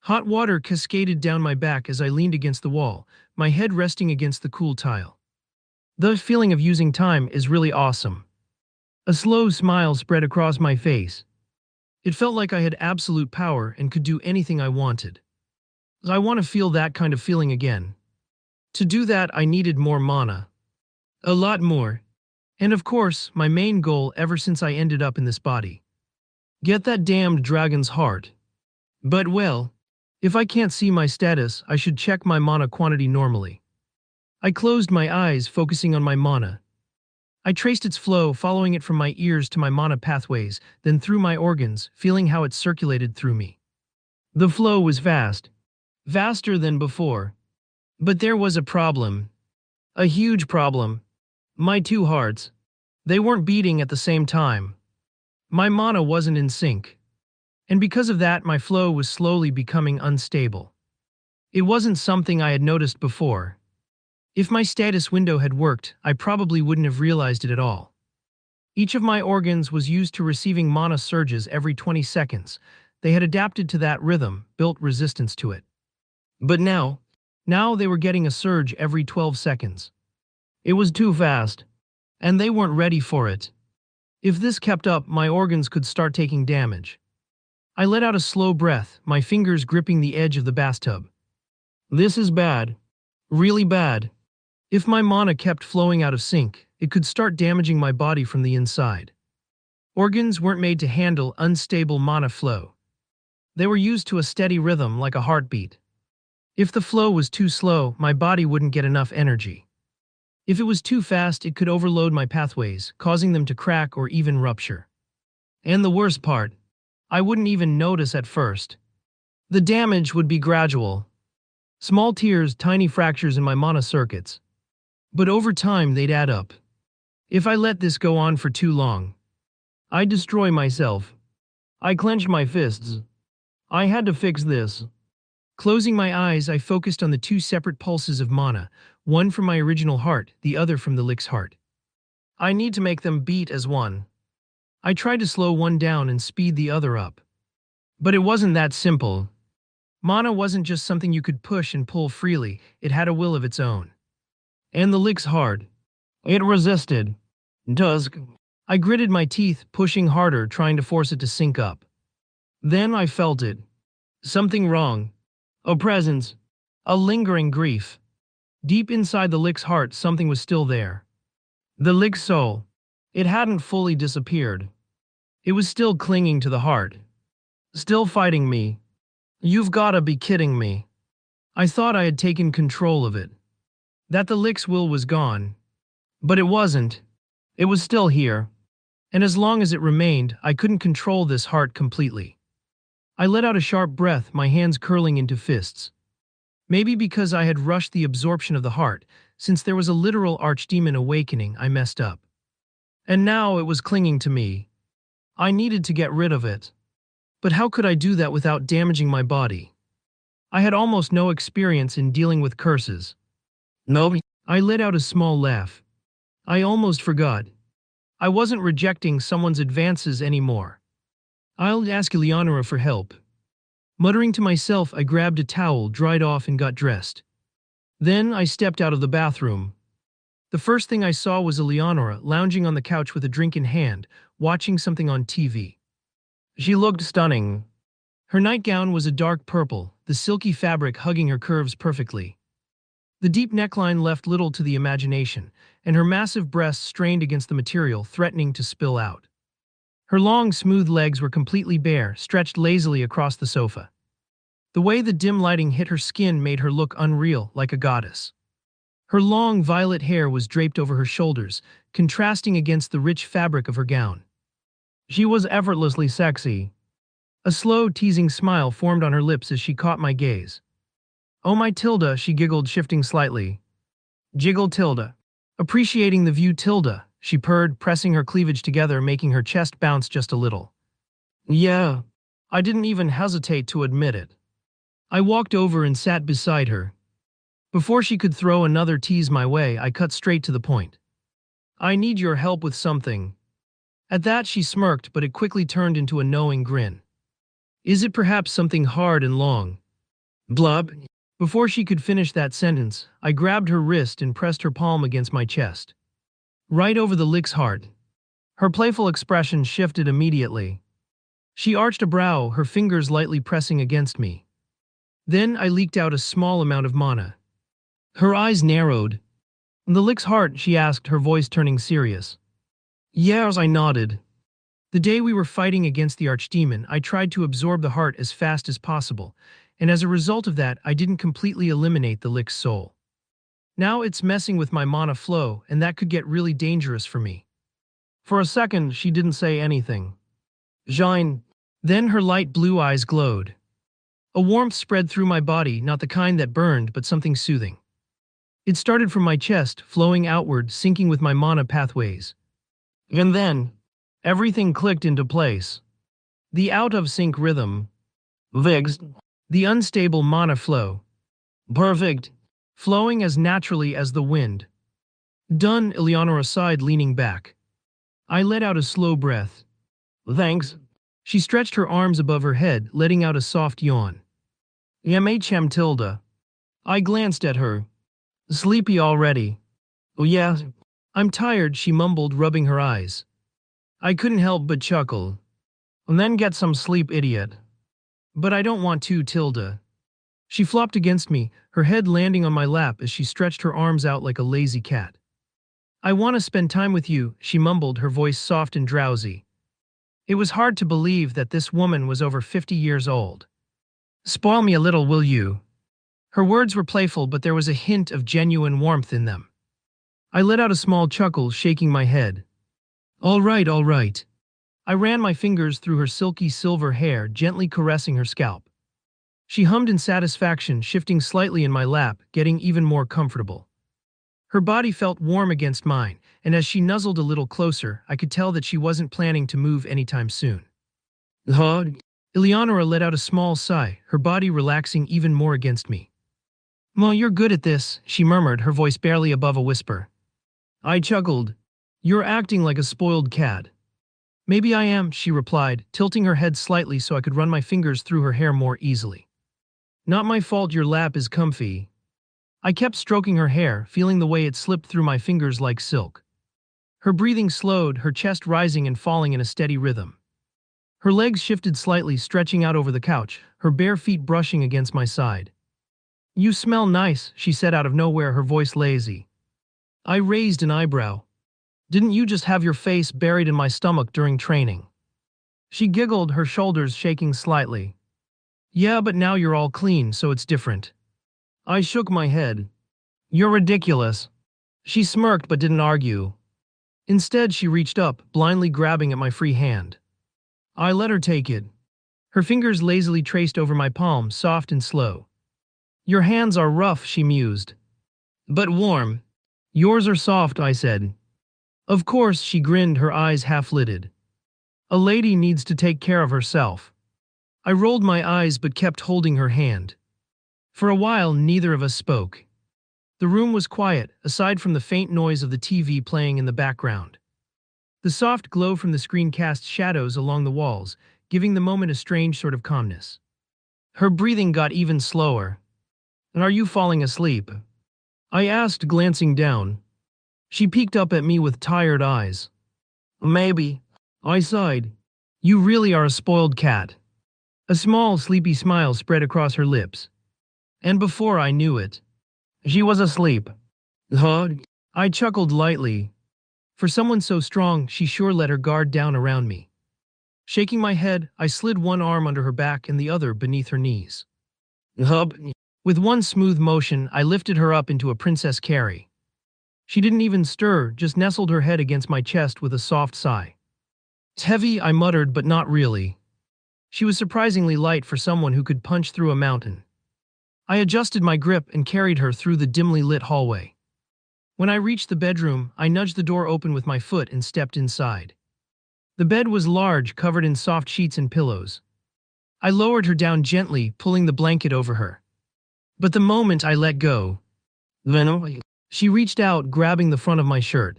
Hot water cascaded down my back as I leaned against the wall, my head resting against the cool tile. The feeling of using time is really awesome. A slow smile spread across my face. It felt like I had absolute power and could do anything I wanted. I want to feel that kind of feeling again. To do that, I needed more mana. A lot more. And of course, my main goal ever since I ended up in this body. Get that damned dragon's heart. But well, if I can't see my status, I should check my mana quantity normally. I closed my eyes, focusing on my mana. I traced its flow, following it from my ears to my mana pathways, then through my organs, feeling how it circulated through me. The flow was fast. Faster than before. But there was a problem. A huge problem. My two hearts. They weren't beating at the same time. My mana wasn't in sync. And because of that, my flow was slowly becoming unstable. It wasn't something I had noticed before. If my status window had worked, I probably wouldn't have realized it at all. Each of my organs was used to receiving mana surges every 20 seconds. They had adapted to that rhythm, built resistance to it. But now they were getting a surge every 12 seconds. It was too fast. And they weren't ready for it. If this kept up, my organs could start taking damage. I let out a slow breath, my fingers gripping the edge of the bathtub. This is bad. Really bad. If my mana kept flowing out of sync, it could start damaging my body from the inside. Organs weren't made to handle unstable mana flow. They were used to a steady rhythm like a heartbeat. If the flow was too slow, my body wouldn't get enough energy. If it was too fast, it could overload my pathways, causing them to crack or even rupture. And the worst part, I wouldn't even notice at first. The damage would be gradual. Small tears, tiny fractures in my mana circuits. But over time, they'd add up. If I let this go on for too long, I'd destroy myself. I clenched my fists. I had to fix this. Closing my eyes, I focused on the two separate pulses of mana, one from my original heart, the other from the Lick's heart. I need to make them beat as one. I tried to slow one down and speed the other up. But it wasn't that simple. Mana wasn't just something you could push and pull freely, it had a will of its own. And the Lick's heart. It resisted. Dusk. I gritted my teeth, pushing harder, trying to force it to sync up. Then I felt it. Something wrong. A presence. A lingering grief. Deep inside the Lick's heart, something was still there. The Lick's soul. It hadn't fully disappeared. It was still clinging to the heart. Still fighting me. You've gotta be kidding me. I thought I had taken control of it. That the Lick's will was gone. But it wasn't. It was still here. And as long as it remained, I couldn't control this heart completely. I let out a sharp breath, my hands curling into fists. Maybe because I had rushed the absorption of the heart, since there was a literal archdemon awakening, I messed up. And now it was clinging to me. I needed to get rid of it. But how could I do that without damaging my body? I had almost no experience in dealing with curses. No. I let out a small laugh. I almost forgot. I wasn't rejecting someone's advances anymore. I'll ask Eleonora for help. Muttering to myself, I grabbed a towel, dried off, and got dressed. Then I stepped out of the bathroom. The first thing I saw was Eleonora lounging on the couch with a drink in hand, watching something on TV. She looked stunning. Her nightgown was a dark purple, the silky fabric hugging her curves perfectly. The deep neckline left little to the imagination, and her massive breasts strained against the material, threatening to spill out. Her long, smooth legs were completely bare, stretched lazily across the sofa. The way the dim lighting hit her skin made her look unreal, like a goddess. Her long, violet hair was draped over her shoulders, contrasting against the rich fabric of her gown. She was effortlessly sexy. A slow, teasing smile formed on her lips as she caught my gaze. "Oh my Tilda," she giggled, shifting slightly. "Jiggle Tilda." "Appreciating the view, Tilda," she purred, pressing her cleavage together, making her chest bounce just a little. "Yeah." I didn't even hesitate to admit it. I walked over and sat beside her. Before she could throw another tease my way, I cut straight to the point. "I need your help with something." At that, she smirked, but it quickly turned into a knowing grin. "Is it perhaps something hard and long?" Blub. Before she could finish that sentence, I grabbed her wrist and pressed her palm against my chest. Right over the lick's heart. Her playful expression shifted immediately. She arched a brow, her fingers lightly pressing against me. Then I leaked out a small amount of mana. Her eyes narrowed. "The lick's heart?" she asked, her voice turning serious. "Yes," I nodded. "The day we were fighting against the archdemon, I tried to absorb the heart as fast as possible, and as a result of that, I didn't completely eliminate the lick's soul. Now it's messing with my mana flow, and that could get really dangerous for me." For a second, she didn't say anything. "Jean." Then her light blue eyes glowed. A warmth spread through my body, not the kind that burned, but something soothing. It started from my chest, flowing outward, syncing with my mana pathways. And then, everything clicked into place. The out-of-sync rhythm. Vigs. The unstable mana flow. Perfect. Flowing as naturally as the wind. "Done," Eleonora sighed, leaning back. I let out a slow breath. "Thanks." She stretched her arms above her head, letting out a soft yawn. "MHM Tilda." I glanced at her. "Sleepy already?" "Oh yeah." "I'm tired," she mumbled, rubbing her eyes. I couldn't help but chuckle. "And then get some sleep, idiot." "But I don't want to, Tilda." She flopped against me, her head landing on my lap as she stretched her arms out like a lazy cat. "I want to spend time with you," she mumbled, her voice soft and drowsy. It was hard to believe that this woman was over 50 years old. "Spoil me a little, will you?" Her words were playful, but there was a hint of genuine warmth in them. I let out a small chuckle, shaking my head. All right, all right." I ran my fingers through her silky silver hair, gently caressing her scalp. She hummed in satisfaction, shifting slightly in my lap, getting even more comfortable. Her body felt warm against mine, and as she nuzzled a little closer, I could tell that she wasn't planning to move anytime soon. "Huh?" Eleonora let out a small sigh, her body relaxing even more against me. "Well, you're good at this," she murmured, her voice barely above a whisper. I chuckled. "You're acting like a spoiled cat." "Maybe I am," she replied, tilting her head slightly so I could run my fingers through her hair more easily. "Not my fault your lap is comfy." I kept stroking her hair, feeling the way it slipped through my fingers like silk. Her breathing slowed, her chest rising and falling in a steady rhythm. Her legs shifted slightly, stretching out over the couch, her bare feet brushing against my side. "You smell nice," she said out of nowhere, her voice lazy. I raised an eyebrow. "Didn't you just have your face buried in my stomach during training?" She giggled, her shoulders shaking slightly. "Yeah, but now you're all clean, so it's different." I shook my head. "You're ridiculous." She smirked but didn't argue. Instead, she reached up, blindly grabbing at my free hand. I let her take it. Her fingers lazily traced over my palm, soft and slow. "Your hands are rough," she mused. "But warm." "Yours are soft," I said. "Of course," she grinned, her eyes half-lidded. "A lady needs to take care of herself." I rolled my eyes but kept holding her hand. For a while, neither of us spoke. The room was quiet, aside from the faint noise of the TV playing in the background. The soft glow from the screen cast shadows along the walls, giving the moment a strange sort of calmness. Her breathing got even slower. "And are you falling asleep?" I asked, glancing down. She peeked up at me with tired eyes. "Maybe." I sighed. "You really are a spoiled cat." A small, sleepy smile spread across her lips. And before I knew it, she was asleep. Huh? I chuckled lightly. For someone so strong, she sure let her guard down around me. Shaking my head, I slid one arm under her back and the other beneath her knees. Hub. With one smooth motion, I lifted her up into a princess carry. She didn't even stir, just nestled her head against my chest with a soft sigh. "It's heavy," I muttered, but not really. She was surprisingly light for someone who could punch through a mountain. I adjusted my grip and carried her through the dimly lit hallway. When I reached the bedroom, I nudged the door open with my foot and stepped inside. The bed was large, covered in soft sheets and pillows. I lowered her down gently, pulling the blanket over her. But the moment I let go, she reached out, grabbing the front of my shirt.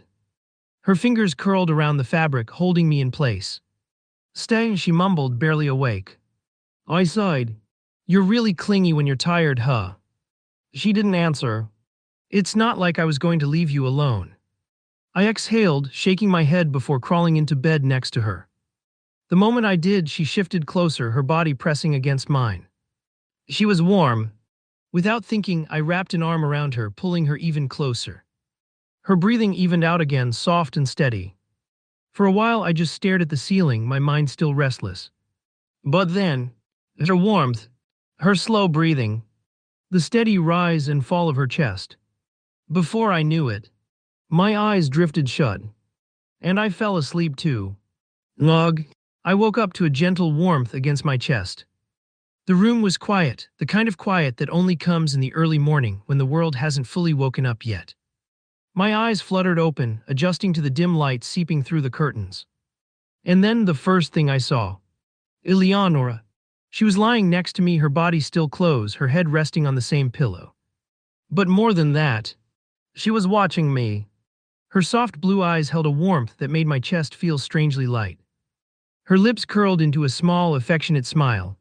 Her fingers curled around the fabric, holding me in place. "Stay," she mumbled, barely awake. I sighed. "You're really clingy when you're tired, huh?" She didn't answer. "It's not like I was going to leave you alone." I exhaled, shaking my head before crawling into bed next to her. The moment I did, she shifted closer, her body pressing against mine. She was warm. Without thinking, I wrapped an arm around her, pulling her even closer. Her breathing evened out again, soft and steady. For a while, I just stared at the ceiling, my mind still restless. But then, her warmth, her slow breathing, the steady rise and fall of her chest. Before I knew it, my eyes drifted shut, and I fell asleep too. Ugh. I woke up to a gentle warmth against my chest. The room was quiet, the kind of quiet that only comes in the early morning when the world hasn't fully woken up yet. My eyes fluttered open, adjusting to the dim light seeping through the curtains. And then the first thing I saw. Eleonora. She was lying next to me, her body still closed, her head resting on the same pillow. But more than that, she was watching me. Her soft blue eyes held a warmth that made my chest feel strangely light. Her lips curled into a small, affectionate smile.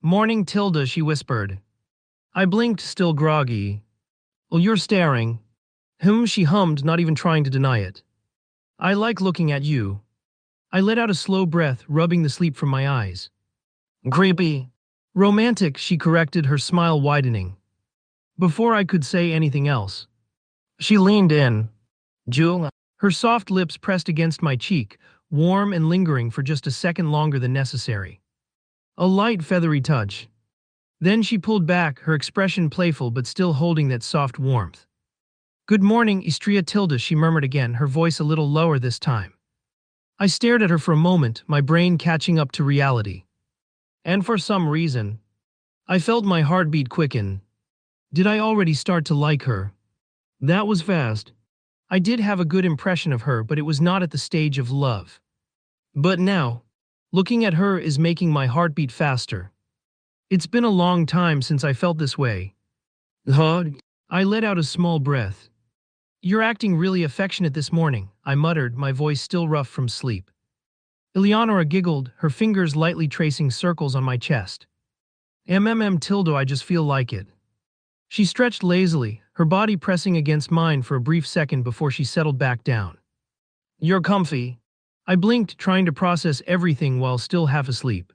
"Morning, Tilda," she whispered. I blinked, still groggy. "Well, you're staring." She hummed, not even trying to deny it. "I like looking at you." I let out a slow breath, rubbing the sleep from my eyes. "Creepy." "Romantic," she corrected, her smile widening. Before I could say anything else, she leaned in. "Jewel." Her soft lips pressed against my cheek, warm and lingering for just a second longer than necessary. A light, feathery touch. Then she pulled back, her expression playful but still holding that soft warmth. "Good morning, Istria Tilda," she murmured again, her voice a little lower this time. I stared at her for a moment, my brain catching up to reality. And for some reason, I felt my heartbeat quicken. Did I already start to like her? That was fast. I did have a good impression of her, but it was not at the stage of love. But now, looking at her is making my heart beat faster. It's been a long time since I felt this way. Huh? I let out a small breath. "You're acting really affectionate this morning," I muttered, my voice still rough from sleep. Eleonora giggled, her fingers lightly tracing circles on my chest. Tildo, I just feel like it." She stretched lazily, her body pressing against mine for a brief second before she settled back down. "You're comfy." I blinked, trying to process everything while still half asleep.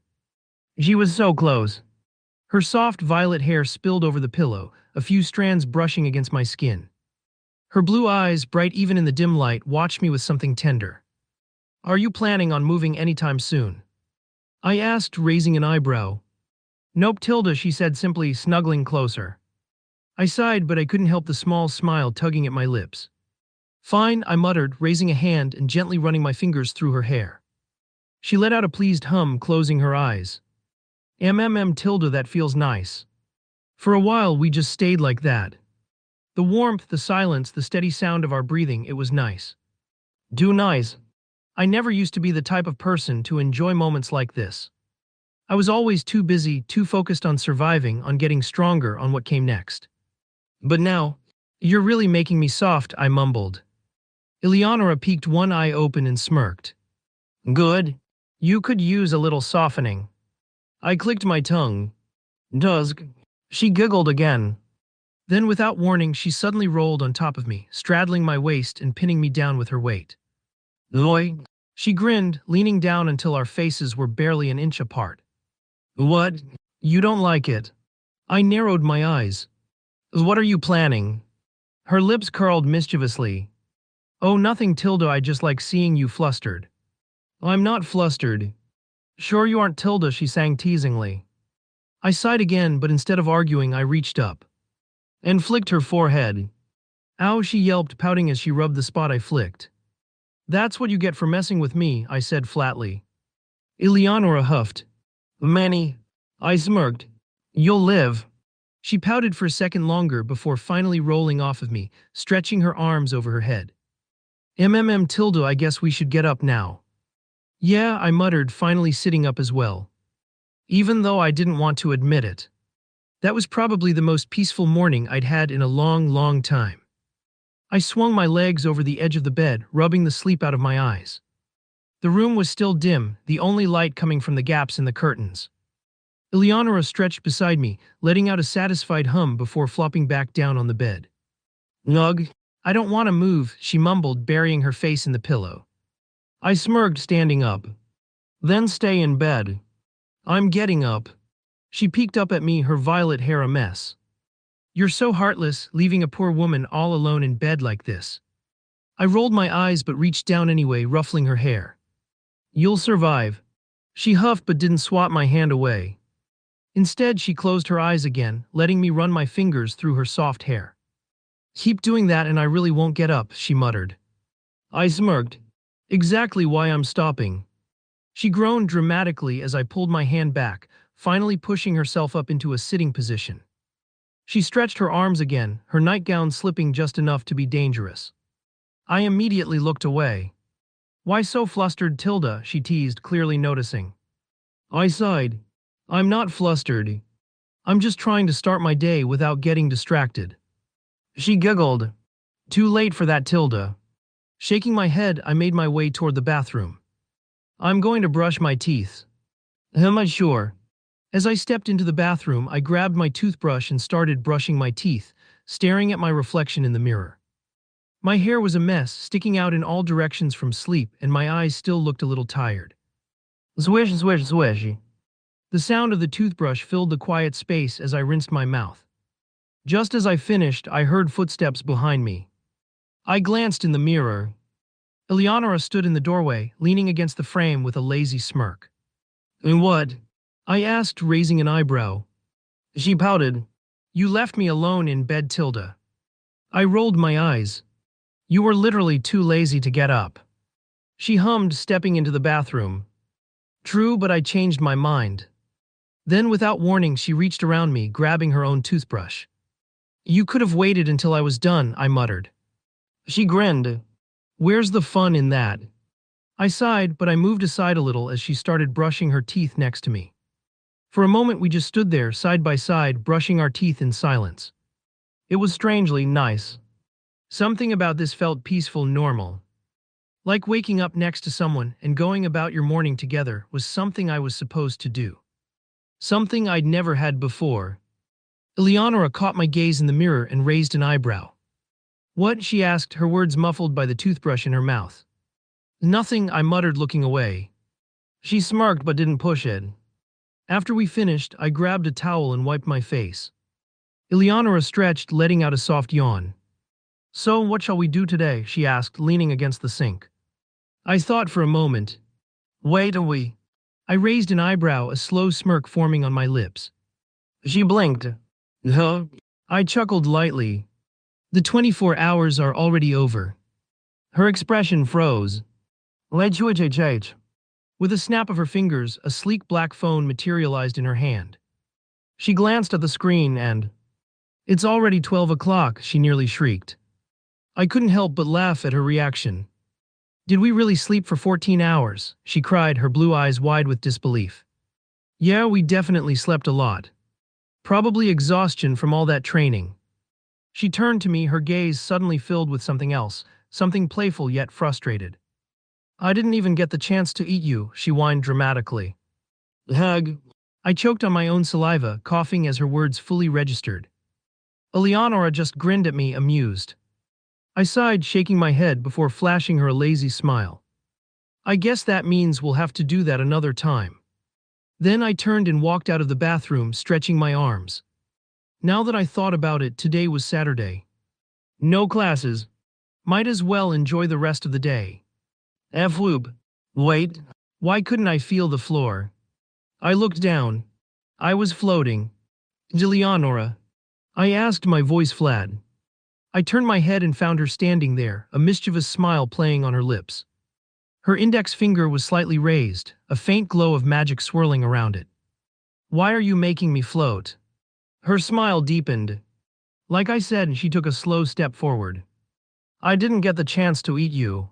She was so close. Her soft violet hair spilled over the pillow, a few strands brushing against my skin. Her blue eyes, bright even in the dim light, watched me with something tender. "Are you planning on moving anytime soon?" I asked, raising an eyebrow. "Nope, Tilda," she said simply, snuggling closer. I sighed, but I couldn't help the small smile tugging at my lips. "Fine," I muttered, raising a hand and gently running my fingers through her hair. She let out a pleased hum, closing her eyes. Tilda, that feels nice." For a while, we just stayed like that. The warmth, the silence, the steady sound of our breathing, it was nice. Do nice. I never used to be the type of person to enjoy moments like this. I was always too busy, too focused on surviving, on getting stronger, on what came next. But now, "You're really making me soft," I mumbled. Eleonora peeked one eye open and smirked. "Good. You could use a little softening." I clicked my tongue. Dusk. She giggled again. Then without warning, she suddenly rolled on top of me, straddling my waist and pinning me down with her weight. Loy. She grinned, leaning down until our faces were barely an inch apart. What? You don't like it? I narrowed my eyes. What are you planning? Her lips curled mischievously. Oh, nothing, Tilda, I just like seeing you flustered. I'm not flustered. Sure you aren't, Tilda, she sang teasingly. I sighed again, but instead of arguing, I reached up and flicked her forehead. Ow, she yelped, pouting as she rubbed the spot I flicked. That's what you get for messing with me, I said flatly. Eleonora huffed. Manny. I smirked. You'll live. She pouted for a second longer before finally rolling off of me, stretching her arms over her head. Tilda, I guess we should get up now. Yeah, I muttered, finally sitting up as well. Even though I didn't want to admit it. That was probably the most peaceful morning I'd had in a long, long time. I swung my legs over the edge of the bed, rubbing the sleep out of my eyes. The room was still dim, the only light coming from the gaps in the curtains. Eleonora stretched beside me, letting out a satisfied hum before flopping back down on the bed. Nug. I don't want to move, she mumbled, burying her face in the pillow. I smirked, standing up. Then stay in bed. I'm getting up. She peeked up at me, her violet hair a mess. You're so heartless, leaving a poor woman all alone in bed like this. I rolled my eyes but reached down anyway, ruffling her hair. You'll survive. She huffed but didn't swat my hand away. Instead, she closed her eyes again, letting me run my fingers through her soft hair. Keep doing that and I really won't get up, she muttered. I smirked. Exactly why I'm stopping. She groaned dramatically as I pulled my hand back, finally pushing herself up into a sitting position. She stretched her arms again, her nightgown slipping just enough to be dangerous. I immediately looked away. Why so flustered, Tilda? She teased, clearly noticing. I sighed. I'm not flustered. I'm just trying to start my day without getting distracted. She giggled. Too late for that, Tilda. Shaking my head, I made my way toward the bathroom. I'm going to brush my teeth. Am I sure? As I stepped into the bathroom, I grabbed my toothbrush and started brushing my teeth, staring at my reflection in the mirror. My hair was a mess, sticking out in all directions from sleep, and my eyes still looked a little tired. Swish, swish, swish. The sound of the toothbrush filled the quiet space as I rinsed my mouth. Just as I finished, I heard footsteps behind me. I glanced in the mirror. Eleonora stood in the doorway, leaning against the frame with a lazy smirk. And what? I asked, raising an eyebrow. She pouted. You left me alone in bed, Tilda. I rolled my eyes. You were literally too lazy to get up. She hummed, stepping into the bathroom. True, but I changed my mind. Then, without warning, she reached around me, grabbing her own toothbrush. You could have waited until I was done, I muttered. She grinned. Where's the fun in that? I sighed, but I moved aside a little as she started brushing her teeth next to me. For a moment we just stood there, side by side, brushing our teeth in silence. It was strangely nice. Something about this felt peaceful, normal. Like waking up next to someone and going about your morning together was something I was supposed to do. Something I'd never had before. Eleonora caught my gaze in the mirror and raised an eyebrow. What? She asked, her words muffled by the toothbrush in her mouth. Nothing, I muttered, looking away. She smirked but didn't push it. After we finished, I grabbed a towel and wiped my face. Eleonora stretched, letting out a soft yawn. So, what shall we do today? She asked, leaning against the sink. I thought for a moment. Wait a wee. I raised an eyebrow, a slow smirk forming on my lips. She blinked. Huh? I chuckled lightly. The 24 hours are already over. Her expression froze. With a snap of her fingers, a sleek black phone materialized in her hand. She glanced at the screen and... It's already 12 o'clock, she nearly shrieked. I couldn't help but laugh at her reaction. Did we really sleep for 14 hours? She cried, her blue eyes wide with disbelief. Yeah, we definitely slept a lot. Probably exhaustion from all that training. She turned to me, her gaze suddenly filled with something else, something playful yet frustrated. I didn't even get the chance to eat you, she whined dramatically. Hug. I choked on my own saliva, coughing as her words fully registered. Eleonora just grinned at me, amused. I sighed, shaking my head before flashing her a lazy smile. I guess that means we'll have to do that another time. Then I turned and walked out of the bathroom, stretching my arms. Now that I thought about it, today was Saturday. No classes. Might as well enjoy the rest of the day. Whoop. Wait. Why couldn't I feel the floor? I looked down. I was floating. Eleonora. I asked, my voice flat. I turned my head and found her standing there, a mischievous smile playing on her lips. Her index finger was slightly raised, a faint glow of magic swirling around it. Why are you making me float? Her smile deepened. Like I said, she took a slow step forward. I didn't get the chance to eat you.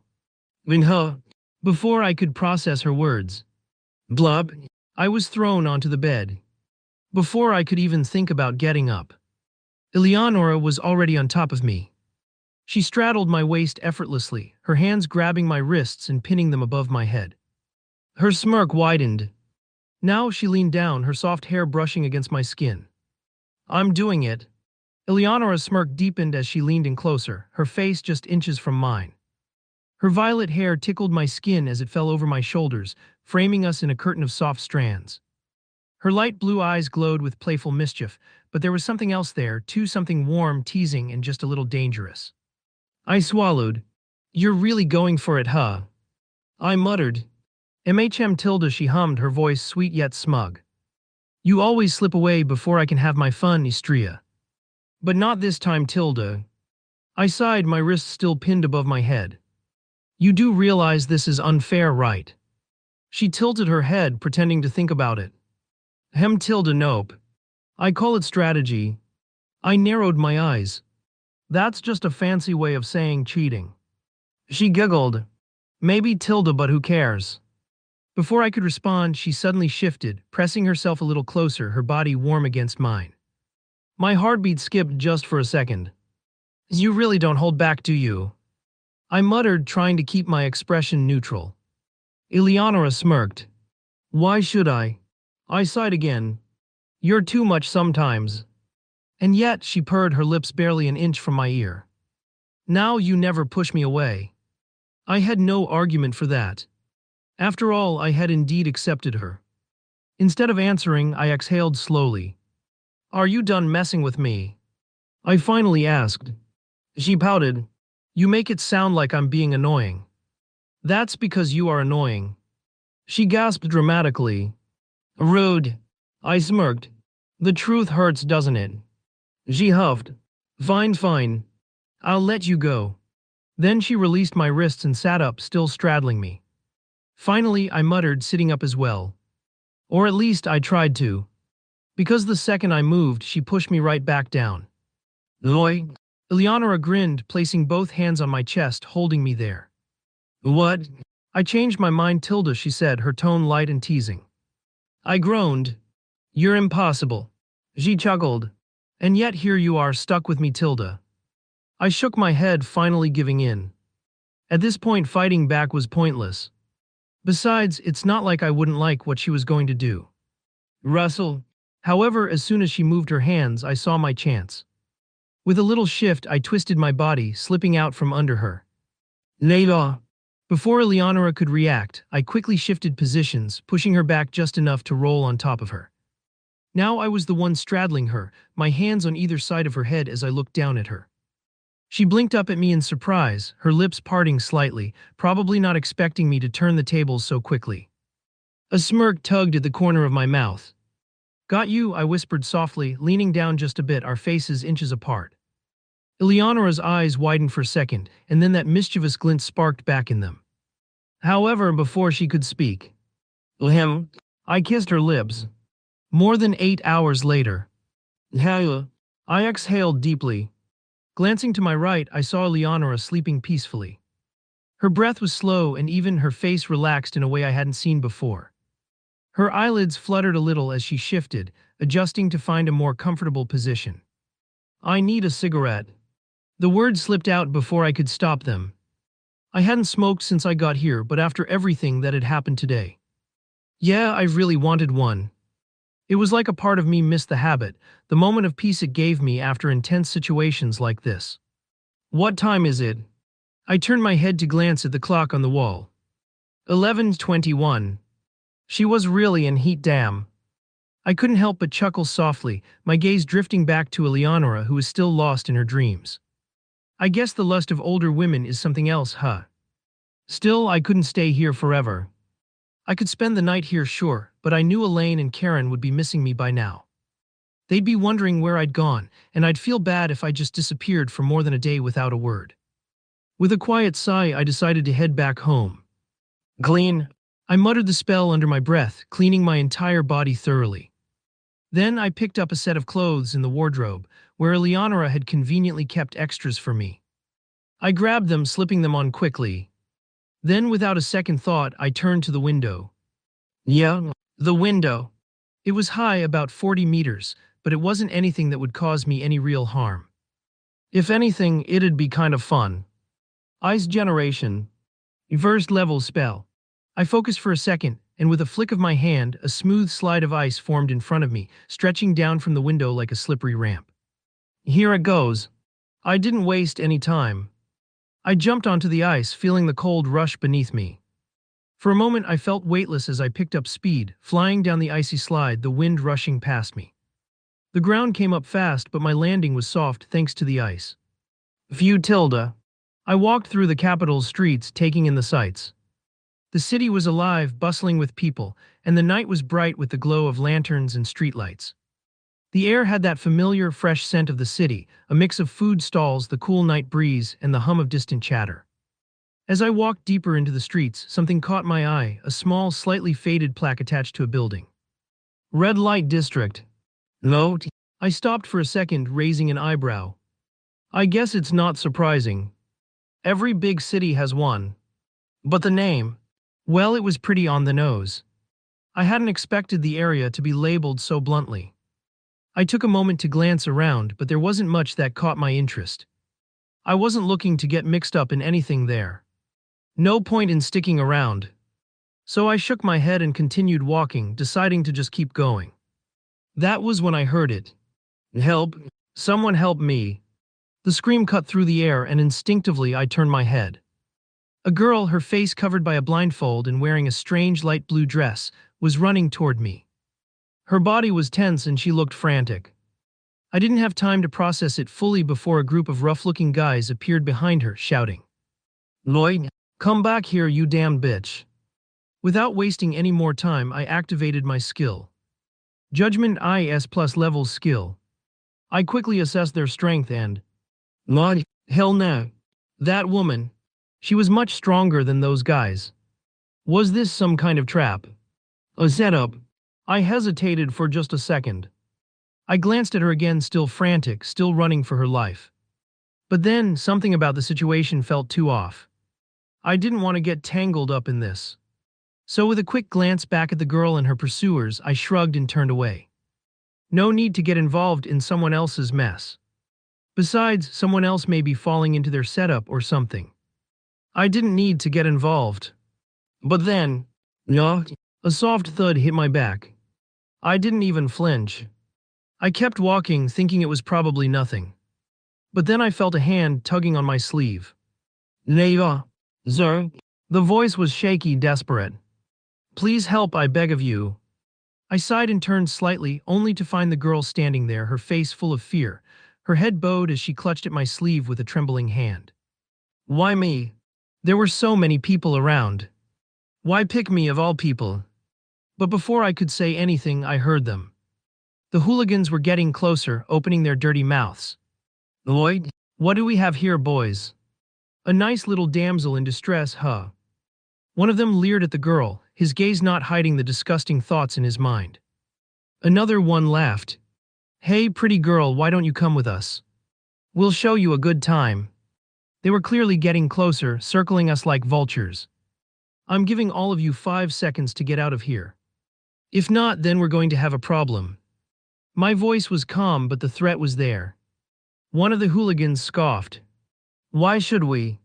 Before I could process her words. Blub. I was thrown onto the bed. Before I could even think about getting up. Eleonora was already on top of me. She straddled my waist effortlessly, her hands grabbing my wrists and pinning them above my head. Her smirk widened. Now she leaned down, her soft hair brushing against my skin. I'm doing it. Eleonora's smirk deepened as she leaned in closer, her face just inches from mine. Her violet hair tickled my skin as it fell over my shoulders, framing us in a curtain of soft strands. Her light blue eyes glowed with playful mischief, but there was something else there, too, something warm, teasing, and just a little dangerous. I swallowed. You're really going for it, huh? I muttered. Tilda, she hummed, her voice sweet yet smug. You always slip away before I can have my fun, Istria. But not this time, Tilda. I sighed, my wrists still pinned above my head. You do realize this is unfair, right? She tilted her head, pretending to think about it. Tilda, nope. I call it strategy. I narrowed my eyes. That's just a fancy way of saying cheating. She giggled. Maybe, Tilda, but who cares? Before I could respond, she suddenly shifted, pressing herself a little closer, her body warm against mine. My heartbeat skipped just for a second. You really don't hold back, do you? I muttered, trying to keep my expression neutral. Eleonora smirked. Why should I? I sighed again. You're too much sometimes. And yet, she purred, her lips barely an inch from my ear. Now you never push me away. I had no argument for that. After all, I had indeed accepted her. Instead of answering, I exhaled slowly. Are you done messing with me? I finally asked. She pouted. You make it sound like I'm being annoying. That's because you are annoying. She gasped dramatically. Rude. I smirked. The truth hurts, doesn't it? She huffed. Fine. I'll let you go. Then she released my wrists and sat up, still straddling me. Finally, I muttered, sitting up as well. Or at least I tried to. Because the second I moved, she pushed me right back down. Oi. Eleonora grinned, placing both hands on my chest, holding me there. What? I changed my mind, Tilda, she said, her tone light and teasing. I groaned. You're impossible. She chuckled. And yet here you are, stuck with me, Tilda. I shook my head, finally giving in. At this point, fighting back was pointless. Besides, it's not like I wouldn't like what she was going to do. Russell. However, as soon as she moved her hands, I saw my chance. With a little shift, I twisted my body, slipping out from under her. Layla. Before Eleonora could react, I quickly shifted positions, pushing her back just enough to roll on top of her. Now I was the one straddling her, my hands on either side of her head as I looked down at her. She blinked up at me in surprise, her lips parting slightly, probably not expecting me to turn the tables so quickly. A smirk tugged at the corner of my mouth. Got you, I whispered softly, leaning down just a bit, our faces inches apart. Eleonora's eyes widened for a second, and then that mischievous glint sparked back in them. However, before she could speak, I kissed her lips. More than 8 hours later. I exhaled deeply. Glancing to my right, I saw Eleonora sleeping peacefully. Her breath was slow and even, her face relaxed in a way I hadn't seen before. Her eyelids fluttered a little as she shifted, adjusting to find a more comfortable position. I need a cigarette. The words slipped out before I could stop them. I hadn't smoked since I got here, but after everything that had happened today. Yeah, I really wanted one. It was like a part of me missed the habit, the moment of peace it gave me after intense situations like this. What time is it? I turned my head to glance at the clock on the wall. 11:21. She was really in heat, damn. I couldn't help but chuckle softly, my gaze drifting back to Eleonora who was still lost in her dreams. I guess the lust of older women is something else, huh? Still, I couldn't stay here forever. I could spend the night here, sure, but I knew Elaine and Karen would be missing me by now. They'd be wondering where I'd gone, and I'd feel bad if I just disappeared for more than a day without a word. With a quiet sigh, I decided to head back home. Clean. I muttered the spell under my breath, cleaning my entire body thoroughly. Then I picked up a set of clothes in the wardrobe, where Eleonora had conveniently kept extras for me. I grabbed them, slipping them on quickly. Then, without a second thought, I turned to the window. Yeah, the window. It was high, about 40 meters, but it wasn't anything that would cause me any real harm. If anything, it'd be kind of fun. Ice generation. First level spell. I focused for a second, and with a flick of my hand, a smooth slide of ice formed in front of me, stretching down from the window like a slippery ramp. Here it goes. I didn't waste any time. I jumped onto the ice, feeling the cold rush beneath me. For a moment I felt weightless as I picked up speed, flying down the icy slide, the wind rushing past me. The ground came up fast, but my landing was soft thanks to the ice. View tilde. I walked through the capital's streets, taking in the sights. The city was alive, bustling with people, and the night was bright with the glow of lanterns and streetlights. The air had that familiar, fresh scent of the city, a mix of food stalls, the cool night breeze, and the hum of distant chatter. As I walked deeper into the streets, something caught my eye, a small, slightly faded plaque attached to a building. Red Light District. No. I stopped for a second, raising an eyebrow. I guess it's not surprising. Every big city has one. But the name? Well, it was pretty on the nose. I hadn't expected the area to be labeled so bluntly. I took a moment to glance around, but there wasn't much that caught my interest. I wasn't looking to get mixed up in anything there. No point in sticking around. So I shook my head and continued walking, deciding to just keep going. That was when I heard it. Help! Someone help me! The scream cut through the air, and instinctively I turned my head. A girl, her face covered by a blindfold and wearing a strange light blue dress, was running toward me. Her body was tense and she looked frantic. I didn't have time to process it fully before a group of rough-looking guys appeared behind her, shouting, "Lloyd, come back here, you damned bitch." Without wasting any more time, I activated my skill. Judgment IS plus level skill. I quickly assessed their strength and... Lord, hell no. That woman. She was much stronger than those guys. Was this some kind of trap? A setup? I hesitated for just a second. I glanced at her again, still frantic, still running for her life. But then, something about the situation felt too off. I didn't want to get tangled up in this. So with a quick glance back at the girl and her pursuers, I shrugged and turned away. No need to get involved in someone else's mess. Besides, someone else may be falling into their setup or something. I didn't need to get involved. But then, a soft thud hit my back. I didn't even flinch. I kept walking, thinking it was probably nothing. But then I felt a hand tugging on my sleeve. Neva, sir. The voice was shaky, desperate. Please help, I beg of you. I sighed and turned slightly, only to find the girl standing there, her face full of fear, her head bowed as she clutched at my sleeve with a trembling hand. Why me? There were so many people around. Why pick me of all people? But before I could say anything, I heard them. The hooligans were getting closer, opening their dirty mouths. Lloyd, what do we have here, boys? A nice little damsel in distress, huh? One of them leered at the girl, his gaze not hiding the disgusting thoughts in his mind. Another one laughed. Hey, pretty girl, why don't you come with us? We'll show you a good time. They were clearly getting closer, circling us like vultures. I'm giving all of you 5 seconds to get out of here. If not, then we're going to have a problem. My voice was calm, but the threat was there. One of the hooligans scoffed. Why should we?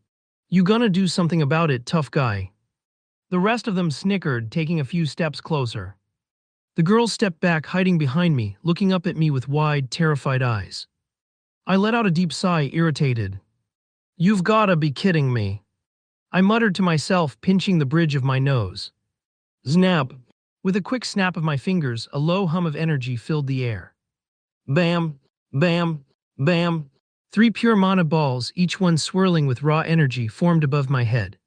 You gonna do something about it, tough guy. The rest of them snickered, taking a few steps closer. The girl stepped back, hiding behind me, looking up at me with wide, terrified eyes. I let out a deep sigh, irritated. You've gotta be kidding me. I muttered to myself, pinching the bridge of my nose. Snap! With a quick snap of my fingers, a low hum of energy filled the air. Bam! Bam! Bam! 3 pure mana balls, each one swirling with raw energy, formed above my head.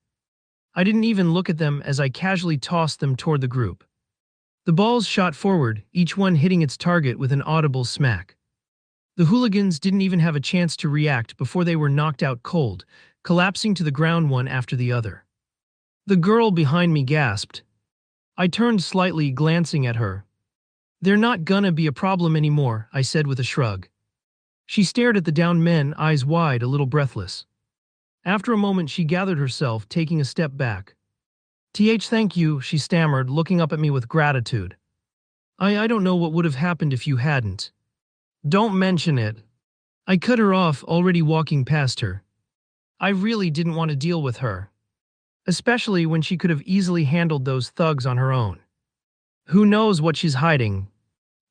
I didn't even look at them as I casually tossed them toward the group. The balls shot forward, each one hitting its target with an audible smack. The hooligans didn't even have a chance to react before they were knocked out cold, collapsing to the ground one after the other. The girl behind me gasped. I turned slightly, glancing at her. They're not gonna be a problem anymore, I said with a shrug. She stared at the downed men, eyes wide, a little breathless. After a moment, she gathered herself, taking a step back. Thank you, she stammered, looking up at me with gratitude. I don't know what would have happened if you hadn't. Don't mention it. I cut her off, already walking past her. I really didn't want to deal with her. Especially when she could have easily handled those thugs on her own. Who knows what she's hiding?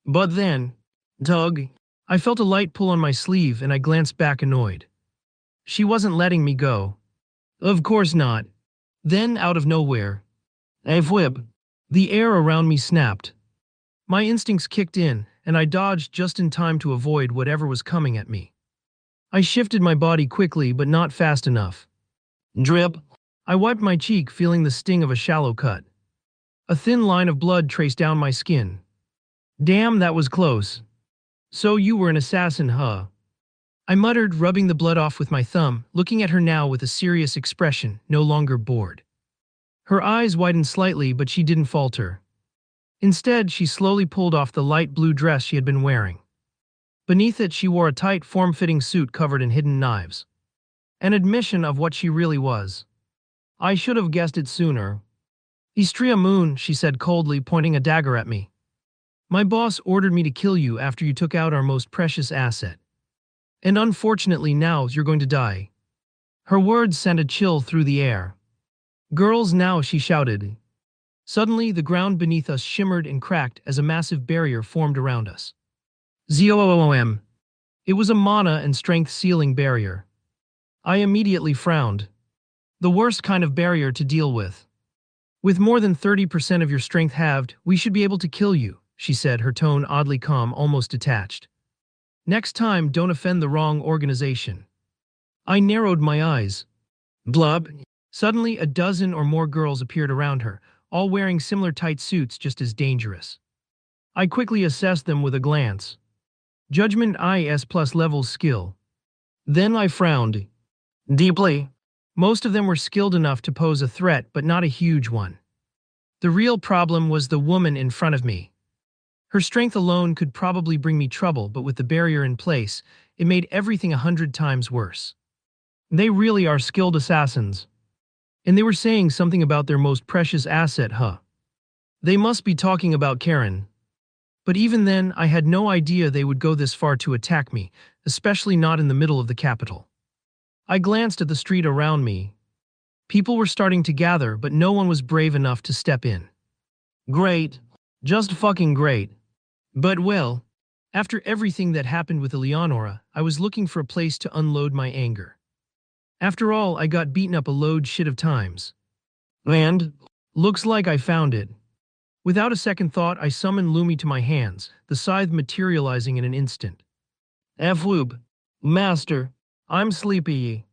But then, Doug, I felt a light pull on my sleeve and I glanced back, annoyed. She wasn't letting me go. Of course not. Then, out of nowhere, whip! The air around me snapped. My instincts kicked in, and I dodged just in time to avoid whatever was coming at me. I shifted my body quickly, but not fast enough. Drip! I wiped my cheek, feeling the sting of a shallow cut. A thin line of blood traced down my skin. Damn, that was close. So you were an assassin, huh? I muttered, rubbing the blood off with my thumb, looking at her now with a serious expression, no longer bored. Her eyes widened slightly, but she didn't falter. Instead, she slowly pulled off the light blue dress she had been wearing. Beneath it, she wore a tight, form-fitting suit covered in hidden knives. An admission of what she really was. I should have guessed it sooner. Istria Moon, she said coldly, pointing a dagger at me. My boss ordered me to kill you after you took out our most precious asset. And unfortunately now you're going to die. Her words sent a chill through the air. Girls now, she shouted. Suddenly, the ground beneath us shimmered and cracked as a massive barrier formed around us. Zoom. It was a mana and strength sealing barrier. I immediately frowned. The worst kind of barrier to deal with. With more than 30% of your strength halved, we should be able to kill you, she said, her tone oddly calm, almost detached. Next time, don't offend the wrong organization. I narrowed my eyes. Blub. Suddenly, a dozen or more girls appeared around her, all wearing similar tight suits, just as dangerous. I quickly assessed them with a glance. Judgment IS plus level skill. Then I frowned. Deeply. Most of them were skilled enough to pose a threat, but not a huge one. The real problem was the woman in front of me. Her strength alone could probably bring me trouble, but with the barrier in place, it made everything 100 times worse. They really are skilled assassins. And they were saying something about their most precious asset, huh? They must be talking about Karen. But even then, I had no idea they would go this far to attack me, especially not in the middle of the capital. I glanced at the street around me. People were starting to gather, but no one was brave enough to step in. Great. Just fucking great. But well, after everything that happened with Eleonora, I was looking for a place to unload my anger. After all, I got beaten up a load shit of times. And looks like I found it. Without a second thought, I summoned Lumi to my hands, the scythe materializing in an instant. Fwoob. Master, I'm sleepy.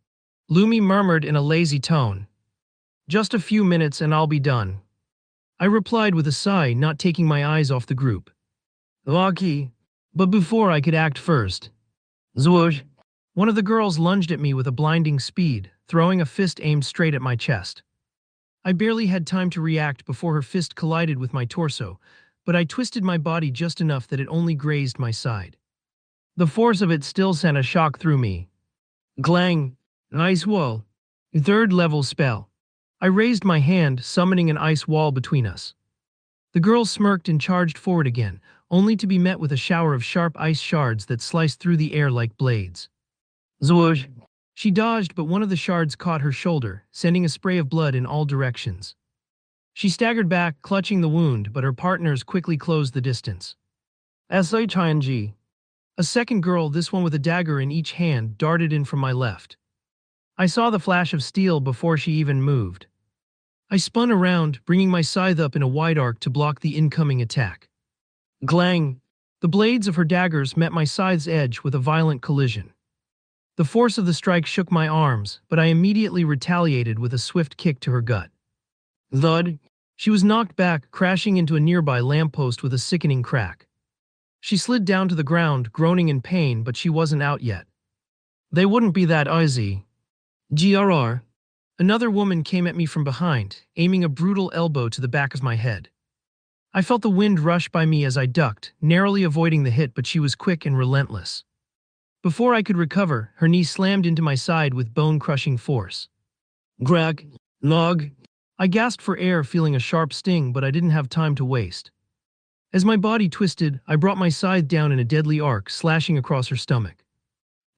Lumi murmured in a lazy tone. Just a few minutes and I'll be done. I replied with a sigh, not taking my eyes off the group. Lucky. But before I could act first. Zwoosh. One of the girls lunged at me with a blinding speed, throwing a fist aimed straight at my chest. I barely had time to react before her fist collided with my torso, but I twisted my body just enough that it only grazed my side. The force of it still sent a shock through me. Glang. Ice wall. 3rd level spell. I raised my hand, summoning an ice wall between us. The girl smirked and charged forward again, only to be met with a shower of sharp ice shards that sliced through the air like blades. Zwoosh. She dodged, but one of the shards caught her shoulder, sending a spray of blood in all directions. She staggered back, clutching the wound, but her partners quickly closed the distance. SHING. A second girl, this one with a dagger in each hand, darted in from my left. I saw the flash of steel before she even moved. I spun around, bringing my scythe up in a wide arc to block the incoming attack. Glang! The blades of her daggers met my scythe's edge with a violent collision. The force of the strike shook my arms, but I immediately retaliated with a swift kick to her gut. Thud! She was knocked back, crashing into a nearby lamppost with a sickening crack. She slid down to the ground, groaning in pain, but she wasn't out yet. They wouldn't be that easy. GRR. Another woman came at me from behind, aiming a brutal elbow to the back of my head. I felt the wind rush by me as I ducked, narrowly avoiding the hit, but she was quick and relentless. Before I could recover, her knee slammed into my side with bone-crushing force. Grag. Nog. I gasped for air, feeling a sharp sting, but I didn't have time to waste. As my body twisted, I brought my scythe down in a deadly arc, slashing across her stomach.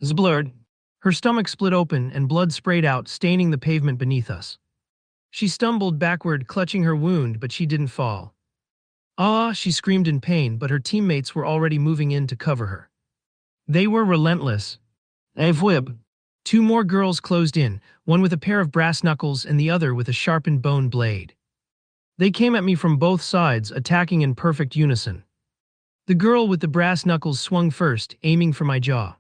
Zblurred. Her stomach split open and blood sprayed out, staining the pavement beneath us. She stumbled backward, clutching her wound, but she didn't fall. Ah, she screamed in pain, but her teammates were already moving in to cover her. They were relentless. Avwib. Two more girls closed in, one with a pair of brass knuckles and the other with a sharpened bone blade. They came at me from both sides, attacking in perfect unison. The girl with the brass knuckles swung first, aiming for my jaw.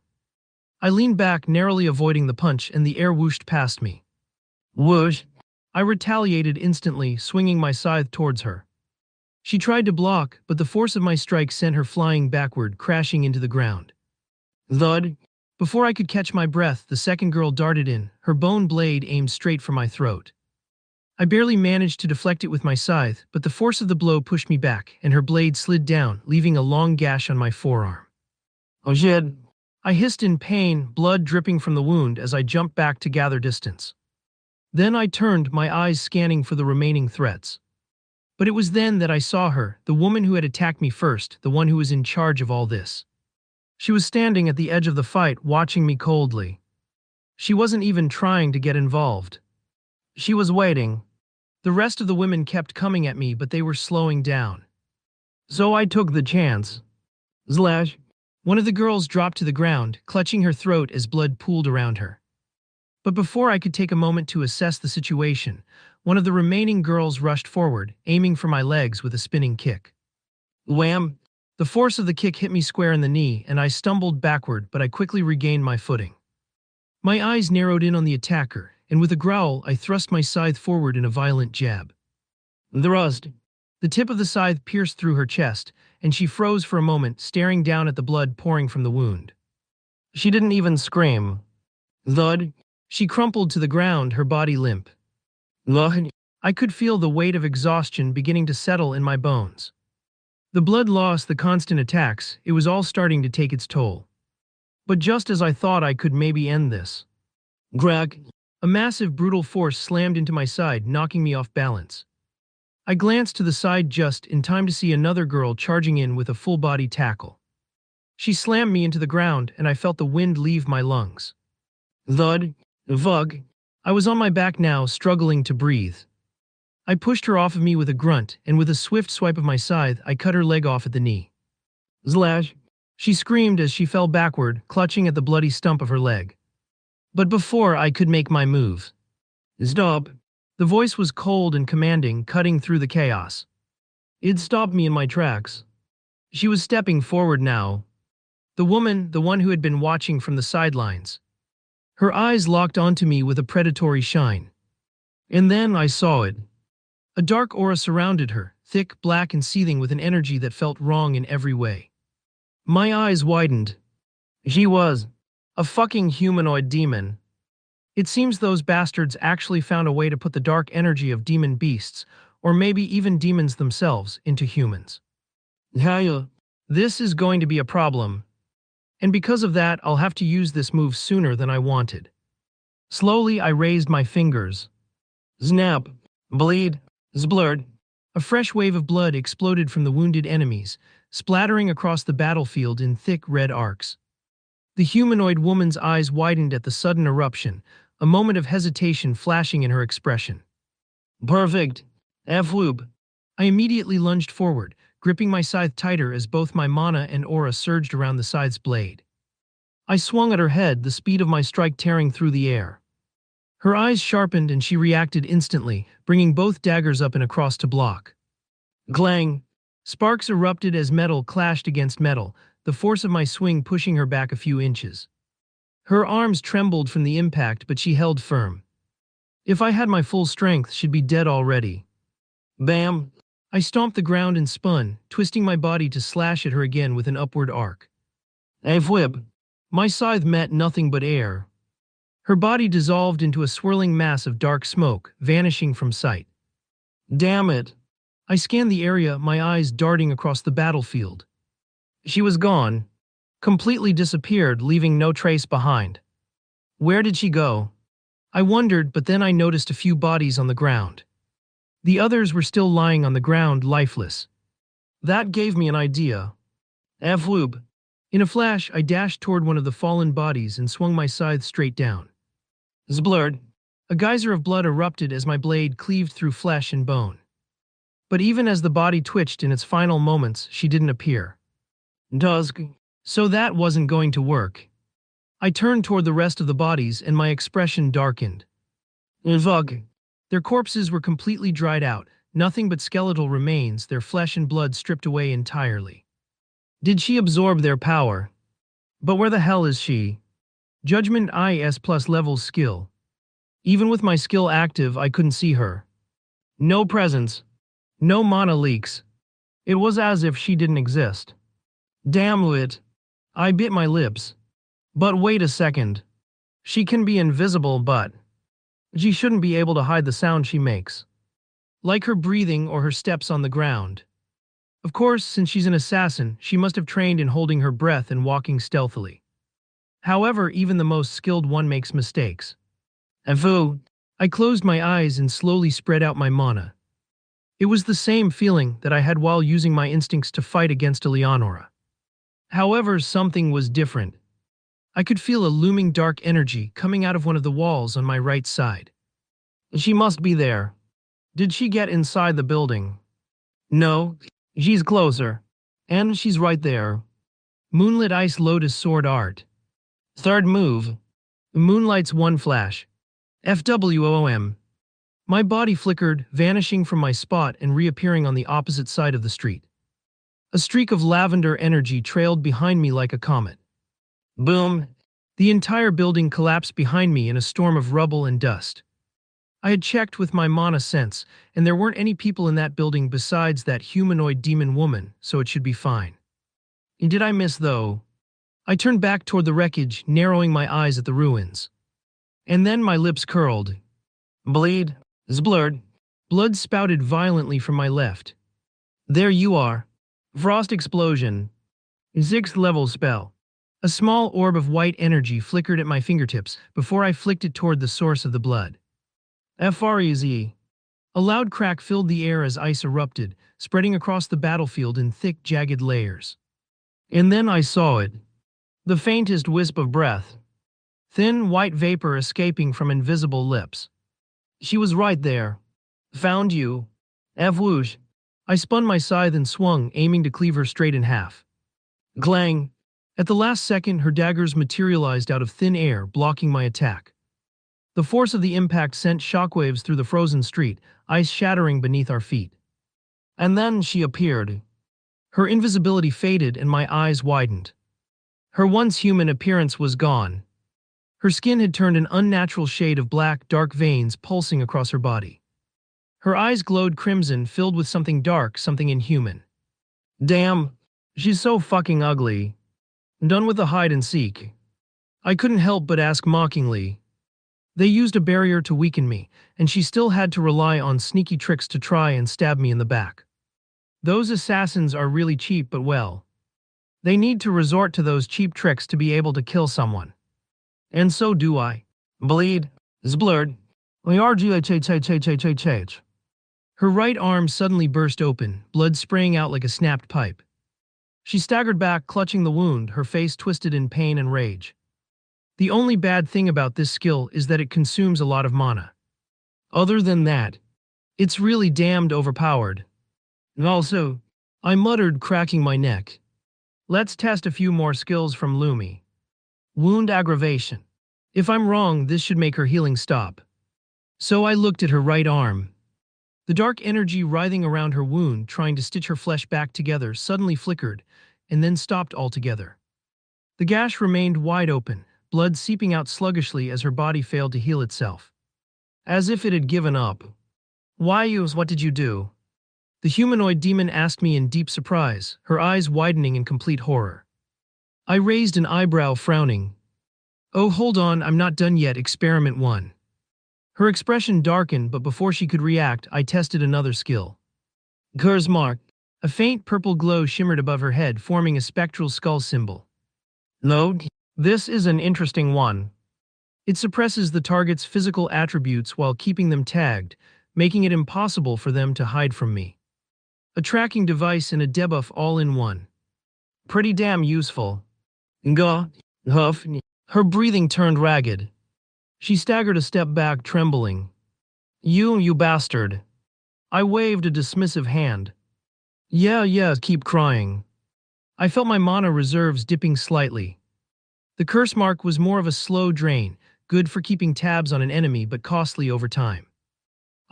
I leaned back, narrowly avoiding the punch, and the air whooshed past me. Whoosh! I retaliated instantly, swinging my scythe towards her. She tried to block, but the force of my strike sent her flying backward, crashing into the ground. Thud! Before I could catch my breath, the second girl darted in, her bone blade aimed straight for my throat. I barely managed to deflect it with my scythe, but the force of the blow pushed me back, and her blade slid down, leaving a long gash on my forearm. Oh shit! I hissed in pain, blood dripping from the wound as I jumped back to gather distance. Then I turned, my eyes scanning for the remaining threats. But it was then that I saw her, the woman who had attacked me first, the one who was in charge of all this. She was standing at the edge of the fight, watching me coldly. She wasn't even trying to get involved. She was waiting. The rest of the women kept coming at me, but they were slowing down. So I took the chance. Slash. One of the girls dropped to the ground, clutching her throat as blood pooled around her. But before I could take a moment to assess the situation, one of the remaining girls rushed forward, aiming for my legs with a spinning kick. Wham! The force of the kick hit me square in the knee, and I stumbled backward, but I quickly regained my footing. My eyes narrowed in on the attacker, and with a growl, I thrust my scythe forward in a violent jab. Thrust! The tip of the scythe pierced through her chest, and she froze for a moment, staring down at the blood pouring from the wound. She didn't even scream. Thud! She crumpled to the ground, her body limp. Ugh! I could feel the weight of exhaustion beginning to settle in my bones. The blood loss, the constant attacks, it was all starting to take its toll. But just as I thought I could maybe end this. Grag! A massive, brutal force slammed into my side, knocking me off balance. I glanced to the side just in time to see another girl charging in with a full-body tackle. She slammed me into the ground, and I felt the wind leave my lungs. Thud! Vug! I was on my back now, struggling to breathe. I pushed her off of me with a grunt, and with a swift swipe of my scythe, I cut her leg off at the knee. Slash! She screamed as she fell backward, clutching at the bloody stump of her leg. But before I could make my move. Stop! The voice was cold and commanding, cutting through the chaos. It stopped me in my tracks. She was stepping forward now. The woman, the one who had been watching from the sidelines. Her eyes locked onto me with a predatory shine. And then I saw it. A dark aura surrounded her, thick, black, and seething with an energy that felt wrong in every way. My eyes widened. She was a fucking humanoid demon. It seems those bastards actually found a way to put the dark energy of demon beasts, or maybe even demons themselves, into humans. This is going to be a problem. And because of that, I'll have to use this move sooner than I wanted. Slowly, I raised my fingers. Snap! Bleed! Zblurred! A fresh wave of blood exploded from the wounded enemies, splattering across the battlefield in thick red arcs. The humanoid woman's eyes widened at the sudden eruption, a moment of hesitation flashing in her expression. Perfect! Avloob. I immediately lunged forward, gripping my scythe tighter as both my mana and aura surged around the scythe's blade. I swung at her head, the speed of my strike tearing through the air. Her eyes sharpened and she reacted instantly, bringing both daggers up and across to block. Glang! Sparks erupted as metal clashed against metal, the force of my swing pushing her back a few inches. Her arms trembled from the impact, but she held firm. If I had my full strength, she'd be dead already. Bam! I stomped the ground and spun, twisting my body to slash at her again with an upward arc. Avwib! My scythe met nothing but air. Her body dissolved into a swirling mass of dark smoke, vanishing from sight. Damn it! I scanned the area, my eyes darting across the battlefield. She was gone. Completely disappeared, leaving no trace behind. Where did she go? I wondered, but then I noticed a few bodies on the ground. The others were still lying on the ground, lifeless. That gave me an idea. Avloob. In a flash, I dashed toward one of the fallen bodies and swung my scythe straight down. Zblurred. A geyser of blood erupted as my blade cleaved through flesh and bone. But even as the body twitched in its final moments, she didn't appear. Dusk. So that wasn't going to work. I turned toward the rest of the bodies and my expression darkened. Vug. Their corpses were completely dried out, nothing but skeletal remains, their flesh and blood stripped away entirely. Did she absorb their power? But where the hell is she? Judgment IS plus level skill. Even with my skill active, I couldn't see her. No presence. No mana leaks. It was as if she didn't exist. Damn it. I bit my lips. But wait a second. She can be invisible, but she shouldn't be able to hide the sound she makes. Like her breathing or her steps on the ground. Of course, since she's an assassin, she must have trained in holding her breath and walking stealthily. However, even the most skilled one makes mistakes. Avu. I closed my eyes and slowly spread out my mana. It was the same feeling that I had while using my instincts to fight against Eleonora. However, something was different. I could feel a looming dark energy coming out of one of the walls on my right side. She must be there. Did she get inside the building? No, she's closer. And she's right there. Moonlit Ice Lotus Sword Art. Third move. Moonlight's one flash. FWOM. My body flickered, vanishing from my spot and reappearing on the opposite side of the street. A streak of lavender energy trailed behind me like a comet. Boom! The entire building collapsed behind me in a storm of rubble and dust. I had checked with my mana sense, and there weren't any people in that building besides that humanoid demon woman, so it should be fine. And did I miss, though? I turned back toward the wreckage, narrowing my eyes at the ruins. And then my lips curled. Bleed. Zblurred. Blood spouted violently from my left. There you are. Frost explosion. 6th level spell. A small orb of white energy flickered at my fingertips before I flicked it toward the source of the blood. FREZ. A loud crack filled the air as ice erupted, spreading across the battlefield in thick, jagged layers. And then I saw it. The faintest wisp of breath. Thin, white vapor escaping from invisible lips. She was right there. Found you. Whoosh. I spun my scythe and swung, aiming to cleave her straight in half. Glang. At the last second, her daggers materialized out of thin air, blocking my attack. The force of the impact sent shockwaves through the frozen street, ice shattering beneath our feet. And then she appeared. Her invisibility faded and my eyes widened. Her once human appearance was gone. Her skin had turned an unnatural shade of black, dark veins pulsing across her body. Her eyes glowed crimson, filled with something dark, something inhuman. Damn, she's so fucking ugly. Done with the hide and seek. I couldn't help but ask mockingly. They used a barrier to weaken me, and she still had to rely on sneaky tricks to try and stab me in the back. Those assassins are really cheap, but well. They need to resort to those cheap tricks to be able to kill someone. And so do I. Bleed. Zblurred. Her right arm suddenly burst open, blood spraying out like a snapped pipe. She staggered back, clutching the wound, her face twisted in pain and rage. The only bad thing about this skill is that it consumes a lot of mana. Other than that, It's really damned overpowered. And also, I muttered, cracking my neck. Let's test a few more skills from Lumi. Wound aggravation. If I'm wrong, this should make her healing stop. So I looked at her right arm. The dark energy writhing around her wound, trying to stitch her flesh back together, suddenly flickered, and then stopped altogether. The gash remained wide open, blood seeping out sluggishly as her body failed to heal itself. As if it had given up. Why, what did you do? The humanoid demon asked me in deep surprise, her eyes widening in complete horror. I raised an eyebrow, frowning. Oh, hold on, I'm not done yet, Experiment 1. Her expression darkened, but before she could react, I tested another skill. Kur's mark. A faint purple glow shimmered above her head, forming a spectral skull symbol. No, this is an interesting one. It suppresses the target's physical attributes while keeping them tagged, making it impossible for them to hide from me. A tracking device and a debuff all in one. Pretty damn useful. Gah, huff. Her breathing turned ragged. She staggered a step back, trembling. You bastard. I waved a dismissive hand. Yeah, keep crying. I felt my mana reserves dipping slightly. The curse mark was more of a slow drain, good for keeping tabs on an enemy but costly over time.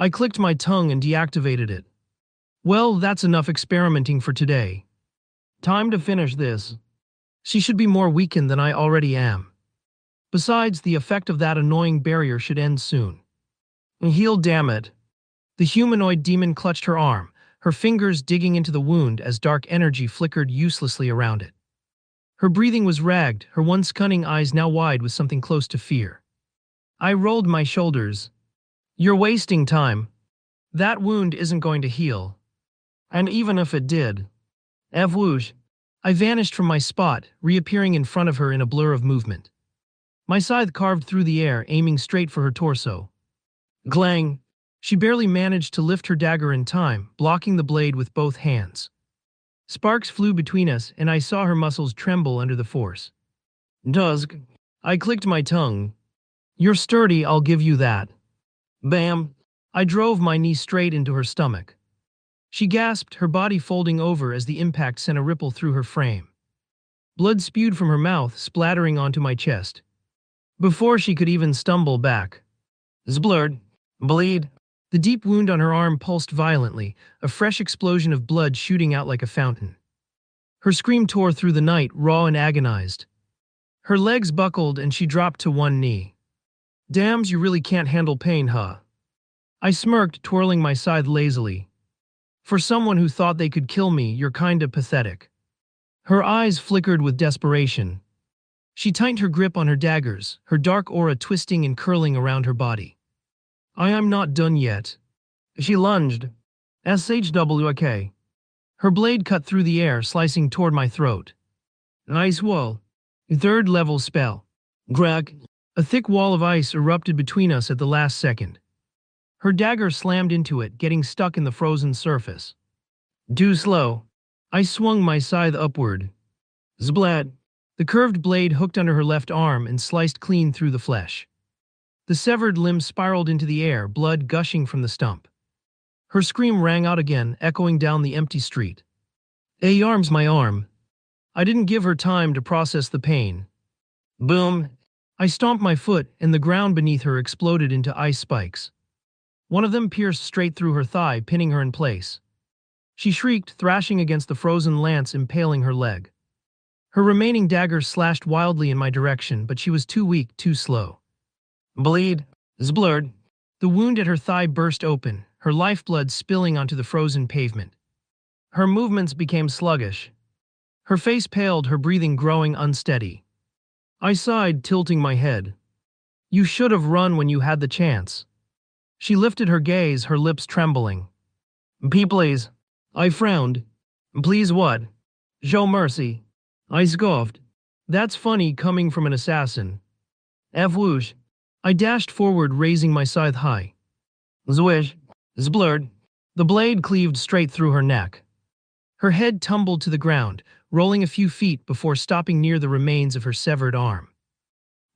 I clicked my tongue and deactivated it. Well, that's enough experimenting for today. Time to finish this. She should be more weakened than I already am. Besides, the effect of that annoying barrier should end soon. Heal, damn it. The humanoid demon clutched her arm, her fingers digging into the wound as dark energy flickered uselessly around it. Her breathing was ragged, her once cunning eyes now wide with something close to fear. I rolled my shoulders. You're wasting time. That wound isn't going to heal. And even if it did. Whoosh. I vanished from my spot, reappearing in front of her in a blur of movement. My scythe carved through the air, aiming straight for her torso. Glang! She barely managed to lift her dagger in time, blocking the blade with both hands. Sparks flew between us, and I saw her muscles tremble under the force. Dusk. I clicked my tongue. You're sturdy, I'll give you that. Bam! I drove my knee straight into her stomach. She gasped, her body folding over as the impact sent a ripple through her frame. Blood spewed from her mouth, splattering onto my chest. Before she could even stumble back. Zblurred. Bleed. The deep wound on her arm pulsed violently, a fresh explosion of blood shooting out like a fountain. Her scream tore through the night, raw and agonized. Her legs buckled and she dropped to one knee. Damns, you really can't handle pain, huh? I smirked, twirling my scythe lazily. For someone who thought they could kill me, you're kinda pathetic. Her eyes flickered with desperation. She tightened her grip on her daggers, her dark aura twisting and curling around her body. I am not done yet. She lunged. SHWK. Her blade cut through the air, slicing toward my throat. Ice wall. Third level spell. Greg. A thick wall of ice erupted between us at the last second. Her dagger slammed into it, getting stuck in the frozen surface. Too slow. I swung my scythe upward. Zblad. The curved blade hooked under her left arm and sliced clean through the flesh. The severed limb spiraled into the air, blood gushing from the stump. Her scream rang out again, echoing down the empty street. Arm's my arm. I didn't give her time to process the pain. Boom! I stomped my foot, and the ground beneath her exploded into ice spikes. One of them pierced straight through her thigh, pinning her in place. She shrieked, thrashing against the frozen lance impaling her leg. Her remaining dagger slashed wildly in my direction, but she was too weak, too slow. Bleed. Zblurred. The wound at her thigh burst open, her lifeblood spilling onto the frozen pavement. Her movements became sluggish. Her face paled, her breathing growing unsteady. I sighed, tilting my head. You should have run when you had the chance. She lifted her gaze, her lips trembling. Please. I frowned. Please what? Show mercy. I scoffed. That's funny coming from an assassin. Whoosh. I dashed forward, raising my scythe high. Zwish. Zblurred. The blade cleaved straight through her neck. Her head tumbled to the ground, rolling a few feet before stopping near the remains of her severed arm.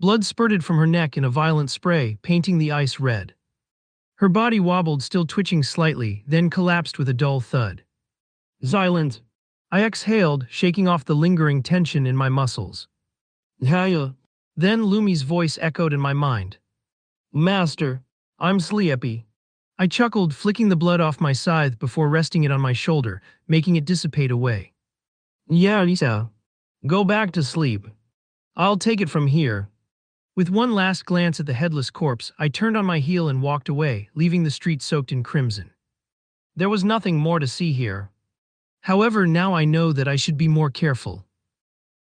Blood spurted from her neck in a violent spray, painting the ice red. Her body wobbled, still twitching slightly, then collapsed with a dull thud. Silence. I exhaled, shaking off the lingering tension in my muscles. Hiya. Then Lumi's voice echoed in my mind. Master, I'm sleepy. I chuckled, flicking the blood off my scythe before resting it on my shoulder, making it dissipate away. Yeah, Lisa. Go back to sleep. I'll take it from here. With one last glance at the headless corpse, I turned on my heel and walked away, leaving the street soaked in crimson. There was nothing more to see here. However, now I know that I should be more careful.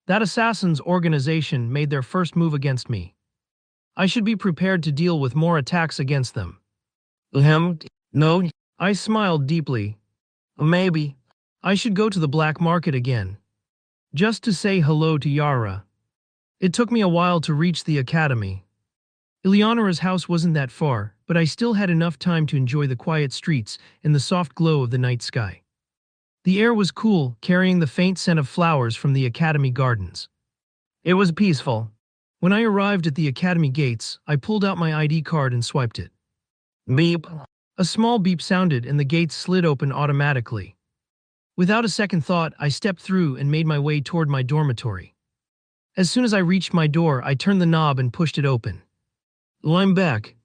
That assassin's organization made their first move against me. I should be prepared to deal with more attacks against them. No. I smiled deeply. Maybe. I should go to the black market again. Just to say hello to Yara. It took me a while to reach the academy. Eleonora's house wasn't that far, but I still had enough time to enjoy the quiet streets and the soft glow of the night sky. The air was cool, carrying the faint scent of flowers from the academy gardens. It was peaceful. When I arrived at the academy gates, I pulled out my ID card and swiped it. Beep. A small beep sounded and the gates slid open automatically. Without a second thought, I stepped through and made my way toward my dormitory. As soon as I reached my door, I turned the knob and pushed it open. I'm back.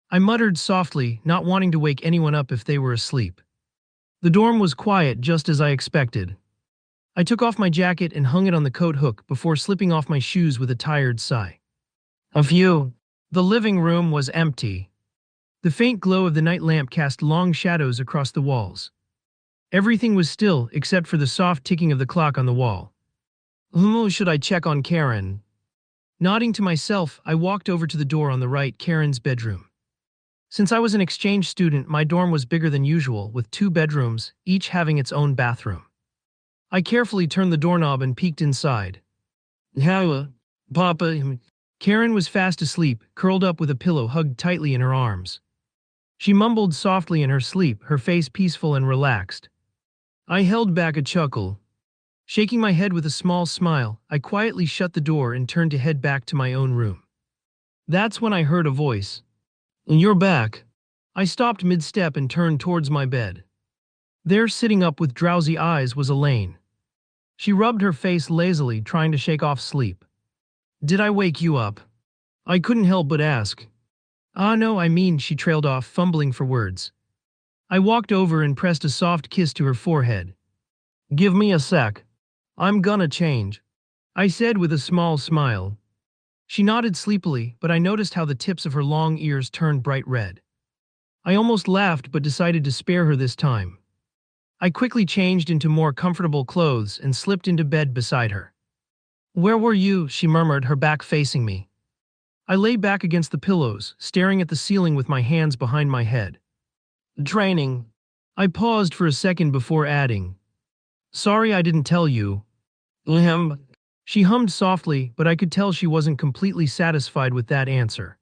I muttered softly, not wanting to wake anyone up if they were asleep. The dorm was quiet, just as I expected. I took off my jacket and hung it on the coat hook before slipping off my shoes with a tired sigh. The living room was empty. The faint glow of the night lamp cast long shadows across the walls. Everything was still except for the soft ticking of the clock on the wall. Should I check on Karen? Nodding to myself, I walked over to the door on the right, Karen's bedroom. Since I was an exchange student, my dorm was bigger than usual, with 2 bedrooms, each having its own bathroom. I carefully turned the doorknob and peeked inside. Papa. Karen was fast asleep, curled up with a pillow hugged tightly in her arms. She mumbled softly in her sleep, her face peaceful and relaxed. I held back a chuckle. Shaking my head with a small smile, I quietly shut the door and turned to head back to my own room. That's when I heard a voice. You're back. I stopped mid-step and turned towards my bed. There, sitting up with drowsy eyes, was Elaine. She rubbed her face lazily, trying to shake off sleep. Did I wake you up? I couldn't help but ask. No, she trailed off, fumbling for words. I walked over and pressed a soft kiss to her forehead. Give me a sec. I'm gonna change, I said with a small smile. She nodded sleepily, but I noticed how the tips of her long ears turned bright red. I almost laughed but decided to spare her this time. I quickly changed into more comfortable clothes and slipped into bed beside her. Where were you? She murmured, her back facing me. I lay back against the pillows, staring at the ceiling with my hands behind my head. Training. I paused for a second before adding. Sorry I didn't tell you. She hummed softly, but I could tell she wasn't completely satisfied with that answer.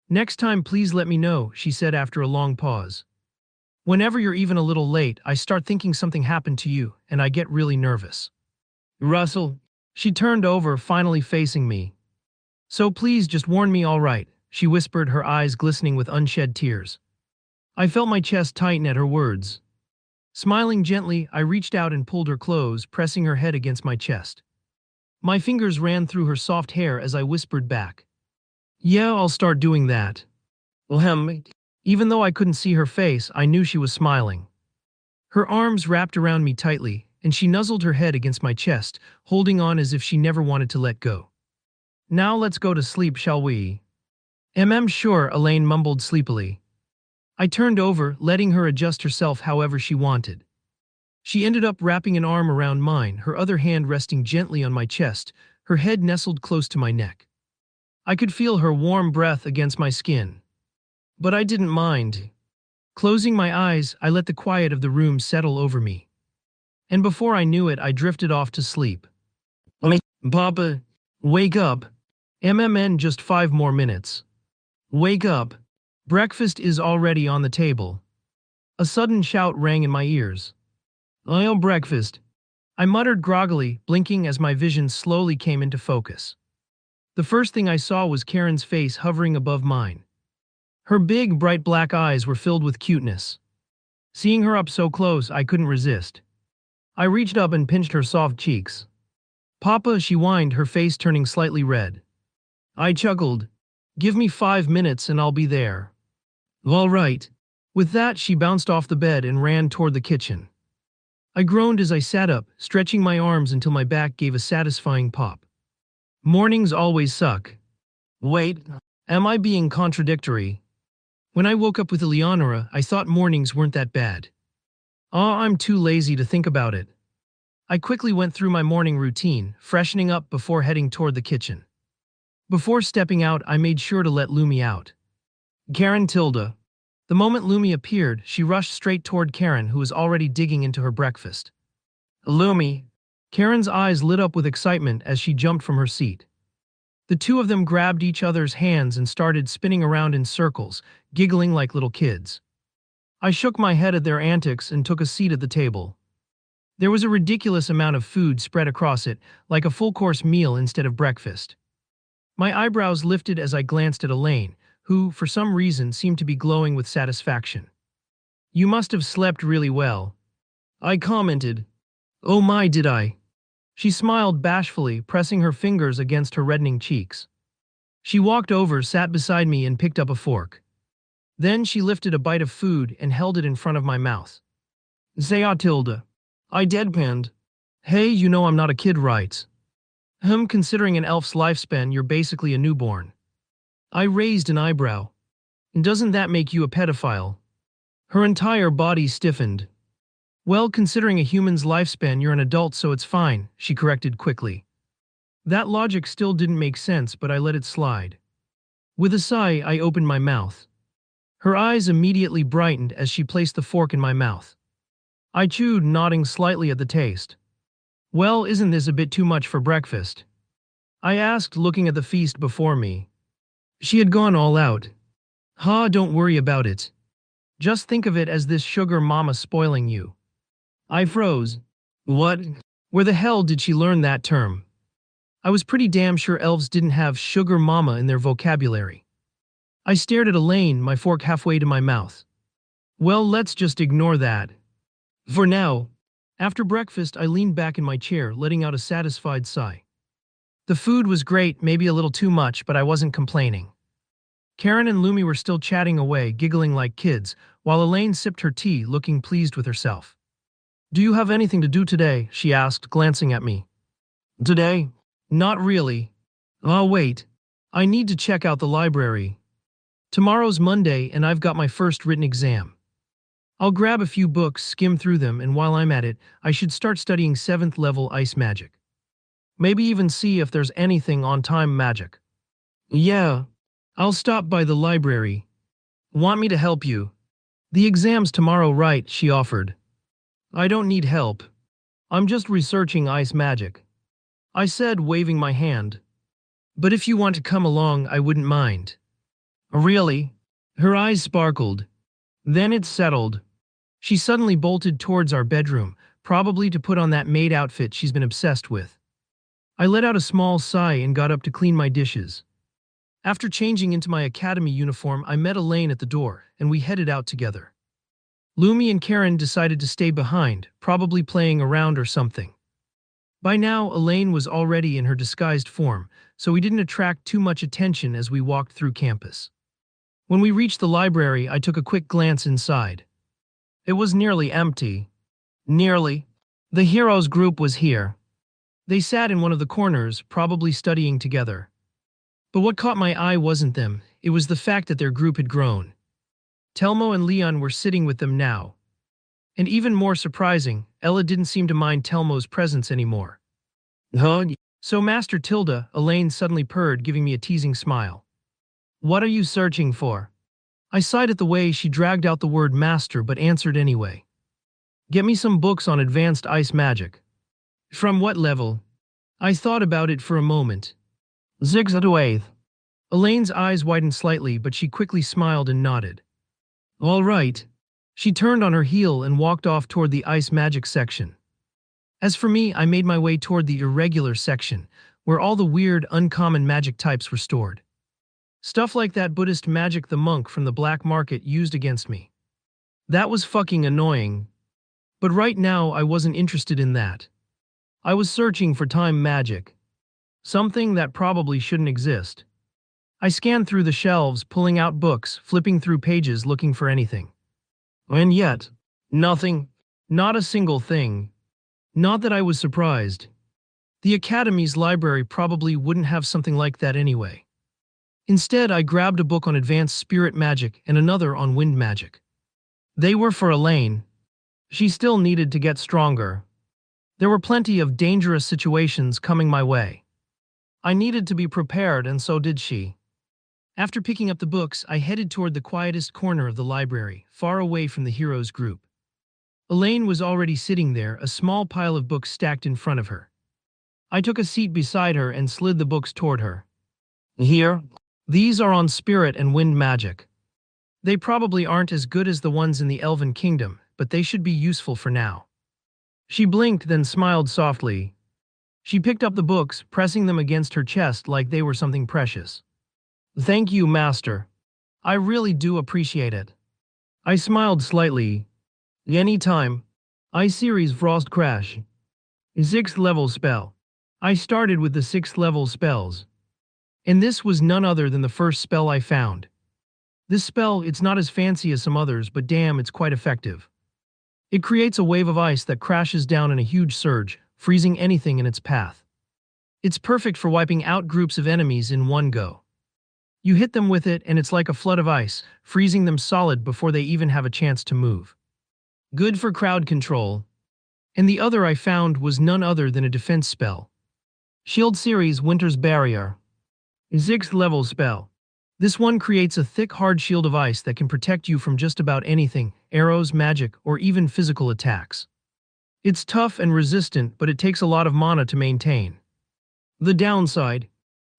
Next time please let me know, she said after a long pause. Whenever you're even a little late, I start thinking something happened to you, and I get really nervous. Russell. She turned over, finally facing me. So please just warn me, all right, she whispered, her eyes glistening with unshed tears. I felt my chest tighten at her words. Smiling gently, I reached out and pulled her close, pressing her head against my chest. My fingers ran through her soft hair as I whispered back. Yeah, I'll start doing that. Even though I couldn't see her face, I knew she was smiling. Her arms wrapped around me tightly, and she nuzzled her head against my chest, holding on as if she never wanted to let go. Now let's go to sleep, shall we? Sure, Elaine mumbled sleepily. I turned over, letting her adjust herself however she wanted. She ended up wrapping an arm around mine, her other hand resting gently on my chest, her head nestled close to my neck. I could feel her warm breath against my skin. But I didn't mind. Closing my eyes, I let the quiet of the room settle over me. And before I knew it, I drifted off to sleep. Papa, wake up. Just 5 more minutes. Wake up. Breakfast is already on the table. A sudden shout rang in my ears. Breakfast. I muttered groggily, blinking as my vision slowly came into focus. The first thing I saw was Karen's face hovering above mine. Her big, bright black eyes were filled with cuteness. Seeing her up so close, I couldn't resist. I reached up and pinched her soft cheeks. Papa, she whined, her face turning slightly red. I chuckled. Give me 5 minutes and I'll be there. All right. With that, she bounced off the bed and ran toward the kitchen. I groaned as I sat up, stretching my arms until my back gave a satisfying pop. Mornings always suck. Wait, am I being contradictory? When I woke up with Eleonora, I thought mornings weren't that bad. I'm too lazy to think about it. I quickly went through my morning routine, freshening up before heading toward the kitchen. Before stepping out, I made sure to let Lumi out. Karen Tilda. The moment Lumi appeared, she rushed straight toward Karen, who was already digging into her breakfast. Lumi. Karen's eyes lit up with excitement as she jumped from her seat. The two of them grabbed each other's hands and started spinning around in circles, giggling like little kids. I shook my head at their antics and took a seat at the table. There was a ridiculous amount of food spread across it, like a full-course meal instead of breakfast. My eyebrows lifted as I glanced at Elaine, who, for some reason, seemed to be glowing with satisfaction. You must have slept really well. I commented. Oh my, did I? She smiled bashfully, pressing her fingers against her reddening cheeks. She walked over, sat beside me, and picked up a fork. Then she lifted a bite of food and held it in front of my mouth. Say, Tilda. I deadpanned. Hey, you know I'm not a kid, right? Considering an elf's lifespan, you're basically a newborn. I raised an eyebrow. Doesn't that make you a pedophile? Her entire body stiffened. Well, considering a human's lifespan, you're an adult, so it's fine, she corrected quickly. That logic still didn't make sense, but I let it slide. With a sigh, I opened my mouth. Her eyes immediately brightened as she placed the fork in my mouth. I chewed, nodding slightly at the taste. Well, isn't this a bit too much for breakfast? I asked, looking at the feast before me. She had gone all out. Don't worry about it. Just think of it as this sugar mama spoiling you. I froze. What? Where the hell did she learn that term? I was pretty damn sure elves didn't have sugar mama in their vocabulary. I stared at Elaine, my fork halfway to my mouth. Well, let's just ignore that. For now. After breakfast, I leaned back in my chair, letting out a satisfied sigh. The food was great, maybe a little too much, but I wasn't complaining. Karen and Lumi were still chatting away, giggling like kids, while Elaine sipped her tea, looking pleased with herself. Do you have anything to do today? She asked, glancing at me. Today? Not really. Wait. I need to check out the library. Tomorrow's Monday, and I've got my first written exam. I'll grab a few books, skim through them, and while I'm at it, I should start studying 7th level ice magic. Maybe even see if there's anything on time magic. Yeah. I'll stop by the library. Want me to help you? The exam's tomorrow, right? She offered. I don't need help. I'm just researching ice magic. I said, waving my hand. But if you want to come along, I wouldn't mind. Really? Her eyes sparkled. Then it settled. She suddenly bolted towards our bedroom, probably to put on that maid outfit she's been obsessed with. I let out a small sigh and got up to clean my dishes. After changing into my academy uniform, I met Elaine at the door, and we headed out together. Lumi and Karen decided to stay behind, probably playing around or something. By now, Elaine was already in her disguised form, so we didn't attract too much attention as we walked through campus. When we reached the library, I took a quick glance inside. It was nearly empty. Nearly. The heroes group was here. They sat in one of the corners, probably studying together. But what caught my eye wasn't them, it was the fact that their group had grown. Telmo and Leon were sitting with them now. And even more surprising, Ella didn't seem to mind Telmo's presence anymore. So Master Tilda, Elaine suddenly purred, giving me a teasing smile. What are you searching for? I sighed at the way she dragged out the word master but answered anyway. Get me some books on advanced ice magic. From what level? I thought about it for a moment. 6th to 8th. Elaine's eyes widened slightly, but she quickly smiled and nodded. All right. She turned on her heel and walked off toward the ice magic section. As for me, I made my way toward the irregular section, where all the weird, uncommon magic types were stored. Stuff like that Buddhist magic the monk from the black market used against me. That was fucking annoying. But right now I wasn't interested in that. I was searching for time magic. Something that probably shouldn't exist. I scanned through the shelves, pulling out books, flipping through pages looking for anything. And yet, nothing. Not a single thing. Not that I was surprised. The Academy's library probably wouldn't have something like that anyway. Instead, I grabbed a book on advanced spirit magic and another on wind magic. They were for Elaine. She still needed to get stronger. There were plenty of dangerous situations coming my way. I needed to be prepared, and so did she. After picking up the books, I headed toward the quietest corner of the library, far away from the heroes' group. Elaine was already sitting there, a small pile of books stacked in front of her. I took a seat beside her and slid the books toward her. Here, these are on spirit and wind magic. They probably aren't as good as the ones in the Elven Kingdom, but they should be useful for now. She blinked, then smiled softly. She picked up the books, pressing them against her chest like they were something precious. Thank you, Master. I really do appreciate it. I smiled slightly. Anytime. I-Series Frost Crash. 6th level spell. I started with the 6th level spells. And this was none other than the first spell I found. This spell, it's not as fancy as some others, but damn, it's quite effective. It creates a wave of ice that crashes down in a huge surge, freezing anything in its path. It's perfect for wiping out groups of enemies in one go. You hit them with it and it's like a flood of ice, freezing them solid before they even have a chance to move. Good for crowd control. And the other I found was none other than a defense spell. Shield Series Winter's Barrier. 6th level spell. This one creates a thick, hard shield of ice that can protect you from just about anything, arrows, magic, or even physical attacks. It's tough and resistant, but it takes a lot of mana to maintain. The downside: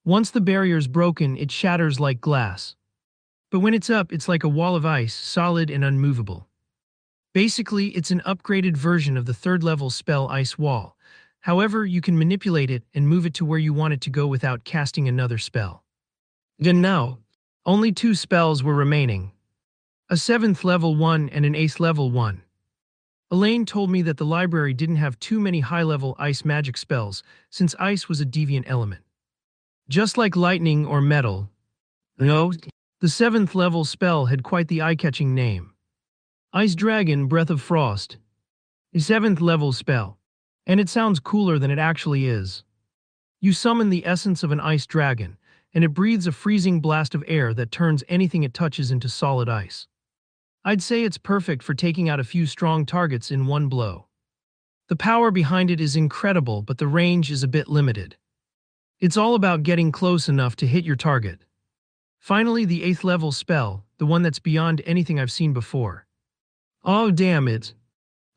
once the barrier's broken, it shatters like glass. But when it's up, it's like a wall of ice, solid and unmovable. Basically, it's an upgraded version of the 3rd level spell Ice Wall. However, you can manipulate it and move it to where you want it to go without casting another spell. And now, only 2 spells were remaining. A 7th level one and an 8th level one. Elaine told me that the library didn't have too many high-level ice magic spells, since ice was a deviant element. Just like lightning or metal. No, the 7th level spell had quite the eye-catching name. Ice Dragon Breath of Frost. A 7th level spell. And it sounds cooler than it actually is. You summon the essence of an ice dragon, and it breathes a freezing blast of air that turns anything it touches into solid ice. I'd say it's perfect for taking out a few strong targets in one blow. The power behind it is incredible, but the range is a bit limited. It's all about getting close enough to hit your target. Finally, the 8th level spell, the one that's beyond anything I've seen before. Oh damn it.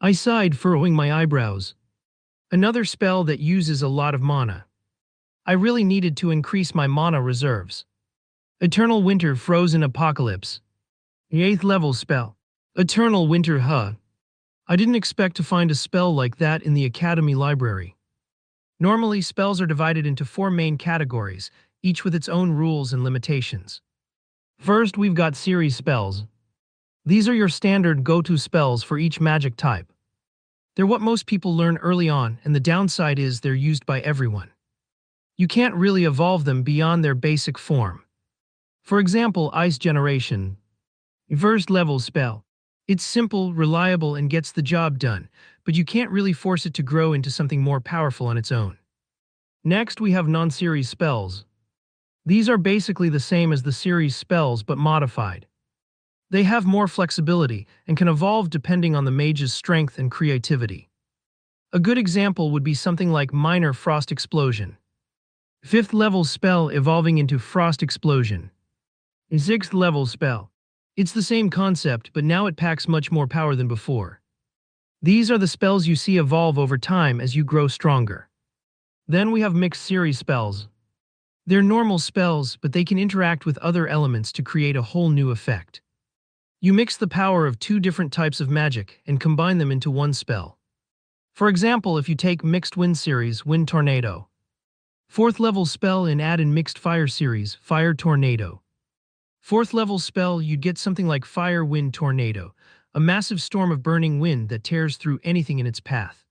I sighed, furrowing my eyebrows. Another spell that uses a lot of mana. I really needed to increase my mana reserves. Eternal Winter Frozen Apocalypse. The 8th level spell. Eternal Winter I didn't expect to find a spell like that in the Academy library. Normally, spells are divided into 4 main categories, each with its own rules and limitations. First, we've got series spells. These are your standard go-to spells for each magic type. They're what most people learn early on, and the downside is they're used by everyone. You can't really evolve them beyond their basic form. For example, Ice Generation. First level spell. It's simple, reliable, and gets the job done, but you can't really force it to grow into something more powerful on its own. Next, we have non-series spells. These are basically the same as the series spells, but modified. They have more flexibility and can evolve depending on the mage's strength and creativity. A good example would be something like Minor Frost Explosion. 5th level spell evolving into Frost Explosion. A 6th level spell. It's the same concept, but now it packs much more power than before. These are the spells you see evolve over time as you grow stronger. Then we have mixed series spells. They're normal spells, but they can interact with other elements to create a whole new effect. You mix the power of 2 different types of magic and combine them into one spell. For example, if you take Mixed Wind series, Wind Tornado. 4th level spell and add in Mixed Fire series, Fire Tornado. 4th level spell, you'd get something like Fire Wind Tornado, a massive storm of burning wind that tears through anything in its path.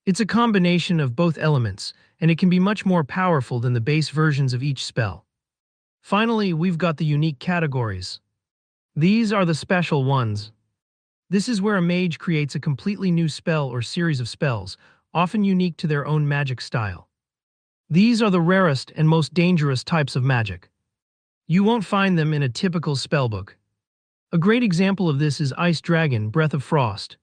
It's a combination of both elements, and it can be much more powerful than the base versions of each spell. Finally, we've got the unique categories. These are the special ones. This is where a mage creates a completely new spell or series of spells, often unique to their own magic style. These are the rarest and most dangerous types of magic. You won't find them in a typical spellbook. A great example of this is Ice Dragon, Breath of Frost.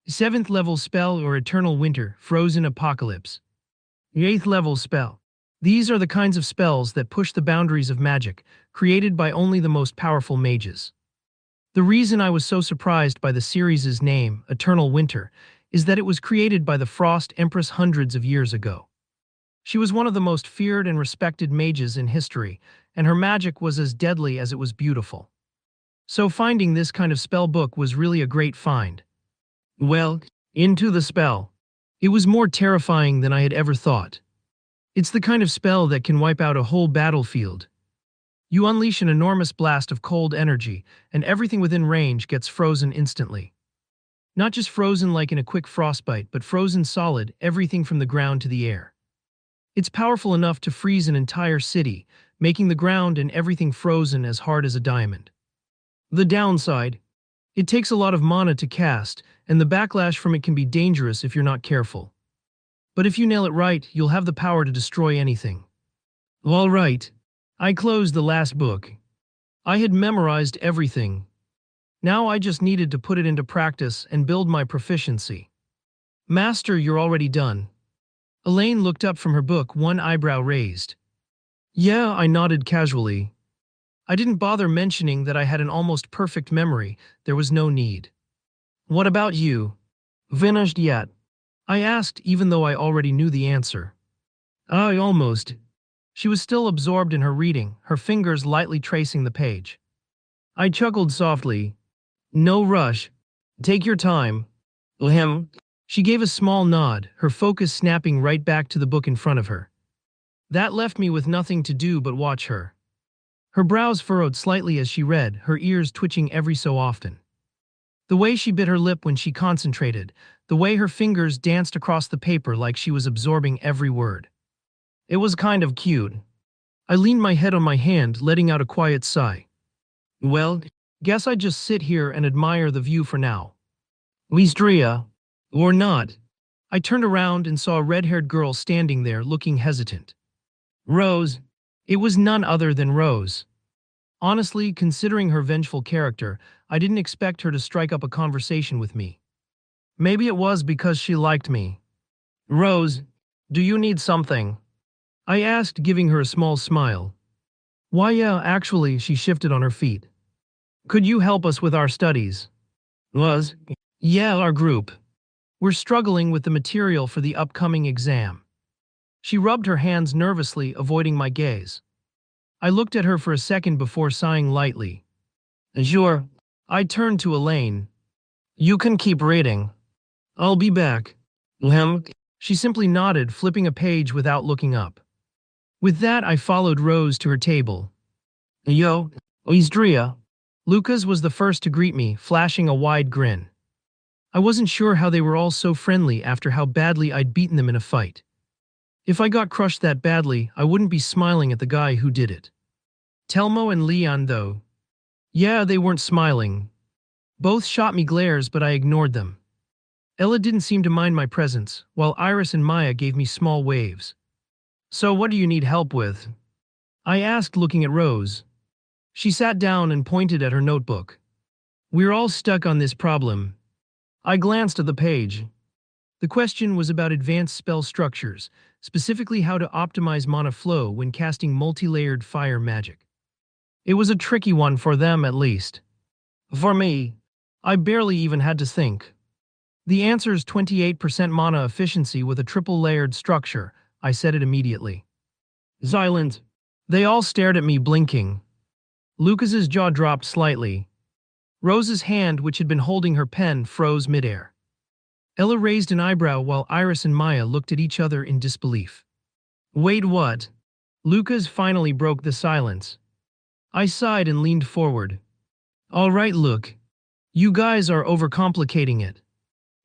7th level spell or Eternal Winter, Frozen Apocalypse. 8th level spell. These are the kinds of spells that push the boundaries of magic, created by only the most powerful mages. The reason I was so surprised by the series' name, Eternal Winter, is that it was created by the Frost Empress hundreds of years ago. She was one of the most feared and respected mages in history, and her magic was as deadly as it was beautiful. So finding this kind of spell book was really a great find. Well, into the spell. It was more terrifying than I had ever thought. It's the kind of spell that can wipe out a whole battlefield. You unleash an enormous blast of cold energy, and everything within range gets frozen instantly. Not just frozen like in a quick frostbite, but frozen solid, everything from the ground to the air. It's powerful enough to freeze an entire city, making the ground and everything frozen as hard as a diamond. The downside: it takes a lot of mana to cast, and the backlash from it can be dangerous if you're not careful. But if you nail it right, you'll have the power to destroy anything. All right. I closed the last book. I had memorized everything. Now I just needed to put it into practice and build my proficiency. Master, you're already done. Elaine looked up from her book, one eyebrow raised. Yeah, I nodded casually. I didn't bother mentioning that I had an almost perfect memory. There was no need. What about you? Finished yet? I asked, even though I already knew the answer. I almost. She was still absorbed in her reading, her fingers lightly tracing the page. I chuckled softly. No rush. Take your time. Ahem. She gave a small nod, her focus snapping right back to the book in front of her. That left me with nothing to do but watch her. Her brows furrowed slightly as she read, her ears twitching every so often. The way she bit her lip when she concentrated, the way her fingers danced across the paper like she was absorbing every word. It was kind of cute. I leaned my head on my hand, letting out a quiet sigh. Well, guess I'd just sit here and admire the view for now. Wistria. Or not. I turned around and saw a red-haired girl standing there looking hesitant. Rose. It was none other than Rose. Honestly, considering her vengeful character, I didn't expect her to strike up a conversation with me. Maybe it was because she liked me. Rose, do you need something? I asked, giving her a small smile. Why, yeah, actually, she shifted on her feet. Could you help us with our studies? Was? Yeah, our group. We're struggling with the material for the upcoming exam. She rubbed her hands nervously, avoiding my gaze. I looked at her for a second before sighing lightly. Sure. I turned to Elaine. You can keep reading. I'll be back. She simply nodded, flipping a page without looking up. With that, I followed Rose to her table. Yo, Istria. Lucas was the first to greet me, flashing a wide grin. I wasn't sure how they were all so friendly after how badly I'd beaten them in a fight. If I got crushed that badly, I wouldn't be smiling at the guy who did it. Telmo and Leon, though. Yeah, they weren't smiling. Both shot me glares, but I ignored them. Ella didn't seem to mind my presence, while Iris and Maya gave me small waves. So what do you need help with? I asked, looking at Rose. She sat down and pointed at her notebook. We're all stuck on this problem. I glanced at the page. The question was about advanced spell structures, specifically how to optimize mana flow when casting multi-layered fire magic. It was a tricky one for them, at least. For me, I barely even had to think. The answer's 28% mana efficiency with a triple-layered structure. I said it immediately. Silent. They all stared at me, blinking. Lucas's jaw dropped slightly. Rose's hand, which had been holding her pen, froze midair. Ella raised an eyebrow while Iris and Maya looked at each other in disbelief. Wait, what? Lucas finally broke the silence. I sighed and leaned forward. All right, look. You guys are overcomplicating it.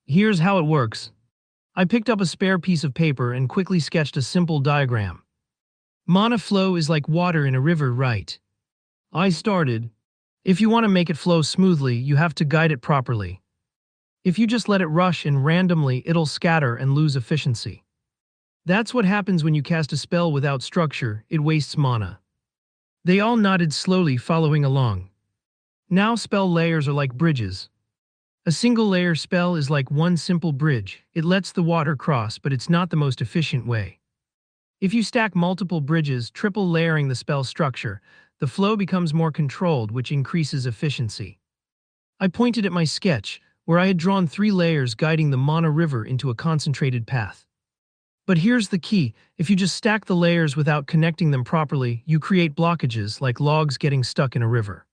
Here's how it works. I picked up a spare piece of paper and quickly sketched a simple diagram. Mana flow is like water in a river, right? I started. If you want to make it flow smoothly, you have to guide it properly. If you just let it rush in randomly, it'll scatter and lose efficiency. That's what happens when you cast a spell without structure, it wastes mana. They all nodded slowly, following along. Now spell layers are like bridges. A single layer spell is like one simple bridge. It lets the water cross, but it's not the most efficient way. If you stack multiple bridges, triple layering the spell structure, the flow becomes more controlled, which increases efficiency. I pointed at my sketch, where I had drawn 3 layers guiding the mana river into a concentrated path. But here's the key: if you just stack the layers without connecting them properly, you create blockages like logs getting stuck in a river.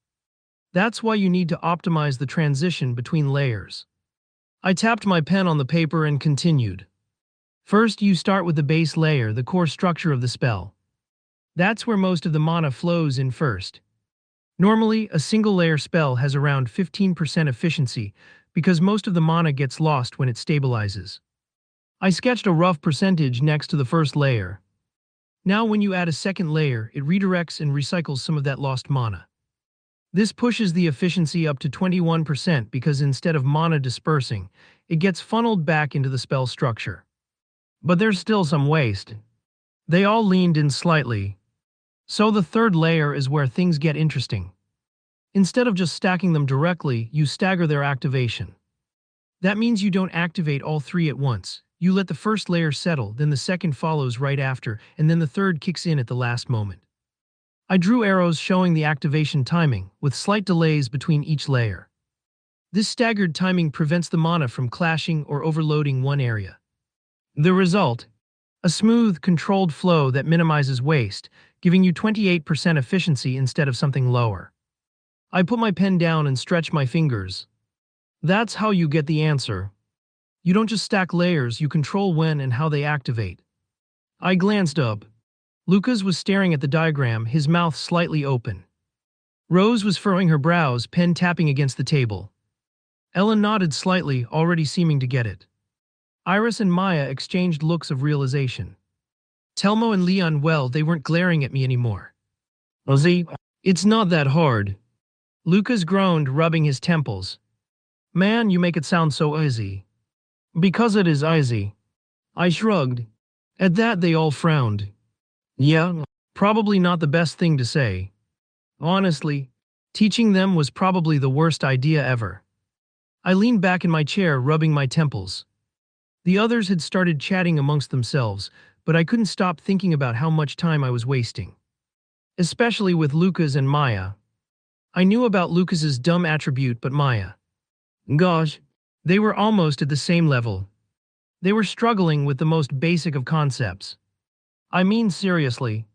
That's why you need to optimize the transition between layers. I tapped my pen on the paper and continued. First, you start with the base layer, the core structure of the spell. That's where most of the mana flows in first. Normally, a single layer spell has around 15% efficiency because most of the mana gets lost when it stabilizes. I sketched a rough percentage next to the first layer. Now when you add a second layer, it redirects and recycles some of that lost mana. This pushes the efficiency up to 21% because instead of mana dispersing, it gets funneled back into the spell structure. But there's still some waste. They all leaned in slightly. So the third layer is where things get interesting. Instead of just stacking them directly, you stagger their activation. That means you don't activate all 3 at once. You let the first layer settle, then the second follows right after, and then the third kicks in at the last moment. I drew arrows showing the activation timing, with slight delays between each layer. This staggered timing prevents the mana from clashing or overloading one area. The result? A smooth, controlled flow that minimizes waste, giving you 28% efficiency instead of something lower. I put my pen down and stretched my fingers. That's how you get the answer. You don't just stack layers, you control when and how they activate. I glanced up. Lucas was staring at the diagram, his mouth slightly open. Rose was furrowing her brows, pen tapping against the table. Ellen nodded slightly, already seeming to get it. Iris and Maya exchanged looks of realization. Telmo and Leon, well, they weren't glaring at me anymore. Ozzy, it's not that hard. Lucas groaned, rubbing his temples. Man, you make it sound so easy. Because it is easy. I shrugged. At that they all frowned. Yeah, probably not the best thing to say. Honestly, teaching them was probably the worst idea ever. I leaned back in my chair, rubbing my temples. The others had started chatting amongst themselves, but I couldn't stop thinking about how much time I was wasting. Especially with Lucas and Maya. I knew about Lucas's dumb attribute, but Maya. Gosh, they were almost at the same level. They were struggling with the most basic of concepts. I mean, seriously.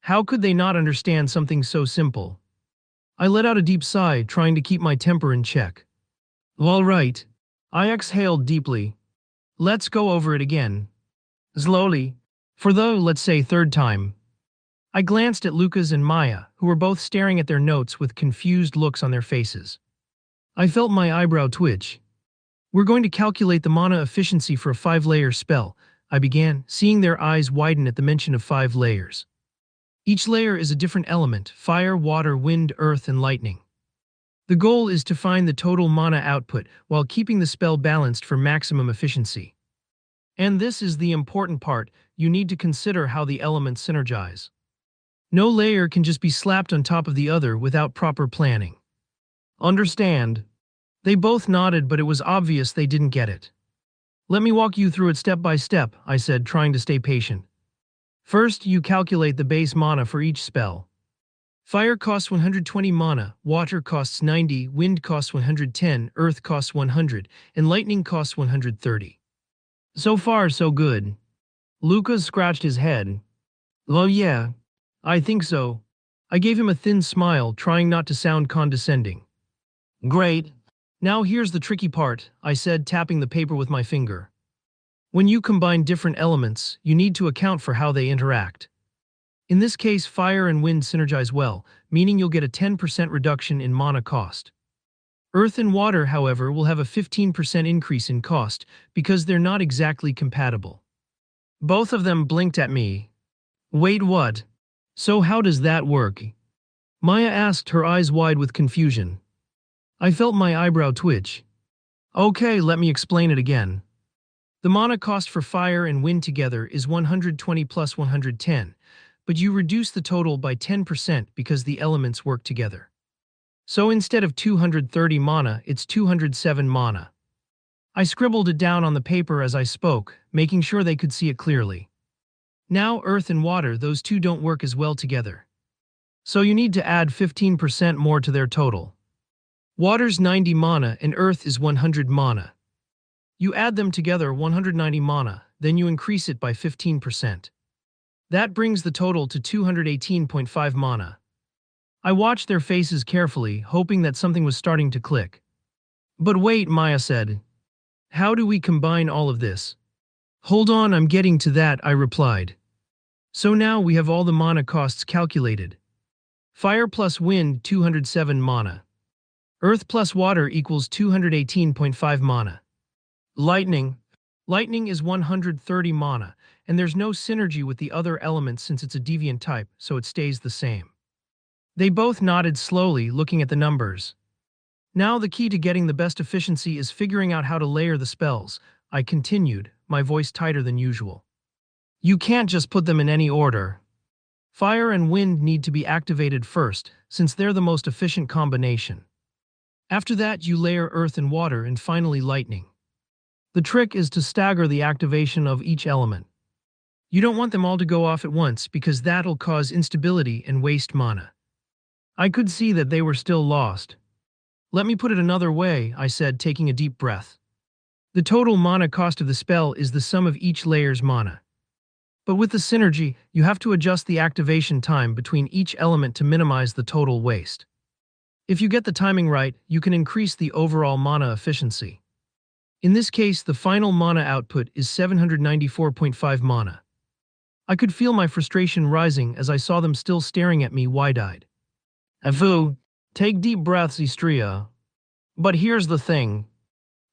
How could they not understand something so simple? I let out a deep sigh, trying to keep my temper in check. All right. I exhaled deeply. Let's go over it again. Slowly. For the, let's say, 3rd time. I glanced at Lucas and Maya, who were both staring at their notes with confused looks on their faces. I felt my eyebrow twitch. We're going to calculate the mana efficiency for a 5-layer spell, I began, seeing their eyes widen at the mention of 5 layers. Each layer is a different element: fire, water, wind, earth, and lightning. The goal is to find the total mana output while keeping the spell balanced for maximum efficiency. And this is the important part: you need to consider how the elements synergize. No layer can just be slapped on top of the other without proper planning. Understand? They both nodded, but it was obvious they didn't get it. Let me walk you through it step by step, I said, trying to stay patient. First, you calculate the base mana for each spell. Fire costs 120 mana, water costs 90, wind costs 110, earth costs 100, and lightning costs 130. So far, so good. Lucas scratched his head. Well, yeah, I think so. I gave him a thin smile, trying not to sound condescending. Great. Now here's the tricky part, I said, tapping the paper with my finger. When you combine different elements, you need to account for how they interact. In this case, fire and wind synergize well, meaning you'll get a 10% reduction in mana cost. Earth and water, however, will have a 15% increase in cost because they're not exactly compatible. Both of them blinked at me. Wait, what? So how does that work? Maya asked, her eyes wide with confusion. I felt my eyebrow twitch. Okay, let me explain it again. The mana cost for fire and wind together is 120 plus 110, but you reduce the total by 10% because the elements work together. So instead of 230 mana, it's 207 mana. I scribbled it down on the paper as I spoke, making sure they could see it clearly. Now earth and water, those two don't work as well together. So you need to add 15% more to their total. Water's 90 mana and earth is 100 mana. You add them together 190 mana, then you increase it by 15%. That brings the total to 218.5 mana. I watched their faces carefully, hoping that something was starting to click. But wait, Maya said. How do we combine all of this? Hold on, I'm getting to that, I replied. So now we have all the mana costs calculated. Fire plus wind, 207 mana. Earth plus water equals 218.5 mana. Lightning is 130 mana, and there's no synergy with the other elements since it's a deviant type, so it stays the same. They both nodded slowly, looking at the numbers. Now the key to getting the best efficiency is figuring out how to layer the spells, I continued, my voice tighter than usual. You can't just put them in any order. Fire and wind need to be activated first, since they're the most efficient combination. After that, you layer earth and water, and finally lightning. The trick is to stagger the activation of each element. You don't want them all to go off at once because that'll cause instability and waste mana. I could see that they were still lost. Let me put it another way, I said, taking a deep breath. The total mana cost of the spell is the sum of each layer's mana. But with the synergy, you have to adjust the activation time between each element to minimize the total waste. If you get the timing right, you can increase the overall mana efficiency. In this case, the final mana output is 794.5 mana. I could feel my frustration rising as I saw them still staring at me wide-eyed. Avu, take deep breaths, Istria. But here's the thing.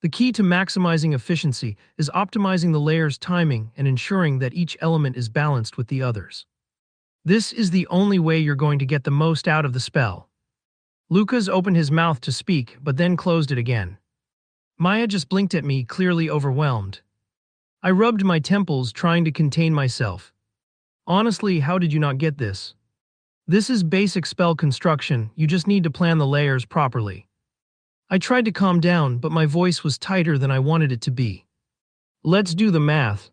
The key to maximizing efficiency is optimizing the layer's timing and ensuring that each element is balanced with the others. This is the only way you're going to get the most out of the spell. Lucas opened his mouth to speak, but then closed it again. Maya just blinked at me, clearly overwhelmed. I rubbed my temples, trying to contain myself. Honestly, how did you not get this? This is basic spell construction, you just need to plan the layers properly. I tried to calm down, but my voice was tighter than I wanted it to be. Let's do the math.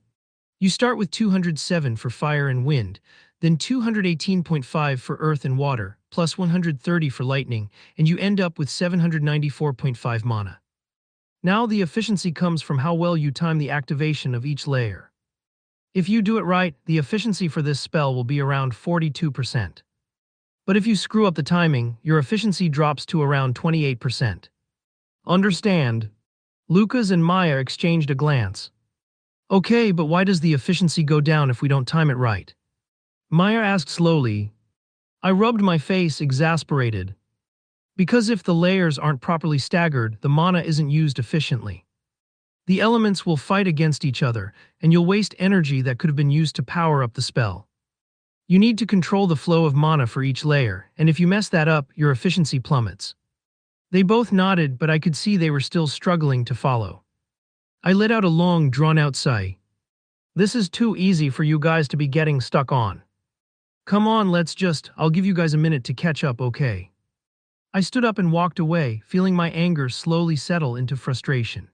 You start with 207 for fire and wind, then 218.5 for earth and water, plus 130 for lightning, and you end up with 794.5 mana. Now the efficiency comes from how well you time the activation of each layer. If you do it right, the efficiency for this spell will be around 42%. But if you screw up the timing, your efficiency drops to around 28%. Understand? Lucas and Maya exchanged a glance. Okay, but why does the efficiency go down if we don't time it right? Maya asked slowly. I rubbed my face, exasperated. Because if the layers aren't properly staggered, the mana isn't used efficiently. The elements will fight against each other, and you'll waste energy that could have been used to power up the spell. You need to control the flow of mana for each layer, and if you mess that up, your efficiency plummets. They both nodded, but I could see they were still struggling to follow. I let out a long, drawn-out sigh. This is too easy for you guys to be getting stuck on. Come on, I'll give you guys a minute to catch up, okay? I stood up and walked away, feeling my anger slowly settle into frustration.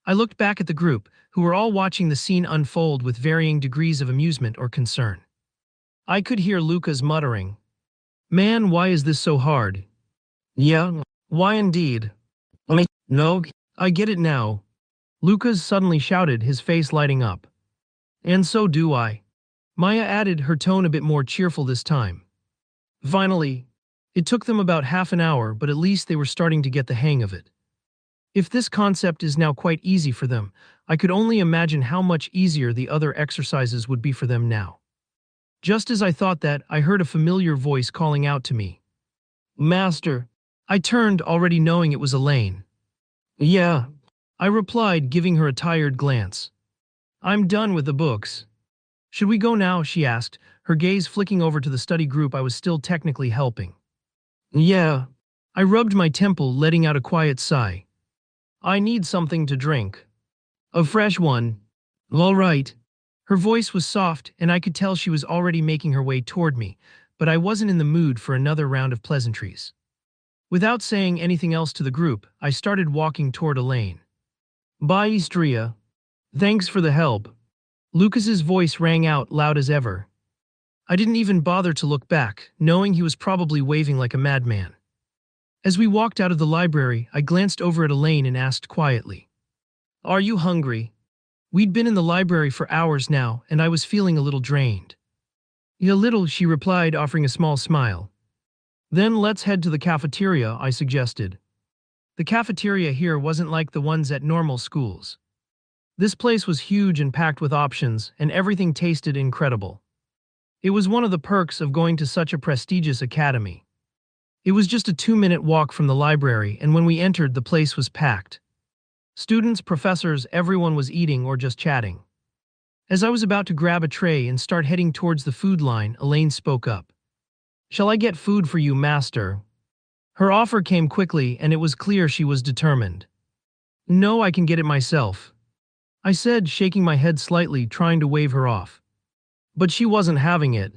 I looked back at the group, who were all watching the scene unfold with varying degrees of amusement or concern. I could hear Lucas muttering, "Man, why is this so hard?" "Yeah, why indeed?" "No, I get it now." Lucas suddenly shouted, his face lighting up. "And so do I." Maya added, her tone a bit more cheerful this time. Finally, it took them about half an hour, but at least they were starting to get the hang of it. If this concept is now quite easy for them, I could only imagine how much easier the other exercises would be for them now. Just as I thought that, I heard a familiar voice calling out to me. Master. I turned, already knowing it was Elaine. Yeah, I replied, giving her a tired glance. I'm done with the books. Should we go now? She asked, her gaze flicking over to the study group I was still technically helping. Yeah. I rubbed my temple, letting out a quiet sigh. I need something to drink. A fresh one. All right. Her voice was soft, and I could tell she was already making her way toward me, but I wasn't in the mood for another round of pleasantries. Without saying anything else to the group, I started walking toward Elaine. Bye, Istria. Thanks for the help. Lucas's voice rang out loud as ever. I didn't even bother to look back, knowing he was probably waving like a madman. As we walked out of the library, I glanced over at Elaine and asked quietly, Are you hungry? We'd been in the library for hours now, and I was feeling a little drained. A little, she replied, offering a small smile. Then let's head to the cafeteria, I suggested. The cafeteria here wasn't like the ones at normal schools. This place was huge and packed with options, and everything tasted incredible. It was one of the perks of going to such a prestigious academy. It was just a 2-minute walk from the library, and when we entered, the place was packed. Students, professors, everyone was eating or just chatting. As I was about to grab a tray and start heading towards the food line, Elaine spoke up. Shall I get food for you, master? Her offer came quickly, and it was clear she was determined. No, I can get it myself, I said, shaking my head slightly, trying to wave her off. But she wasn't having it.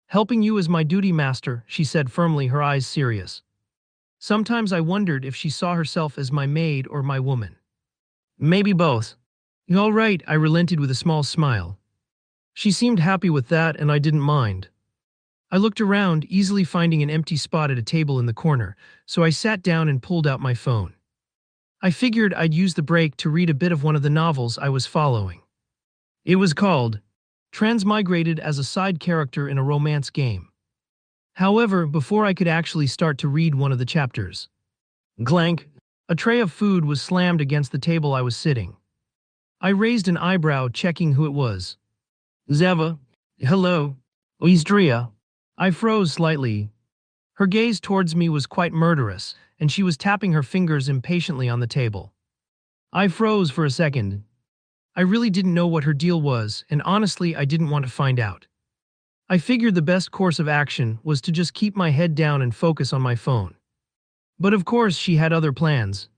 Helping you is my duty, master, she said firmly, her eyes serious. Sometimes I wondered if she saw herself as my maid or my woman. Maybe both. All right, I relented with a small smile. She seemed happy with that, and I didn't mind. I looked around, easily finding an empty spot at a table in the corner, so I sat down and pulled out my phone. I figured I'd use the break to read a bit of one of the novels I was following. It was called Transmigrated as a Side Character in a Romance Game. However, before I could actually start to read one of the chapters, clank, a tray of food was slammed against the table I was sitting. I raised an eyebrow, checking who it was. Zeva. Hello. Istria. I froze slightly. Her gaze towards me was quite murderous, and she was tapping her fingers impatiently on the table. I froze for a second. I really didn't know what her deal was, and honestly, I didn't want to find out. I figured the best course of action was to just keep my head down and focus on my phone. But of course, she had other plans.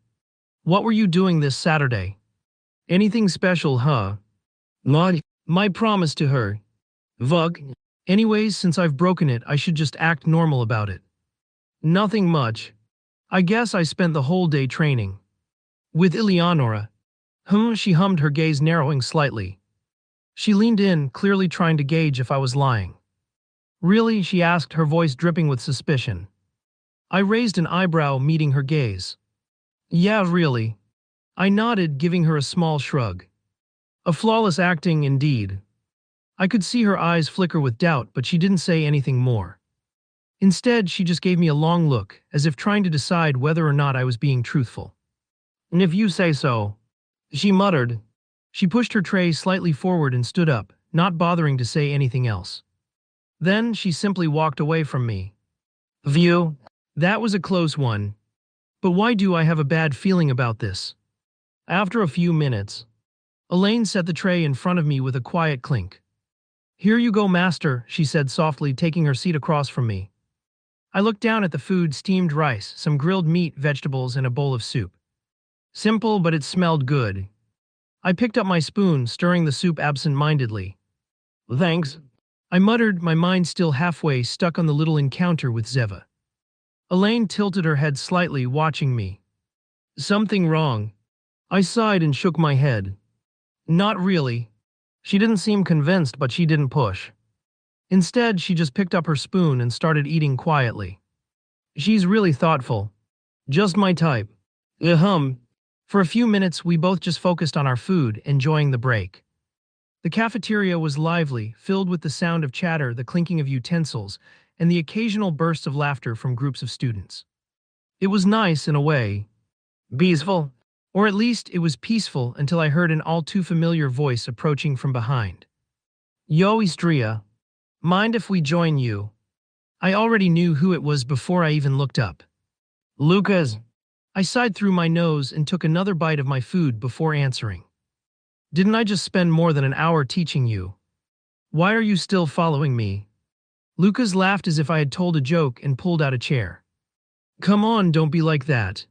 What were you doing this Saturday? Anything special, huh? Not my promise to her. Vug. Anyways, since I've broken it, I should just act normal about it. Nothing much. I guess I spent the whole day training. With Eleonora. She hummed, her gaze narrowing slightly. She leaned in, clearly trying to gauge if I was lying. Really? She asked, her voice dripping with suspicion. I raised an eyebrow, meeting her gaze. Yeah, really. I nodded, giving her a small shrug. A flawless acting, indeed. I could see her eyes flicker with doubt, but she didn't say anything more. Instead, she just gave me a long look, as if trying to decide whether or not I was being truthful. And if you say so, she muttered. She pushed her tray slightly forward and stood up, not bothering to say anything else. Then she simply walked away from me. View? That was a close one. But why do I have a bad feeling about this? After a few minutes, Elaine set the tray in front of me with a quiet clink. Here you go, master, she said softly, taking her seat across from me. I looked down at the food: steamed rice, some grilled meat, vegetables, and a bowl of soup. Simple, but it smelled good. I picked up my spoon, stirring the soup absent-mindedly. Thanks, I muttered, my mind still halfway stuck on the little encounter with Zeva. Elaine tilted her head slightly, watching me. Something wrong? I sighed and shook my head. Not really. She didn't seem convinced, but she didn't push. Instead, she just picked up her spoon and started eating quietly. She's really thoughtful. Just my type. For a few minutes, we both just focused on our food, enjoying the break. The cafeteria was lively, filled with the sound of chatter, the clinking of utensils, and the occasional bursts of laughter from groups of students. It was nice in a way. Peaceful. Or at least it was peaceful until I heard an all too familiar voice approaching from behind. Yo, Istria. Mind if we join you? I already knew who it was before I even looked up. Lucas. I sighed through my nose and took another bite of my food before answering. Didn't I just spend more than an hour teaching you? Why are you still following me? Lucas laughed as if I had told a joke and pulled out a chair. Come on, don't be like that.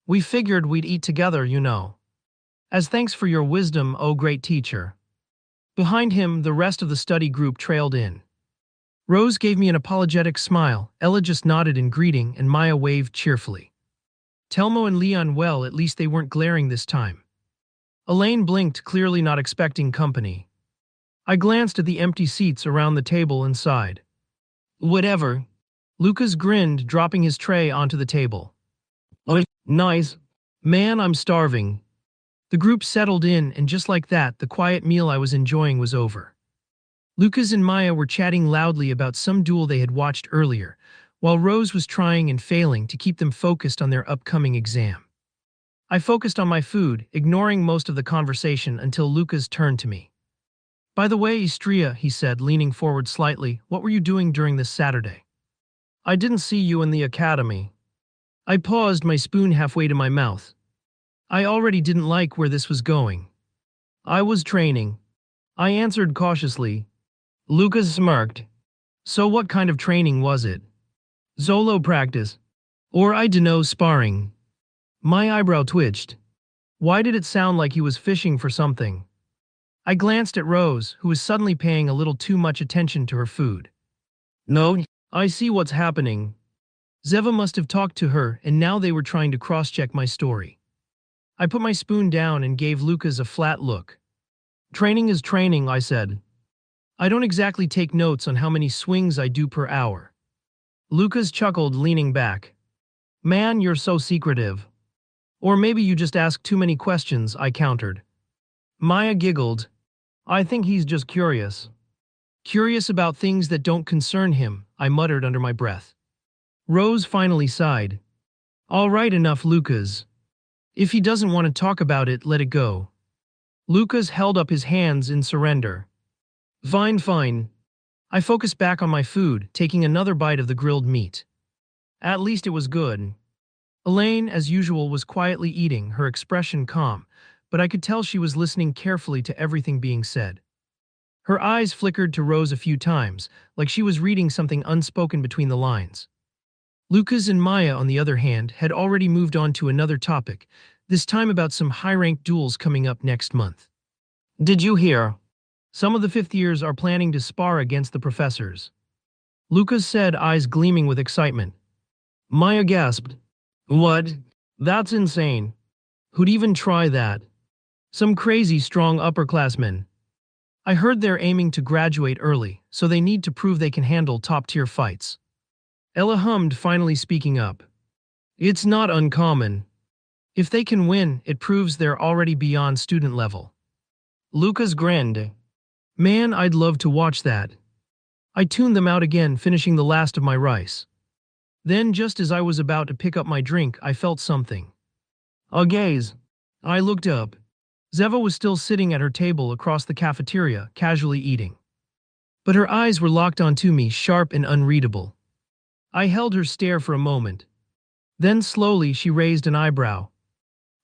We figured we'd eat together, you know. As thanks for your wisdom, oh great teacher. Behind him, the rest of the study group trailed in. Rose gave me an apologetic smile, Ella just nodded in greeting, and Maya waved cheerfully. Telmo and Leon, well, at least they weren't glaring this time. Elaine blinked, clearly not expecting company. I glanced at the empty seats around the table and sighed. Whatever. Lucas grinned, dropping his tray onto the table. Oh, nice. Man, I'm starving. The group settled in, and just like that, the quiet meal I was enjoying was over. Lucas and Maya were chatting loudly about some duel they had watched earlier, while Rose was trying and failing to keep them focused on their upcoming exam. I focused on my food, ignoring most of the conversation until Lucas turned to me. By the way, Istria, he said, leaning forward slightly, what were you doing during this Saturday? I didn't see you in the academy. I paused, my spoon halfway to my mouth. I already didn't like where this was going. I was training. I answered cautiously. Lucas smirked. So what kind of training was it? Solo practice. Or I dunno, sparring. My eyebrow twitched. Why did it sound like he was fishing for something? I glanced at Rose, who was suddenly paying a little too much attention to her food. No, I see what's happening. Zeva must have talked to her, and now they were trying to cross-check my story. I put my spoon down and gave Lucas a flat look. Training is training, I said. I don't exactly take notes on how many swings I do per hour. Lucas chuckled, leaning back. Man, you're so secretive. Or maybe you just ask too many questions, I countered. Maya giggled. I think he's just curious. Curious about things that don't concern him, I muttered under my breath. Rose finally sighed. All right, enough, Lucas. If he doesn't want to talk about it, let it go. Lucas held up his hands in surrender. Fine, fine. I focused back on my food, taking another bite of the grilled meat. At least it was good. Elaine, as usual, was quietly eating, her expression calm, but I could tell she was listening carefully to everything being said. Her eyes flickered to Rose a few times, like she was reading something unspoken between the lines. Lucas and Maya, on the other hand, had already moved on to another topic, this time about some high-ranked duels coming up next month. Did you hear? Some of the fifth years are planning to spar against the professors. Lucas said, eyes gleaming with excitement. Maya gasped. What? That's insane. Who'd even try that? Some crazy strong upperclassmen. I heard they're aiming to graduate early, so they need to prove they can handle top-tier fights. Ella hummed, finally speaking up. It's not uncommon. If they can win, it proves they're already beyond student level. Lucas grinned. Man, I'd love to watch that. I tuned them out again, finishing the last of my rice. Then, just as I was about to pick up my drink, I felt something. A gaze. I looked up. Zeva was still sitting at her table across the cafeteria, casually eating. But her eyes were locked onto me, sharp and unreadable. I held her stare for a moment. Then slowly she raised an eyebrow.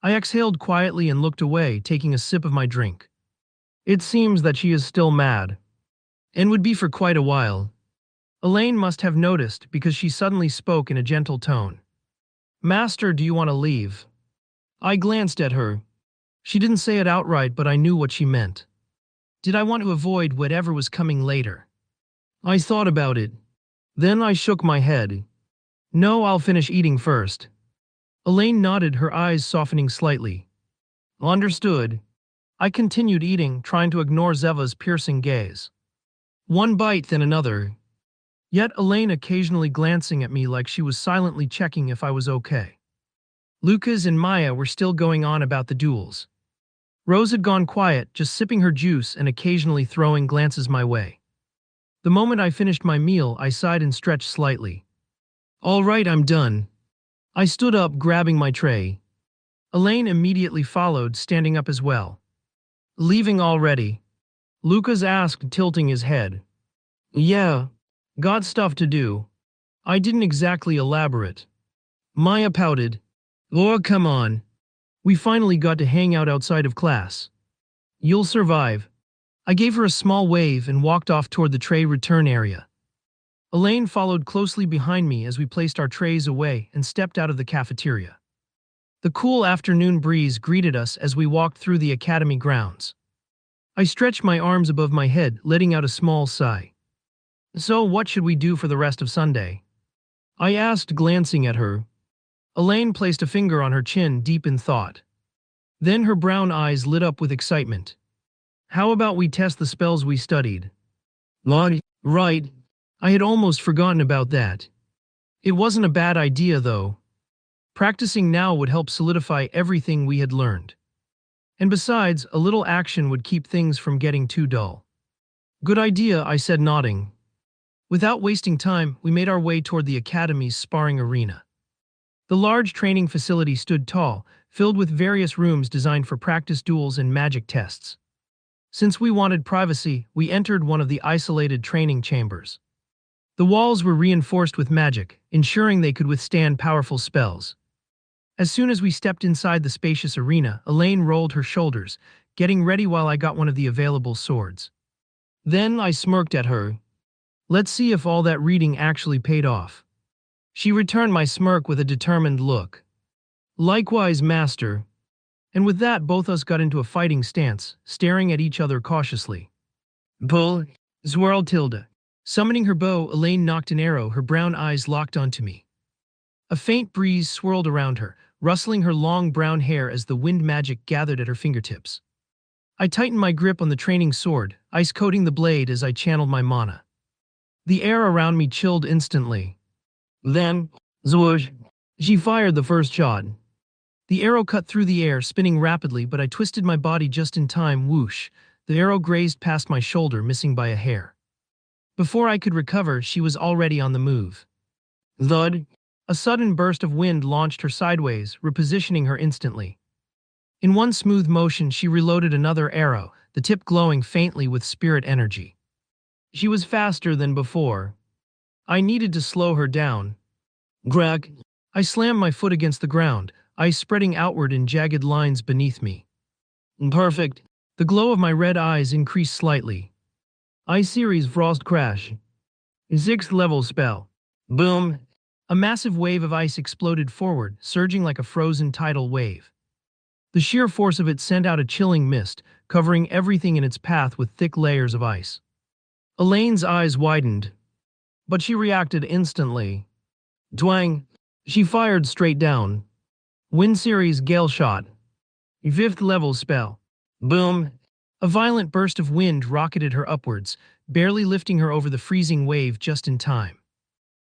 I exhaled quietly and looked away, taking a sip of my drink. It seems that she is still mad. And would be for quite a while. Elaine must have noticed because she suddenly spoke in a gentle tone. Master, do you want to leave? I glanced at her. She didn't say it outright, but I knew what she meant. Did I want to avoid whatever was coming later? I thought about it. Then I shook my head. No, I'll finish eating first. Elaine nodded, her eyes softening slightly. Understood. I continued eating, trying to ignore Zeva's piercing gaze. One bite, then another. Yet Elaine occasionally glancing at me like she was silently checking if I was okay. Lucas and Maya were still going on about the duels. Rose had gone quiet, just sipping her juice and occasionally throwing glances my way. The moment I finished my meal, I sighed and stretched slightly. All right, I'm done. I stood up, grabbing my tray. Elaine immediately followed, standing up as well. Leaving already? Lucas asked, tilting his head. Yeah, got stuff to do. I didn't exactly elaborate. Maya pouted. Oh, come on. We finally got to hang out outside of class. You'll survive. I gave her a small wave and walked off toward the tray return area. Elaine followed closely behind me as we placed our trays away and stepped out of the cafeteria. The cool afternoon breeze greeted us as we walked through the academy grounds. I stretched my arms above my head, letting out a small sigh. So, what should we do for the rest of Sunday? I asked, glancing at her. Elaine placed a finger on her chin, deep in thought. Then her brown eyes lit up with excitement. How about we test the spells we studied? Log, right. I had almost forgotten about that. It wasn't a bad idea, though. Practicing now would help solidify everything we had learned. And besides, a little action would keep things from getting too dull. Good idea, I said, nodding. Without wasting time, we made our way toward the academy's sparring arena. The large training facility stood tall, filled with various rooms designed for practice duels and magic tests. Since we wanted privacy, we entered one of the isolated training chambers. The walls were reinforced with magic, ensuring they could withstand powerful spells. As soon as we stepped inside the spacious arena, Elaine rolled her shoulders, getting ready while I got one of the available swords. Then I smirked at her. Let's see if all that reading actually paid off. She returned my smirk with a determined look. Likewise, master. And with that, both us got into a fighting stance, staring at each other cautiously. Bull, swirled Tilda. Summoning her bow, Elaine knocked an arrow, her brown eyes locked onto me. A faint breeze swirled around her, rustling her long brown hair as the wind magic gathered at her fingertips. I tightened my grip on the training sword, ice coating the blade as I channeled my mana. The air around me chilled instantly. Then, zwoosh, she fired the first shot. The arrow cut through the air, spinning rapidly, but I twisted my body just in time. Whoosh, the arrow grazed past my shoulder, missing by a hair. Before I could recover, she was already on the move. Thud, a sudden burst of wind launched her sideways, repositioning her instantly. In one smooth motion, she reloaded another arrow, the tip glowing faintly with spirit energy. She was faster than before. I needed to slow her down. Greg, I slammed my foot against the ground, ice spreading outward in jagged lines beneath me. Perfect. The glow of my red eyes increased slightly. I-Series Frost Crash. 6th level spell. Boom. A massive wave of ice exploded forward, surging like a frozen tidal wave. The sheer force of it sent out a chilling mist, covering everything in its path with thick layers of ice. Elaine's eyes widened, but she reacted instantly. Twang! She fired straight down. Wind Series Gale Shot. 5th level spell. Boom! A violent burst of wind rocketed her upwards, barely lifting her over the freezing wave just in time.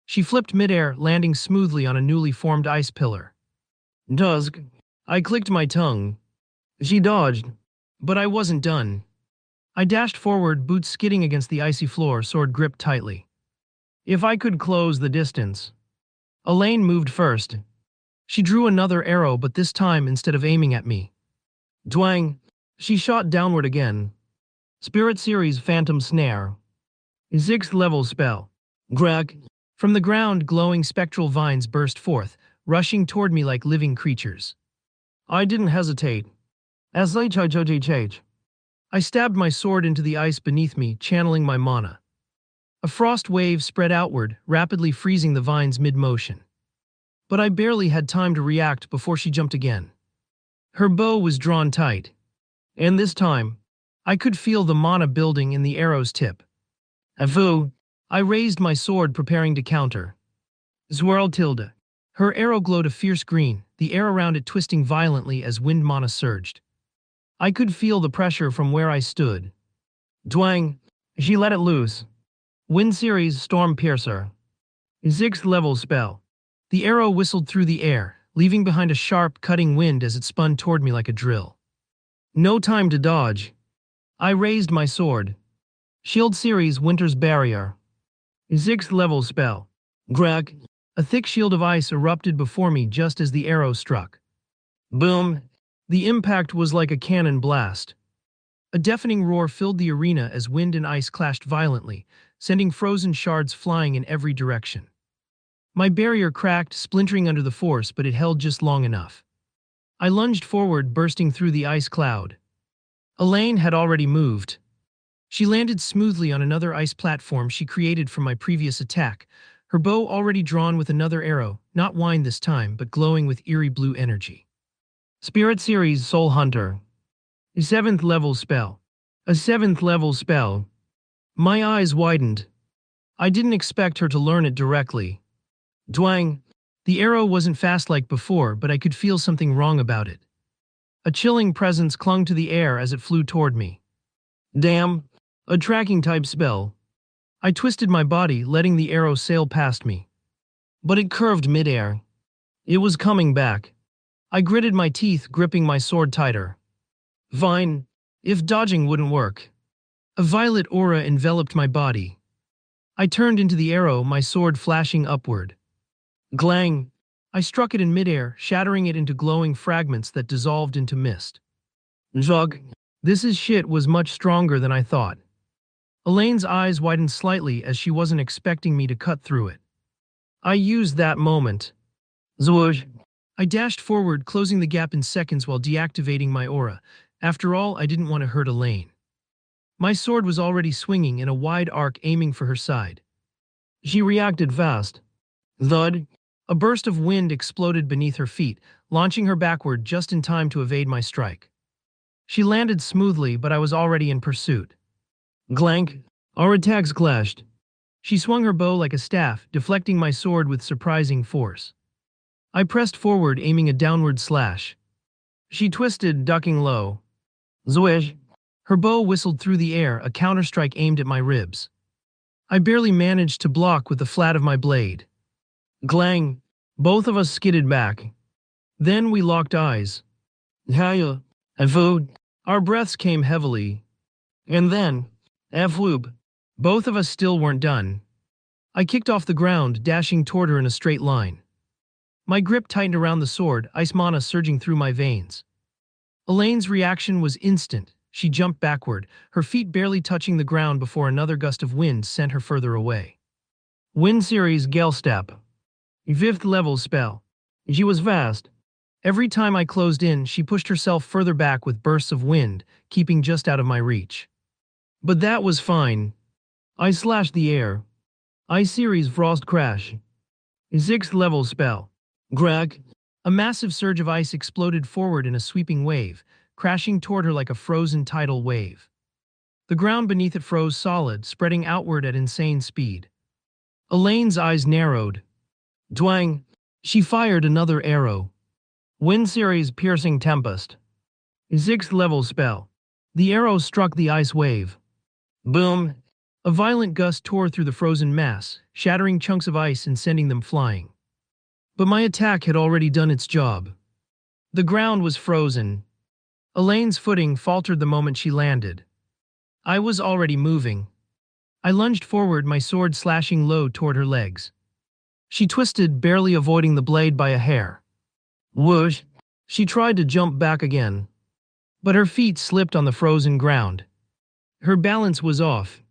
She flipped midair, landing smoothly on a newly formed ice pillar. Dusk. I clicked my tongue. She dodged, but I wasn't done. I dashed forward, boots skidding against the icy floor, sword gripped tightly. If I could close the distance. Elaine moved first. She drew another arrow, but this time, instead of aiming at me, twang, she shot downward again. Spirit Series Phantom Snare. 6th level spell. Greg. From the ground, glowing spectral vines burst forth, rushing toward me like living creatures. I didn't hesitate. I stabbed my sword into the ice beneath me, channeling my mana. A frost wave spread outward, rapidly freezing the vines mid-motion. But I barely had time to react before she jumped again. Her bow was drawn tight. And this time, I could feel the mana building in the arrow's tip. Afu! I raised my sword, preparing to counter. Swirl Tilda. Her arrow glowed a fierce green, the air around it twisting violently as wind mana surged. I could feel the pressure from where I stood. Twang! She let it loose. Wind Series Storm Piercer. 6th level spell. The arrow whistled through the air, leaving behind a sharp, cutting wind as it spun toward me like a drill. No time to dodge. I raised my sword. Shield Series Winter's Barrier. 6th level spell. Greg. A thick shield of ice erupted before me just as the arrow struck. Boom! The impact was like a cannon blast. A deafening roar filled the arena as wind and ice clashed violently, sending frozen shards flying in every direction. My barrier cracked, splintering under the force, but it held just long enough. I lunged forward, bursting through the ice cloud. Elaine had already moved. She landed smoothly on another ice platform she created from my previous attack, her bow already drawn with another arrow, not wine this time, but glowing with eerie blue energy. Spirit Series Soul Hunter. A 7th level spell. A 7th level spell. My eyes widened. I didn't expect her to learn it directly. Dwang. The arrow wasn't fast like before, but I could feel something wrong about it. A chilling presence clung to the air as it flew toward me. Damn. A tracking type spell. I twisted my body, letting the arrow sail past me. But it curved midair. It was coming back. I gritted my teeth, gripping my sword tighter. Fine. If dodging wouldn't work. A violet aura enveloped my body. I turned into the arrow, my sword flashing upward. Glang! I struck it in midair, shattering it into glowing fragments that dissolved into mist. Zhug! This shit was much stronger than I thought. Elaine's eyes widened slightly as she wasn't expecting me to cut through it. I used that moment. Zwoosh! I dashed forward, closing the gap in seconds while deactivating my aura. After all, I didn't want to hurt Elaine. My sword was already swinging in a wide arc, aiming for her side. She reacted fast. Thud! A burst of wind exploded beneath her feet, launching her backward just in time to evade my strike. She landed smoothly, but I was already in pursuit. Glank! Our attacks clashed. She swung her bow like a staff, deflecting my sword with surprising force. I pressed forward, aiming a downward slash. She twisted, ducking low. Zwish! Her bow whistled through the air, a counterstrike aimed at my ribs. I barely managed to block with the flat of my blade. Glang! Both of us skidded back. Then we locked eyes. Haya! Food! Our breaths came heavily. And then, F-whoop! Both of us still weren't done. I kicked off the ground, dashing toward her in a straight line. My grip tightened around the sword, ice mana surging through my veins. Elaine's reaction was instant. She jumped backward, her feet barely touching the ground before another gust of wind sent her further away. Wind Series Gale Step. 5th level spell. She was fast. Every time I closed in, she pushed herself further back with bursts of wind, keeping just out of my reach. But that was fine. I slashed the air. Ice Series Frost Crash. 6th level spell. Greg. A massive surge of ice exploded forward in a sweeping wave, crashing toward her like a frozen tidal wave. The ground beneath it froze solid, spreading outward at insane speed. Elaine's eyes narrowed. Dwang! She fired another arrow. Wind Series Piercing Tempest. 6th level spell. The arrow struck the ice wave. Boom! A violent gust tore through the frozen mass, shattering chunks of ice and sending them flying. But my attack had already done its job. The ground was frozen. Elaine's footing faltered the moment she landed. I was already moving. I lunged forward, my sword slashing low toward her legs. She twisted, barely avoiding the blade by a hair. Whoosh! She tried to jump back again. But her feet slipped on the frozen ground. Her balance was off.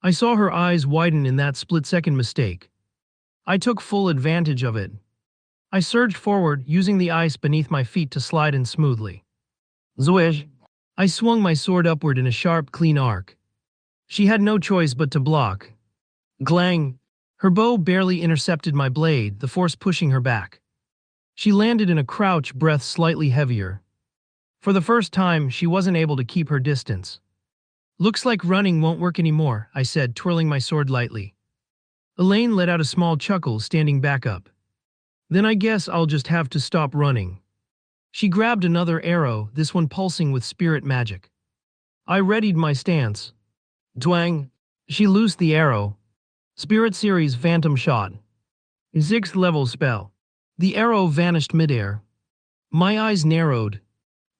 I saw her eyes widen in that split-second mistake. I took full advantage of it. I surged forward, using the ice beneath my feet to slide in smoothly. Zwish! I swung my sword upward in a sharp, clean arc. She had no choice but to block. Glang! Her bow barely intercepted my blade, the force pushing her back. She landed in a crouch, breath slightly heavier. For the first time, she wasn't able to keep her distance. Looks like running won't work anymore, I said, twirling my sword lightly. Elaine let out a small chuckle, standing back up. Then I guess I'll just have to stop running. She grabbed another arrow, this one pulsing with spirit magic. I readied my stance. Twang! She loosed the arrow. Spirit Series Phantom Shot. 6th level spell. The arrow vanished midair. My eyes narrowed.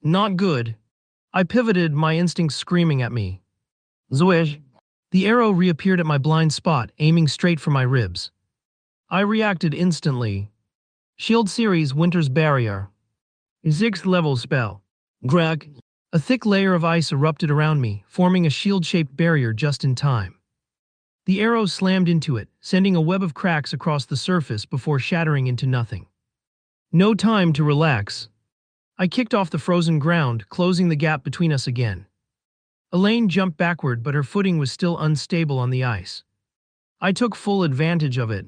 Not good. I pivoted, my instincts screaming at me. Zwish! The arrow reappeared at my blind spot, aiming straight for my ribs. I reacted instantly. Shield Series Winter's Barrier. 6th level spell. Greg! A thick layer of ice erupted around me, forming a shield-shaped barrier just in time. The arrow slammed into it, sending a web of cracks across the surface before shattering into nothing. No time to relax. I kicked off the frozen ground, closing the gap between us again. Elaine jumped backward, but her footing was still unstable on the ice. I took full advantage of it.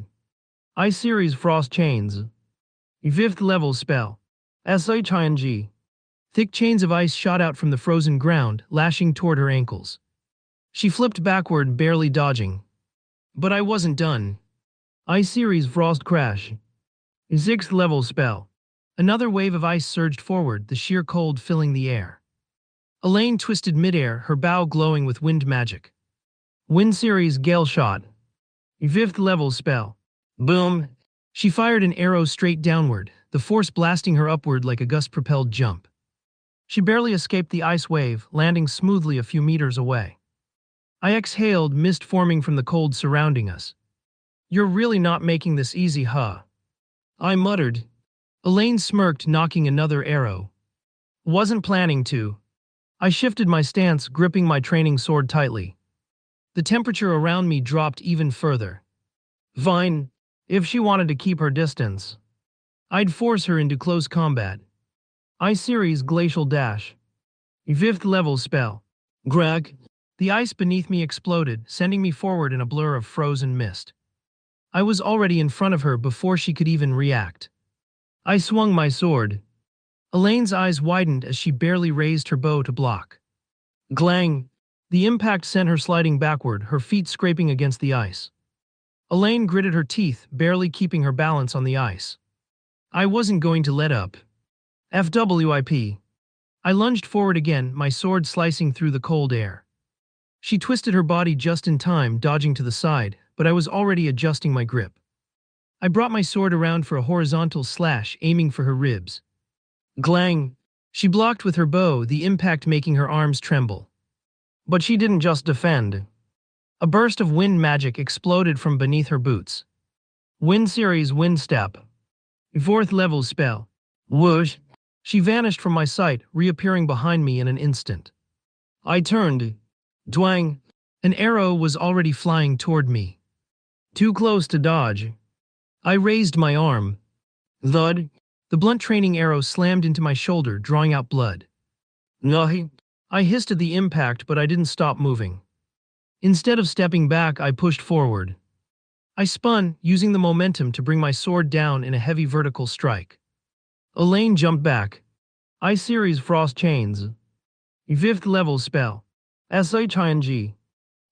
Ice Series Frost Chains. 5th level spell. SHING. Thick chains of ice shot out from the frozen ground, lashing toward her ankles. She flipped backward, barely dodging. But I wasn't done. Ice Series Frost Crash. 6th level spell. Another wave of ice surged forward, the sheer cold filling the air. Elaine twisted midair, her bow glowing with wind magic. Wind Series Gale Shot. 5th level spell. Boom! She fired an arrow straight downward, the force blasting her upward like a gust-propelled jump. She barely escaped the ice wave, landing smoothly a few meters away. I exhaled, mist forming from the cold surrounding us. "You're really not making this easy, huh?" I muttered. Elaine smirked, knocking another arrow. "Wasn't planning to." I shifted my stance, gripping my training sword tightly. The temperature around me dropped even further. Fine. If she wanted to keep her distance, I'd force her into close combat. Ice Series Glacial Dash. 5th level spell. Greg. The ice beneath me exploded, sending me forward in a blur of frozen mist. I was already in front of her before she could even react. I swung my sword. Elaine's eyes widened as she barely raised her bow to block. Glang! The impact sent her sliding backward, her feet scraping against the ice. Elaine gritted her teeth, barely keeping her balance on the ice. I wasn't going to let up. FWIP. I lunged forward again, my sword slicing through the cold air. She twisted her body just in time, dodging to the side, but I was already adjusting my grip. I brought my sword around for a horizontal slash, aiming for her ribs. Glang! She blocked with her bow, the impact making her arms tremble. But she didn't just defend. A burst of wind magic exploded from beneath her boots. Wind Series Wind Step. 4th level spell. Whoosh! She vanished from my sight, reappearing behind me in an instant. I turned. Dwang! An arrow was already flying toward me. Too close to dodge. I raised my arm. Thud! The blunt training arrow slammed into my shoulder, drawing out blood. Nahi! I hissed at the impact, but I didn't stop moving. Instead of stepping back, I pushed forward. I spun, using the momentum to bring my sword down in a heavy vertical strike. Elaine jumped back. Ice Series Frost Chains. 5th level spell. SHING.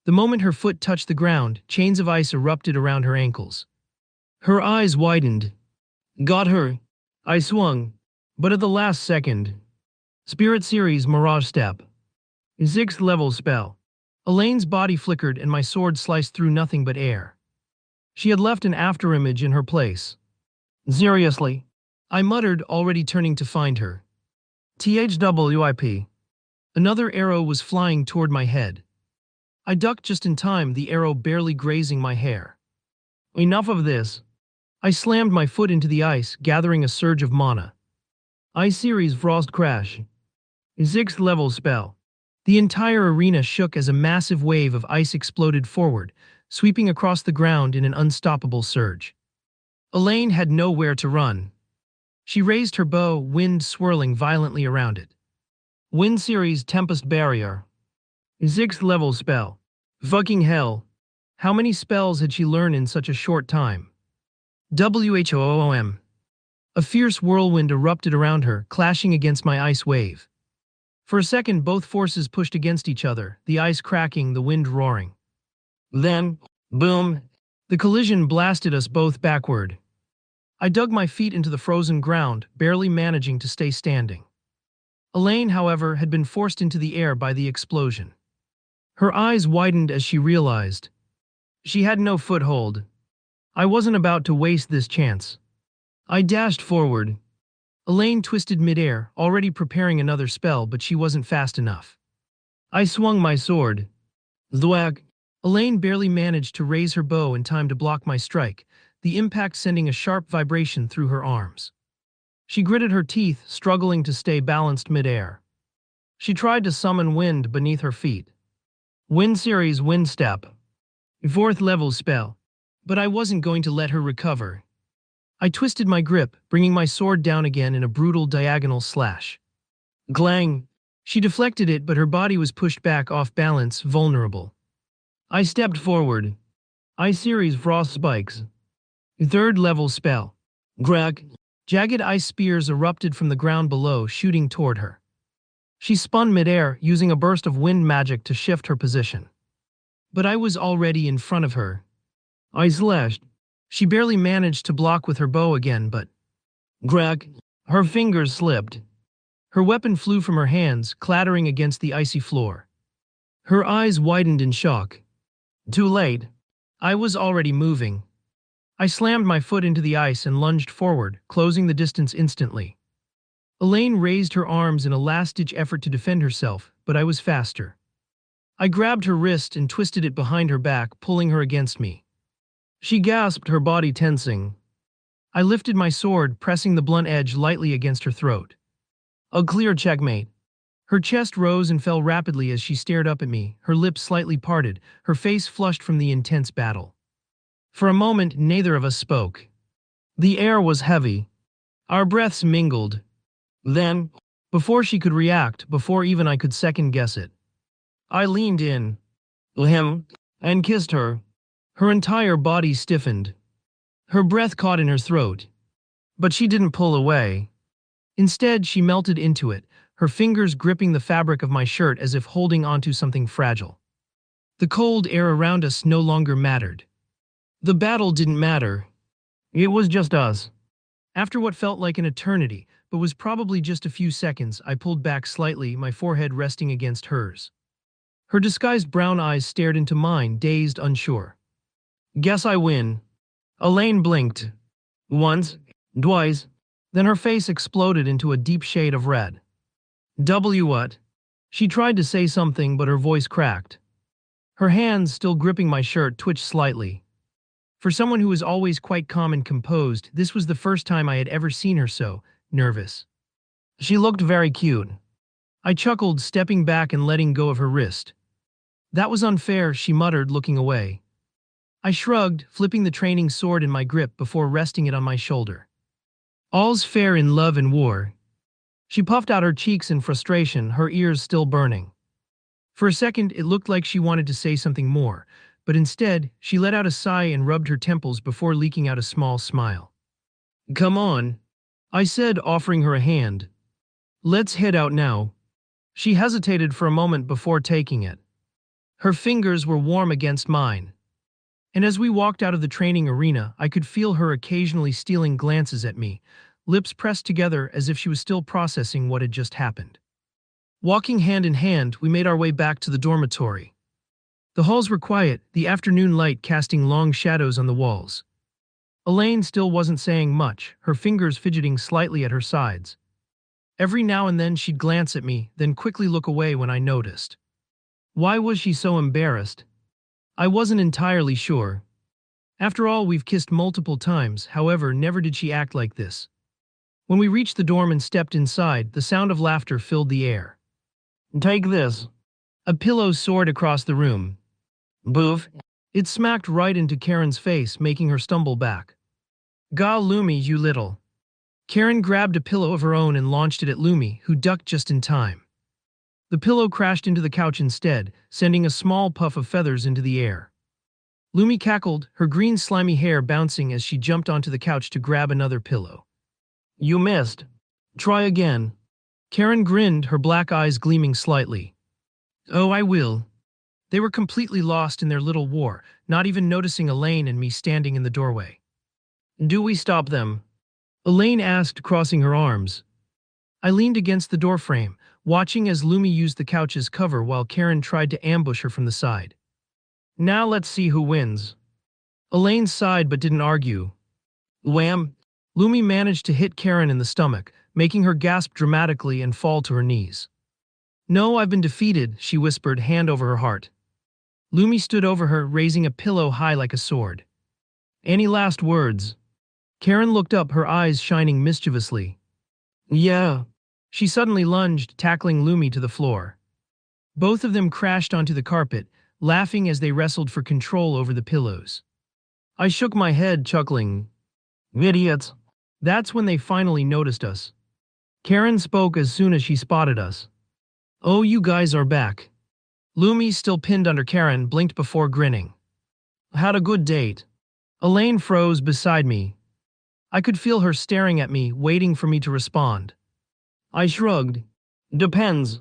The moment her foot touched the ground, chains of ice erupted around her ankles. Her eyes widened. Got her. I swung, but at the last second. Spirit Series Mirage Step. 6th level spell. Elaine's body flickered and my sword sliced through nothing but air. She had left an afterimage in her place. Seriously? I muttered, already turning to find her. THWIP. Another arrow was flying toward my head. I ducked just in time, the arrow barely grazing my hair. Enough of this. I slammed my foot into the ice, gathering a surge of mana. Ice Series Frost Crash. 6th level spell. The entire arena shook as a massive wave of ice exploded forward, sweeping across the ground in an unstoppable surge. Elaine had nowhere to run. She raised her bow, wind swirling violently around it. Wind Series Tempest Barrier. 6th level spell. Fucking hell. How many spells had she learned in such a short time? WHOOM. A fierce whirlwind erupted around her, clashing against my ice wave. For a second, both forces pushed against each other, the ice cracking, the wind roaring. Then, boom! The collision blasted us both backward. I dug my feet into the frozen ground, barely managing to stay standing. Elaine, however, had been forced into the air by the explosion. Her eyes widened as she realized. She had no foothold. I wasn't about to waste this chance. I dashed forward. Elaine twisted midair, already preparing another spell, but she wasn't fast enough. I swung my sword. Thwag! Elaine barely managed to raise her bow in time to block my strike, the impact sending a sharp vibration through her arms. She gritted her teeth, struggling to stay balanced midair. She tried to summon wind beneath her feet. Wind Series Wind Step. Fourth level spell. But I wasn't going to let her recover. I twisted my grip, bringing my sword down again in a brutal diagonal slash. Glang! She deflected it, but her body was pushed back off balance, vulnerable. I stepped forward. I-Series Frost Spikes. Third level spell. Greg. Jagged ice spears erupted from the ground below, shooting toward her. She spun midair, using a burst of wind magic to shift her position. But I was already in front of her. I slashed. She barely managed to block with her bow again, but... Greg. Her fingers slipped. Her weapon flew from her hands, clattering against the icy floor. Her eyes widened in shock. Too late. I was already moving. I slammed my foot into the ice and lunged forward, closing the distance instantly. Elaine raised her arms in a last-ditch effort to defend herself, but I was faster. I grabbed her wrist and twisted it behind her back, pulling her against me. She gasped, her body tensing. I lifted my sword, pressing the blunt edge lightly against her throat. A clear checkmate. Her chest rose and fell rapidly as she stared up at me, her lips slightly parted, her face flushed from the intense battle. For a moment, neither of us spoke. The air was heavy. Our breaths mingled. Then, before she could react, before even I could second-guess it, I leaned in, and kissed her. Her entire body stiffened. Her breath caught in her throat. But she didn't pull away. Instead, she melted into it, her fingers gripping the fabric of my shirt as if holding onto something fragile. The cold air around us no longer mattered. The battle didn't matter. It was just us. After what felt like an eternity, but was probably just a few seconds, I pulled back slightly, my forehead resting against hers. Her disguised brown eyes stared into mine, dazed, unsure. Guess I win. Elaine blinked. Once, twice, then her face exploded into a deep shade of red. What? She tried to say something, but her voice cracked. Her hands, still gripping my shirt, twitched slightly. For someone who was always quite calm and composed, this was the first time I had ever seen her so nervous. She looked very cute. I chuckled, stepping back and letting go of her wrist. That was unfair, she muttered, looking away. I shrugged, flipping the training sword in my grip before resting it on my shoulder. All's fair in love and war. She puffed out her cheeks in frustration, her ears still burning. For a second, it looked like she wanted to say something more, but instead, she let out a sigh and rubbed her temples before leaking out a small smile. Come on, I said, offering her a hand. Let's head out now. She hesitated for a moment before taking it. Her fingers were warm against mine. And as we walked out of the training arena, I could feel her occasionally stealing glances at me, lips pressed together as if she was still processing what had just happened. Walking hand in hand, we made our way back to the dormitory. The halls were quiet, the afternoon light casting long shadows on the walls. Elaine still wasn't saying much, her fingers fidgeting slightly at her sides. Every now and then she'd glance at me, then quickly look away when I noticed. Why was she so embarrassed? I wasn't entirely sure. After all, we've kissed multiple times, however, never did she act like this. When we reached the dorm and stepped inside, the sound of laughter filled the air. Take this. A pillow soared across the room. Boof. It smacked right into Karen's face, making her stumble back. Ga Lumi, you little. Karen grabbed a pillow of her own and launched it at Lumi, who ducked just in time. The pillow crashed into the couch instead, sending a small puff of feathers into the air. Lumi cackled, her green slimy hair bouncing as she jumped onto the couch to grab another pillow. You missed. Try again. Karen grinned, her black eyes gleaming slightly. Oh, I will. They were completely lost in their little war, not even noticing Elaine and me standing in the doorway. Do we stop them? Elaine asked, crossing her arms. I leaned against the doorframe, watching as Lumi used the couch as cover while Karen tried to ambush her from the side. Now let's see who wins. Elaine sighed but didn't argue. Wham! Lumi managed to hit Karen in the stomach, making her gasp dramatically and fall to her knees. No, I've been defeated, she whispered, hand over her heart. Lumi stood over her, raising a pillow high like a sword. Any last words? Karen looked up, her eyes shining mischievously. Yeah. She suddenly lunged, tackling Lumi to the floor. Both of them crashed onto the carpet, laughing as they wrestled for control over the pillows. I shook my head, chuckling. Idiots. That's when they finally noticed us. Karen spoke as soon as she spotted us. Oh, you guys are back. Lumi, still pinned under Karen, blinked before grinning. Had a good date. Elaine froze beside me. I could feel her staring at me, waiting for me to respond. I shrugged. Depends.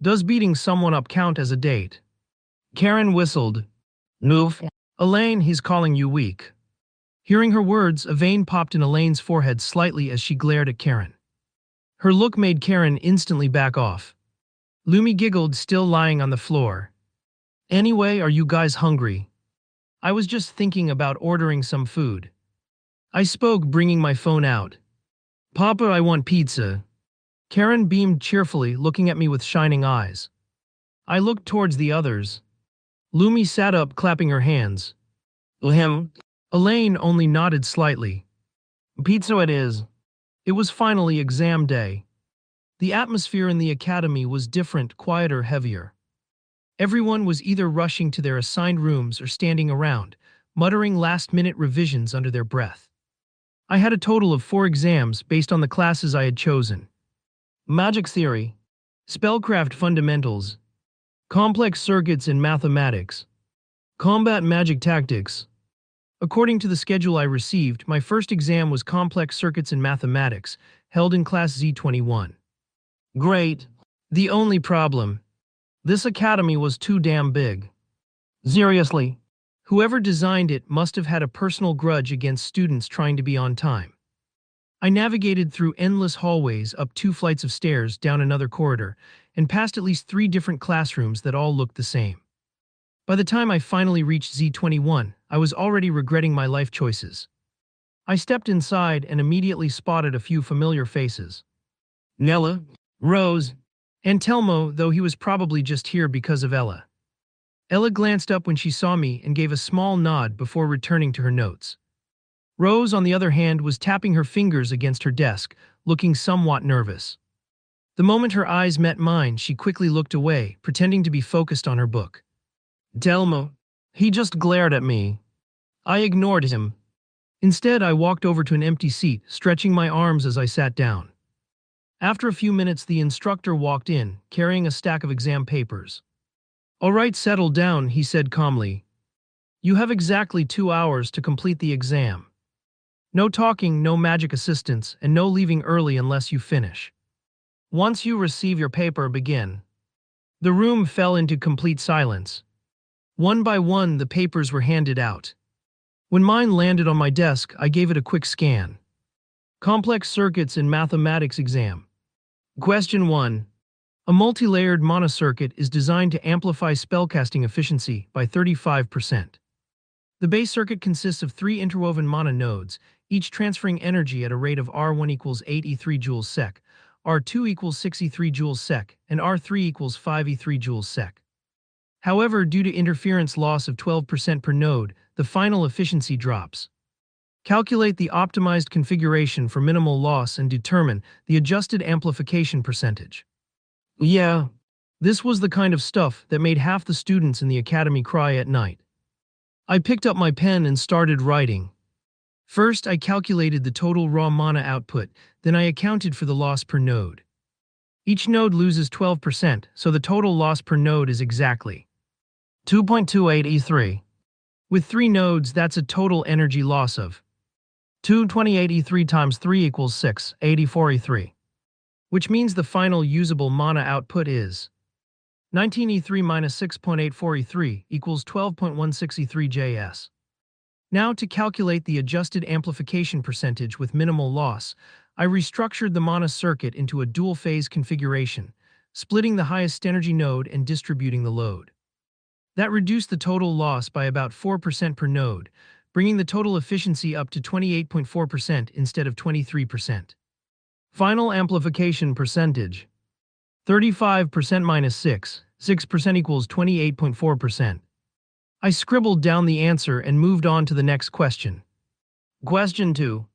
Does beating someone up count as a date? Karen whistled. Noof. Elaine, he's calling you weak. Hearing her words, a vein popped in Elaine's forehead slightly as she glared at Karen. Her look made Karen instantly back off. Lumi giggled, still lying on the floor. Anyway, are you guys hungry? I was just thinking about ordering some food. I spoke, bringing my phone out. Papa, I want pizza. Karen beamed cheerfully, looking at me with shining eyes. I looked towards the others. Lumi sat up, clapping her hands. Him. Elaine only nodded slightly. Pizza it is. It was finally exam day. The atmosphere in the academy was different, quieter, heavier. Everyone was either rushing to their assigned rooms or standing around, muttering last-minute revisions under their breath. I had a total of 4 exams based on the classes I had chosen. Magic Theory, Spellcraft Fundamentals, Complex Circuits in Mathematics, Combat Magic Tactics. According to the schedule I received, my first exam was Complex Circuits in Mathematics, held in Class Z21. Great. The only problem. This academy was too damn big. Seriously. Whoever designed it must have had a personal grudge against students trying to be on time. I navigated through endless hallways, up 2 flights of stairs, down another corridor, and past at least 3 different classrooms that all looked the same. By the time I finally reached Z21, I was already regretting my life choices. I stepped inside and immediately spotted a few familiar faces. Nella, Rose, and Telmo, though he was probably just here because of Ella. Ella glanced up when she saw me and gave a small nod before returning to her notes. Rose, on the other hand, was tapping her fingers against her desk, looking somewhat nervous. The moment her eyes met mine, she quickly looked away, pretending to be focused on her book. Telmo. He just glared at me. I ignored him. Instead, I walked over to an empty seat, stretching my arms as I sat down. After a few minutes, the instructor walked in, carrying a stack of exam papers. All right, settle down, he said calmly. You have exactly 2 hours to complete the exam. No talking, no magic assistance, and no leaving early unless you finish. Once you receive your paper, begin. The room fell into complete silence. One by one, the papers were handed out. When mine landed on my desk, I gave it a quick scan. Complex Circuits in Mathematics exam. Question 1. A multi-layered monocircuit is designed to amplify spellcasting efficiency by 35%. The base circuit consists of 3 interwoven mono nodes, each transferring energy at a rate of R1 equals 8 E3 joules sec, R2 equals 6 E3 joules sec, and R3 equals 5 E3 joules sec. However, due to interference loss of 12% per node, the final efficiency drops. Calculate the optimized configuration for minimal loss and determine the adjusted amplification percentage. Yeah, this was the kind of stuff that made half the students in the academy cry at night. I picked up my pen and started writing. First, I calculated the total raw mana output, then I accounted for the loss per node. Each node loses 12%, so the total loss per node is exactly 2.28 E3. With 3 nodes, that's a total energy loss of 228 E3 times 3 equals 684 E3. Which means the final usable mana output is 19 E3 minus 6.84 E3 equals 12.16 E3 JS. Now to calculate the adjusted amplification percentage with minimal loss, I restructured the mana circuit into a dual-phase configuration, splitting the highest energy node and distributing the load. That reduced the total loss by about 4% per node, bringing the total efficiency up to 28.4% instead of 23%. Final amplification percentage. 35% minus 6% equals 28.4%. I scribbled down the answer and moved on to the next question. Question 2.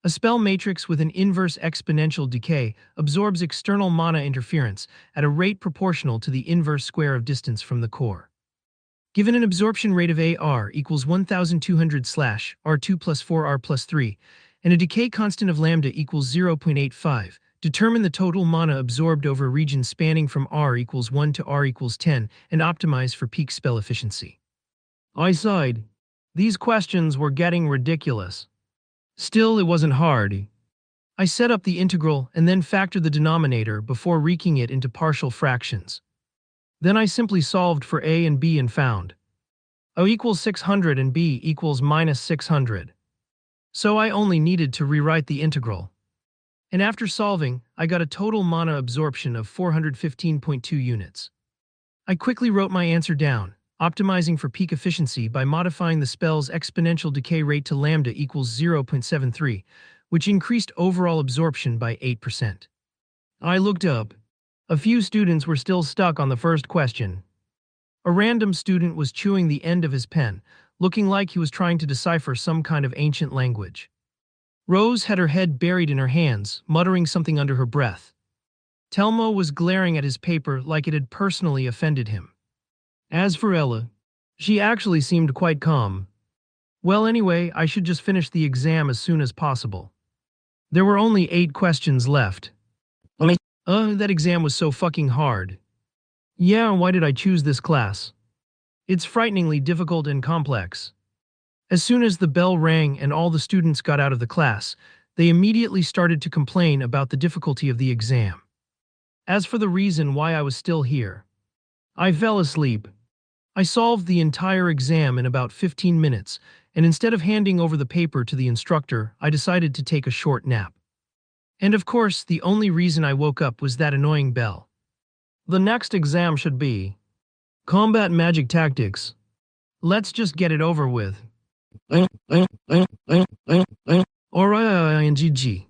A spell matrix with an inverse exponential decay absorbs external mana interference at a rate proportional to the inverse square of distance from the core. Given an absorption rate of AR equals 1200 slash R2 plus 4R plus 3, and a decay constant of lambda equals 0.85, determine the total mana absorbed over a region spanning from R equals 1 to R equals 10 and optimize for peak spell efficiency. I sighed. These questions were getting ridiculous. Still, it wasn't hard. I set up the integral and then factored the denominator before wreaking it into partial fractions. Then I simply solved for a and b and found O equals 600 and b equals minus 600. So I only needed to rewrite the integral. And after solving, I got a total mana absorption of 415.2 units. I quickly wrote my answer down, optimizing for peak efficiency by modifying the spell's exponential decay rate to lambda equals 0.73, which increased overall absorption by 8%. I looked up. A few students were still stuck on the first question. A random student was chewing the end of his pen, looking like he was trying to decipher some kind of ancient language. Rose had her head buried in her hands, muttering something under her breath. Telmo was glaring at his paper like it had personally offended him. As for Ella, she actually seemed quite calm. Well, anyway, I should just finish the exam as soon as possible. There were only 8 questions left. That exam was so fucking hard. Yeah, why did I choose this class? It's frighteningly difficult and complex. As soon as the bell rang and all the students got out of the class, they immediately started to complain about the difficulty of the exam. As for the reason why I was still here, I fell asleep. I solved the entire exam in about 15 minutes, and instead of handing over the paper to the instructor, I decided to take a short nap. And of course, the only reason I woke up was that annoying bell. The next exam should be Combat Magic Tactics. Let's just get it over with. ORINGG.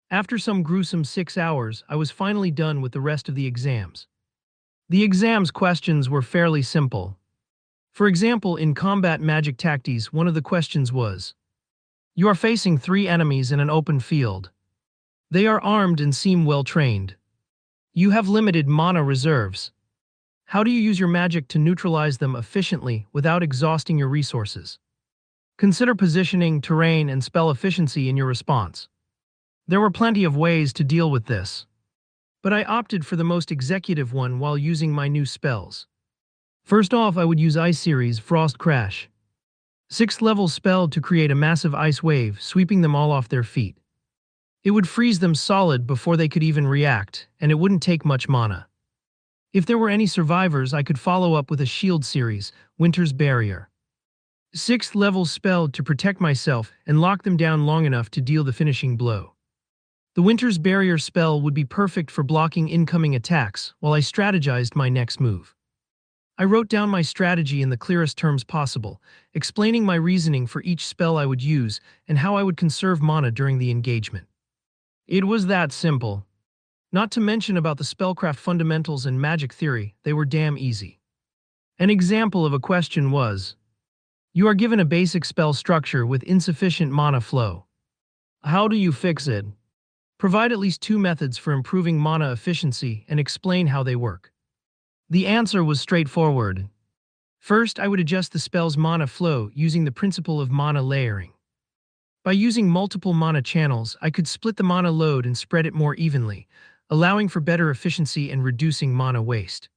After some gruesome 6 hours, I was finally done with the rest of the exams. The exam's questions were fairly simple. For example, in Combat Magic Tactics, one of the questions was, you are facing 3 enemies in an open field. They are armed and seem well trained. You have limited mana reserves. How do you use your magic to neutralize them efficiently without exhausting your resources? Consider positioning, terrain, and spell efficiency in your response. There were plenty of ways to deal with this, but I opted for the most executive one while using my new spells. First off, I would use Ice Series Frost Crash. 6th level spell to create a massive ice wave, sweeping them all off their feet. It would freeze them solid before they could even react, and it wouldn't take much mana. If there were any survivors, I could follow up with a shield series, Winter's Barrier. 6th level spell to protect myself and lock them down long enough to deal the finishing blow. The Winter's Barrier spell would be perfect for blocking incoming attacks while I strategized my next move. I wrote down my strategy in the clearest terms possible, explaining my reasoning for each spell I would use and how I would conserve mana during the engagement. It was that simple. Not to mention about the spellcraft fundamentals and magic theory, they were damn easy. An example of a question was, you are given a basic spell structure with insufficient mana flow. How do you fix it? Provide at least 2 methods for improving mana efficiency and explain how they work. The answer was straightforward. First, I would adjust the spell's mana flow using the principle of mana layering. By using multiple mana channels, I could split the mana load and spread it more evenly, allowing for better efficiency and reducing mana waste.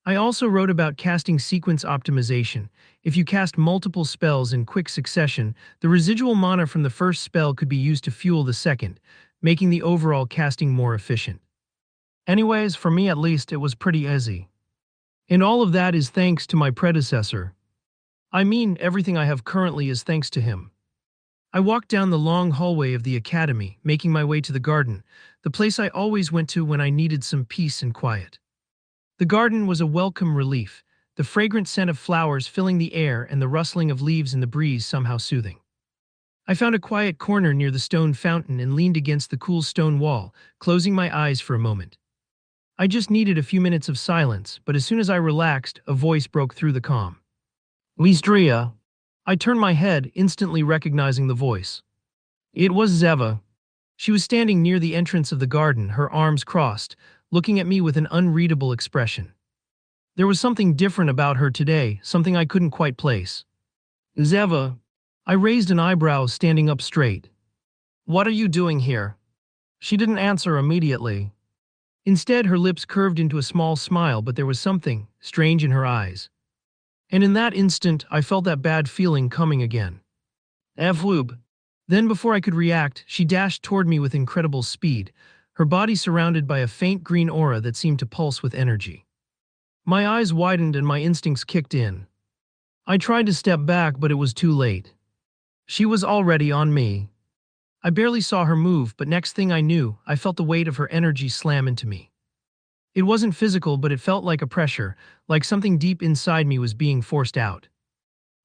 I also wrote about casting sequence optimization. If you cast multiple spells in quick succession, the residual mana from the first spell could be used to fuel the second, making the overall casting more efficient. Anyways, for me at least, it was pretty easy. And all of that is thanks to my predecessor. I mean, everything I have currently is thanks to him. I walked down the long hallway of the academy, making my way to the garden, the place I always went to when I needed some peace and quiet. The garden was a welcome relief, the fragrant scent of flowers filling the air and the rustling of leaves in the breeze somehow soothing. I found a quiet corner near the stone fountain and leaned against the cool stone wall, closing my eyes for a moment. I just needed a few minutes of silence, but as soon as I relaxed, a voice broke through the calm. Listria. I turned my head, instantly recognizing the voice. It was Zeva. She was standing near the entrance of the garden, her arms crossed, looking at me with an unreadable expression. There was something different about her today, something I couldn't quite place. Zeva. I raised an eyebrow, standing up straight. What are you doing here? She didn't answer immediately. Instead, her lips curved into a small smile, but there was something strange in her eyes. And in that instant, I felt that bad feeling coming again. Floob. Then before I could react, she dashed toward me with incredible speed, her body surrounded by a faint green aura that seemed to pulse with energy. My eyes widened and my instincts kicked in. I tried to step back, but it was too late. She was already on me. I barely saw her move, but next thing I knew, I felt the weight of her energy slam into me. It wasn't physical, but it felt like a pressure, like something deep inside me was being forced out.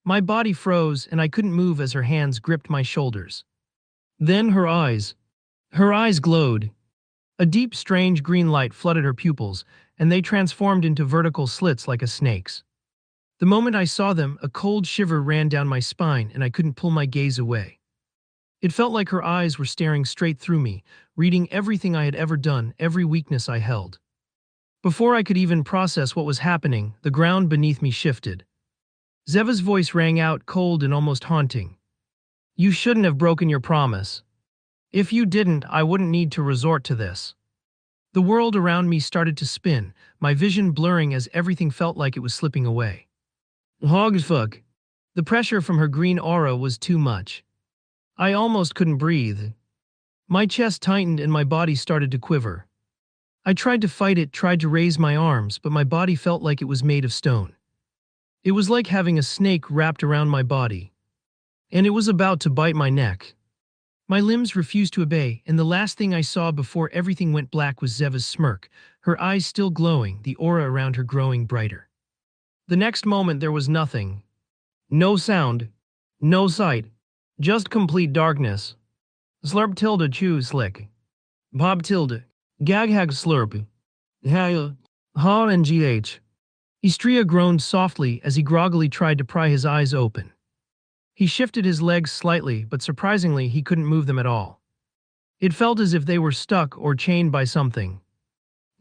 My body froze, and I couldn't move as her hands gripped my shoulders. Then her eyes. Her eyes glowed. A deep, strange green light flooded her pupils, and they transformed into vertical slits like a snake's. The moment I saw them, a cold shiver ran down my spine, and I couldn't pull my gaze away. It felt like her eyes were staring straight through me, reading everything I had ever done, every weakness I held. Before I could even process what was happening, the ground beneath me shifted. Zeva's voice rang out, cold and almost haunting. You shouldn't have broken your promise. If you didn't, I wouldn't need to resort to this. The world around me started to spin, my vision blurring as everything felt like it was slipping away. Hogsfuck. The pressure from her green aura was too much. I almost couldn't breathe. My chest tightened and my body started to quiver. I tried to fight it, tried to raise my arms, but my body felt like it was made of stone. It was like having a snake wrapped around my body. And it was about to bite my neck. My limbs refused to obey, and the last thing I saw before everything went black was Zeva's smirk, her eyes still glowing, the aura around her growing brighter. The next moment there was nothing. No sound. No sight. Just complete darkness. Slurp tilde chew slick. Bob tilde. Gag hag slurp. Ha and gh. Istria groaned softly as he groggily tried to pry his eyes open. He shifted his legs slightly, but surprisingly he couldn't move them at all. It felt as if they were stuck or chained by something.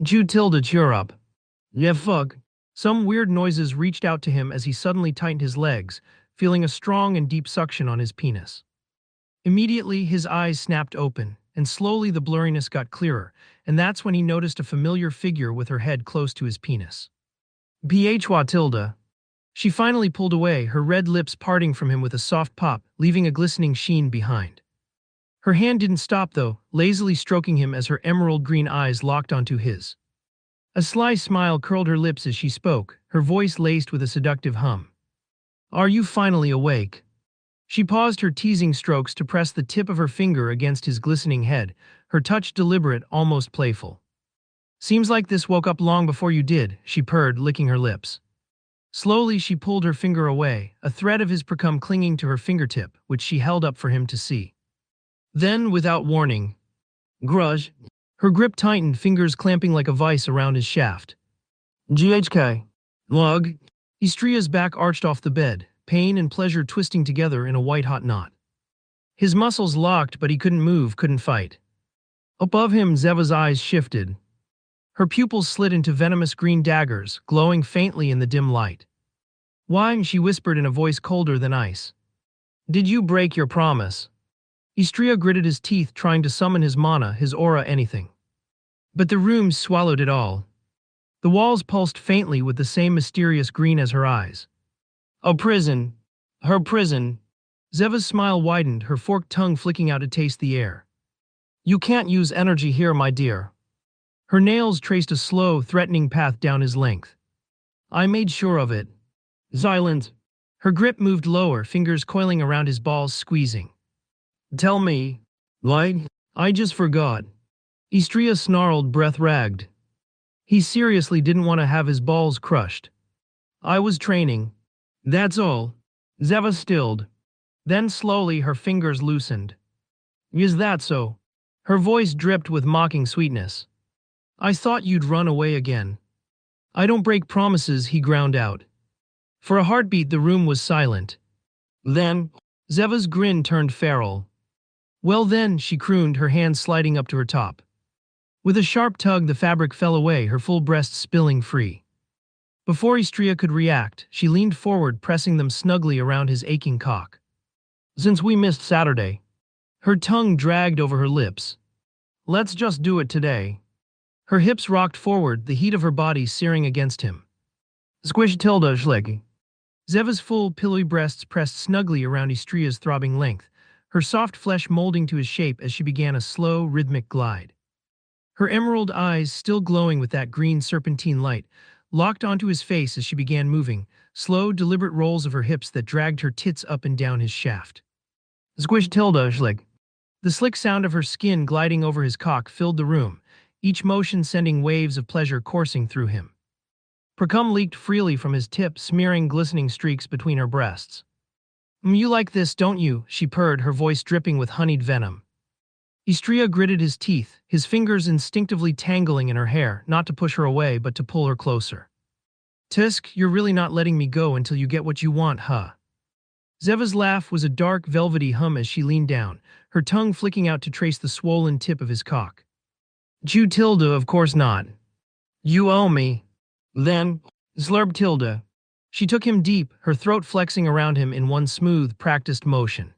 Chew tilde cheer up. Yeah fuck. Some weird noises reached out to him as he suddenly tightened his legs, feeling a strong and deep suction on his penis. Immediately, his eyes snapped open, and slowly the blurriness got clearer, and that's when he noticed a familiar figure with her head close to his penis. Phwa tilde. She finally pulled away, her red lips parting from him with a soft pop, leaving a glistening sheen behind. Her hand didn't stop though, lazily stroking him as her emerald green eyes locked onto his. A sly smile curled her lips as she spoke, her voice laced with a seductive hum. Are you finally awake? She paused her teasing strokes to press the tip of her finger against his glistening head, her touch deliberate, almost playful. Seems like this woke up long before you did, she purred, licking her lips. Slowly she pulled her finger away, a thread of his precum clinging to her fingertip, which she held up for him to see. Then, without warning, grudge, her grip tightened, fingers clamping like a vice around his shaft. GHK. Lug. Istria's back arched off the bed, pain and pleasure twisting together in a white-hot knot. His muscles locked, but he couldn't move, couldn't fight. Above him, Zeva's eyes shifted. Her pupils slid into venomous green daggers, glowing faintly in the dim light. Why? She whispered in a voice colder than ice. Did you break your promise? Istria gritted his teeth, trying to summon his mana, his aura, anything. But the room swallowed it all. The walls pulsed faintly with the same mysterious green as her eyes. A prison. Her prison. Zeva's smile widened, her forked tongue flicking out to taste the air. You can't use energy here, my dear. Her nails traced a slow, threatening path down his length. I made sure of it. Silent. Her grip moved lower, fingers coiling around his balls, squeezing. Tell me. Like, I just forgot. Istria snarled, breath ragged. He seriously didn't want to have his balls crushed. I was training. That's all. Zeva stilled. Then slowly her fingers loosened. Is that so? Her voice dripped with mocking sweetness. I thought you'd run away again. I don't break promises, he ground out. For a heartbeat the room was silent. Then, Zeva's grin turned feral. Well then, she crooned, her hand sliding up to her top. With a sharp tug the fabric fell away, her full breast spilling free. Before Istria could react, she leaned forward, pressing them snugly around his aching cock. Since we missed Saturday. Her tongue dragged over her lips. Let's just do it today. Her hips rocked forward, the heat of her body searing against him. Squish tilde schleggy. Zeva's full, pillowy breasts pressed snugly around Istria's throbbing length, her soft flesh molding to his shape as she began a slow, rhythmic glide. Her emerald eyes, still glowing with that green serpentine light, locked onto his face as she began moving, slow, deliberate rolls of her hips that dragged her tits up and down his shaft. Squish tilde schleg. The slick sound of her skin gliding over his cock filled the room, each motion sending waves of pleasure coursing through him. Precum leaked freely from his tip, smearing glistening streaks between her breasts. You like this, don't you? She purred, her voice dripping with honeyed venom. Istria gritted his teeth, his fingers instinctively tangling in her hair, not to push her away but to pull her closer. Tisk, you're really not letting me go until you get what you want, huh? Zeva's laugh was a dark, velvety hum as she leaned down, her tongue flicking out to trace the swollen tip of his cock. Jew tilde, of course not. You owe me. Then, slurb tilde. She took him deep, her throat flexing around him in one smooth, practiced motion.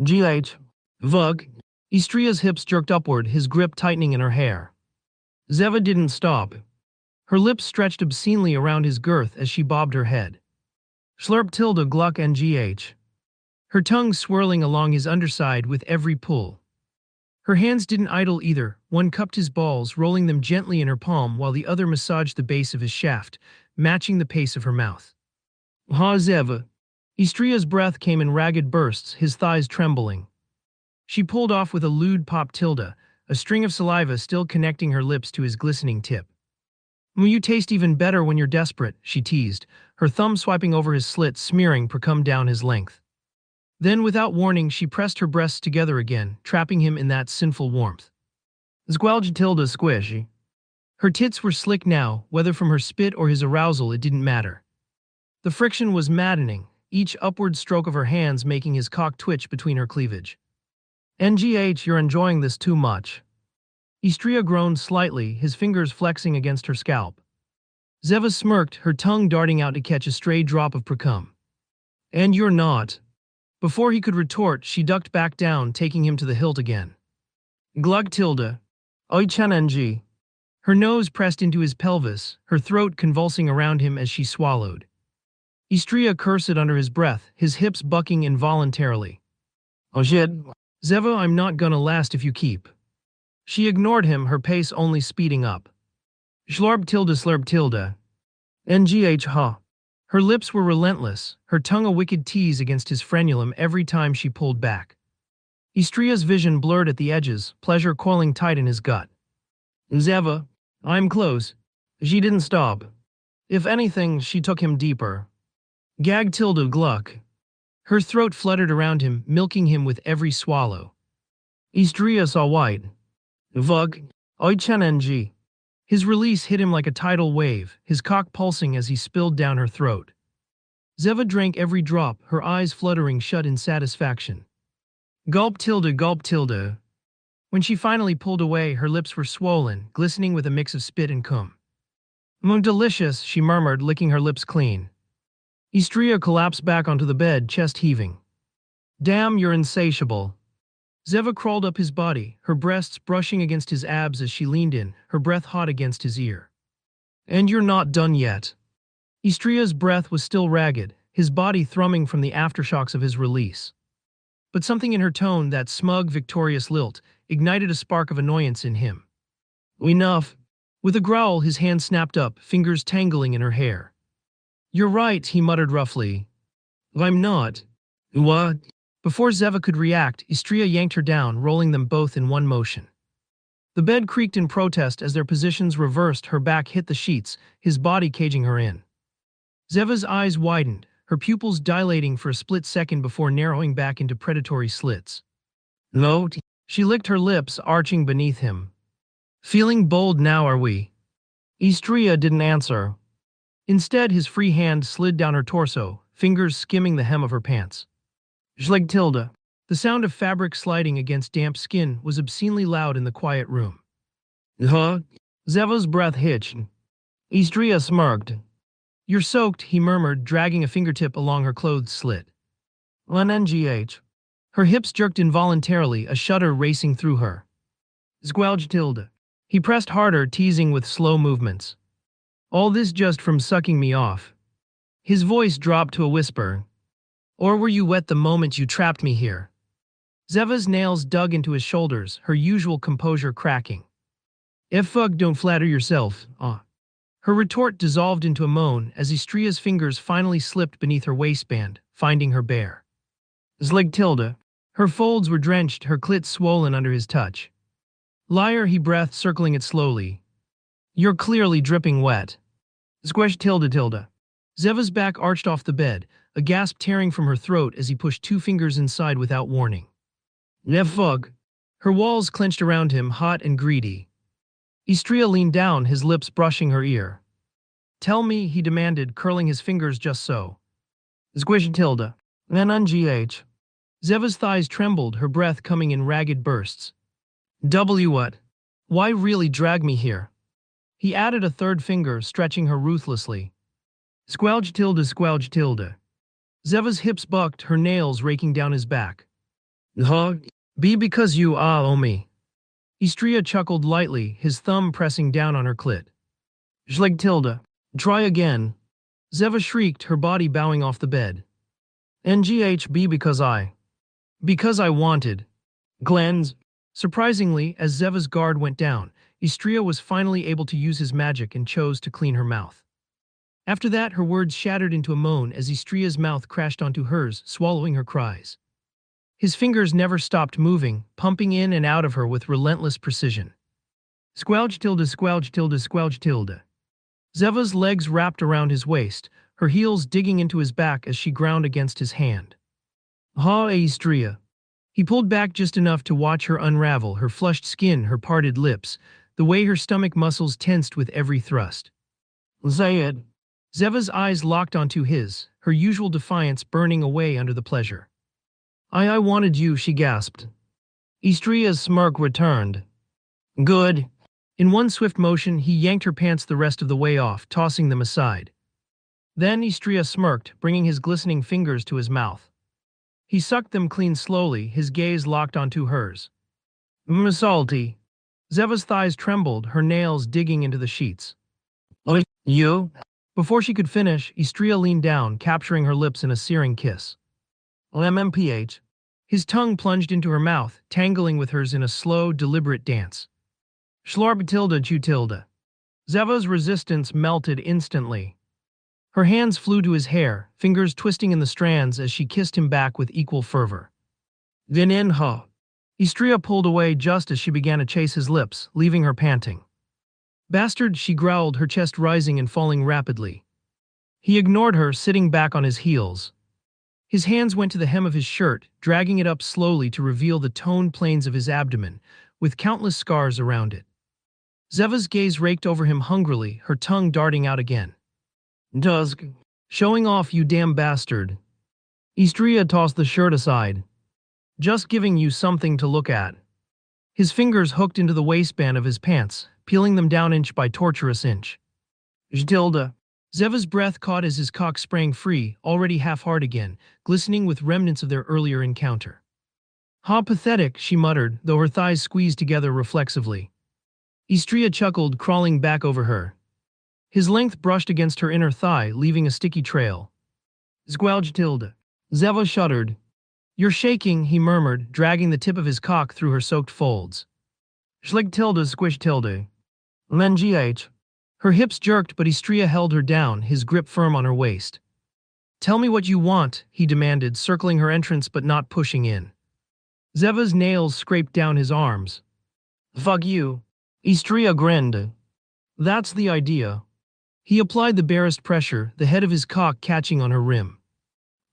GH. Vug. Istria's hips jerked upward, his grip tightening in her hair. Zeva didn't stop. Her lips stretched obscenely around his girth as she bobbed her head. Slurp tilde gluck and GH. Her tongue swirling along his underside with every pull. Her hands didn't idle either, one cupped his balls, rolling them gently in her palm while the other massaged the base of his shaft, matching the pace of her mouth. Ha Zeva. Istria's breath came in ragged bursts, his thighs trembling. She pulled off with a lewd pop tilde, a string of saliva still connecting her lips to his glistening tip. You taste even better when you're desperate, she teased, her thumb swiping over his slit, smearing precum down his length. Then, without warning, she pressed her breasts together again, trapping him in that sinful warmth. Squelge tilde squishy. Her tits were slick now, whether from her spit or his arousal, it didn't matter. The friction was maddening, each upward stroke of her hands making his cock twitch between her cleavage. NGH, you're enjoying this too much. Istria groaned slightly, his fingers flexing against her scalp. Zeva smirked, her tongue darting out to catch a stray drop of precum. And you're not. Before he could retort, she ducked back down, taking him to the hilt again. Glug tilde. Oichan ng. Her nose pressed into his pelvis, her throat convulsing around him as she swallowed. Istria cursed under his breath, his hips bucking involuntarily. Oh shit. Zeva, I'm not gonna last if you keep. She ignored him, her pace only speeding up. Slurb tilde. NGH ha. Her lips were relentless, her tongue a wicked tease against his frenulum every time she pulled back. Istria's vision blurred at the edges, pleasure coiling tight in his gut. Zeva, I'm close. She didn't stop. If anything, she took him deeper. Gag tilde gluck. Her throat fluttered around him, milking him with every swallow. Istria saw white. Vug. Oichan ng. His release hit him like a tidal wave, his cock pulsing as he spilled down her throat. Zeva drank every drop, her eyes fluttering shut in satisfaction. Gulp tilde. When she finally pulled away, her lips were swollen, glistening with a mix of spit and cum. Delicious, she murmured, licking her lips clean. Istria collapsed back onto the bed, chest heaving. Damn, you're insatiable. Zeva crawled up his body, her breasts brushing against his abs as she leaned in, her breath hot against his ear. And you're not done yet. Istria's breath was still ragged, his body thrumming from the aftershocks of his release. But something in her tone, that smug, victorious lilt, ignited a spark of annoyance in him. Enough. With a growl, his hand snapped up, fingers tangling in her hair. You're right, he muttered roughly. I'm not. What? Before Zeva could react, Istria yanked her down, rolling them both in one motion. The bed creaked in protest as their positions reversed, her back hit the sheets, his body caging her in. Zeva's eyes widened, her pupils dilating for a split second before narrowing back into predatory slits. No, she licked her lips, arching beneath him. Feeling bold now, are we? Istria didn't answer. Instead, his free hand slid down her torso, fingers skimming the hem of her pants. Schleg tilde. The sound of fabric sliding against damp skin was obscenely loud in the quiet room. Huh? Zeva's breath hitched. Istria smirked. You're soaked, he murmured, dragging a fingertip along her clothes slit. NGH. Her hips jerked involuntarily, a shudder racing through her. Squelched. He pressed harder, teasing with slow movements. All this just from sucking me off. His voice dropped to a whisper. Or were you wet the moment you trapped me here? Zeva's nails dug into his shoulders, her usual composure cracking. Fuck, don't flatter yourself, Her retort dissolved into a moan as Istria's fingers finally slipped beneath her waistband, finding her bare. Zlig. Her folds were drenched, her clit swollen under his touch. Liar, he breathed, circling it slowly. You're clearly dripping wet. Squesh. Zeva's back arched off the bed, a gasp tearing from her throat as he pushed 2 fingers inside without warning. Fuck. Her walls clenched around him, hot and greedy. Istria leaned down, his lips brushing her ear. Tell me, he demanded, curling his fingers just so. Squish. NGH. Zeva's thighs trembled, her breath coming in ragged bursts. What? Why really drag me here? He added a 3rd finger, stretching her ruthlessly. Squelch. Zeva's hips bucked, her nails raking down his back. Be because you owe me. Istria chuckled lightly, his thumb pressing down on her clit. Zlig. Try again. Zeva shrieked, her body bowing off the bed. NGHB because I wanted. Glens. Surprisingly, as Zeva's guard went down, Istria was finally able to use his magic and chose to clean her mouth. After that, her words shattered into a moan as Istria's mouth crashed onto hers, swallowing her cries. His fingers never stopped moving, pumping in and out of her with relentless precision. Squelch. Zeva's legs wrapped around his waist, her heels digging into his back as she ground against his hand. Istria. He pulled back just enough to watch her unravel, her flushed skin, her parted lips, the way her stomach muscles tensed with every thrust. Zayed. Zeva's eyes locked onto his, her usual defiance burning away under the pleasure. I wanted you, she gasped. Istria's smirk returned. Good. In one swift motion, he yanked her pants the rest of the way off, tossing them aside. Then Istria smirked, bringing his glistening fingers to his mouth. He sucked them clean slowly, his gaze locked onto hers. Salty. Zeva's thighs trembled, her nails digging into the sheets. You? Before she could finish, Istria leaned down, capturing her lips in a searing kiss. MMPH. His tongue plunged into her mouth, tangling with hers in a slow, deliberate dance. Schlarb. Zeva's resistance melted instantly. Her hands flew to his hair, fingers twisting in the strands as she kissed him back with equal fervor. Vinenha. Istria pulled away just as she began to chase his lips, leaving her panting. Bastard, she growled, her chest rising and falling rapidly. He ignored her, sitting back on his heels. His hands went to the hem of his shirt, dragging it up slowly to reveal the toned planes of his abdomen, with countless scars around it. Zeva's gaze raked over him hungrily, her tongue darting out again. Dusk. Showing off, you damn bastard. Istria tossed the shirt aside. Just giving you something to look at. His fingers hooked into the waistband of his pants, peeling them down inch by torturous inch. Jtilda. Zeva's breath caught as his cock sprang free, already half hard again, glistening with remnants of their earlier encounter. How pathetic, she muttered, though her thighs squeezed together reflexively. Istria chuckled, crawling back over her. His length brushed against her inner thigh, leaving a sticky trail. Zgwalj. Zeva shuddered. You're shaking, he murmured, dragging the tip of his cock through her soaked folds. Schlig. Squish. Lengh. Her hips jerked, but Istria held her down, his grip firm on her waist. Tell me what you want, he demanded, circling her entrance but not pushing in. Zeva's nails scraped down his arms. Fuck you. Istria grinned. That's the idea. He applied the barest pressure, the head of his cock catching on her rim.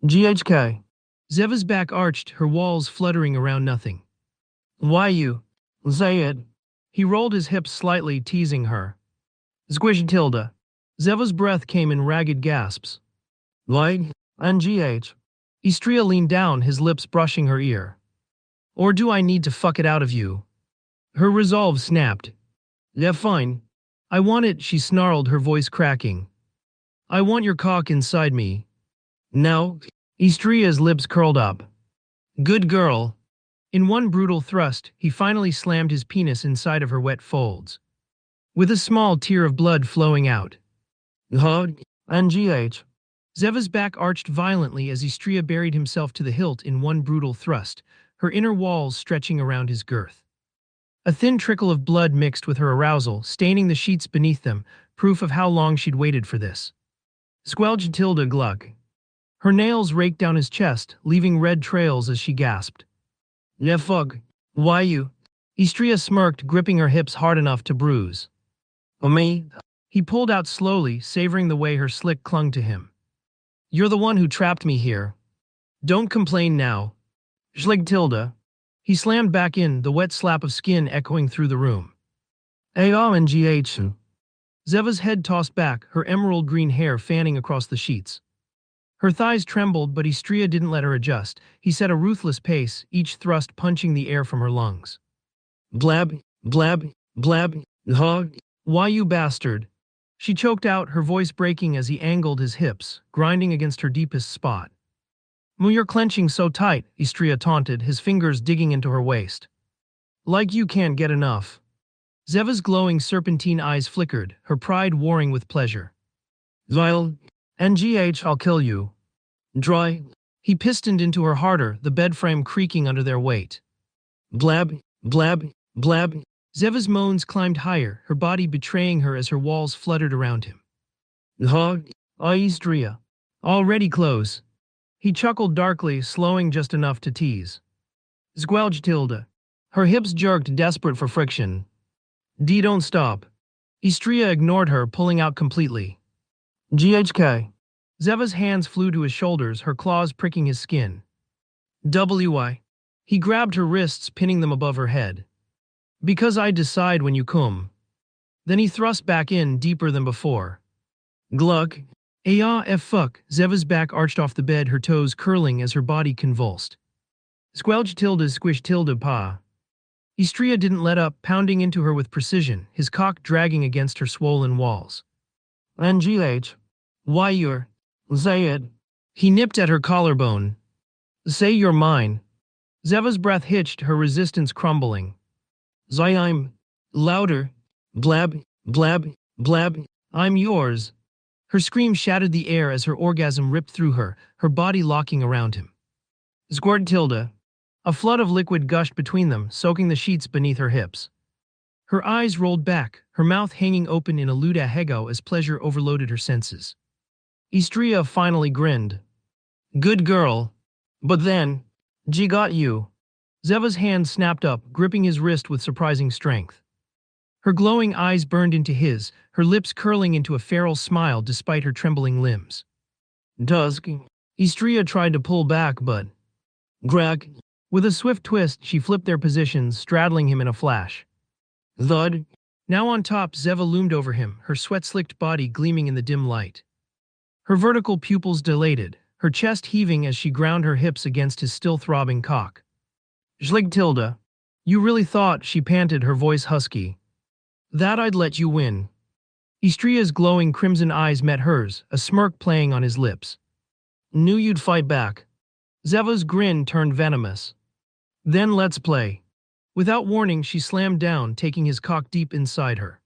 GHK. Zeva's back arched, her walls fluttering around nothing. Why you? Zayed. He rolled his hips slightly, teasing her. Squish. Zeva's breath came in ragged gasps. Like, NGH. Istria leaned down, his lips brushing her ear. Or do I need to fuck it out of you? Her resolve snapped. Yeah, fine. I want it, she snarled, her voice cracking. I want your cock inside me. Now, Estria's lips curled up. Good girl. In one brutal thrust, he finally slammed his penis inside of her wet folds, with a small tear of blood flowing out. NGH. Zeva's back arched violently as Istria buried himself to the hilt in one brutal thrust, her inner walls stretching around his girth. A thin trickle of blood mixed with her arousal, staining the sheets beneath them, proof of how long she'd waited for this. Squelched Tilda Gluck. Her nails raked down his chest, leaving red trails as she gasped. Yeah, fuck. Why you? Istria smirked, gripping her hips hard enough to bruise. Me? He pulled out slowly, savoring the way her slick clung to him. You're the one who trapped me here. Don't complain now. Schlig Tilda. He slammed back in, the wet slap of skin echoing through the room. AONGH. Zeva's head tossed back, her emerald green hair fanning across the sheets. Her thighs trembled, but Istria didn't let her adjust. He set a ruthless pace, each thrust punching the air from her lungs. Blab, blab, blab, hog. Why you bastard? She choked out, her voice breaking as he angled his hips, grinding against her deepest spot. You're clenching so tight, Istria taunted, his fingers digging into her waist. Like you can't get enough. Zeva's glowing serpentine eyes flickered, her pride warring with pleasure. Vile. NGH, I'll kill you. Dry. He pistoned into her harder, the bed frame creaking under their weight. Blab, blab, blab. Zeva's moans climbed higher, her body betraying her as her walls fluttered around him. Hog. Istria. Already close. He chuckled darkly, slowing just enough to tease. Squelched Tilda. Her hips jerked, desperate for friction. D, don't stop. Istria ignored her, pulling out completely. GHK. Zeva's hands flew to his shoulders, her claws pricking his skin. WY. He grabbed her wrists, pinning them above her head. Because I decide when you come. Then he thrust back in, deeper than before. Gluck. Fuck. Zeva's back arched off the bed, her toes curling as her body convulsed. Squelch tilde squish tilde pa. Istria didn't let up, pounding into her with precision, his cock dragging against her swollen walls. NGH. Why you're... Say it. He nipped at her collarbone. Say you're mine. Zeva's breath hitched, her resistance crumbling. I'm... Louder. Blab, blab, blab. I'm yours. Her scream shattered the air as her orgasm ripped through her, her body locking around him. Squirt Tilda. A flood of liquid gushed between them, soaking the sheets beneath her hips. Her eyes rolled back, her mouth hanging open in a lewd ahego as pleasure overloaded her senses. Istria finally grinned. Good girl. But then, G got you. Zeva's hand snapped up, gripping his wrist with surprising strength. Her glowing eyes burned into his, her lips curling into a feral smile despite her trembling limbs. Dusk. Istria tried to pull back, but... Greg. With a swift twist, she flipped their positions, straddling him in a flash. Thud. Now on top, Zeva loomed over him, her sweat-slicked body gleaming in the dim light. Her vertical pupils dilated, her chest heaving as she ground her hips against his still-throbbing cock. Schlig Tilda. You really thought, she panted, her voice husky. That I'd let you win. Istria's glowing crimson eyes met hers, a smirk playing on his lips. Knew you'd fight back. Zeva's grin turned venomous. Then let's play. Without warning, she slammed down, taking his cock deep inside her.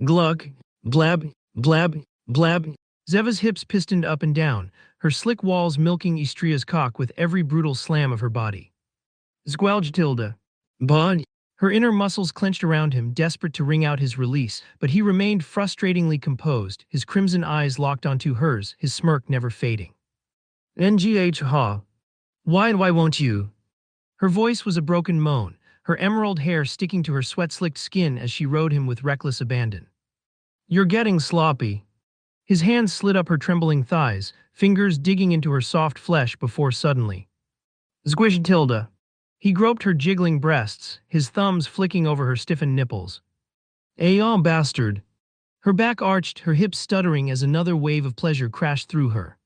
Gluck, blab, blab, blab. Zeva's hips pistoned up and down, her slick walls milking Istria's cock with every brutal slam of her body. Squelch Tilda. Bud. Her inner muscles clenched around him, desperate to wring out his release, but he remained frustratingly composed, his crimson eyes locked onto hers, his smirk never fading. NGH ha. Why won't you? Her voice was a broken moan, her emerald hair sticking to her sweat-slicked skin as she rode him with reckless abandon. You're getting sloppy. His hands slid up her trembling thighs, fingers digging into her soft flesh before suddenly. Squish Tilda. He groped her jiggling breasts, his thumbs flicking over her stiffened nipples. Bastard. Her back arched, her hips stuttering as another wave of pleasure crashed through her.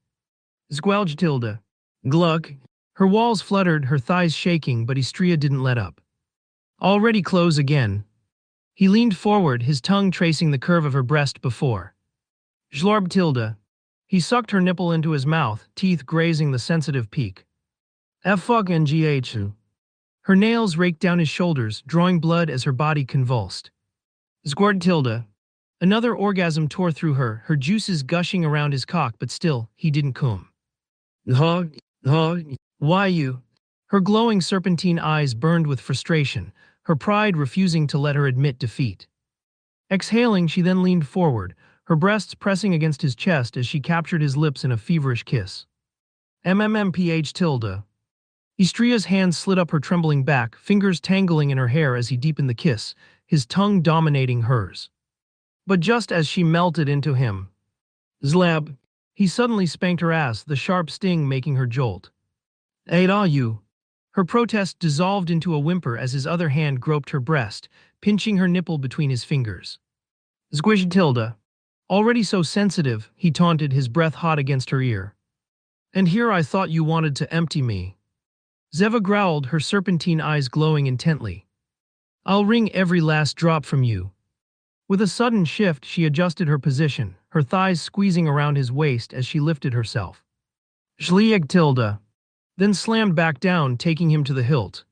Squelch Tilda. Gluck. Her walls fluttered, her thighs shaking, but Istria didn't let up. Already close again. He leaned forward, his tongue tracing the curve of her breast before. Schlorb Tilda. He sucked her nipple into his mouth, teeth grazing the sensitive peak. F-fuck-ngh. Her nails raked down his shoulders, drawing blood as her body convulsed. Squirt tilde. Another orgasm tore through her, her juices gushing around his cock, but still, he didn't come. Hug, hug, why you? Her glowing serpentine eyes burned with frustration, her pride refusing to let her admit defeat. Exhaling, she then leaned forward, her breasts pressing against his chest as she captured his lips in a feverish kiss. MMMPH tilde. Istria's hand slid up her trembling back, fingers tangling in her hair as he deepened the kiss, his tongue dominating hers. But just as she melted into him, zlab, he suddenly spanked her ass, the sharp sting making her jolt. Ain't all you? Her protest dissolved into a whimper as his other hand groped her breast, pinching her nipple between his fingers. Squish tilde. Already so sensitive, he taunted, his breath hot against her ear. And here I thought you wanted to empty me. Zeva growled, her serpentine eyes glowing intently. I'll wring every last drop from you. With a sudden shift, she adjusted her position, her thighs squeezing around his waist as she lifted herself. Schlieg tilde. Then slammed back down, taking him to the hilt.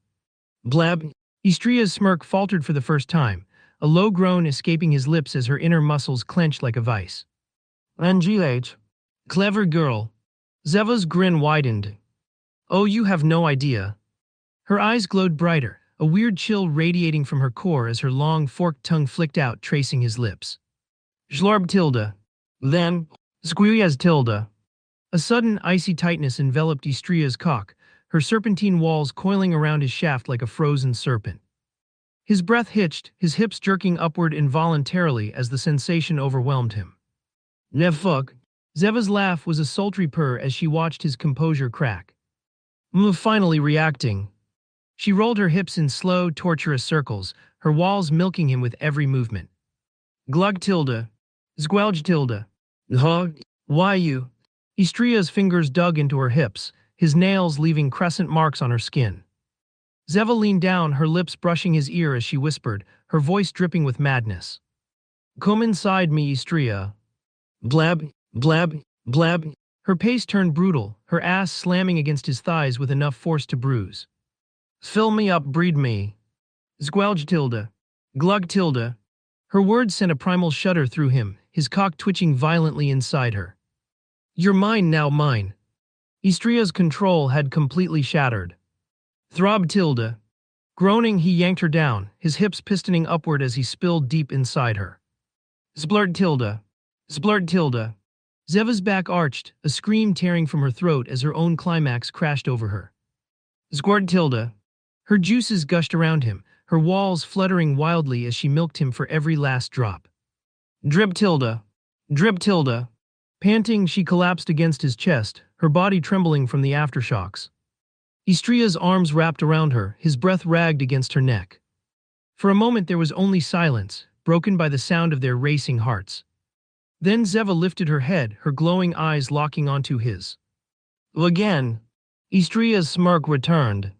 Blab. Istria's smirk faltered for the first time, a low groan escaping his lips as her inner muscles clenched like a vice. Ngh. Clever girl. Zeva's grin widened. Oh, you have no idea. Her eyes glowed brighter, a weird chill radiating from her core as her long forked tongue flicked out, tracing his lips. Schlorb tilde. Then, squeeze tilde. A sudden icy tightness enveloped Istria's cock, her serpentine walls coiling around his shaft like a frozen serpent. His breath hitched, his hips jerking upward involuntarily as the sensation overwhelmed him. Ne fuck. Zeva's laugh was a sultry purr as she watched his composure crack. Finally reacting. She rolled her hips in slow, torturous circles, her walls milking him with every movement. Glug tilde. Squelge tilde. Hog. Why you? Istria's fingers dug into her hips, his nails leaving crescent marks on her skin. Zeva leaned down, her lips brushing his ear as she whispered, her voice dripping with madness. Come inside me, Istria. Blab, blab, blab. Her pace turned brutal, her ass slamming against his thighs with enough force to bruise. Fill me up, breed me. Squelge tilde. Glug tilde. Her words sent a primal shudder through him, his cock twitching violently inside her. You're mine now, mine. Istria's control had completely shattered. Throb tilde. Groaning, he yanked her down, his hips pistoning upward as he spilled deep inside her. Splurt tilde. Splurt tilde. Zeva's back arched, a scream tearing from her throat as her own climax crashed over her. Squirt tilde. Her juices gushed around him, her walls fluttering wildly as she milked him for every last drop. Drip tilde. Drip tilde. Panting, she collapsed against his chest, her body trembling from the aftershocks. Istria's arms wrapped around her, his breath ragged against her neck. For a moment there was only silence, broken by the sound of their racing hearts. Then Zeva lifted her head, her glowing eyes locking onto his. Again. Istria's smirk returned.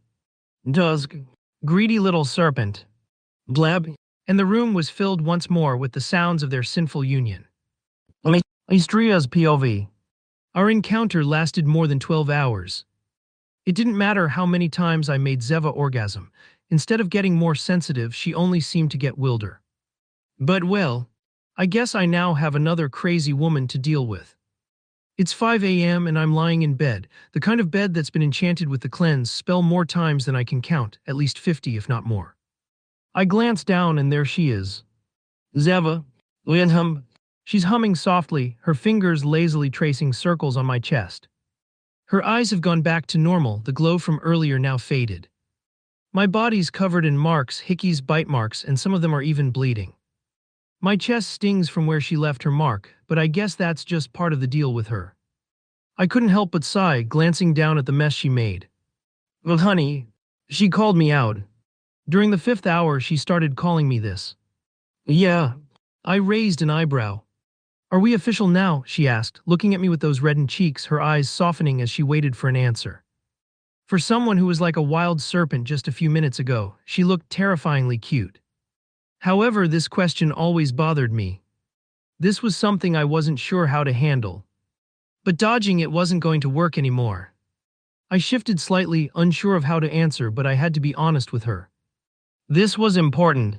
Dusk. Greedy little serpent. Blab. And the room was filled once more with the sounds of their sinful union. Istria's POV. Our encounter lasted more than 12 hours. It didn't matter how many times I made Zeva orgasm. Instead of getting more sensitive, she only seemed to get wilder. But well, I guess I now have another crazy woman to deal with. It's 5 a.m. and I'm lying in bed, the kind of bed that's been enchanted with the cleanse spell more times than I can count, at least 50 if not more. I glance down and there she is. Zeva, Linham. She's humming softly, her fingers lazily tracing circles on my chest. Her eyes have gone back to normal, the glow from earlier now faded. My body's covered in marks, Hickey's bite marks, and some of them are even bleeding. My chest stings from where she left her mark, but I guess that's just part of the deal with her. I couldn't help but sigh, glancing down at the mess she made. Well, honey, she called me out. During the 5th hour, she started calling me this. Yeah. I raised an eyebrow. Are we official now? She asked, looking at me with those reddened cheeks, her eyes softening as she waited for an answer. For someone who was like a wild serpent just a few minutes ago, she looked terrifyingly cute. However, this question always bothered me. This was something I wasn't sure how to handle. But dodging it wasn't going to work anymore. I shifted slightly, unsure of how to answer, but I had to be honest with her. This was important.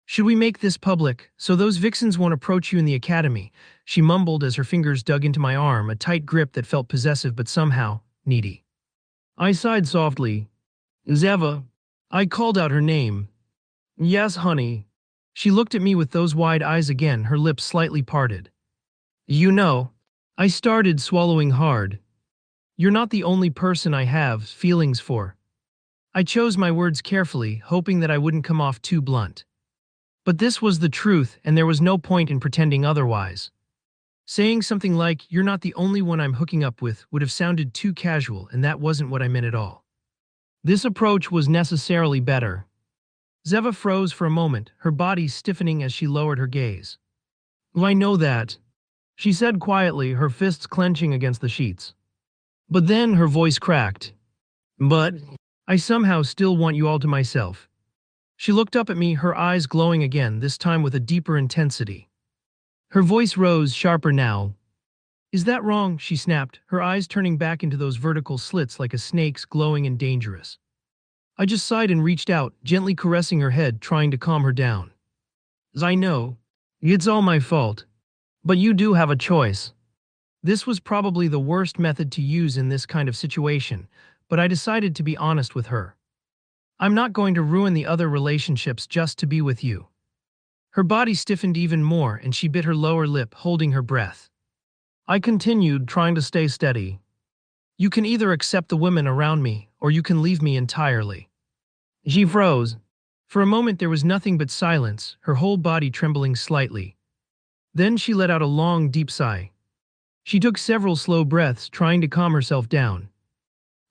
Should we make this public, so those vixens won't approach you in the academy? She mumbled as her fingers dug into my arm, a tight grip that felt possessive but somehow needy. I sighed softly. Zeva. I called out her name. Yes, honey. She looked at me with those wide eyes again, her lips slightly parted. You know, I started swallowing hard. You're not the only person I have feelings for. I chose my words carefully, hoping that I wouldn't come off too blunt. But this was the truth, and there was no point in pretending otherwise. Saying something like, "You're not the only one I'm hooking up with," would have sounded too casual, and that wasn't what I meant at all. This approach was necessarily better. Zeva froze for a moment, her body stiffening as she lowered her gaze. "I know that," she said quietly, her fists clenching against the sheets. But then her voice cracked. "But I somehow still want you all to myself." She looked up at me, her eyes glowing again, this time with a deeper intensity. Her voice rose, sharper now. "Is that wrong?" she snapped, her eyes turning back into those vertical slits like a snake's, glowing and dangerous. I just sighed and reached out, gently caressing her head, trying to calm her down. "I know. It's all my fault. But you do have a choice." This was probably the worst method to use in this kind of situation, but I decided to be honest with her. "I'm not going to ruin the other relationships just to be with you." Her body stiffened even more, and she bit her lower lip, holding her breath. I continued, trying to stay steady. "You can either accept the women around me, or you can leave me entirely." She froze. For a moment there was nothing but silence, her whole body trembling slightly. Then she let out a long, deep sigh. She took several slow breaths, trying to calm herself down.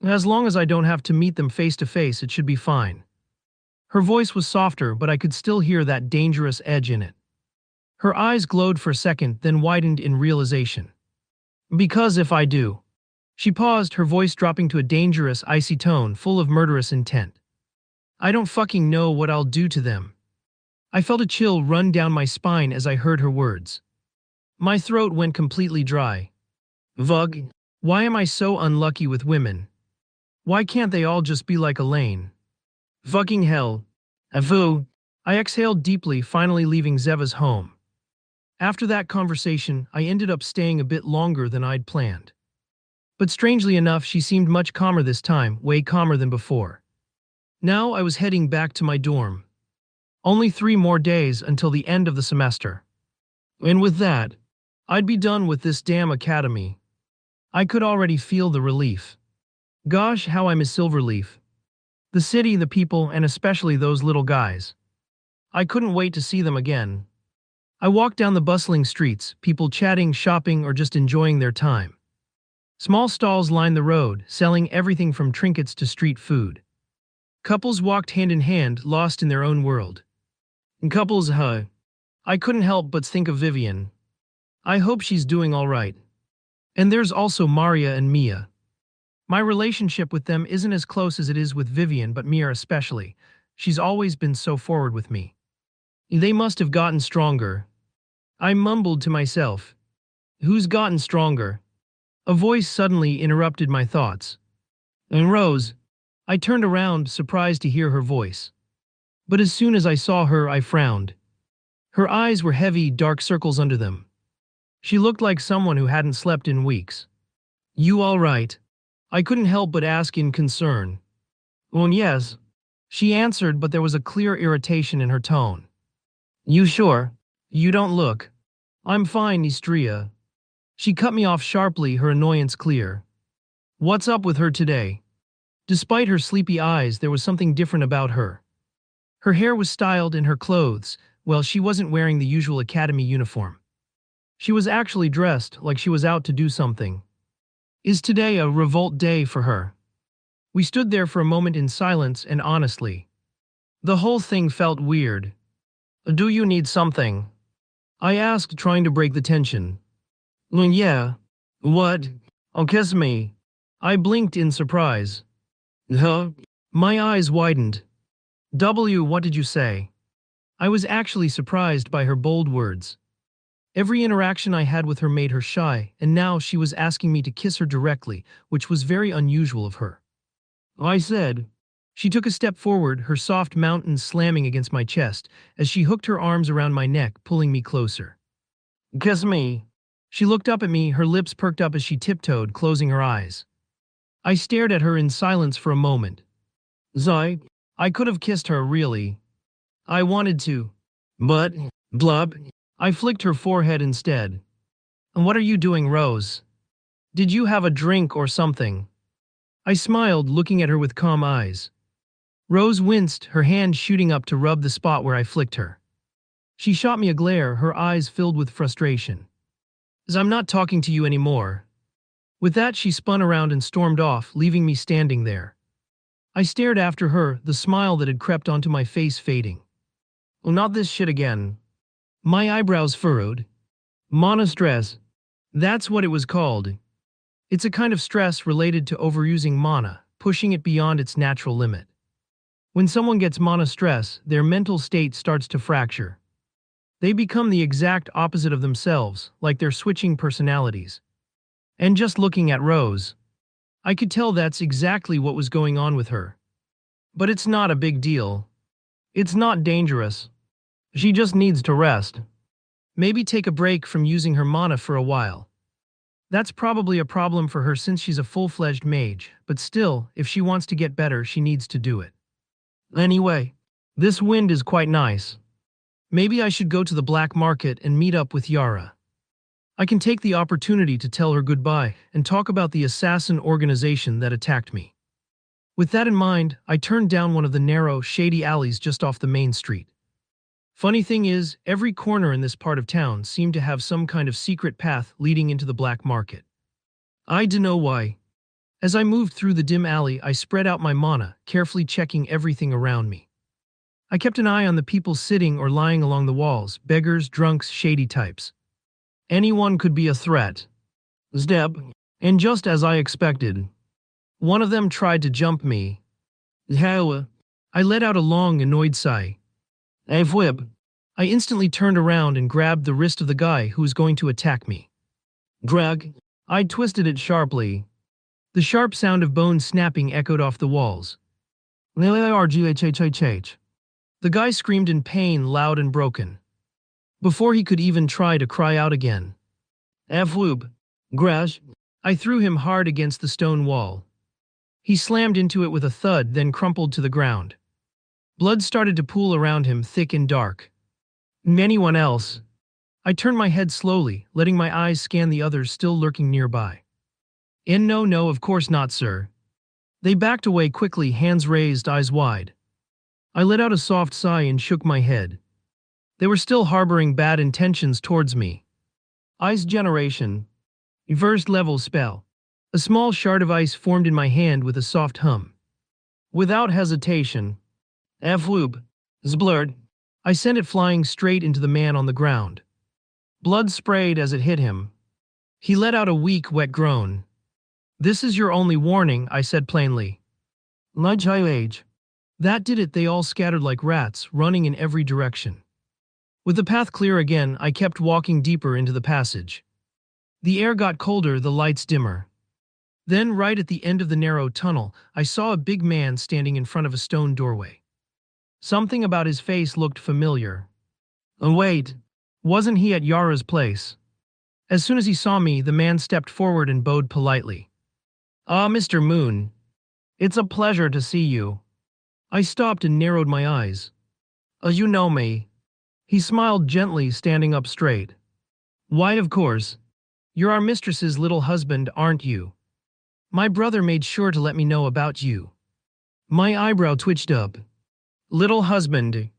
"As long as I don't have to meet them face to face, it should be fine." Her voice was softer, but I could still hear that dangerous edge in it. Her eyes glowed for a second, then widened in realization. "Because if I do..." She paused, her voice dropping to a dangerous, icy tone, full of murderous intent. "I don't fucking know what I'll do to them." I felt a chill run down my spine as I heard her words. My throat went completely dry. Vug, why am I so unlucky with women? Why can't they all just be like Elaine? Fucking hell. Avu. I exhaled deeply, finally leaving Zeva's home. After that conversation, I ended up staying a bit longer than I'd planned. But strangely enough, she seemed much calmer this time, way calmer than before. Now I was heading back to my dorm. Only 3 more days until the end of the semester. And with that, I'd be done with this damn academy. I could already feel the relief. Gosh, how I miss Silverleaf. The city, the people, and especially those little guys. I couldn't wait to see them again. I walked down the bustling streets, people chatting, shopping, or just enjoying their time. Small stalls lined the road, selling everything from trinkets to street food. Couples walked hand in hand, lost in their own world. And couples, I couldn't help but think of Vivian. I hope she's doing all right. And there's also Maria and Mia. My relationship with them isn't as close as it is with Vivian, but Mia especially. She's always been so forward with me. They must have gotten stronger. I mumbled to myself. Who's gotten stronger? A voice suddenly interrupted my thoughts. And Rose. I turned around, surprised to hear her voice. But as soon as I saw her, I frowned. Her eyes were heavy, dark circles under them. She looked like someone who hadn't slept in weeks. You all right? I couldn't help but ask in concern. Oh, yes. She answered, but there was a clear irritation in her tone. You sure? You don't look. I'm fine, Istria. She cut me off sharply, her annoyance clear. What's up with her today? Despite her sleepy eyes, there was something different about her. Her hair was styled and her clothes, well, she wasn't wearing the usual academy uniform. She was actually dressed like she was out to do something. Is today a revolt day for her? We stood there for a moment in silence, and honestly, the whole thing felt weird. Do you need something? I asked, trying to break the tension. Yeah. What? Oh, kiss me. I blinked in surprise. Huh? My eyes widened. What did you say? I was actually surprised by her bold words. Every interaction I had with her made her shy, and now she was asking me to kiss her directly, which was very unusual of her. I said. She took a step forward, her soft mountains slamming against my chest, as she hooked her arms around my neck, pulling me closer. Kiss me. She looked up at me, her lips perked up as she tiptoed, closing her eyes. I stared at her in silence for a moment. Zai, I could have kissed her, really. I wanted to. But, blub, I flicked her forehead instead. And what are you doing, Rose? Did you have a drink or something? I smiled, looking at her with calm eyes. Rose winced, her hand shooting up to rub the spot where I flicked her. She shot me a glare, her eyes filled with frustration. I'm not talking to you anymore. With that, she spun around and stormed off, leaving me standing there. I stared after her, the smile that had crept onto my face fading. Oh, not this shit again. My eyebrows furrowed. Mana stress. That's what it was called. It's a kind of stress related to overusing mana, pushing it beyond its natural limit. When someone gets mana stress, their mental state starts to fracture. They become the exact opposite of themselves, like they're switching personalities. And just looking at Rose, I could tell that's exactly what was going on with her. But it's not a big deal. It's not dangerous. She just needs to rest. Maybe take a break from using her mana for a while. That's probably a problem for her since she's a full-fledged mage, but still, if she wants to get better, she needs to do it. Anyway, this wind is quite nice. Maybe I should go to the black market and meet up with Yara. I can take the opportunity to tell her goodbye and talk about the assassin organization that attacked me. With that in mind, I turned down one of the narrow, shady alleys just off the main street. Funny thing is, every corner in this part of town seemed to have some kind of secret path leading into the black market. I don't know why. As I moved through the dim alley, I spread out my mana, carefully checking everything around me. I kept an eye on the people sitting or lying along the walls, beggars, drunks, shady types. Anyone could be a threat. Step, and just as I expected, one of them tried to jump me. How? I let out a long, annoyed sigh. Whip. I instantly turned around and grabbed the wrist of the guy who was going to attack me. Drag. I twisted it sharply. The sharp sound of bones snapping echoed off the walls. The guy screamed in pain, loud and broken. Before he could even try to cry out again. Whoop. Grash. I threw him hard against the stone wall. He slammed into it with a thud, then crumpled to the ground. Blood started to pool around him, thick and dark. Anyone else? I turned my head slowly, letting my eyes scan the others still lurking nearby. No, of course not, sir. They backed away quickly, hands raised, eyes wide. I let out a soft sigh and shook my head. They were still harboring bad intentions towards me. Ice generation. First level spell. A small shard of ice formed in my hand with a soft hum. Without hesitation. Whoop. Zblurred. I sent it flying straight into the man on the ground. Blood sprayed as it hit him. He let out a weak, wet groan. This is your only warning, I said plainly. Age. That did it. They all scattered like rats, running in every direction. With the path clear again, I kept walking deeper into the passage. The air got colder, the lights dimmer. Then, right at the end of the narrow tunnel, I saw a big man standing in front of a stone doorway. Something about his face looked familiar. Oh wait, wasn't he at Yara's place? As soon as he saw me, the man stepped forward and bowed politely. Ah, Mr. Moon. It's a pleasure to see you. I stopped and narrowed my eyes. You know me. He smiled gently, standing up straight. Why, of course. You're our mistress's little husband, aren't you? My brother made sure to let me know about you. My eyebrow twitched up. Little husband.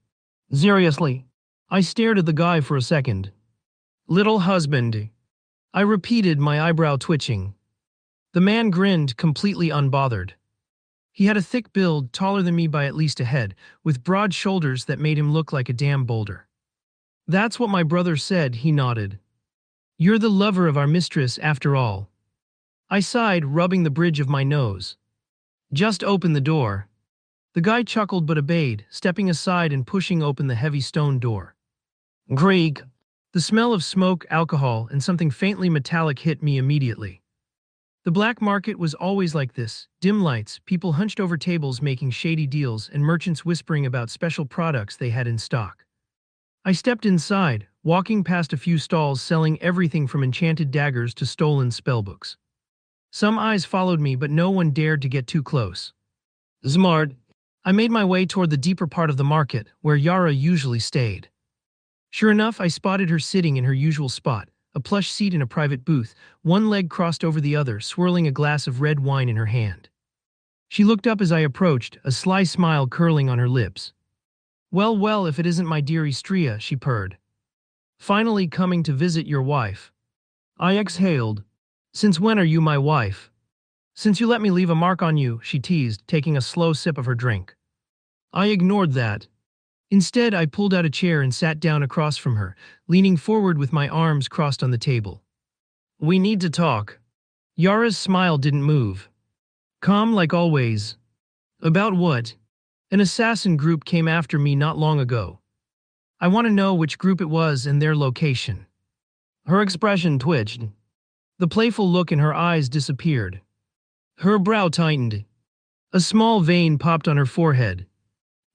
Seriously. I stared at the guy for a second. Little husband. I repeated, my eyebrow twitching. The man grinned, completely unbothered. He had a thick build, taller than me by at least a head, with broad shoulders that made him look like a damn boulder. That's what my brother said, he nodded. You're the lover of our mistress, after all. I sighed, rubbing the bridge of my nose. Just open the door. The guy chuckled but obeyed, stepping aside and pushing open the heavy stone door. Greek. The smell of smoke, alcohol, and something faintly metallic hit me immediately. The black market was always like this: dim lights, people hunched over tables making shady deals, and merchants whispering about special products they had in stock. I stepped inside, walking past a few stalls selling everything from enchanted daggers to stolen spellbooks. Some eyes followed me, but no one dared to get too close. Smart. I made my way toward the deeper part of the market, where Yara usually stayed. Sure enough, I spotted her sitting in her usual spot, a plush seat in a private booth, one leg crossed over the other, swirling a glass of red wine in her hand. She looked up as I approached, a sly smile curling on her lips. Well, well, if it isn't my dear Istria, she purred. Finally coming to visit your wife. I exhaled. Since when are you my wife? Since you let me leave a mark on you, she teased, taking a slow sip of her drink. I ignored that. Instead, I pulled out a chair and sat down across from her, leaning forward with my arms crossed on the table. We need to talk. Yara's smile didn't move. Calm like always. About what? An assassin group came after me not long ago. I want to know which group it was and their location. Her expression twitched. The playful look in her eyes disappeared. Her brow tightened. A small vein popped on her forehead.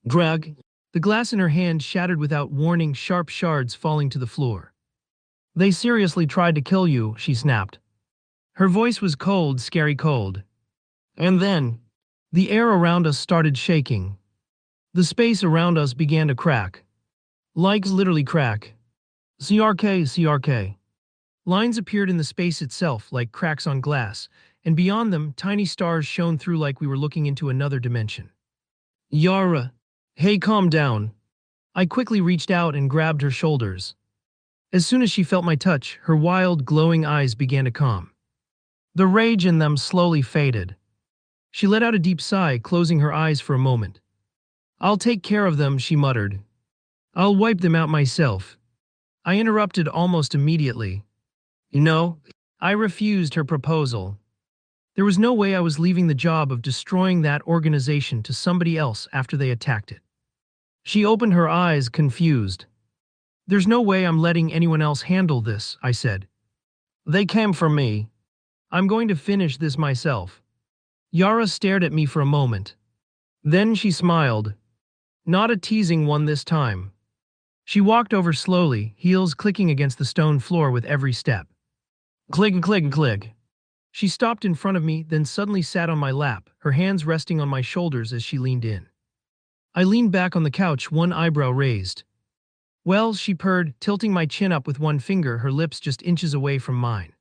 Drag. The glass in her hand shattered without warning, sharp shards falling to the floor. They seriously tried to kill you, she snapped. Her voice was cold, scary cold. And then, the air around us started shaking. The space around us began to crack. Like literally crack. CRK, CRK. Lines appeared in the space itself like cracks on glass, and beyond them, tiny stars shone through like we were looking into another dimension. Yara. Hey, calm down. I quickly reached out and grabbed her shoulders. As soon as she felt my touch, her wild, glowing eyes began to calm. The rage in them slowly faded. She let out a deep sigh, closing her eyes for a moment. I'll take care of them, she muttered. I'll wipe them out myself. I interrupted almost immediately. No, I refused her proposal. There was no way I was leaving the job of destroying that organization to somebody else after they attacked it. She opened her eyes, confused. There's no way I'm letting anyone else handle this, I said. They came for me. I'm going to finish this myself. Yara stared at me for a moment. Then she smiled. Not a teasing one this time. She walked over slowly, heels clicking against the stone floor with every step. Click, click, click. She stopped in front of me, then suddenly sat on my lap, her hands resting on my shoulders as she leaned in. I leaned back on the couch, one eyebrow raised. Well, she purred, tilting my chin up with one finger, her lips just inches away from mine.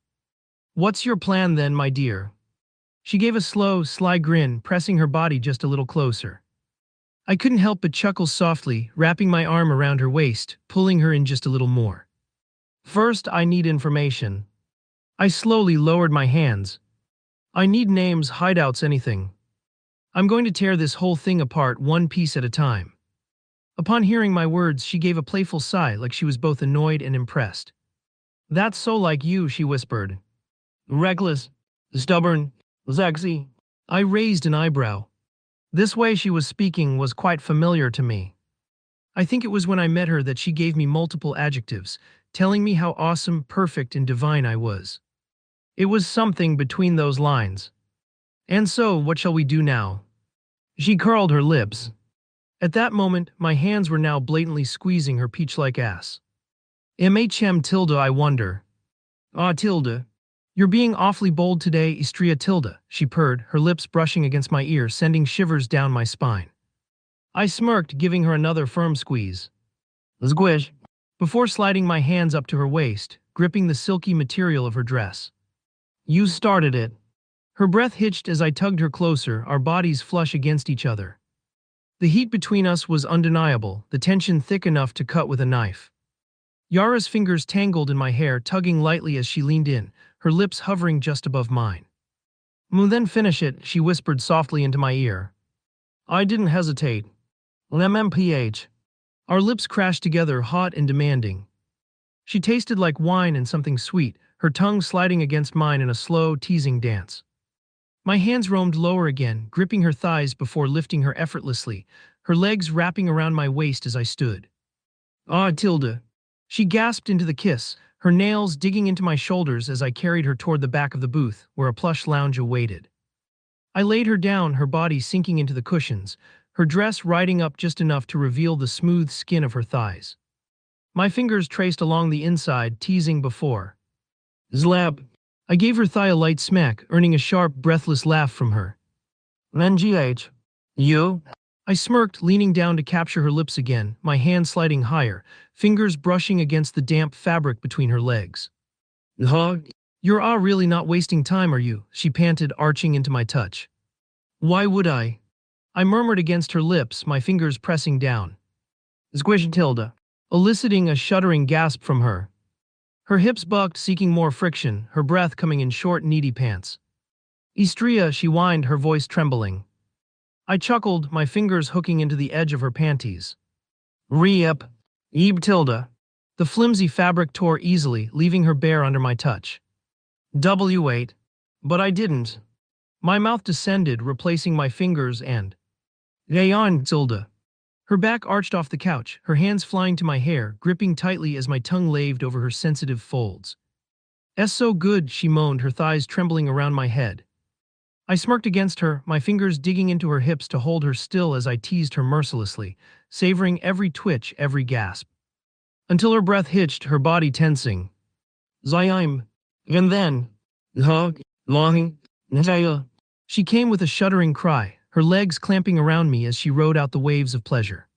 What's your plan then, my dear? She gave a slow, sly grin, pressing her body just a little closer. I couldn't help but chuckle softly, wrapping my arm around her waist, pulling her in just a little more. First, I need information. I slowly lowered my hands. I need names, hideouts, anything. I'm going to tear this whole thing apart one piece at a time. Upon hearing my words, she gave a playful sigh, like she was both annoyed and impressed. That's so like you, she whispered. Reckless, stubborn, sexy. I raised an eyebrow. This way she was speaking was quite familiar to me. I think it was when I met her that she gave me multiple adjectives, telling me how awesome, perfect, and divine I was. It was something between those lines. And so, what shall we do now? She curled her lips. At that moment, my hands were now blatantly squeezing her peach-like ass. MHM tilde, I wonder. Ah, tilde. You're being awfully bold today, Istria tilde, she purred, her lips brushing against my ear, sending shivers down my spine. I smirked, giving her another firm squeeze. Squish. Before sliding my hands up to her waist, gripping the silky material of her dress. You started it. Her breath hitched as I tugged her closer, our bodies flush against each other. The heat between us was undeniable, the tension thick enough to cut with a knife. Yara's fingers tangled in my hair, tugging lightly as she leaned in, her lips hovering just above mine. Then finish it, she whispered softly into my ear. I didn't hesitate. MMPH. Our lips crashed together, hot and demanding. She tasted like wine and something sweet, her tongue sliding against mine in a slow, teasing dance. My hands roamed lower again, gripping her thighs before lifting her effortlessly, her legs wrapping around my waist as I stood. Ah, tilde. She gasped into the kiss, her nails digging into my shoulders as I carried her toward the back of the booth, where a plush lounge awaited. I laid her down, her body sinking into the cushions, her dress riding up just enough to reveal the smooth skin of her thighs. My fingers traced along the inside, teasing before. Zlab. I gave her thigh a light smack, earning a sharp, breathless laugh from her. NGH. You? I smirked, leaning down to capture her lips again, my hand sliding higher, fingers brushing against the damp fabric between her legs. Huh? You're really not wasting time, are you? She panted, arching into my touch. Why would I? I murmured against her lips, my fingers pressing down. Squish Tilda, eliciting a shuddering gasp from her. Her hips bucked, seeking more friction, her breath coming in short, needy pants. Istria, she whined, her voice trembling. I chuckled, my fingers hooking into the edge of her panties. Re-up. Ebe Tilda. The flimsy fabric tore easily, leaving her bare under my touch. W8. But I didn't. My mouth descended, replacing my fingers and... Gayon Tilda. Her back arched off the couch, her hands flying to my hair, gripping tightly as my tongue laved over her sensitive folds. "Es so good," she moaned, her thighs trembling around my head. I smirked against her, my fingers digging into her hips to hold her still as I teased her mercilessly, savoring every twitch, every gasp. Until her breath hitched, her body tensing. Zayim. And then... Hug. Longing. Nzaya. She came with a shuddering cry, her legs clamping around me as she rode out the waves of pleasure.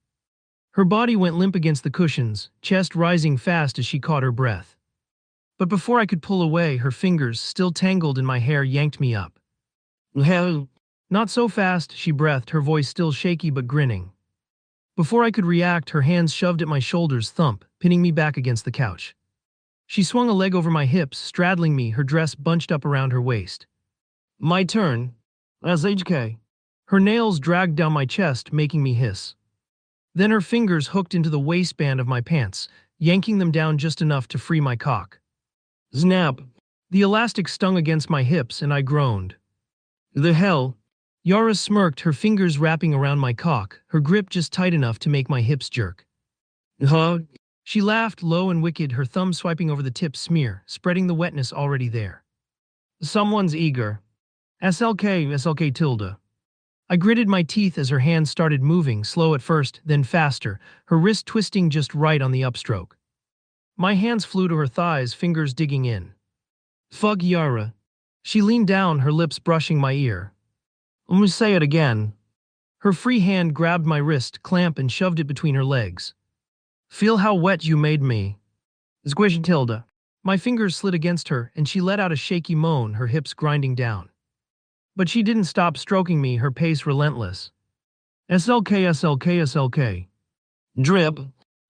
Her body went limp against the cushions, chest rising fast as she caught her breath. But before I could pull away, her fingers, still tangled in my hair, yanked me up. Hell. Not so fast, she breathed, her voice still shaky but grinning. Before I could react, her hands shoved at my shoulders, thump, pinning me back against the couch. She swung a leg over my hips, straddling me, her dress bunched up around her waist. My turn. SHK. Her nails dragged down my chest, making me hiss. Then her fingers hooked into the waistband of my pants, yanking them down just enough to free my cock. Snap. The elastic stung against my hips and I groaned. The hell? Yara smirked, her fingers wrapping around my cock, her grip just tight enough to make my hips jerk. Huh? She laughed, low and wicked, her thumb swiping over the tip smear, spreading the wetness already there. Someone's eager. SLK Tilda. I gritted my teeth as her hands started moving, slow at first, then faster, her wrist twisting just right on the upstroke. My hands flew to her thighs, fingers digging in. Fuck Yara. She leaned down, her lips brushing my ear. Say it again. Her free hand grabbed my wrist, clamp, and shoved it between her legs. Feel how wet you made me. Squish Tilda. My fingers slid against her, and she let out a shaky moan, her hips grinding down. But she didn't stop stroking me, her pace relentless. SLK. Drip.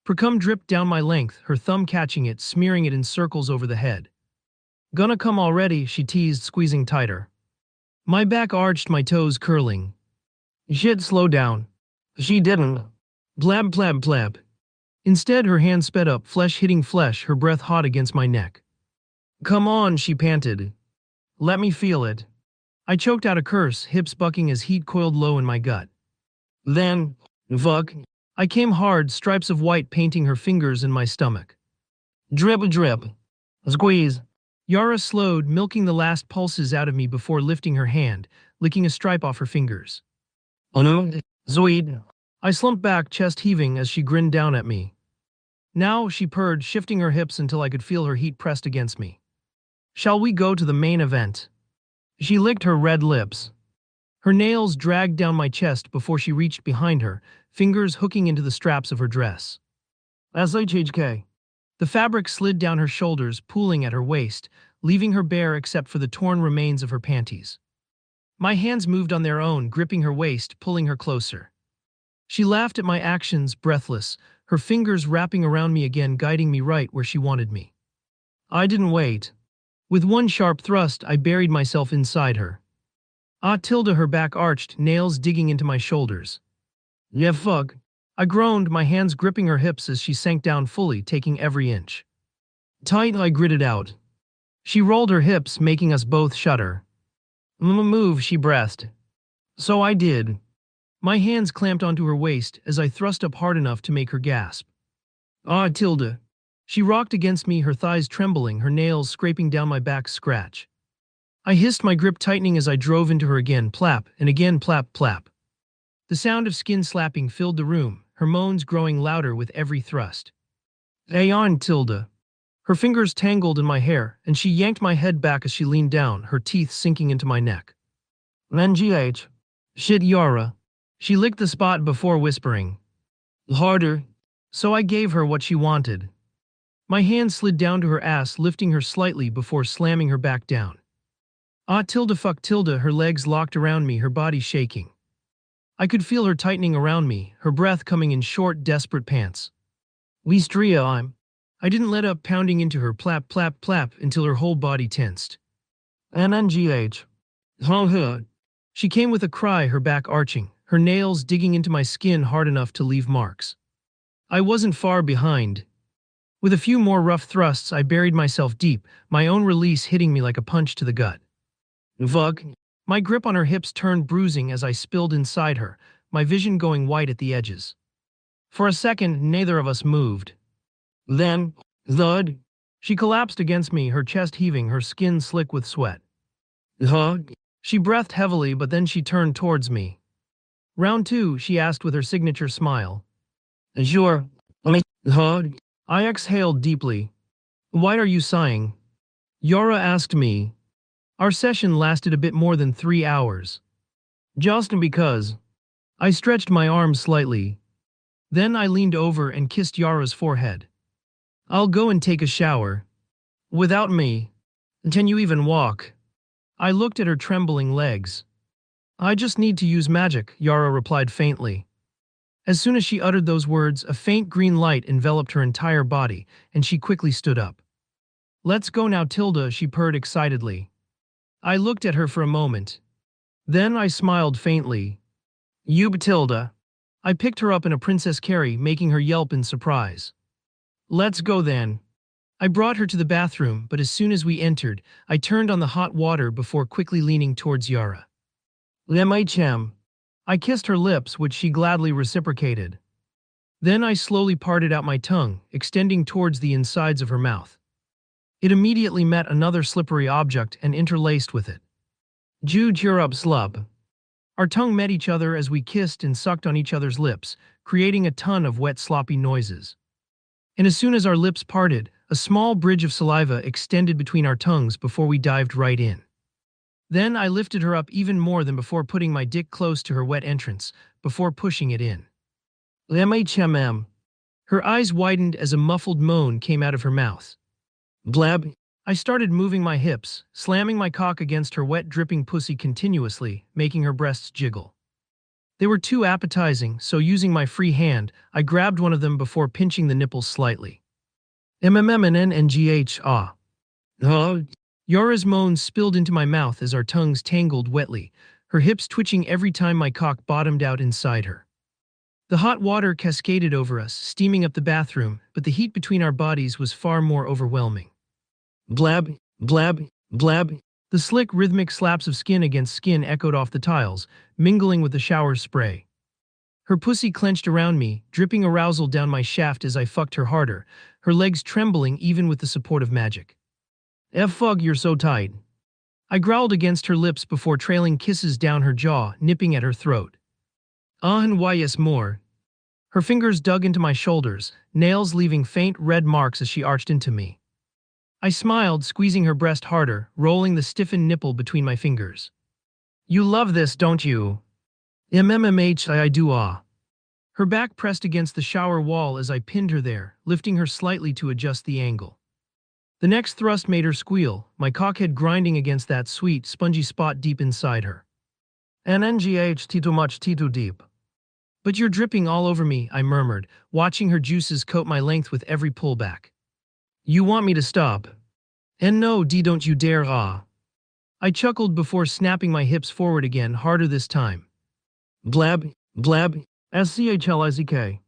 Precum dripped down my length, her thumb catching it, smearing it in circles over the head. Gonna come already, she teased, squeezing tighter. My back arched, my toes curling. Shit, slow down. She didn't. Blab, blab, blab. Instead, her hand sped up, flesh hitting flesh, her breath hot against my neck. Come on, she panted. Let me feel it. I choked out a curse, hips bucking as heat coiled low in my gut. Then, fuck. I came hard, stripes of white painting her fingers and my stomach. Drip, drip. Squeeze. Yara slowed, milking the last pulses out of me before lifting her hand, licking a stripe off her fingers. Anu, Zoid. I slumped back, chest heaving as she grinned down at me. Now, she purred, shifting her hips until I could feel her heat pressed against me. Shall we go to the main event? She licked her red lips. Her nails dragged down my chest before she reached behind her, fingers hooking into the straps of her dress. SHK. The fabric slid down her shoulders, pooling at her waist, leaving her bare except for the torn remains of her panties. My hands moved on their own, gripping her waist, pulling her closer. She laughed at my actions, breathless, her fingers wrapping around me again, guiding me right where she wanted me. I didn't wait. With one sharp thrust, I buried myself inside her. Tilda, her back arched, nails digging into my shoulders. Yeah, fuck. I groaned, my hands gripping her hips as she sank down fully, taking every inch. Tight, I gritted out. She rolled her hips, making us both shudder. Move, she breathed. So I did. My hands clamped onto her waist as I thrust up hard enough to make her gasp. Tilda. She rocked against me, her thighs trembling, her nails scraping down my back scratch. I hissed, my grip tightening as I drove into her again, plap, and again plap, plap. The sound of skin slapping filled the room, her moans growing louder with every thrust. Ayon Tilda. Her fingers tangled in my hair, and she yanked my head back as she leaned down, her teeth sinking into my neck. NGH. Shit, Yara. She licked the spot before whispering. Harder. So I gave her what she wanted. My hand slid down to her ass, lifting her slightly before slamming her back down. Ah, Tilda, fuck Tilda, her legs locked around me, her body shaking. I could feel her tightening around me, her breath coming in short, desperate pants. Wistria, I didn't let up, pounding into her, plap, plap, plap, until her whole body tensed. NNGH. Huh. She came with a cry, her back arching, her nails digging into my skin hard enough to leave marks. I wasn't far behind. With a few more rough thrusts, I buried myself deep, my own release hitting me like a punch to the gut. Vug. My grip on her hips turned bruising as I spilled inside her, my vision going white at the edges. For a second, neither of us moved. Then, thud. She collapsed against me, her chest heaving, her skin slick with sweat. She breathed heavily, but then she turned towards me. Round two, she asked with her signature smile. Sure. I exhaled deeply. Why are you sighing? Yara asked me. Our session lasted a bit more than 3 hours. Just because. I stretched my arms slightly. Then I leaned over and kissed Yara's forehead. I'll go and take a shower. Without me. Can you even walk? I looked at her trembling legs. I just need to use magic, Yara replied faintly. As soon as she uttered those words, a faint green light enveloped her entire body, and she quickly stood up. Let's go now, Tilda, she purred excitedly. I looked at her for a moment. Then I smiled faintly. You, Tilda. I picked her up in a Princess Carrie, making her yelp in surprise. Let's go then. I brought her to the bathroom, but as soon as we entered, I turned on the hot water before quickly leaning towards Yara. MHM. I kissed her lips, which she gladly reciprocated. Then I slowly parted out my tongue, extending towards the insides of her mouth. It immediately met another slippery object and interlaced with it. Jude, you're up, slub. Our tongue met each other as we kissed and sucked on each other's lips, creating a ton of wet, sloppy noises. And as soon as our lips parted, a small bridge of saliva extended between our tongues before we dived right in. Then I lifted her up even more than before, putting my dick close to her wet entrance, before pushing it in. MHMM. Her eyes widened as a muffled moan came out of her mouth. Blab. I started moving my hips, slamming my cock against her wet, dripping pussy continuously, making her breasts jiggle. They were too appetizing, so using my free hand, I grabbed one of them before pinching the nipples slightly. MMMNNGH, ah. Yara's moans spilled into my mouth as our tongues tangled wetly, her hips twitching every time my cock bottomed out inside her. The hot water cascaded over us, steaming up the bathroom, but the heat between our bodies was far more overwhelming. Blab, blab, blab. The slick, rhythmic slaps of skin against skin echoed off the tiles, mingling with the shower's spray. Her pussy clenched around me, dripping arousal down my shaft as I fucked her harder, her legs trembling even with the support of magic. F-fug, you're so tight. I growled against her lips before trailing kisses down her jaw, nipping at her throat. And why yes more. Her fingers dug into my shoulders, nails leaving faint red marks as she arched into me. I smiled, squeezing her breast harder, rolling the stiffened nipple between my fingers. You love this, don't you? MMMH, I do ah. Her back pressed against the shower wall as I pinned her there, lifting her slightly to adjust the angle. The next thrust made her squeal, my cockhead grinding against that sweet, spongy spot deep inside her. NNGH, too much, too deep. But you're dripping all over me, I murmured, watching her juices coat my length with every pullback. You want me to stop? And no, don't you dare, ah. I chuckled before snapping my hips forward again, harder this time. Blab, blab, SCHLIZK.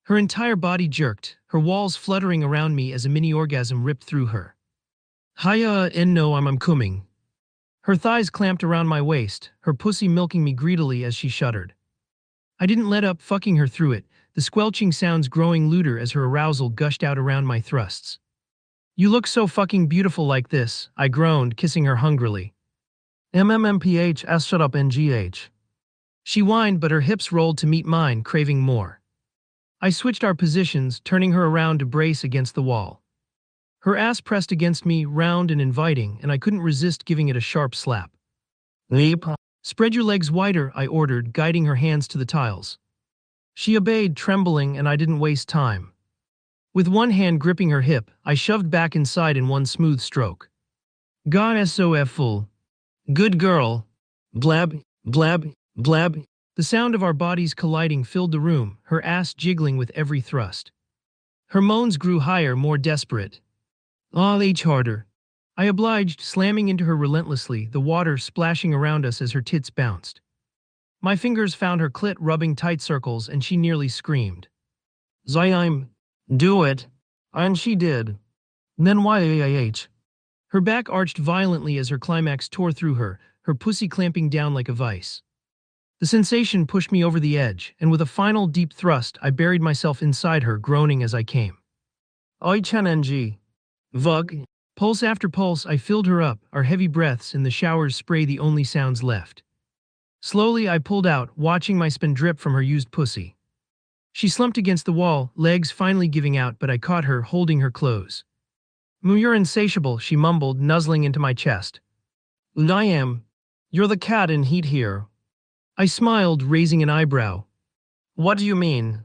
Her entire body jerked, her walls fluttering around me as a mini-orgasm ripped through her. Hiya, and no, I'm coming. Her thighs clamped around my waist, her pussy milking me greedily as she shuddered. I didn't let up, fucking her through it, the squelching sounds growing louder as her arousal gushed out around my thrusts. You look so fucking beautiful like this, I groaned, kissing her hungrily. MMMPH, shut up NGH. She whined, but her hips rolled to meet mine, craving more. I switched our positions, turning her around to brace against the wall. Her ass pressed against me, round and inviting, and I couldn't resist giving it a sharp slap. Leap. Spread your legs wider, I ordered, guiding her hands to the tiles. She obeyed, trembling, and I didn't waste time. With one hand gripping her hip, I shoved back inside in one smooth stroke. God SOF full. Good girl. Blab, blab, blab. The sound of our bodies colliding filled the room, her ass jiggling with every thrust. Her moans grew higher, more desperate. I'll H harder. I obliged, slamming into her relentlessly, the water splashing around us as her tits bounced. My fingers found her clit rubbing tight circles and she nearly screamed. Zayim, do it. And she did. Then YAH. Her back arched violently as her climax tore through her pussy clamping down like a vice. The sensation pushed me over the edge, and with a final deep thrust, I buried myself inside her, groaning as I came. Oi Chen NG. Vug. Pulse after pulse, I filled her up, our heavy breaths in the shower's spray the only sounds left. Slowly, I pulled out, watching my spin drip from her used pussy. She slumped against the wall, legs finally giving out, but I caught her, holding her close. You're insatiable, she mumbled, nuzzling into my chest. I am. You're the cat in heat here. I smiled, raising an eyebrow. What do you mean?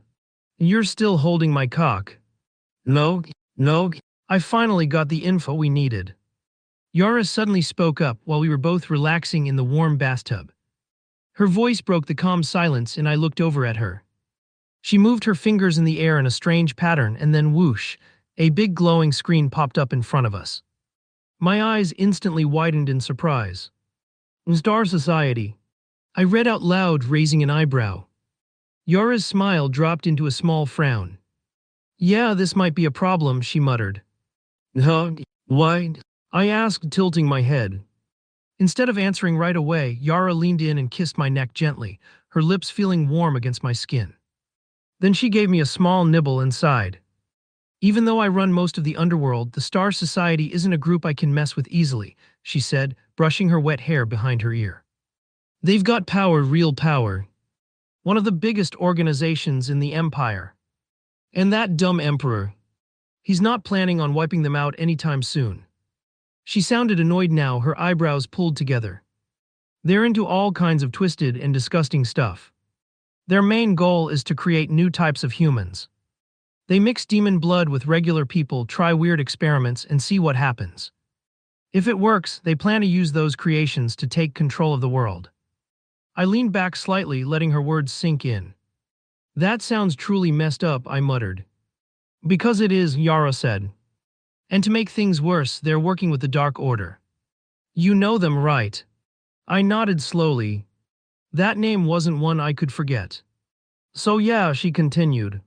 You're still holding my cock. No. I finally got the info we needed. Yara suddenly spoke up while we were both relaxing in the warm bathtub. Her voice broke the calm silence and I looked over at her. She moved her fingers in the air in a strange pattern and then whoosh, a big glowing screen popped up in front of us. My eyes instantly widened in surprise. Star Society. I read out loud, raising an eyebrow. Yara's smile dropped into a small frown. Yeah, this might be a problem, she muttered. Huh? Why? I asked, tilting my head. Instead of answering right away, Yara leaned in and kissed my neck gently, her lips feeling warm against my skin. Then she gave me a small nibble and sighed. Even though I run most of the underworld, the Star Society isn't a group I can mess with easily, she said, brushing her wet hair behind her ear. They've got power, real power. One of the biggest organizations in the Empire. And that dumb emperor. He's not planning on wiping them out anytime soon. She sounded annoyed now, her eyebrows pulled together. They're into all kinds of twisted and disgusting stuff. Their main goal is to create new types of humans. They mix demon blood with regular people, try weird experiments, and see what happens. If it works, they plan to use those creations to take control of the world. I leaned back slightly, letting her words sink in. That sounds truly messed up, I muttered. Because it is, Yara said. And to make things worse, they're working with the Dark Order. You know them, right? I nodded slowly. That name wasn't one I could forget. So yeah, she continued.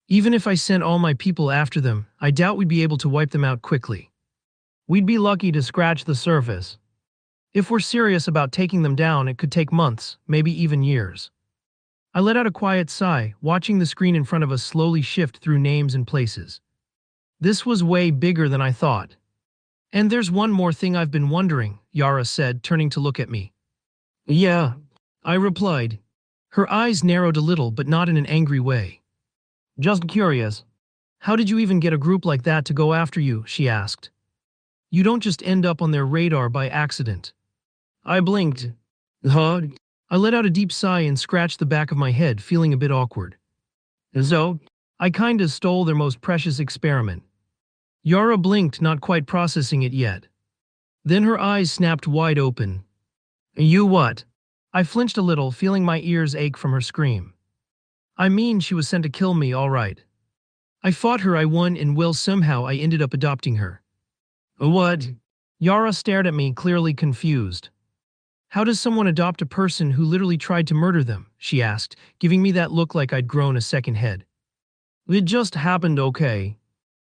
Even if I sent all my people after them, I doubt we'd be able to wipe them out quickly. We'd be lucky to scratch the surface. If we're serious about taking them down, it could take months, maybe even years. I let out a quiet sigh, watching the screen in front of us slowly shift through names and places. This was way bigger than I thought. And there's one more thing I've been wondering, Yara said, turning to look at me. Yeah, I replied. Her eyes narrowed a little, but not in an angry way. Just curious. How did you even get a group like that to go after you, she asked. You don't just end up on their radar by accident. I blinked. Huh? I let out a deep sigh and scratched the back of my head, feeling a bit awkward. So, I kinda stole their most precious experiment. Yara blinked, not quite processing it yet. Then her eyes snapped wide open. You what? I flinched a little, feeling my ears ache from her scream. I mean, she was sent to kill me, all right. I fought her, I won, and well, somehow I ended up adopting her. What? Yara stared at me, clearly confused. How does someone adopt a person who literally tried to murder them? She asked, giving me that look like I'd grown a second head. It just happened, okay?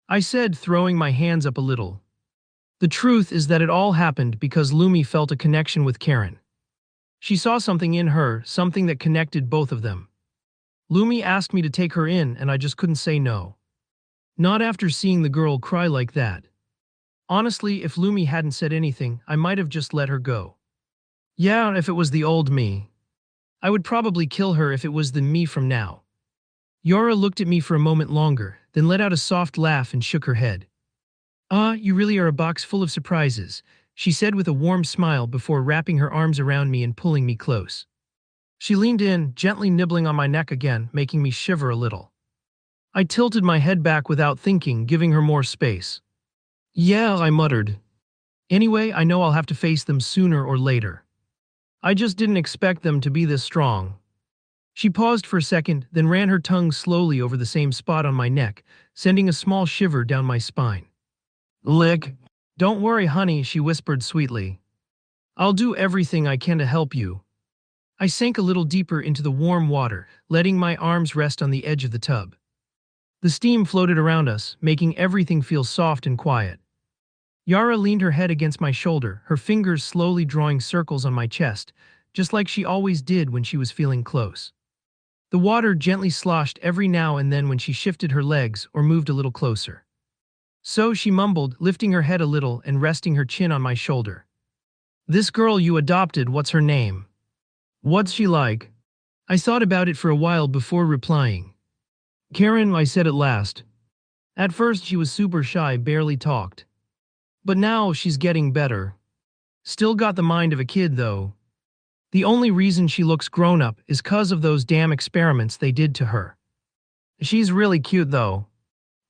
I said, throwing my hands up a little. The truth is that it all happened because Lumi felt a connection with Karen. She saw something in her, something that connected both of them. Lumi asked me to take her in and I just couldn't say no. Not after seeing the girl cry like that. Honestly, if Lumi hadn't said anything, I might have just let her go. Yeah, if it was the old me. I would probably kill her if it was the me from now. Yara looked at me for a moment longer, then let out a soft laugh and shook her head. Ah, you really are a box full of surprises, she said with a warm smile before wrapping her arms around me and pulling me close. She leaned in, gently nibbling on my neck again, making me shiver a little. I tilted my head back without thinking, giving her more space. Yeah, I muttered. Anyway, I know I'll have to face them sooner or later. I just didn't expect them to be this strong. She paused for a second, then ran her tongue slowly over the same spot on my neck, sending a small shiver down my spine. Lick. Don't worry, honey, she whispered sweetly. I'll do everything I can to help you. I sank a little deeper into the warm water, letting my arms rest on the edge of the tub. The steam floated around us, making everything feel soft and quiet. Yara leaned her head against my shoulder, her fingers slowly drawing circles on my chest, just like she always did when she was feeling close. The water gently sloshed every now and then when she shifted her legs or moved a little closer. So she mumbled, lifting her head a little and resting her chin on my shoulder. This girl you adopted, what's her name? What's she like? I thought about it for a while before replying. Karen, I said at last. At first she was super shy, barely talked. But now she's getting better. Still got the mind of a kid though. The only reason she looks grown up is 'cause of those damn experiments they did to her. She's really cute though.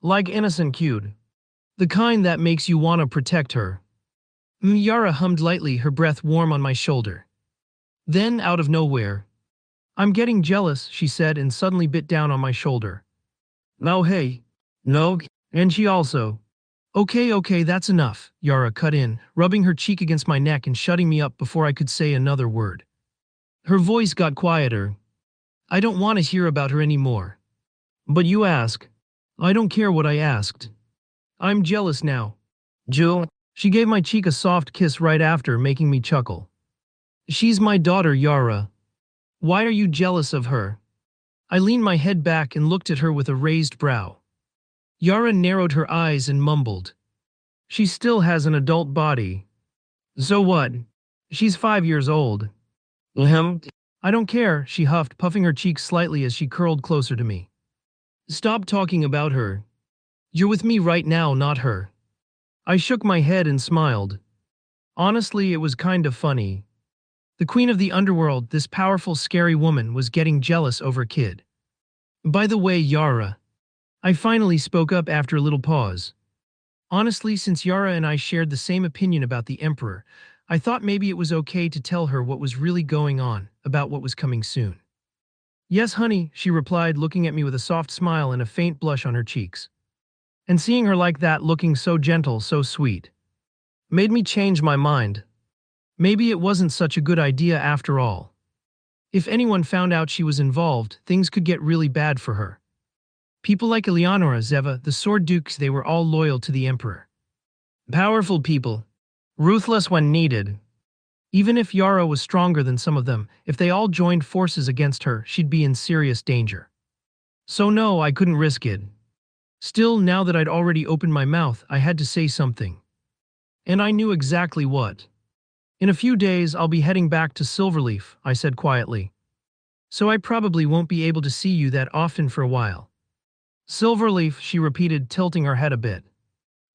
Like innocent cute. The kind that makes you want to protect her. Yara hummed lightly, her breath warm on my shoulder. Then, out of nowhere, I'm getting jealous, she said and suddenly bit down on my shoulder. No, hey. No, and she also. Okay, that's enough, Yara cut in, rubbing her cheek against my neck and shutting me up before I could say another word. Her voice got quieter. I don't want to hear about her anymore. But you ask. I don't care what I asked. I'm jealous now. Jill, she gave my cheek a soft kiss right after, making me chuckle. She's my daughter, Yara. Why are you jealous of her? I leaned my head back and looked at her with a raised brow. Yara narrowed her eyes and mumbled. She still has an adult body. So what? She's 5 years old. I don't care, she huffed, puffing her cheeks slightly as she curled closer to me. Stop talking about her. You're with me right now, not her. I shook my head and smiled. Honestly, it was kind of funny. The queen of the underworld, this powerful, scary woman, was getting jealous over a kid. By the way, Yara. I finally spoke up after a little pause. Honestly, since Yara and I shared the same opinion about the Emperor, I thought maybe it was okay to tell her what was really going on, about what was coming soon. Yes, honey, she replied, looking at me with a soft smile and a faint blush on her cheeks. And seeing her like that, looking so gentle, so sweet, made me change my mind. Maybe it wasn't such a good idea after all. If anyone found out she was involved, things could get really bad for her. People like Eleonora, Zeva, the Sword Dukes, they were all loyal to the Emperor. Powerful people. Ruthless when needed. Even if Yara was stronger than some of them, if they all joined forces against her, she'd be in serious danger. So no, I couldn't risk it. Still, now that I'd already opened my mouth, I had to say something. And I knew exactly what. In a few days, I'll be heading back to Silverleaf, I said quietly. So I probably won't be able to see you that often for a while. Silverleaf, she repeated, tilting her head a bit.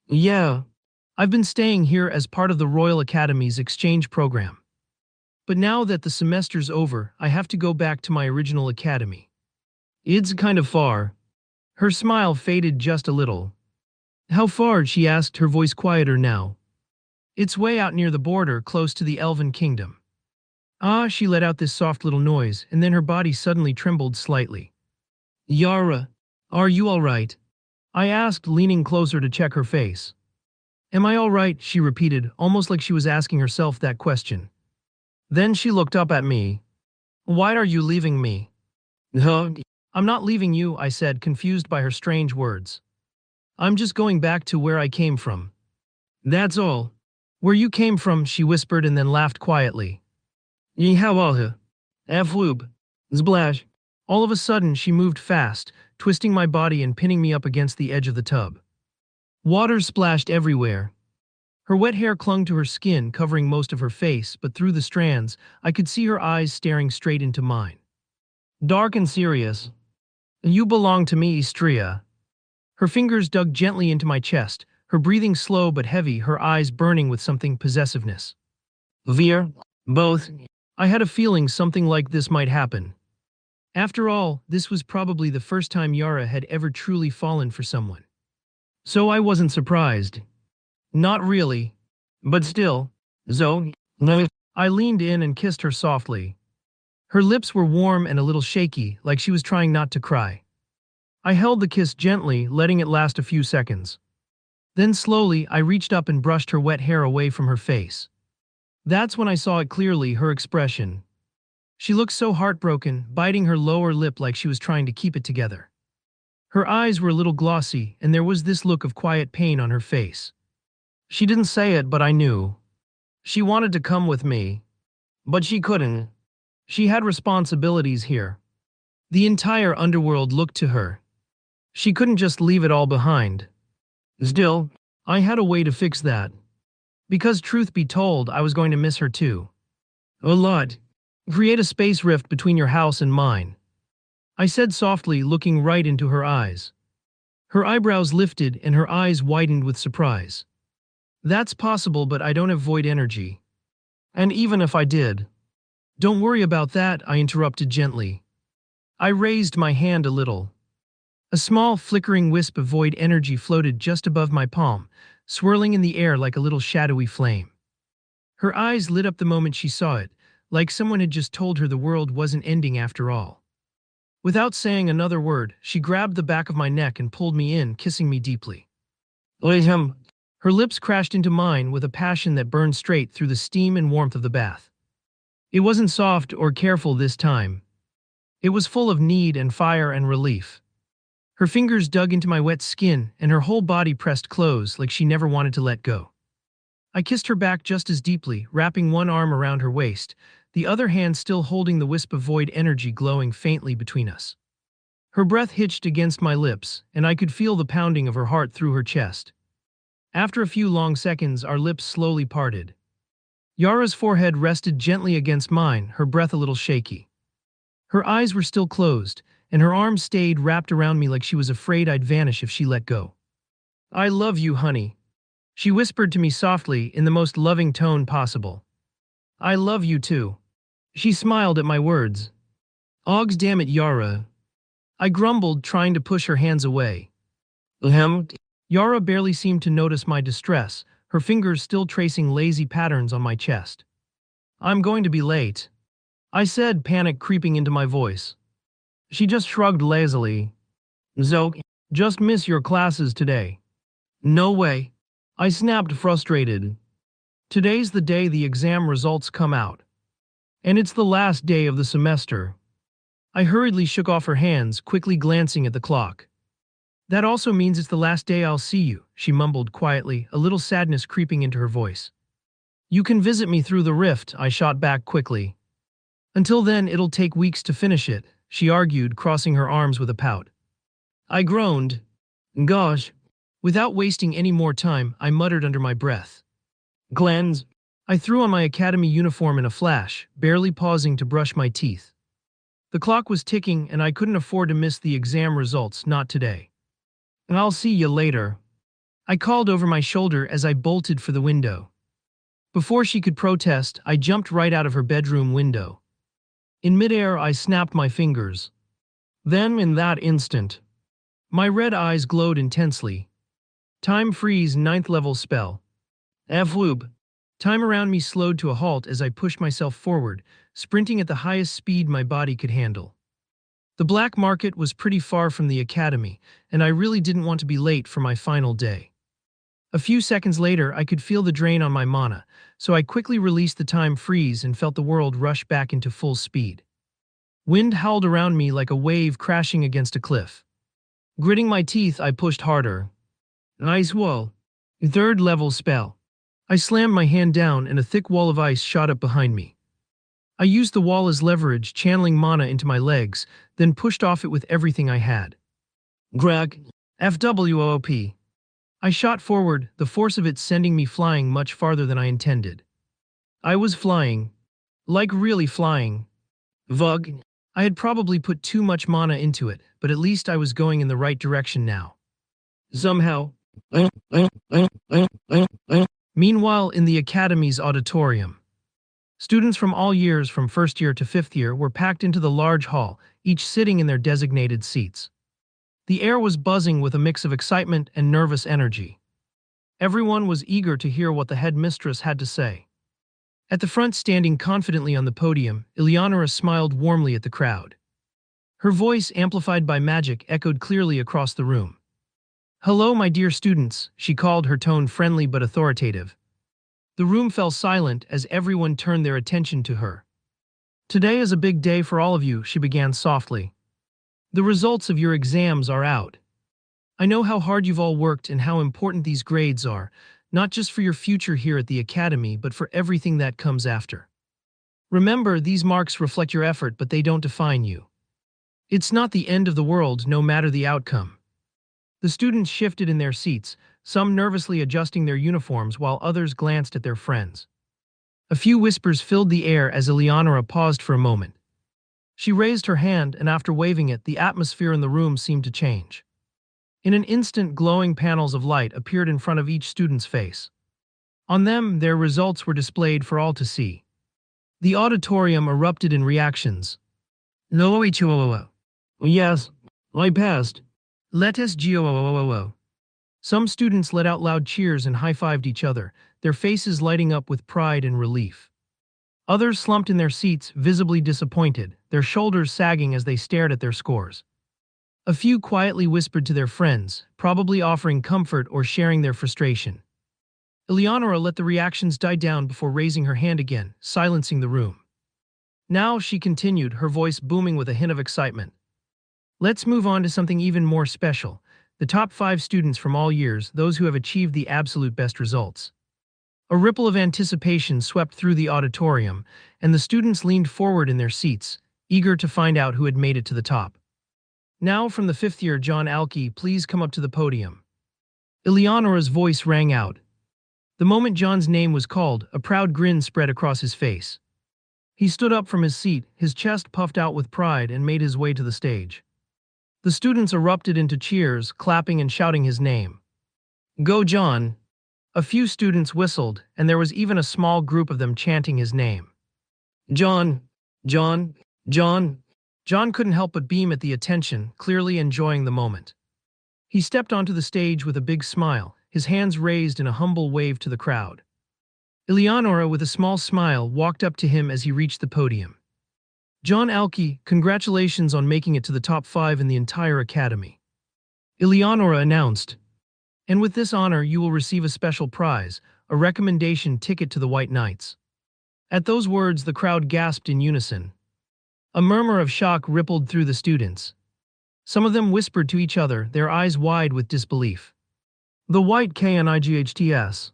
Yeah. I've been staying here as part of the Royal Academy's exchange program. But now that the semester's over, I have to go back to my original academy. It's kind of far. Her smile faded just a little. How far? She asked, her voice quieter now. It's way out near the border, close to the Elven Kingdom. Ah, she let out this soft little noise, and then her body suddenly trembled slightly. Yara, are you all right? I asked, leaning closer to check her face. Am I all right? She repeated, almost like she was asking herself that question. Then she looked up at me. Why are you leaving me? No, I'm not leaving you, I said, confused by her strange words. I'm just going back to where I came from. That's all. Where you came from, she whispered and then laughed quietly. Ye how all Floob. Splash. All of a sudden, she moved fast, twisting my body and pinning me up against the edge of the tub. Water splashed everywhere. Her wet hair clung to her skin, covering most of her face, but through the strands, I could see her eyes staring straight into mine. Dark and serious. You belong to me, Istria. Her fingers dug gently into my chest, her breathing slow but heavy, her eyes burning with something possessiveness. Veer, both. I had a feeling something like this might happen. After all, this was probably the first time Yara had ever truly fallen for someone. So I wasn't surprised. Not really. But still, Zoe, no. I leaned in and kissed her softly. Her lips were warm and a little shaky, like she was trying not to cry. I held the kiss gently, letting it last a few seconds. Then slowly, I reached up and brushed her wet hair away from her face. That's when I saw it clearly, her expression. She looked so heartbroken, biting her lower lip like she was trying to keep it together. Her eyes were a little glossy, and there was this look of quiet pain on her face. She didn't say it, but I knew. She wanted to come with me. But she couldn't. She had responsibilities here. The entire underworld looked to her. She couldn't just leave it all behind. Still, I had a way to fix that. Because truth be told, I was going to miss her too. A lot. Create a space rift between your house and mine. I said softly, looking right into her eyes. Her eyebrows lifted and her eyes widened with surprise. That's possible, but I don't have void energy. And even if I did. Don't worry about that, I interrupted gently. I raised my hand a little. A small, flickering wisp of void energy floated just above my palm, swirling in the air like a little shadowy flame. Her eyes lit up the moment she saw it, like someone had just told her the world wasn't ending after all. Without saying another word, she grabbed the back of my neck and pulled me in, kissing me deeply. Her lips crashed into mine with a passion that burned straight through the steam and warmth of the bath. It wasn't soft or careful this time. It was full of need and fire and relief. Her fingers dug into my wet skin, and her whole body pressed close like she never wanted to let go. I kissed her back just as deeply, wrapping one arm around her waist, the other hand still holding the wisp of void energy glowing faintly between us. Her breath hitched against my lips, and I could feel the pounding of her heart through her chest. After a few long seconds, our lips slowly parted. Yara's forehead rested gently against mine, her breath a little shaky. Her eyes were still closed, and her arms stayed wrapped around me like she was afraid I'd vanish if she let go. I love you, honey. She whispered to me softly in the most loving tone possible. I love you too. She smiled at my words. Ogs damn it, Yara. I grumbled, trying to push her hands away. Yara barely seemed to notice my distress, her fingers still tracing lazy patterns on my chest. I'm going to be late, I said, panic creeping into my voice. She just shrugged lazily. Zoe, just miss your classes today. No way. I snapped, frustrated. Today's the day the exam results come out. And it's the last day of the semester. I hurriedly shook off her hands, quickly glancing at the clock. That also means it's the last day I'll see you, she mumbled quietly, a little sadness creeping into her voice. You can visit me through the rift, I shot back quickly. Until then, it'll take weeks to finish it, she argued, crossing her arms with a pout. I groaned. Gosh. Without wasting any more time, I muttered under my breath. Glens. I threw on my academy uniform in a flash, barely pausing to brush my teeth. The clock was ticking, and I couldn't afford to miss the exam results, not today. I'll see you later, I called over my shoulder as I bolted for the window. Before she could protest, I jumped right out of her bedroom window. In midair, I snapped my fingers. Then, in that instant, my red eyes glowed intensely. Time freeze, 9th level spell. F-whoop. Time around me slowed to a halt as I pushed myself forward, sprinting at the highest speed my body could handle. The black market was pretty far from the academy, and I really didn't want to be late for my final day. A few seconds later, I could feel the drain on my mana, so I quickly released the time freeze and felt the world rush back into full speed. Wind howled around me like a wave crashing against a cliff. Gritting my teeth, I pushed harder. Ice wall. 3rd level spell. I slammed my hand down and a thick wall of ice shot up behind me. I used the wall as leverage, channeling mana into my legs, then pushed off it with everything I had. Greg. FWOOP. I shot forward, the force of it sending me flying much farther than I intended. I was flying. Like really flying. Vug. I had probably put too much mana into it, but at least I was going in the right direction now. Somehow. Meanwhile, in the Academy's auditorium, students from all years from first year to fifth year were packed into the large hall, each sitting in their designated seats. The air was buzzing with a mix of excitement and nervous energy. Everyone was eager to hear what the headmistress had to say. At the front, standing confidently on the podium, Eleonora smiled warmly at the crowd. Her voice, amplified by magic, echoed clearly across the room. "Hello, my dear students," she called, her tone friendly but authoritative. The room fell silent as everyone turned their attention to her. "Today is a big day for all of you," she began softly. "The results of your exams are out. I know how hard you've all worked and how important these grades are, not just for your future here at the Academy, but for everything that comes after. Remember, these marks reflect your effort, but they don't define you. It's not the end of the world, no matter the outcome." The students shifted in their seats, some nervously adjusting their uniforms while others glanced at their friends. A few whispers filled the air as Eleonora paused for a moment. She raised her hand, and after waving it, the atmosphere in the room seemed to change. In an instant, glowing panels of light appeared in front of each student's face. On them, their results were displayed for all to see. The auditorium erupted in reactions. "No, yes, I passed. Let us go." Some students let out loud cheers and high-fived each other, their faces lighting up with pride and relief. Others slumped in their seats, visibly disappointed, their shoulders sagging as they stared at their scores. A few quietly whispered to their friends, probably offering comfort or sharing their frustration. Eleonora let the reactions die down before raising her hand again, silencing the room. "Now," she continued, her voice booming with a hint of excitement, "let's move on to something even more special. The top 5 students from all years, those who have achieved the absolute best results." A ripple of anticipation swept through the auditorium, and the students leaned forward in their seats, eager to find out who had made it to the top. "Now, from the 5th year, John Alki, please come up to the podium." Eleonora's voice rang out. The moment John's name was called, a proud grin spread across his face. He stood up from his seat, his chest puffed out with pride, and made his way to the stage. The students erupted into cheers, clapping and shouting his name. "Go, John!" A few students whistled, and there was even a small group of them chanting his name. "John! John! John!" John couldn't help but beam at the attention, clearly enjoying the moment. He stepped onto the stage with a big smile, his hands raised in a humble wave to the crowd. Eleonora, with a small smile, walked up to him as he reached the podium. "John Alki, congratulations on making it to the top 5 in the entire Academy," Eleonora announced. "And with this honor, you will receive a special prize, a recommendation ticket to the White Knights." At those words, the crowd gasped in unison. A murmur of shock rippled through the students. Some of them whispered to each other, their eyes wide with disbelief. "The White Knights?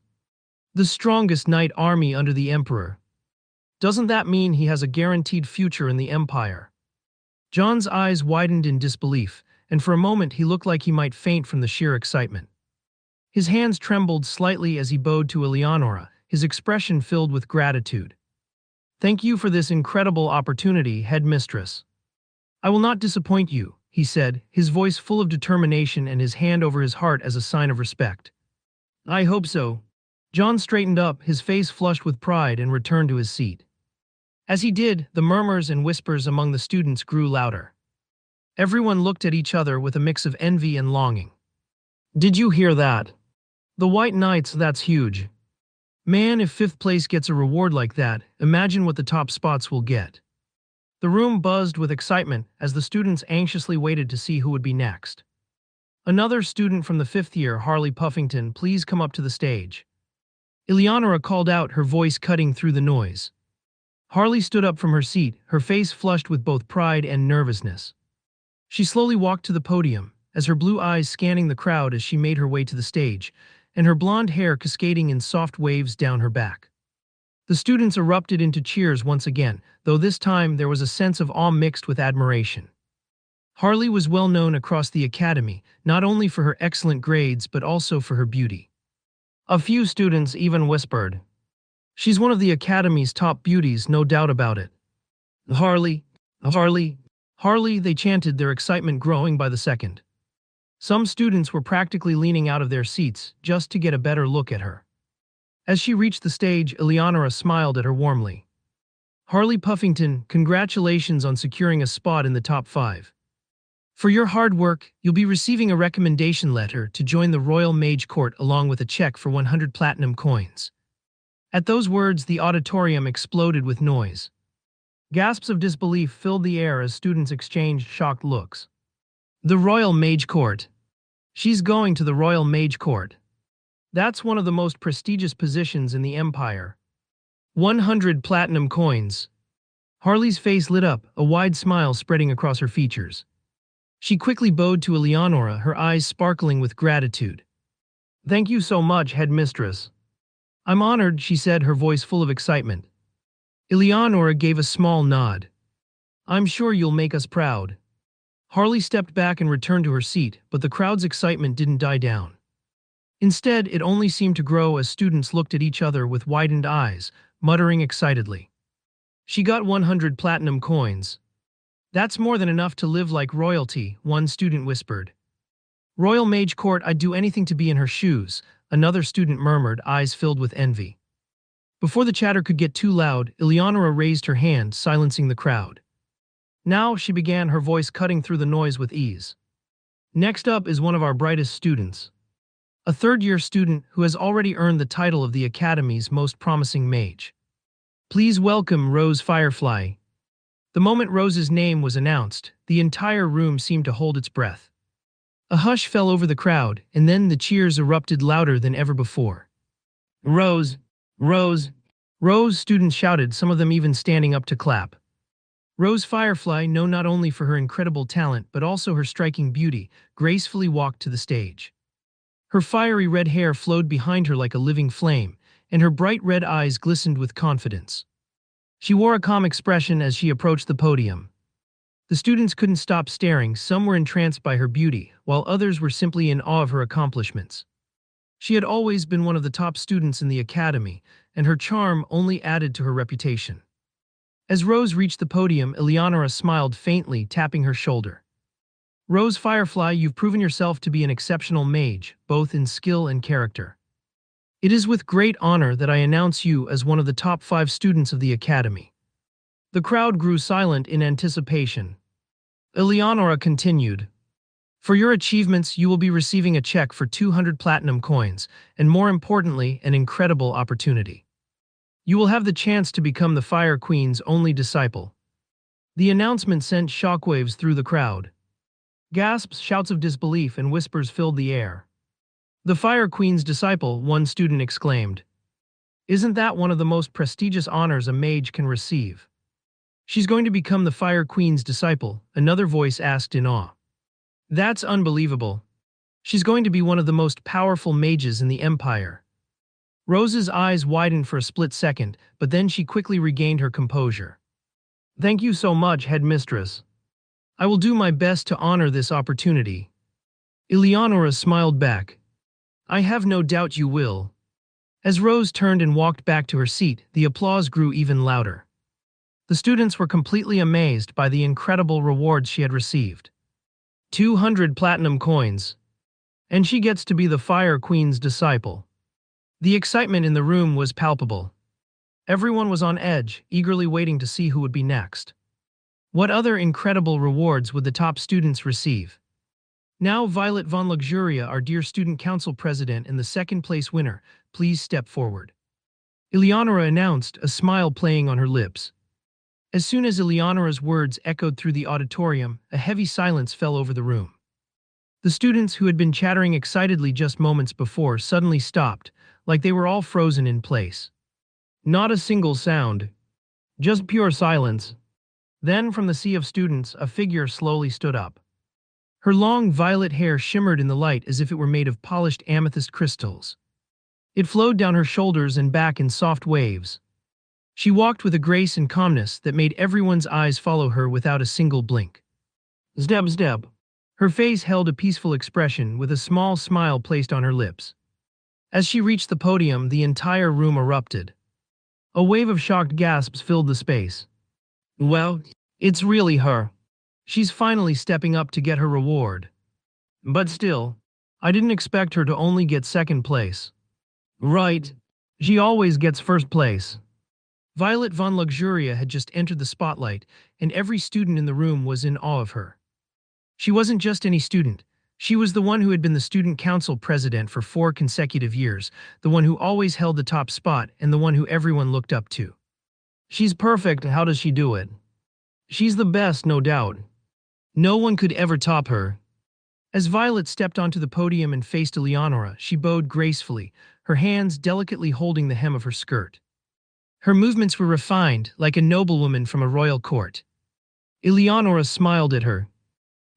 The strongest knight army under the Emperor. Doesn't that mean he has a guaranteed future in the Empire?" John's eyes widened in disbelief, and for a moment he looked like he might faint from the sheer excitement. His hands trembled slightly as he bowed to Eleonora, his expression filled with gratitude. "Thank you for this incredible opportunity, headmistress. I will not disappoint you," he said, his voice full of determination and his hand over his heart as a sign of respect. "I hope so." John straightened up, his face flushed with pride, and returned to his seat. As he did, the murmurs and whispers among the students grew louder. Everyone looked at each other with a mix of envy and longing. "Did you hear that? The White Knights, that's huge. Man, if 5th place gets a reward like that, imagine what the top spots will get." The room buzzed with excitement as the students anxiously waited to see who would be next. "Another student from the 5th year, Harley Puffington, please come up to the stage," Eleonora called out, her voice cutting through the noise. Harley stood up from her seat, her face flushed with both pride and nervousness. She slowly walked to the podium, as her blue eyes scanning the crowd as she made her way to the stage, and her blonde hair cascading in soft waves down her back. The students erupted into cheers once again, though this time there was a sense of awe mixed with admiration. Harley was well known across the academy, not only for her excellent grades but also for her beauty. A few students even whispered, "She's one of the academy's top beauties, no doubt about it." Harley, Harley, Harley, they chanted, their excitement growing by the second. Some students were practically leaning out of their seats just to get a better look at her. As she reached the stage, Eleonora smiled at her warmly. "Harley Puffington, congratulations on securing a spot in the top 5. For your hard work, you'll be receiving a recommendation letter to join the Royal Mage Court along with a check for 100 platinum coins." At those words, the auditorium exploded with noise. Gasps of disbelief filled the air as students exchanged shocked looks. The Royal Mage Court. She's going to the Royal Mage Court. That's one of the most prestigious positions in the Empire. 100 platinum coins. Harley's face lit up, a wide smile spreading across her features. She quickly bowed to Eleonora, her eyes sparkling with gratitude. "Thank you so much, headmistress." "I'm honored," she said, her voice full of excitement. Eleonora gave a small nod. "I'm sure you'll make us proud." Harley stepped back and returned to her seat, but the crowd's excitement didn't die down. Instead, it only seemed to grow as students looked at each other with widened eyes, muttering excitedly. "She got 100 platinum coins. That's more than enough to live like royalty," one student whispered. "Royal Mage Court, I'd do anything to be in her shoes," another student murmured, eyes filled with envy. Before the chatter could get too loud, Eleonora raised her hand, silencing the crowd. "Now," she began, her voice cutting through the noise with ease. "Next up is one of our brightest students. A third-year student who has already earned the title of the Academy's most promising mage. Please welcome Rose Firefly." The moment Rose's name was announced, the entire room seemed to hold its breath. A hush fell over the crowd, and then the cheers erupted louder than ever before. "Rose! Rose! Rose!" students shouted, some of them even standing up to clap. Rose Firefly, known not only for her incredible talent but also her striking beauty, gracefully walked to the stage. Her fiery red hair flowed behind her like a living flame, and her bright red eyes glistened with confidence. She wore a calm expression as she approached the podium. The students couldn't stop staring, some were entranced by her beauty, while others were simply in awe of her accomplishments. She had always been one of the top students in the academy, and her charm only added to her reputation. As Rose reached the podium, Eleonora smiled faintly, tapping her shoulder. "Rose Firefly, you've proven yourself to be an exceptional mage, both in skill and character. It is with great honor that I announce you as one of the top 5 students of the academy." The crowd grew silent in anticipation. Eleonora continued, "For your achievements, you will be receiving a check for 200 platinum coins, and more importantly, an incredible opportunity. You will have the chance to become the Fire Queen's only disciple." The announcement sent shockwaves through the crowd. Gasps, shouts of disbelief, and whispers filled the air. "The Fire Queen's disciple," one student exclaimed. "Isn't that one of the most prestigious honors a mage can receive?" "She's going to become the Fire Queen's disciple," another voice asked in awe. "That's unbelievable. She's going to be one of the most powerful mages in the Empire." Rose's eyes widened for a split second, but then she quickly regained her composure. "Thank you so much, headmistress. I will do my best to honor this opportunity." Eleonora smiled back. "I have no doubt you will." As Rose turned and walked back to her seat, the applause grew even louder. The students were completely amazed by the incredible rewards she had received. 200 platinum coins. And she gets to be the Fire Queen's disciple. The excitement in the room was palpable. Everyone was on edge, eagerly waiting to see who would be next. What other incredible rewards would the top students receive? Now, Violet von Luxuria, our dear student council president and the second-place winner, please step forward." Eleonora announced, a smile playing on her lips. As soon as Eleonora's words echoed through the auditorium, a heavy silence fell over the room. The students who had been chattering excitedly just moments before suddenly stopped, like they were all frozen in place. Not a single sound. Just pure silence. Then, from the sea of students, a figure slowly stood up. Her long violet hair shimmered in the light as if it were made of polished amethyst crystals. It flowed down her shoulders and back in soft waves. She walked with a grace and calmness that made everyone's eyes follow her without a single blink. Zdeb zdeb. Her face held a peaceful expression with a small smile placed on her lips. As she reached the podium, the entire room erupted. A wave of shocked gasps filled the space. Well, it's really her. She's finally stepping up to get her reward. But still, I didn't expect her to only get second place. Right. She always gets first place. Violet von Luxuria had just entered the spotlight, and every student in the room was in awe of her. She wasn't just any student. She was the one who had been the student council president for 4 consecutive years, the one who always held the top spot, and the one who everyone looked up to. She's perfect. How does she do it? She's the best, no doubt. No one could ever top her. As Violet stepped onto the podium and faced Eleonora, she bowed gracefully, her hands delicately holding the hem of her skirt. Her movements were refined, like a noblewoman from a royal court. Eleonora smiled at her.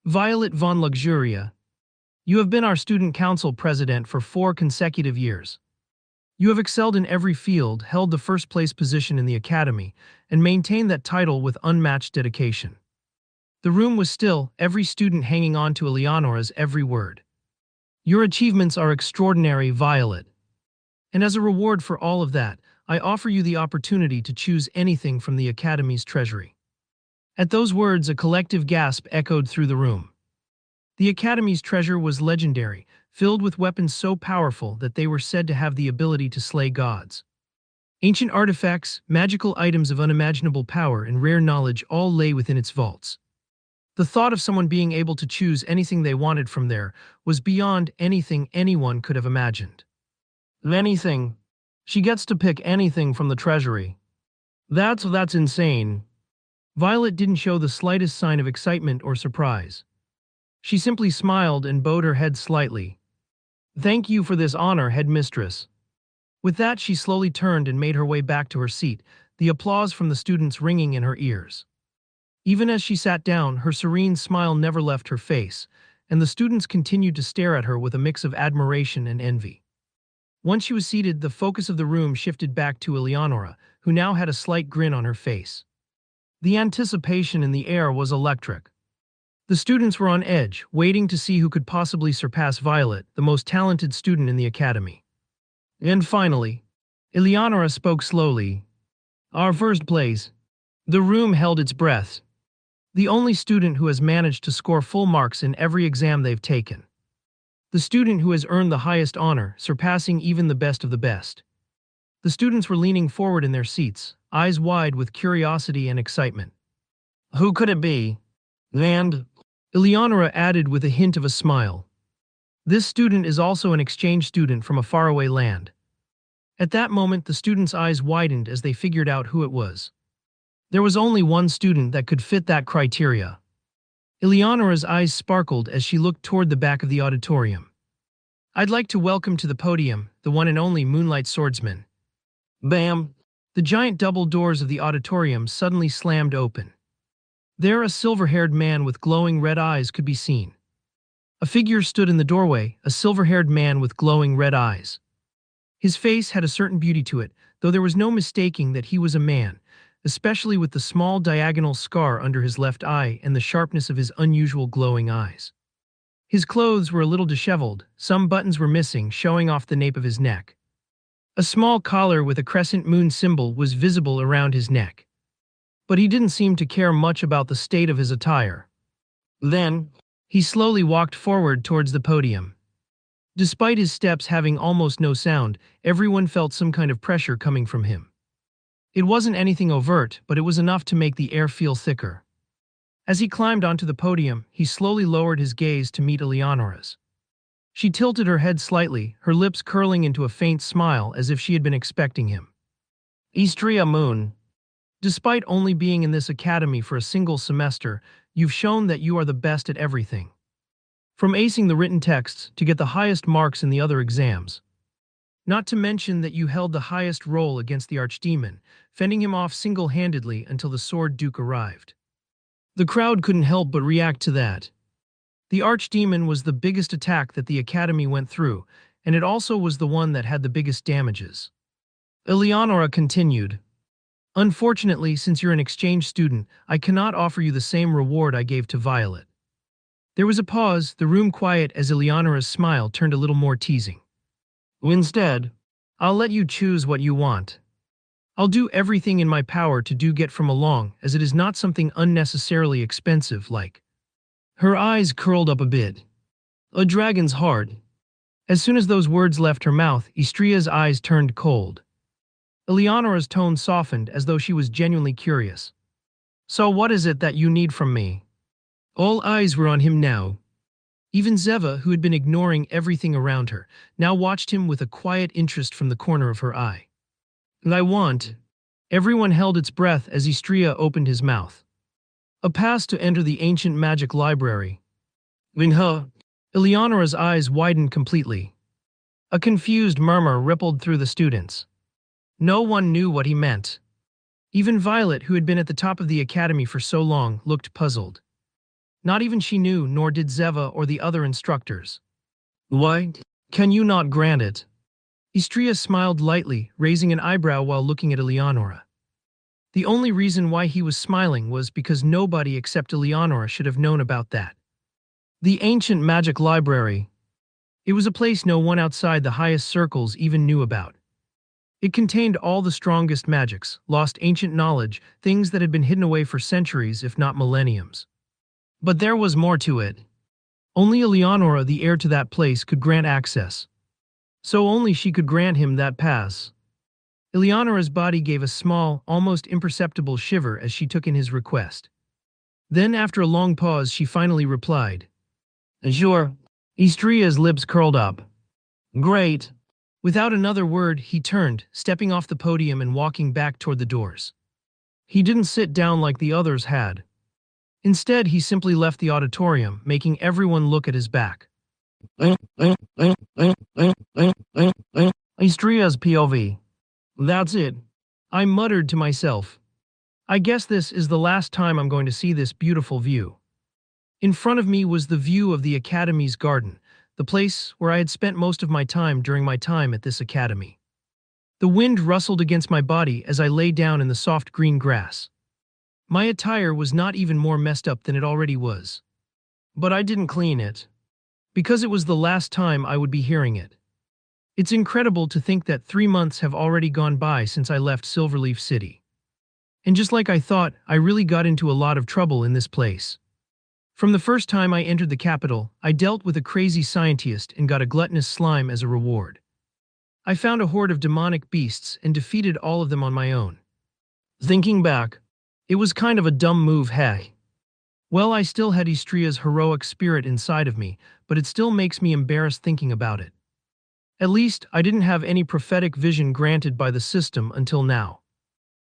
Violet von Luxuria, you have been our student council president for 4 consecutive years. You have excelled in every field, held the first-place position in the academy, and maintained that title with unmatched dedication. The room was still, every student hanging on to Eleonora's every word. Your achievements are extraordinary, Violet. And as a reward for all of that, I offer you the opportunity to choose anything from the academy's treasury. At those words, a collective gasp echoed through the room. The Academy's treasure was legendary, filled with weapons so powerful that they were said to have the ability to slay gods. Ancient artifacts, magical items of unimaginable power, and rare knowledge all lay within its vaults. The thought of someone being able to choose anything they wanted from there was beyond anything anyone could have imagined. Anything. She gets to pick anything from the treasury. That's insane. Violet didn't show the slightest sign of excitement or surprise. She simply smiled and bowed her head slightly. Thank you for this honor, headmistress. With that, she slowly turned and made her way back to her seat, the applause from the students ringing in her ears. Even as she sat down, her serene smile never left her face, and the students continued to stare at her with a mix of admiration and envy. Once she was seated, the focus of the room shifted back to Eleonora, who now had a slight grin on her face. The anticipation in the air was electric. The students were on edge, waiting to see who could possibly surpass Violet, the most talented student in the academy. And finally, Eleonora spoke slowly. Our first place. The room held its breath. The only student who has managed to score full marks in every exam they've taken. The student who has earned the highest honor, surpassing even the best of the best. The students were leaning forward in their seats, eyes wide with curiosity and excitement. Who could it be? And Eleonora added with a hint of a smile. This student is also an exchange student from a faraway land. At that moment, the students' eyes widened as they figured out who it was. There was only one student that could fit that criteria. Eleonora's eyes sparkled as she looked toward the back of the auditorium. I'd like to welcome to the podium the one and only Moonlight Swordsman. Bam! The giant double doors of the auditorium suddenly slammed open. There, a silver-haired man with glowing red eyes could be seen. A figure stood in the doorway, a silver-haired man with glowing red eyes. His face had a certain beauty to it, though there was no mistaking that he was a man, especially with the small diagonal scar under his left eye and the sharpness of his unusual glowing eyes. His clothes were a little disheveled, some buttons were missing, showing off the nape of his neck. A small collar with a crescent moon symbol was visible around his neck. But he didn't seem to care much about the state of his attire. Then, he slowly walked forward towards the podium. Despite his steps having almost no sound, everyone felt some kind of pressure coming from him. It wasn't anything overt, but it was enough to make the air feel thicker. As he climbed onto the podium, he slowly lowered his gaze to meet Eleonora's. She tilted her head slightly, her lips curling into a faint smile as if she had been expecting him. Istria Moon. Despite only being in this academy for a single semester, you've shown that you are the best at everything. From acing the written texts to get the highest marks in the other exams. Not to mention that you held the highest roll against the Archdemon, fending him off single-handedly until the Sword Duke arrived. The crowd couldn't help but react to that. The Archdemon was the biggest attack that the academy went through, and it also was the one that had the biggest damages. Eleonora continued. Unfortunately, since you're an exchange student, I cannot offer you the same reward I gave to Violet. There was a pause, the room quiet as Eleonora's smile turned a little more teasing. Instead, I'll let you choose what you want. I'll do everything in my power to do get from along, as it is not something unnecessarily expensive like. Her eyes curled up a bit. A dragon's heart. As soon as those words left her mouth, Istria's eyes turned cold. Eleonora's tone softened as though she was genuinely curious. So what is it that you need from me? All eyes were on him now. Even Zeva, who had been ignoring everything around her, now watched him with a quiet interest from the corner of her eye. I want. Everyone held its breath as Istria opened his mouth. A pass to enter the ancient magic library. Vingha. Eleonora's eyes widened completely. A confused murmur rippled through the students. No one knew what he meant. Even Violet, who had been at the top of the academy for so long, looked puzzled. Not even she knew, nor did Zeva or the other instructors. Why? Can you not grant it? Istria smiled lightly, raising an eyebrow while looking at Eleonora. The only reason why he was smiling was because nobody except Eleonora should have known about that. The ancient magic library. It was a place no one outside the highest circles even knew about. It contained all the strongest magics, lost ancient knowledge, things that had been hidden away for centuries if not millenniums. But there was more to it. Only Eleonora, the heir to that place, could grant access. So only she could grant him that pass. Eleonora's body gave a small, almost imperceptible shiver as she took in his request. Then, after a long pause, she finally replied. Sure. Istria's lips curled up. Great. Without another word, he turned, stepping off the podium and walking back toward the doors. He didn't sit down like the others had. Instead, he simply left the auditorium, making everyone look at his back. Istria's POV. That's it. I muttered to myself. I guess this is the last time I'm going to see this beautiful view. In front of me was the view of the Academy's garden, the place where I had spent most of my time during my time at this academy. The wind rustled against my body as I lay down in the soft green grass. My attire was not even more messed up than it already was. But I didn't clean it. Because it was the last time I would be hearing it. It's incredible to think that 3 months have already gone by since I left Silverleaf City. And just like I thought, I really got into a lot of trouble in this place. From the first time I entered the capital, I dealt with a crazy scientist and got a gluttonous slime as a reward. I found a horde of demonic beasts and defeated all of them on my own. Thinking back, it was kind of a dumb move, hey. Well, I still had Istria's heroic spirit inside of me, but it still makes me embarrassed thinking about it. At least, I didn't have any prophetic vision granted by the system until now.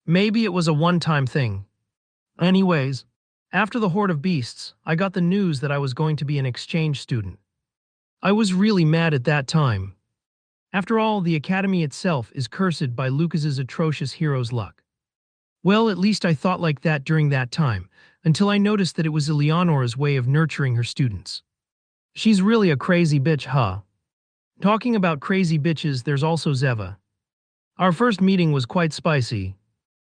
Maybe it was a one-time thing. Anyways, after the horde of beasts, I got the news that I was going to be an exchange student. I was really mad at that time. After all, the academy itself is cursed by Lucas's atrocious hero's luck. Well, at least I thought like that during that time, until I noticed that it was Eleonora's way of nurturing her students. She's really a crazy bitch, huh? Talking about crazy bitches, there's also Zeva. Our first meeting was quite spicy.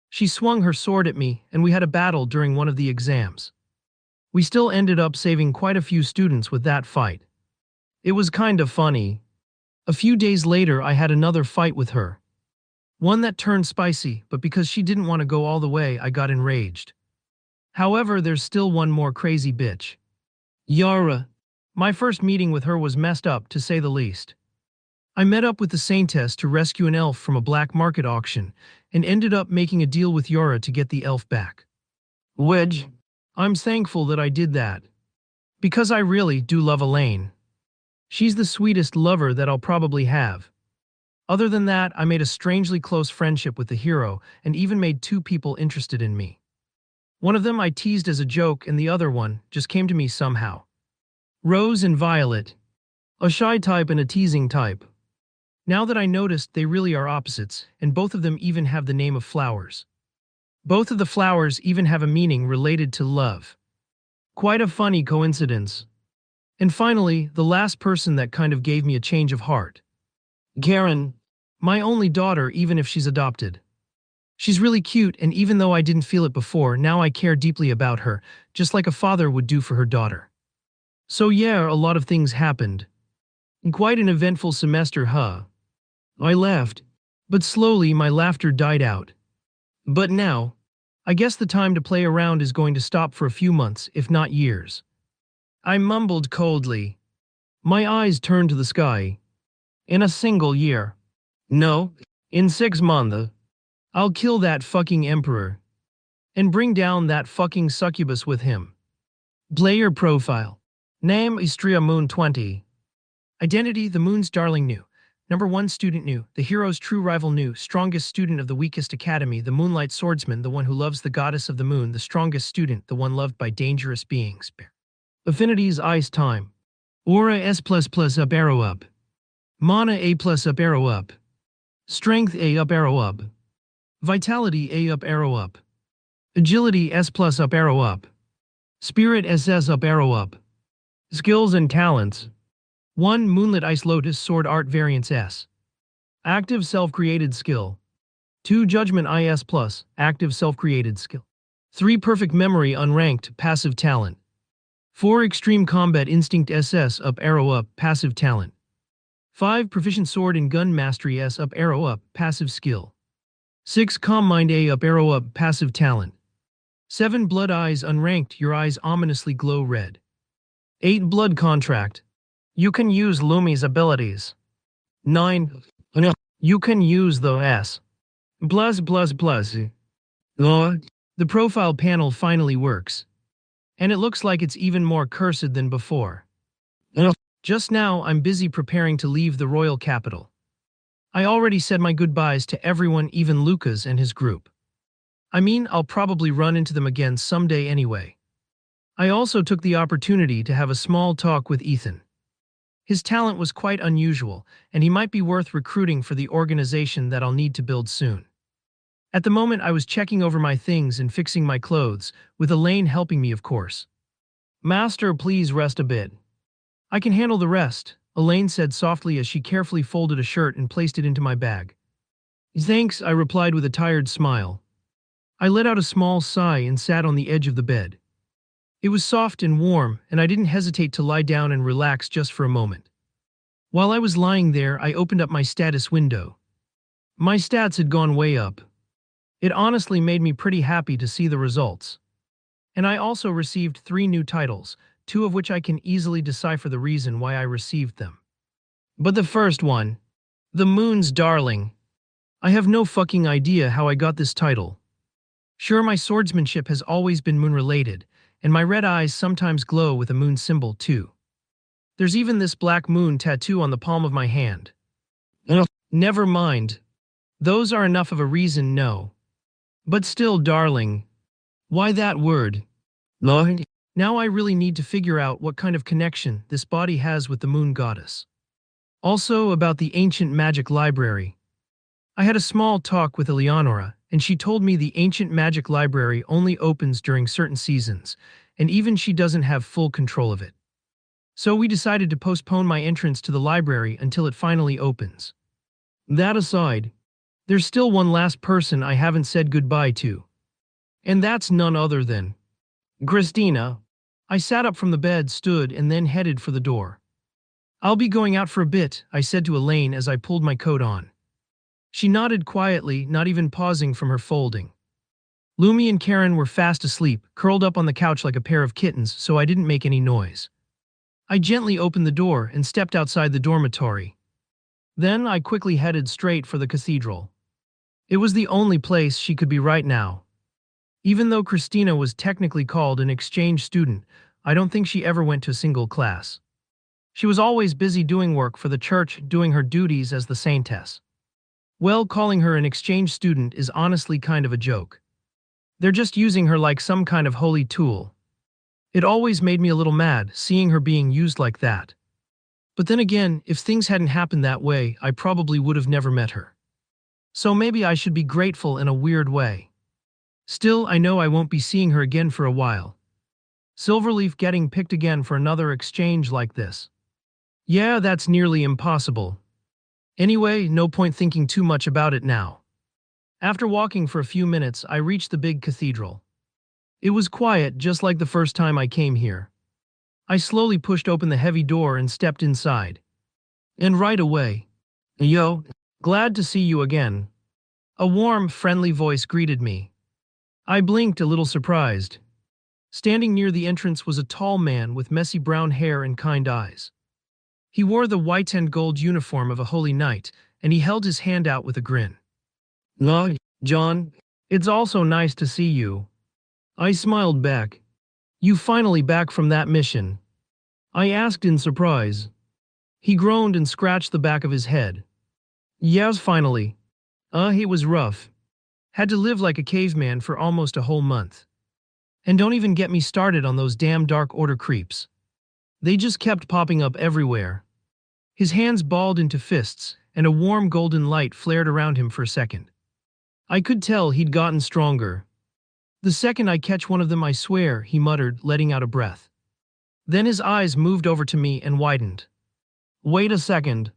She swung her sword at me, and we had a battle during one of the exams. We still ended up saving quite a few students with that fight. It was kind of funny. A few days later, I had another fight with her. One that turned spicy, but because she didn't want to go all the way, I got enraged. However, there's still one more crazy bitch. Yara. My first meeting with her was messed up, to say the least. I met up with the Saintess to rescue an elf from a black market auction, and ended up making a deal with Yara to get the elf back. Wedge. I'm thankful that I did that. Because I really do love Elaine. She's the sweetest lover that I'll probably have. Other than that, I made a strangely close friendship with the hero, and even made 2 people interested in me. One of them I teased as a joke, and the other one just came to me somehow. Rose and Violet. A shy type and a teasing type. Now that I noticed, they really are opposites, and both of them even have the name of flowers. Both of the flowers even have a meaning related to love. Quite a funny coincidence. And finally, the last person that kind of gave me a change of heart. Karen. My only daughter, even if she's adopted. She's really cute, and even though I didn't feel it before, now I care deeply about her, just like a father would do for her daughter. So yeah, a lot of things happened. Quite an eventful semester, huh? I laughed, but slowly my laughter died out. But now, I guess the time to play around is going to stop for a few months, if not years. I mumbled coldly. My eyes turned to the sky. In a single year. No, in 6 months. I'll kill that fucking emperor. And bring down that fucking succubus with him. Player profile. Name Istria Moon 20. Identity the Moon's darling new. Number 1 student new, the hero's true rival new, strongest student of the weakest academy, the moonlight swordsman, the one who loves the goddess of the moon, the strongest student, the one loved by dangerous beings. Affinities ice time. Aura S++ up arrow up. Mana A+ up arrow up. Strength A up arrow up. Vitality A up arrow up. Agility S+ up arrow up. Spirit SS up arrow up. Skills and talents. 1. Moonlit Ice Lotus Sword Art Variance S. Active self-created skill. 2. Judgment IS+, active self-created skill. 3. Perfect Memory Unranked, passive talent. 4. Extreme Combat Instinct SS up arrow up, passive talent. 5. Proficient Sword and Gun Mastery S up arrow up, passive skill. 6. Calm Mind A up arrow up, passive talent. 7. Blood Eyes Unranked, your eyes ominously glow red. 8. Blood Contract. You can use Lumi's abilities. 9. You can use the S. Bluz. The profile panel finally works. And it looks like it's even more cursed than before. Just now, I'm busy preparing to leave the royal capital. I already said my goodbyes to everyone, even Lucas and his group. I mean, I'll probably run into them again someday anyway. I also took the opportunity to have a small talk with Ethan. His talent was quite unusual, and he might be worth recruiting for the organization that I'll need to build soon. At the moment, I was checking over my things and fixing my clothes, with Elaine helping me, of course. Master, please rest a bit. I can handle the rest, Elaine said softly as she carefully folded a shirt and placed it into my bag. Thanks, I replied with a tired smile. I let out a small sigh and sat on the edge of the bed. It was soft and warm, and I didn't hesitate to lie down and relax just for a moment. While I was lying there, I opened up my status window. My stats had gone way up. It honestly made me pretty happy to see the results. And I also received 3 new titles, 2 of which I can easily decipher the reason why I received them. But the first one, the Moon's Darling. I have no fucking idea how I got this title. Sure, my swordsmanship has always been moon-related, and my red eyes sometimes glow with a moon symbol too. There's even this black moon tattoo on the palm of my hand. Never mind. Those are enough of a reason, no. But still, darling. Why that word? Lord. Now I really need to figure out what kind of connection this body has with the moon goddess. Also about the ancient magic library. I had a small talk with Eleonora, and she told me the ancient magic library only opens during certain seasons, and even she doesn't have full control of it. So we decided to postpone my entrance to the library until it finally opens. That aside, there's still one last person I haven't said goodbye to. And that's none other than Christina. I sat up from the bed, stood, and then headed for the door. I'll be going out for a bit, I said to Elaine as I pulled my coat on. She nodded quietly, not even pausing from her folding. Lumi and Karen were fast asleep, curled up on the couch like a pair of kittens, so I didn't make any noise. I gently opened the door and stepped outside the dormitory. Then I quickly headed straight for the cathedral. It was the only place she could be right now. Even though Christina was technically called an exchange student, I don't think she ever went to a single class. She was always busy doing work for the church, doing her duties as the saintess. Well, calling her an exchange student is honestly kind of a joke. They're just using her like some kind of holy tool. It always made me a little mad, seeing her being used like that. But then again, if things hadn't happened that way, I probably would have never met her. So maybe I should be grateful in a weird way. Still, I know I won't be seeing her again for a while. Silverleaf getting picked again for another exchange like this. Yeah, that's nearly impossible. Anyway, no point thinking too much about it now. After walking for a few minutes, I reached the big cathedral. It was quiet, just like the first time I came here. I slowly pushed open the heavy door and stepped inside. And right away, "Yo, glad to see you again." A warm, friendly voice greeted me. I blinked, a little surprised. Standing near the entrance was a tall man with messy brown hair and kind eyes. He wore the white and gold uniform of a holy knight, and he held his hand out with a grin. "Ah, John, it's also nice to see you." I smiled back. "You finally back from that mission?" I asked in surprise. He groaned and scratched the back of his head. "Yes, finally. He was rough. Had to live like a caveman for almost a whole month. And don't even get me started on those damn Dark Order creeps. They just kept popping up everywhere." His hands balled into fists, and a warm golden light flared around him for a second. I could tell he'd gotten stronger. "The second I catch one of them, I swear," he muttered, letting out a breath. Then his eyes moved over to me and widened. "Wait a second."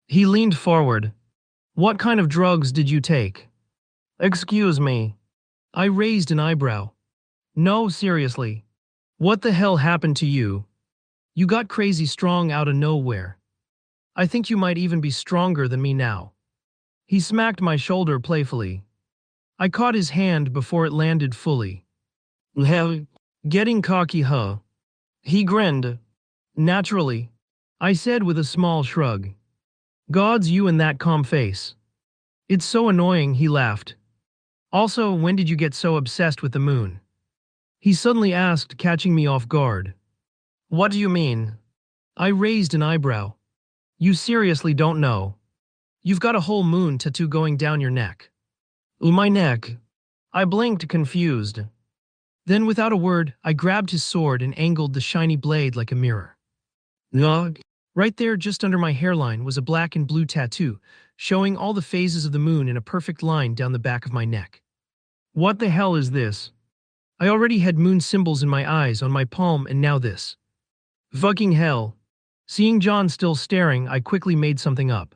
He leaned forward. "What kind of drugs did you take?" "Excuse me." I raised an eyebrow. "No, seriously. What the hell happened to you? You got crazy strong out of nowhere. I think you might even be stronger than me now." He smacked my shoulder playfully. I caught his hand before it landed fully. "Hell, getting cocky, huh?" He grinned. "Naturally," I said with a small shrug. "Gods, you and that calm face. It's so annoying," he laughed. "Also, when did you get so obsessed with the moon?" He suddenly asked, catching me off guard. "What do you mean?" I raised an eyebrow. "You seriously don't know? You've got a whole moon tattoo going down your neck." "Ooh, my neck." I blinked, confused. Then without a word, I grabbed his sword and angled the shiny blade like a mirror. Nog. Right there, just under my hairline, was a black and blue tattoo, showing all the phases of the moon in a perfect line down the back of my neck. What the hell is this? I already had moon symbols in my eyes, on my palm, and now this. Fucking hell. Seeing John still staring, I quickly made something up.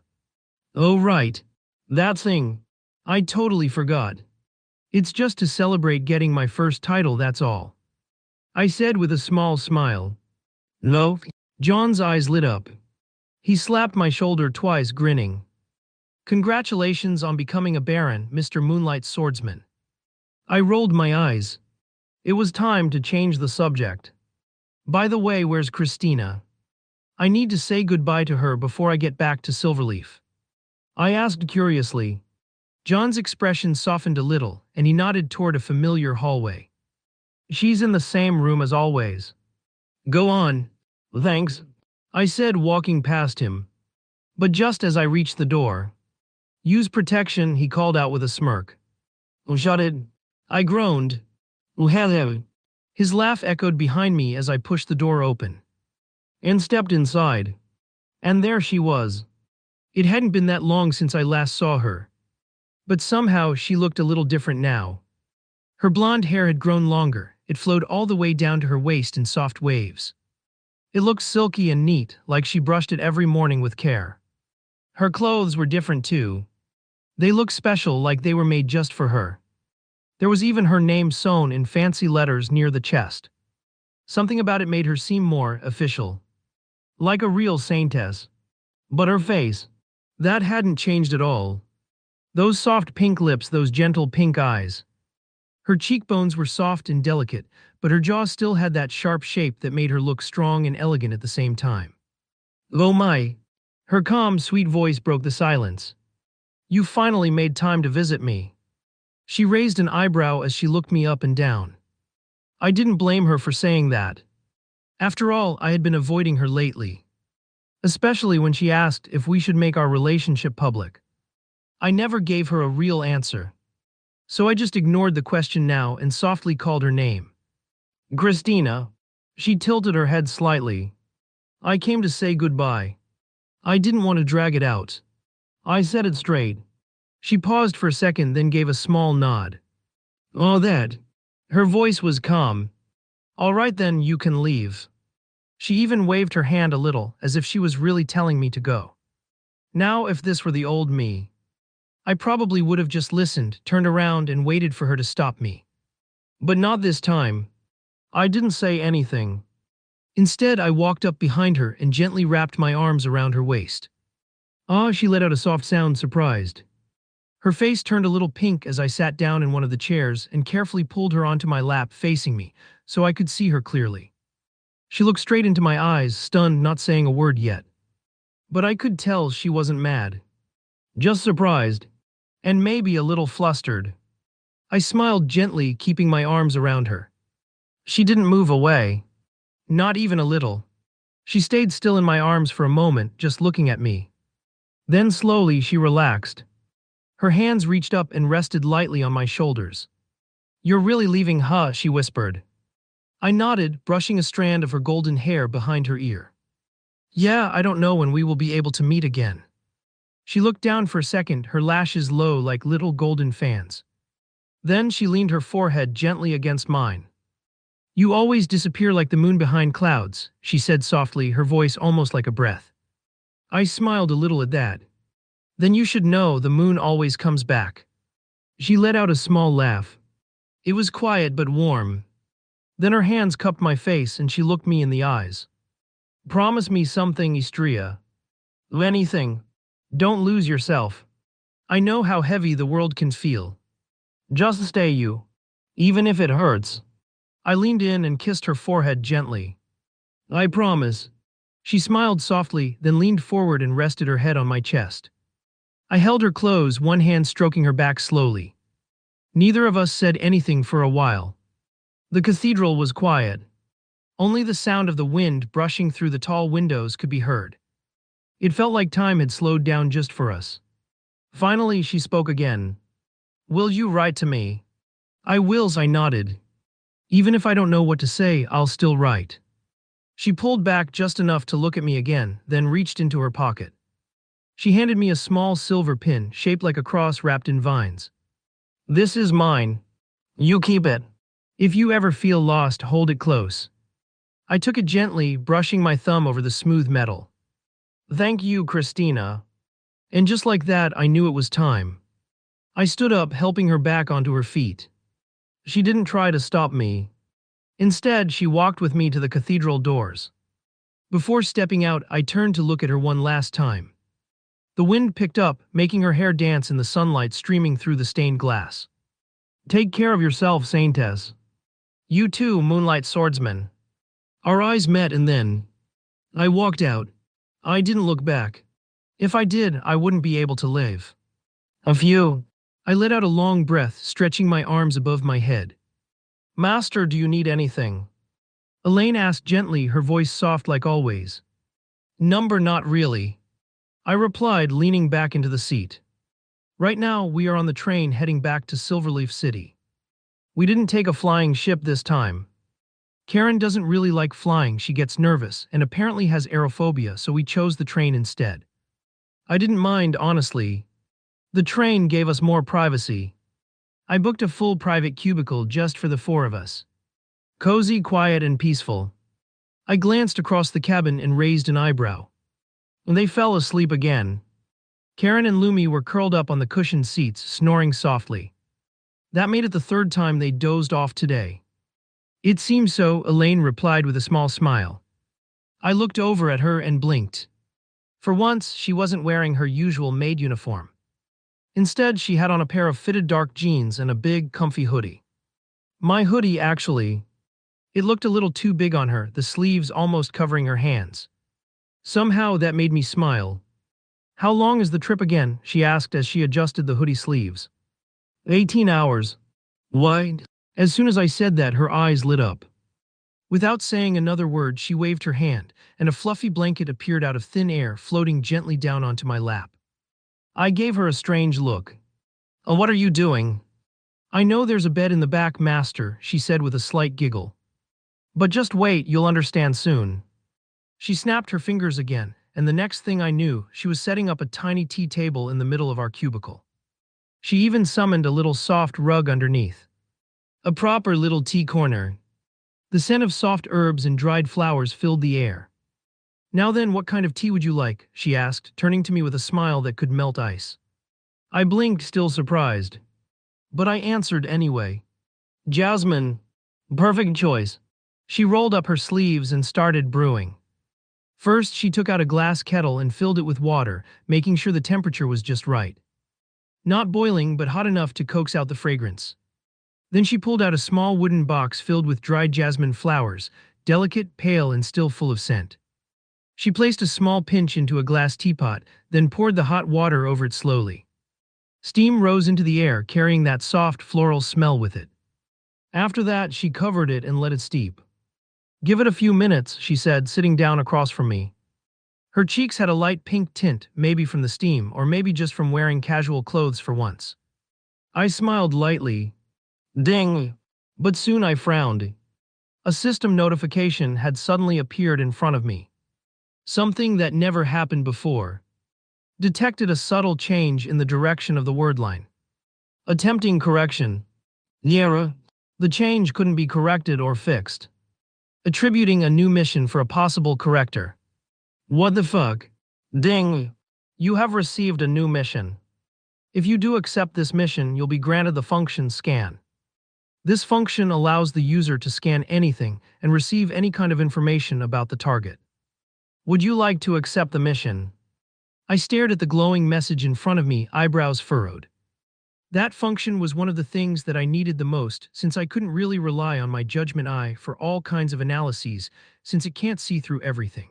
"Oh right. That thing. I totally forgot. It's just to celebrate getting my first title, that's all," I said with a small smile. "No?" John's eyes lit up. He slapped my shoulder twice, grinning. "Congratulations on becoming a baron, Mr. Moonlight Swordsman." I rolled my eyes. It was time to change the subject. "By the way, where's Christina? I need to say goodbye to her before I get back to Silverleaf," I asked curiously. John's expression softened a little, and he nodded toward a familiar hallway. "She's in the same room as always." "Go on." "Thanks," I said, walking past him. But just as I reached the door, "Use protection," he called out with a smirk. "Shut it," I groaned. "Hello." His laugh echoed behind me as I pushed the door open and stepped inside. And there she was. It hadn't been that long since I last saw her, but somehow she looked a little different now. Her blonde hair had grown longer. It flowed all the way down to her waist in soft waves. It looked silky and neat, like she brushed it every morning with care. Her clothes were different too. They looked special, like they were made just for her. There was even her name sewn in fancy letters near the chest. Something about it made her seem more official, like a real saintess. But her face, that hadn't changed at all. Those soft pink lips, those gentle pink eyes. Her cheekbones were soft and delicate, but her jaw still had that sharp shape that made her look strong and elegant at the same time. "Oh my." Her calm, sweet voice broke the silence. "You finally made time to visit me." She raised an eyebrow as she looked me up and down. I didn't blame her for saying that. After all, I had been avoiding her lately, especially when she asked if we should make our relationship public. I never gave her a real answer, so I just ignored the question now and softly called her name. "Christina." She tilted her head slightly. "I came to say goodbye." I didn't want to drag it out. I said it straight. She paused for a second, then gave a small nod. "Oh, that." Her voice was calm. "All right then, you can leave." She even waved her hand a little, as if she was really telling me to go. Now, if this were the old me, I probably would have just listened, turned around, and waited for her to stop me. But not this time. I didn't say anything. Instead, I walked up behind her and gently wrapped my arms around her waist. Ah, she let out a soft sound, surprised. Her face turned a little pink as I sat down in one of the chairs and carefully pulled her onto my lap facing me, so I could see her clearly. She looked straight into my eyes, stunned, not saying a word yet. But I could tell she wasn't mad. Just surprised. And maybe a little flustered. I smiled gently, keeping my arms around her. She didn't move away. Not even a little. She stayed still in my arms for a moment, just looking at me. Then slowly she relaxed. Her hands reached up and rested lightly on my shoulders. "You're really leaving, huh?" she whispered. I nodded, brushing a strand of her golden hair behind her ear. "Yeah, I don't know when we will be able to meet again." She looked down for a second, her lashes low like little golden fans. Then she leaned her forehead gently against mine. "You always disappear like the moon behind clouds," she said softly, her voice almost like a breath. I smiled a little at that. "Then you should know the moon always comes back." She let out a small laugh. It was quiet but warm. Then her hands cupped my face and she looked me in the eyes. "Promise me something, Istria. Anything. Don't lose yourself. I know how heavy the world can feel. Just stay you. Even if it hurts." I leaned in and kissed her forehead gently. "I promise." She smiled softly, then leaned forward and rested her head on my chest. I held her close, one hand stroking her back slowly. Neither of us said anything for a while. The cathedral was quiet. Only the sound of the wind brushing through the tall windows could be heard. It felt like time had slowed down just for us. Finally, she spoke again. "Will you write to me?" "I will," I nodded. "Even if I don't know what to say, I'll still write." She pulled back just enough to look at me again, then reached into her pocket. She handed me a small silver pin shaped like a cross wrapped in vines. "This is mine. You keep it. If you ever feel lost, hold it close." I took it gently, brushing my thumb over the smooth metal. "Thank you, Christina." And just like that, I knew it was time. I stood up, helping her back onto her feet. She didn't try to stop me. Instead, she walked with me to the cathedral doors. Before stepping out, I turned to look at her one last time. The wind picked up, making her hair dance in the sunlight streaming through the stained glass. "Take care of yourself, Saintess. You too, Moonlight Swordsman." Our eyes met and then I walked out. I didn't look back. If I did, I wouldn't be able to live. "A few." I let out a long breath, stretching my arms above my head. "Master, do you need anything?" Elaine asked gently, her voice soft like always. "Number, not really," I replied, leaning back into the seat. "Right now, we are on the train heading back to Silverleaf City. We didn't take a flying ship this time. Karen doesn't really like flying, she gets nervous, and apparently has aerophobia, so we chose the train instead. I didn't mind, honestly. The train gave us more privacy. I booked a full private cubicle just for the four of us. Cozy, quiet, and peaceful. I glanced across the cabin and raised an eyebrow. They fell asleep again. Karen and Lumi were curled up on the cushioned seats, snoring softly. That made it the third time they dozed off today. "It seems so," Elaine replied with a small smile. I looked over at her and blinked. For once, she wasn't wearing her usual maid uniform. Instead, she had on a pair of fitted dark jeans and a big, comfy hoodie. My hoodie, actually. It looked a little too big on her, the sleeves almost covering her hands. Somehow that made me smile. "How long is the trip again?" she asked as she adjusted the hoodie sleeves. 18 hours. What? As soon as I said that, her eyes lit up. Without saying another word, she waved her hand, and a fluffy blanket appeared out of thin air, floating gently down onto my lap. I gave her a strange look. "Oh, what are you doing?" "I know there's a bed in the back, Master," she said with a slight giggle. "But just wait, you'll understand soon." She snapped her fingers again, and the next thing I knew, she was setting up a tiny tea table in the middle of our cubicle. She even summoned a little soft rug underneath. A proper little tea corner. The scent of soft herbs and dried flowers filled the air. "Now then, what kind of tea would you like?" she asked, turning to me with a smile that could melt ice. I blinked, still surprised. But I answered anyway. Jasmine. Perfect choice. She rolled up her sleeves and started brewing. First, she took out a glass kettle and filled it with water, making sure the temperature was just right. Not boiling, but hot enough to coax out the fragrance. Then she pulled out a small wooden box filled with dried jasmine flowers, delicate, pale, and still full of scent. She placed a small pinch into a glass teapot, then poured the hot water over it slowly. Steam rose into the air, carrying that soft, floral smell with it. After that, she covered it and let it steep. Give it a few minutes, she said, sitting down across from me. Her cheeks had a light pink tint, maybe from the steam, or maybe just from wearing casual clothes for once. I smiled lightly. Ding! But soon I frowned. A system notification had suddenly appeared in front of me. Something that never happened before. Detected a subtle change in the direction of the word line. Attempting correction. Error. The change couldn't be corrected or fixed. Attributing a new mission for a possible corrector. What the fuck? Ding! You have received a new mission. If you do accept this mission, you'll be granted the function scan. This function allows the user to scan anything and receive any kind of information about the target. Would you like to accept the mission? I stared at the glowing message in front of me, eyebrows furrowed. That function was one of the things that I needed the most, since I couldn't really rely on my judgment eye for all kinds of analyses, since it can't see through everything.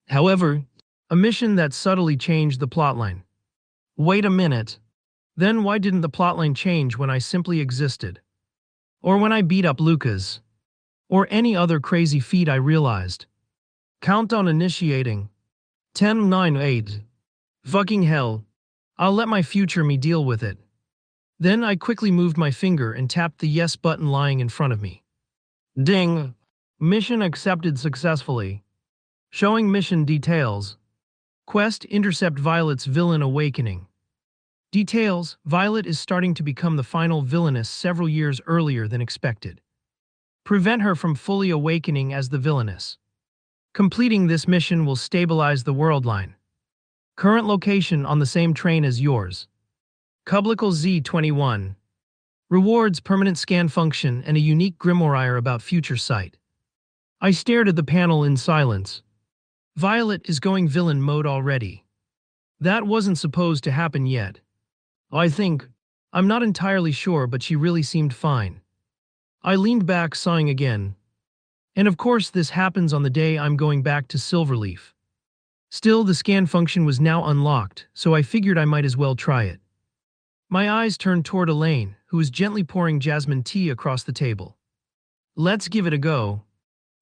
However, a mission that subtly changed the plotline. Wait a minute. Then why didn't the plotline change when I simply existed? Or when I beat up Lucas? Or any other crazy feat I realized? Countdown initiating. 10, 9, 8. Fucking hell. I'll let my future me deal with it. Then I quickly moved my finger and tapped the yes button lying in front of me. Ding! Mission accepted successfully. Showing mission details. Quest: intercept Violet's villain awakening. Details: Violet is starting to become the final villainess several years earlier than expected. Prevent her from fully awakening as the villainess. Completing this mission will stabilize the world line. Current location on the same train as yours. Kublical Z21. Rewards: permanent scan function and a unique grimoire about future sight. I stared at the panel in silence. Violet is going villain mode already. That wasn't supposed to happen yet. I'm not entirely sure, but she really seemed fine. I leaned back, sighing again. And of course this happens on the day I'm going back to Silverleaf. Still, the scan function was now unlocked, so I figured I might as well try it. My eyes turned toward Elaine, who was gently pouring jasmine tea across the table. Let's give it a go.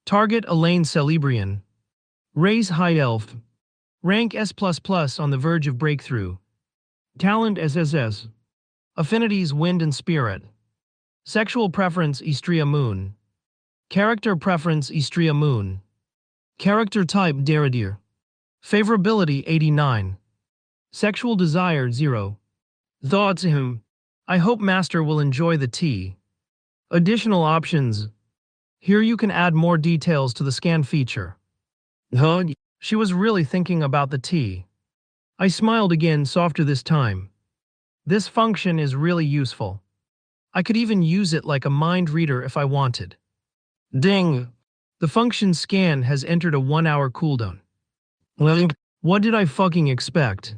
Target: Elaine Celebrian. Race: High Elf. Rank: S++ on the verge of breakthrough. Talent: SSS. Affinities: Wind and Spirit. Sexual preference: Istria Moon. Character preference: Istria Moon. Character type: Deridir. Favorability: 89. Sexual desire: 0. Thoughts: I hope Master will enjoy the tea. Additional options. Here you can add more details to the scan feature. Huh? She was really thinking about the tea. I smiled again, softer this time. This function is really useful. I could even use it like a mind reader if I wanted. Ding! The function scan has entered a 1-hour cooldown. Well, what did I fucking expect?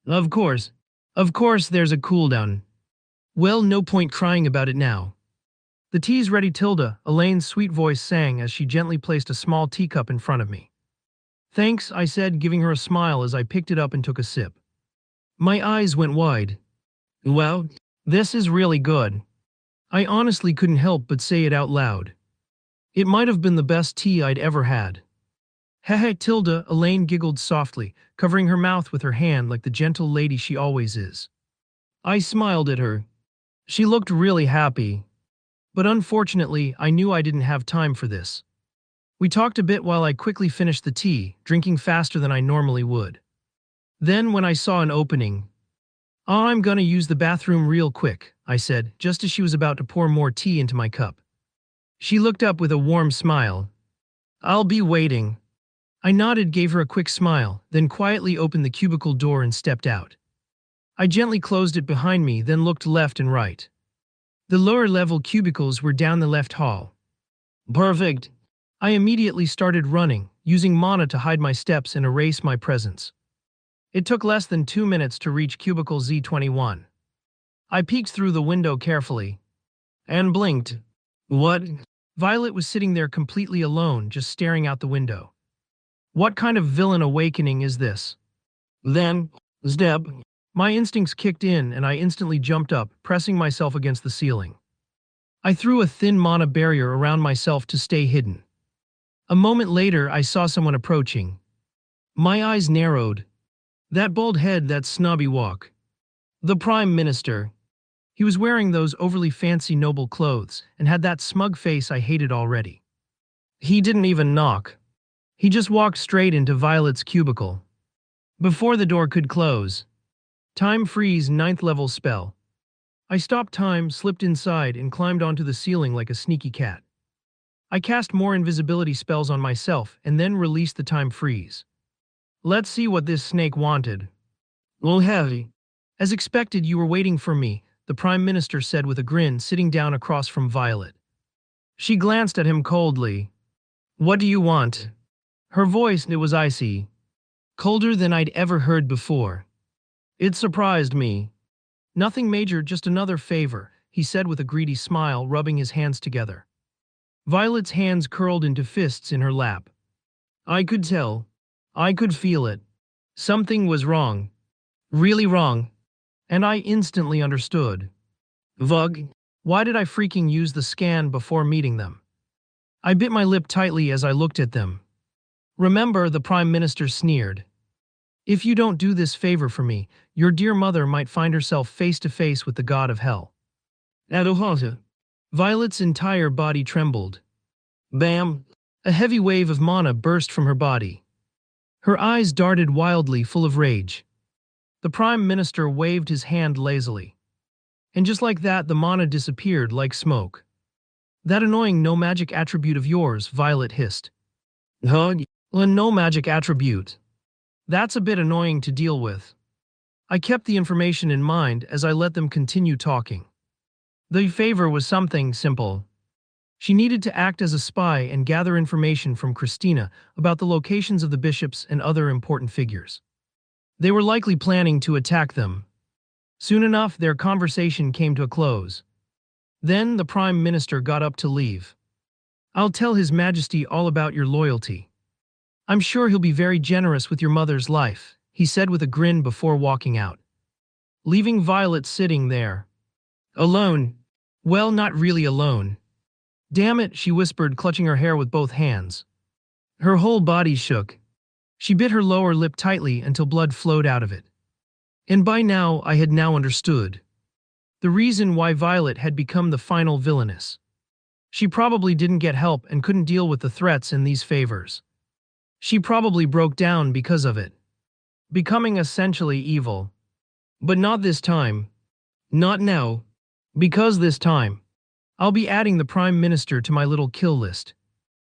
Of course there's a cooldown. Well, no point crying about it now. The tea's ready, Tilda, Elaine's sweet voice sang as she gently placed a small teacup in front of me. Thanks, I said, giving her a smile as I picked it up and took a sip. My eyes went wide. Wow, this is really good. I honestly couldn't help but say it out loud. It might have been the best tea I'd ever had. Heh, Tilda, Elaine giggled softly, covering her mouth with her hand like the gentle lady she always is. I smiled at her. She looked really happy. But unfortunately, I knew I didn't have time for this. We talked a bit while I quickly finished the tea, drinking faster than I normally would. Then, when I saw an opening, I'm gonna use the bathroom real quick, I said, just as she was about to pour more tea into my cup. She looked up with a warm smile. I'll be waiting. I nodded, gave her a quick smile, then quietly opened the cubicle door and stepped out. I gently closed it behind me, then looked left and right. The lower-level cubicles were down the left hall. Perfect. I immediately started running, using mana to hide my steps and erase my presence. It took less than 2 minutes to reach cubicle Z21. I peeked through the window carefully and blinked. What? Violet was sitting there completely alone, just staring out the window. What kind of villain awakening is this? Then, Zeb, my instincts kicked in and I instantly jumped up, pressing myself against the ceiling. I threw a thin mana barrier around myself to stay hidden. A moment later, I saw someone approaching. My eyes narrowed. That bald head, that snobby walk. The Prime Minister. He was wearing those overly fancy noble clothes and had that smug face I hated already. He didn't even knock. He just walked straight into Violet's cubicle. Before the door could close. Time freeze 9th level spell. I stopped time, slipped inside, and climbed onto the ceiling like a sneaky cat. I cast more invisibility spells on myself and then released the time freeze. Let's see what this snake wanted. Well, heavy. As expected, you were waiting for me, the Prime Minister said with a grin, sitting down across from Violet. She glanced at him coldly. What do you want? Her voice, it was icy. Colder than I'd ever heard before. It surprised me. Nothing major, just another favor, he said with a greedy smile, rubbing his hands together. Violet's hands curled into fists in her lap. I could tell. I could feel it. Something was wrong. Really wrong. And I instantly understood. Vug, why did I freaking use the scan before meeting them? I bit my lip tightly as I looked at them. Remember, the Prime Minister sneered. If you don't do this favor for me, your dear mother might find herself face to face with the god of hell. Adohata. Violet's entire body trembled. Bam! A heavy wave of mana burst from her body. Her eyes darted wildly, full of rage. The Prime Minister waved his hand lazily. And just like that, the mana disappeared like smoke. That annoying no magic attribute of yours, Violet hissed. Huh? No magic attribute. That's a bit annoying to deal with. I kept the information in mind as I let them continue talking. The favor was something simple. She needed to act as a spy and gather information from Christina about the locations of the bishops and other important figures. They were likely planning to attack them. Soon enough, their conversation came to a close. Then the Prime Minister got up to leave. I'll tell His Majesty all about your loyalty. I'm sure he'll be very generous with your mother's life, he said with a grin before walking out. Leaving Violet sitting there. Alone. Well, not really alone. Damn it, she whispered, clutching her hair with both hands. Her whole body shook. She bit her lower lip tightly until blood flowed out of it. And by now, I had now understood. The reason why Violet had become the final villainess. She probably didn't get help and couldn't deal with the threats and these favors. She probably broke down because of it. Becoming essentially evil. But not this time. Not now. Because this time, I'll be adding the Prime Minister to my little kill list.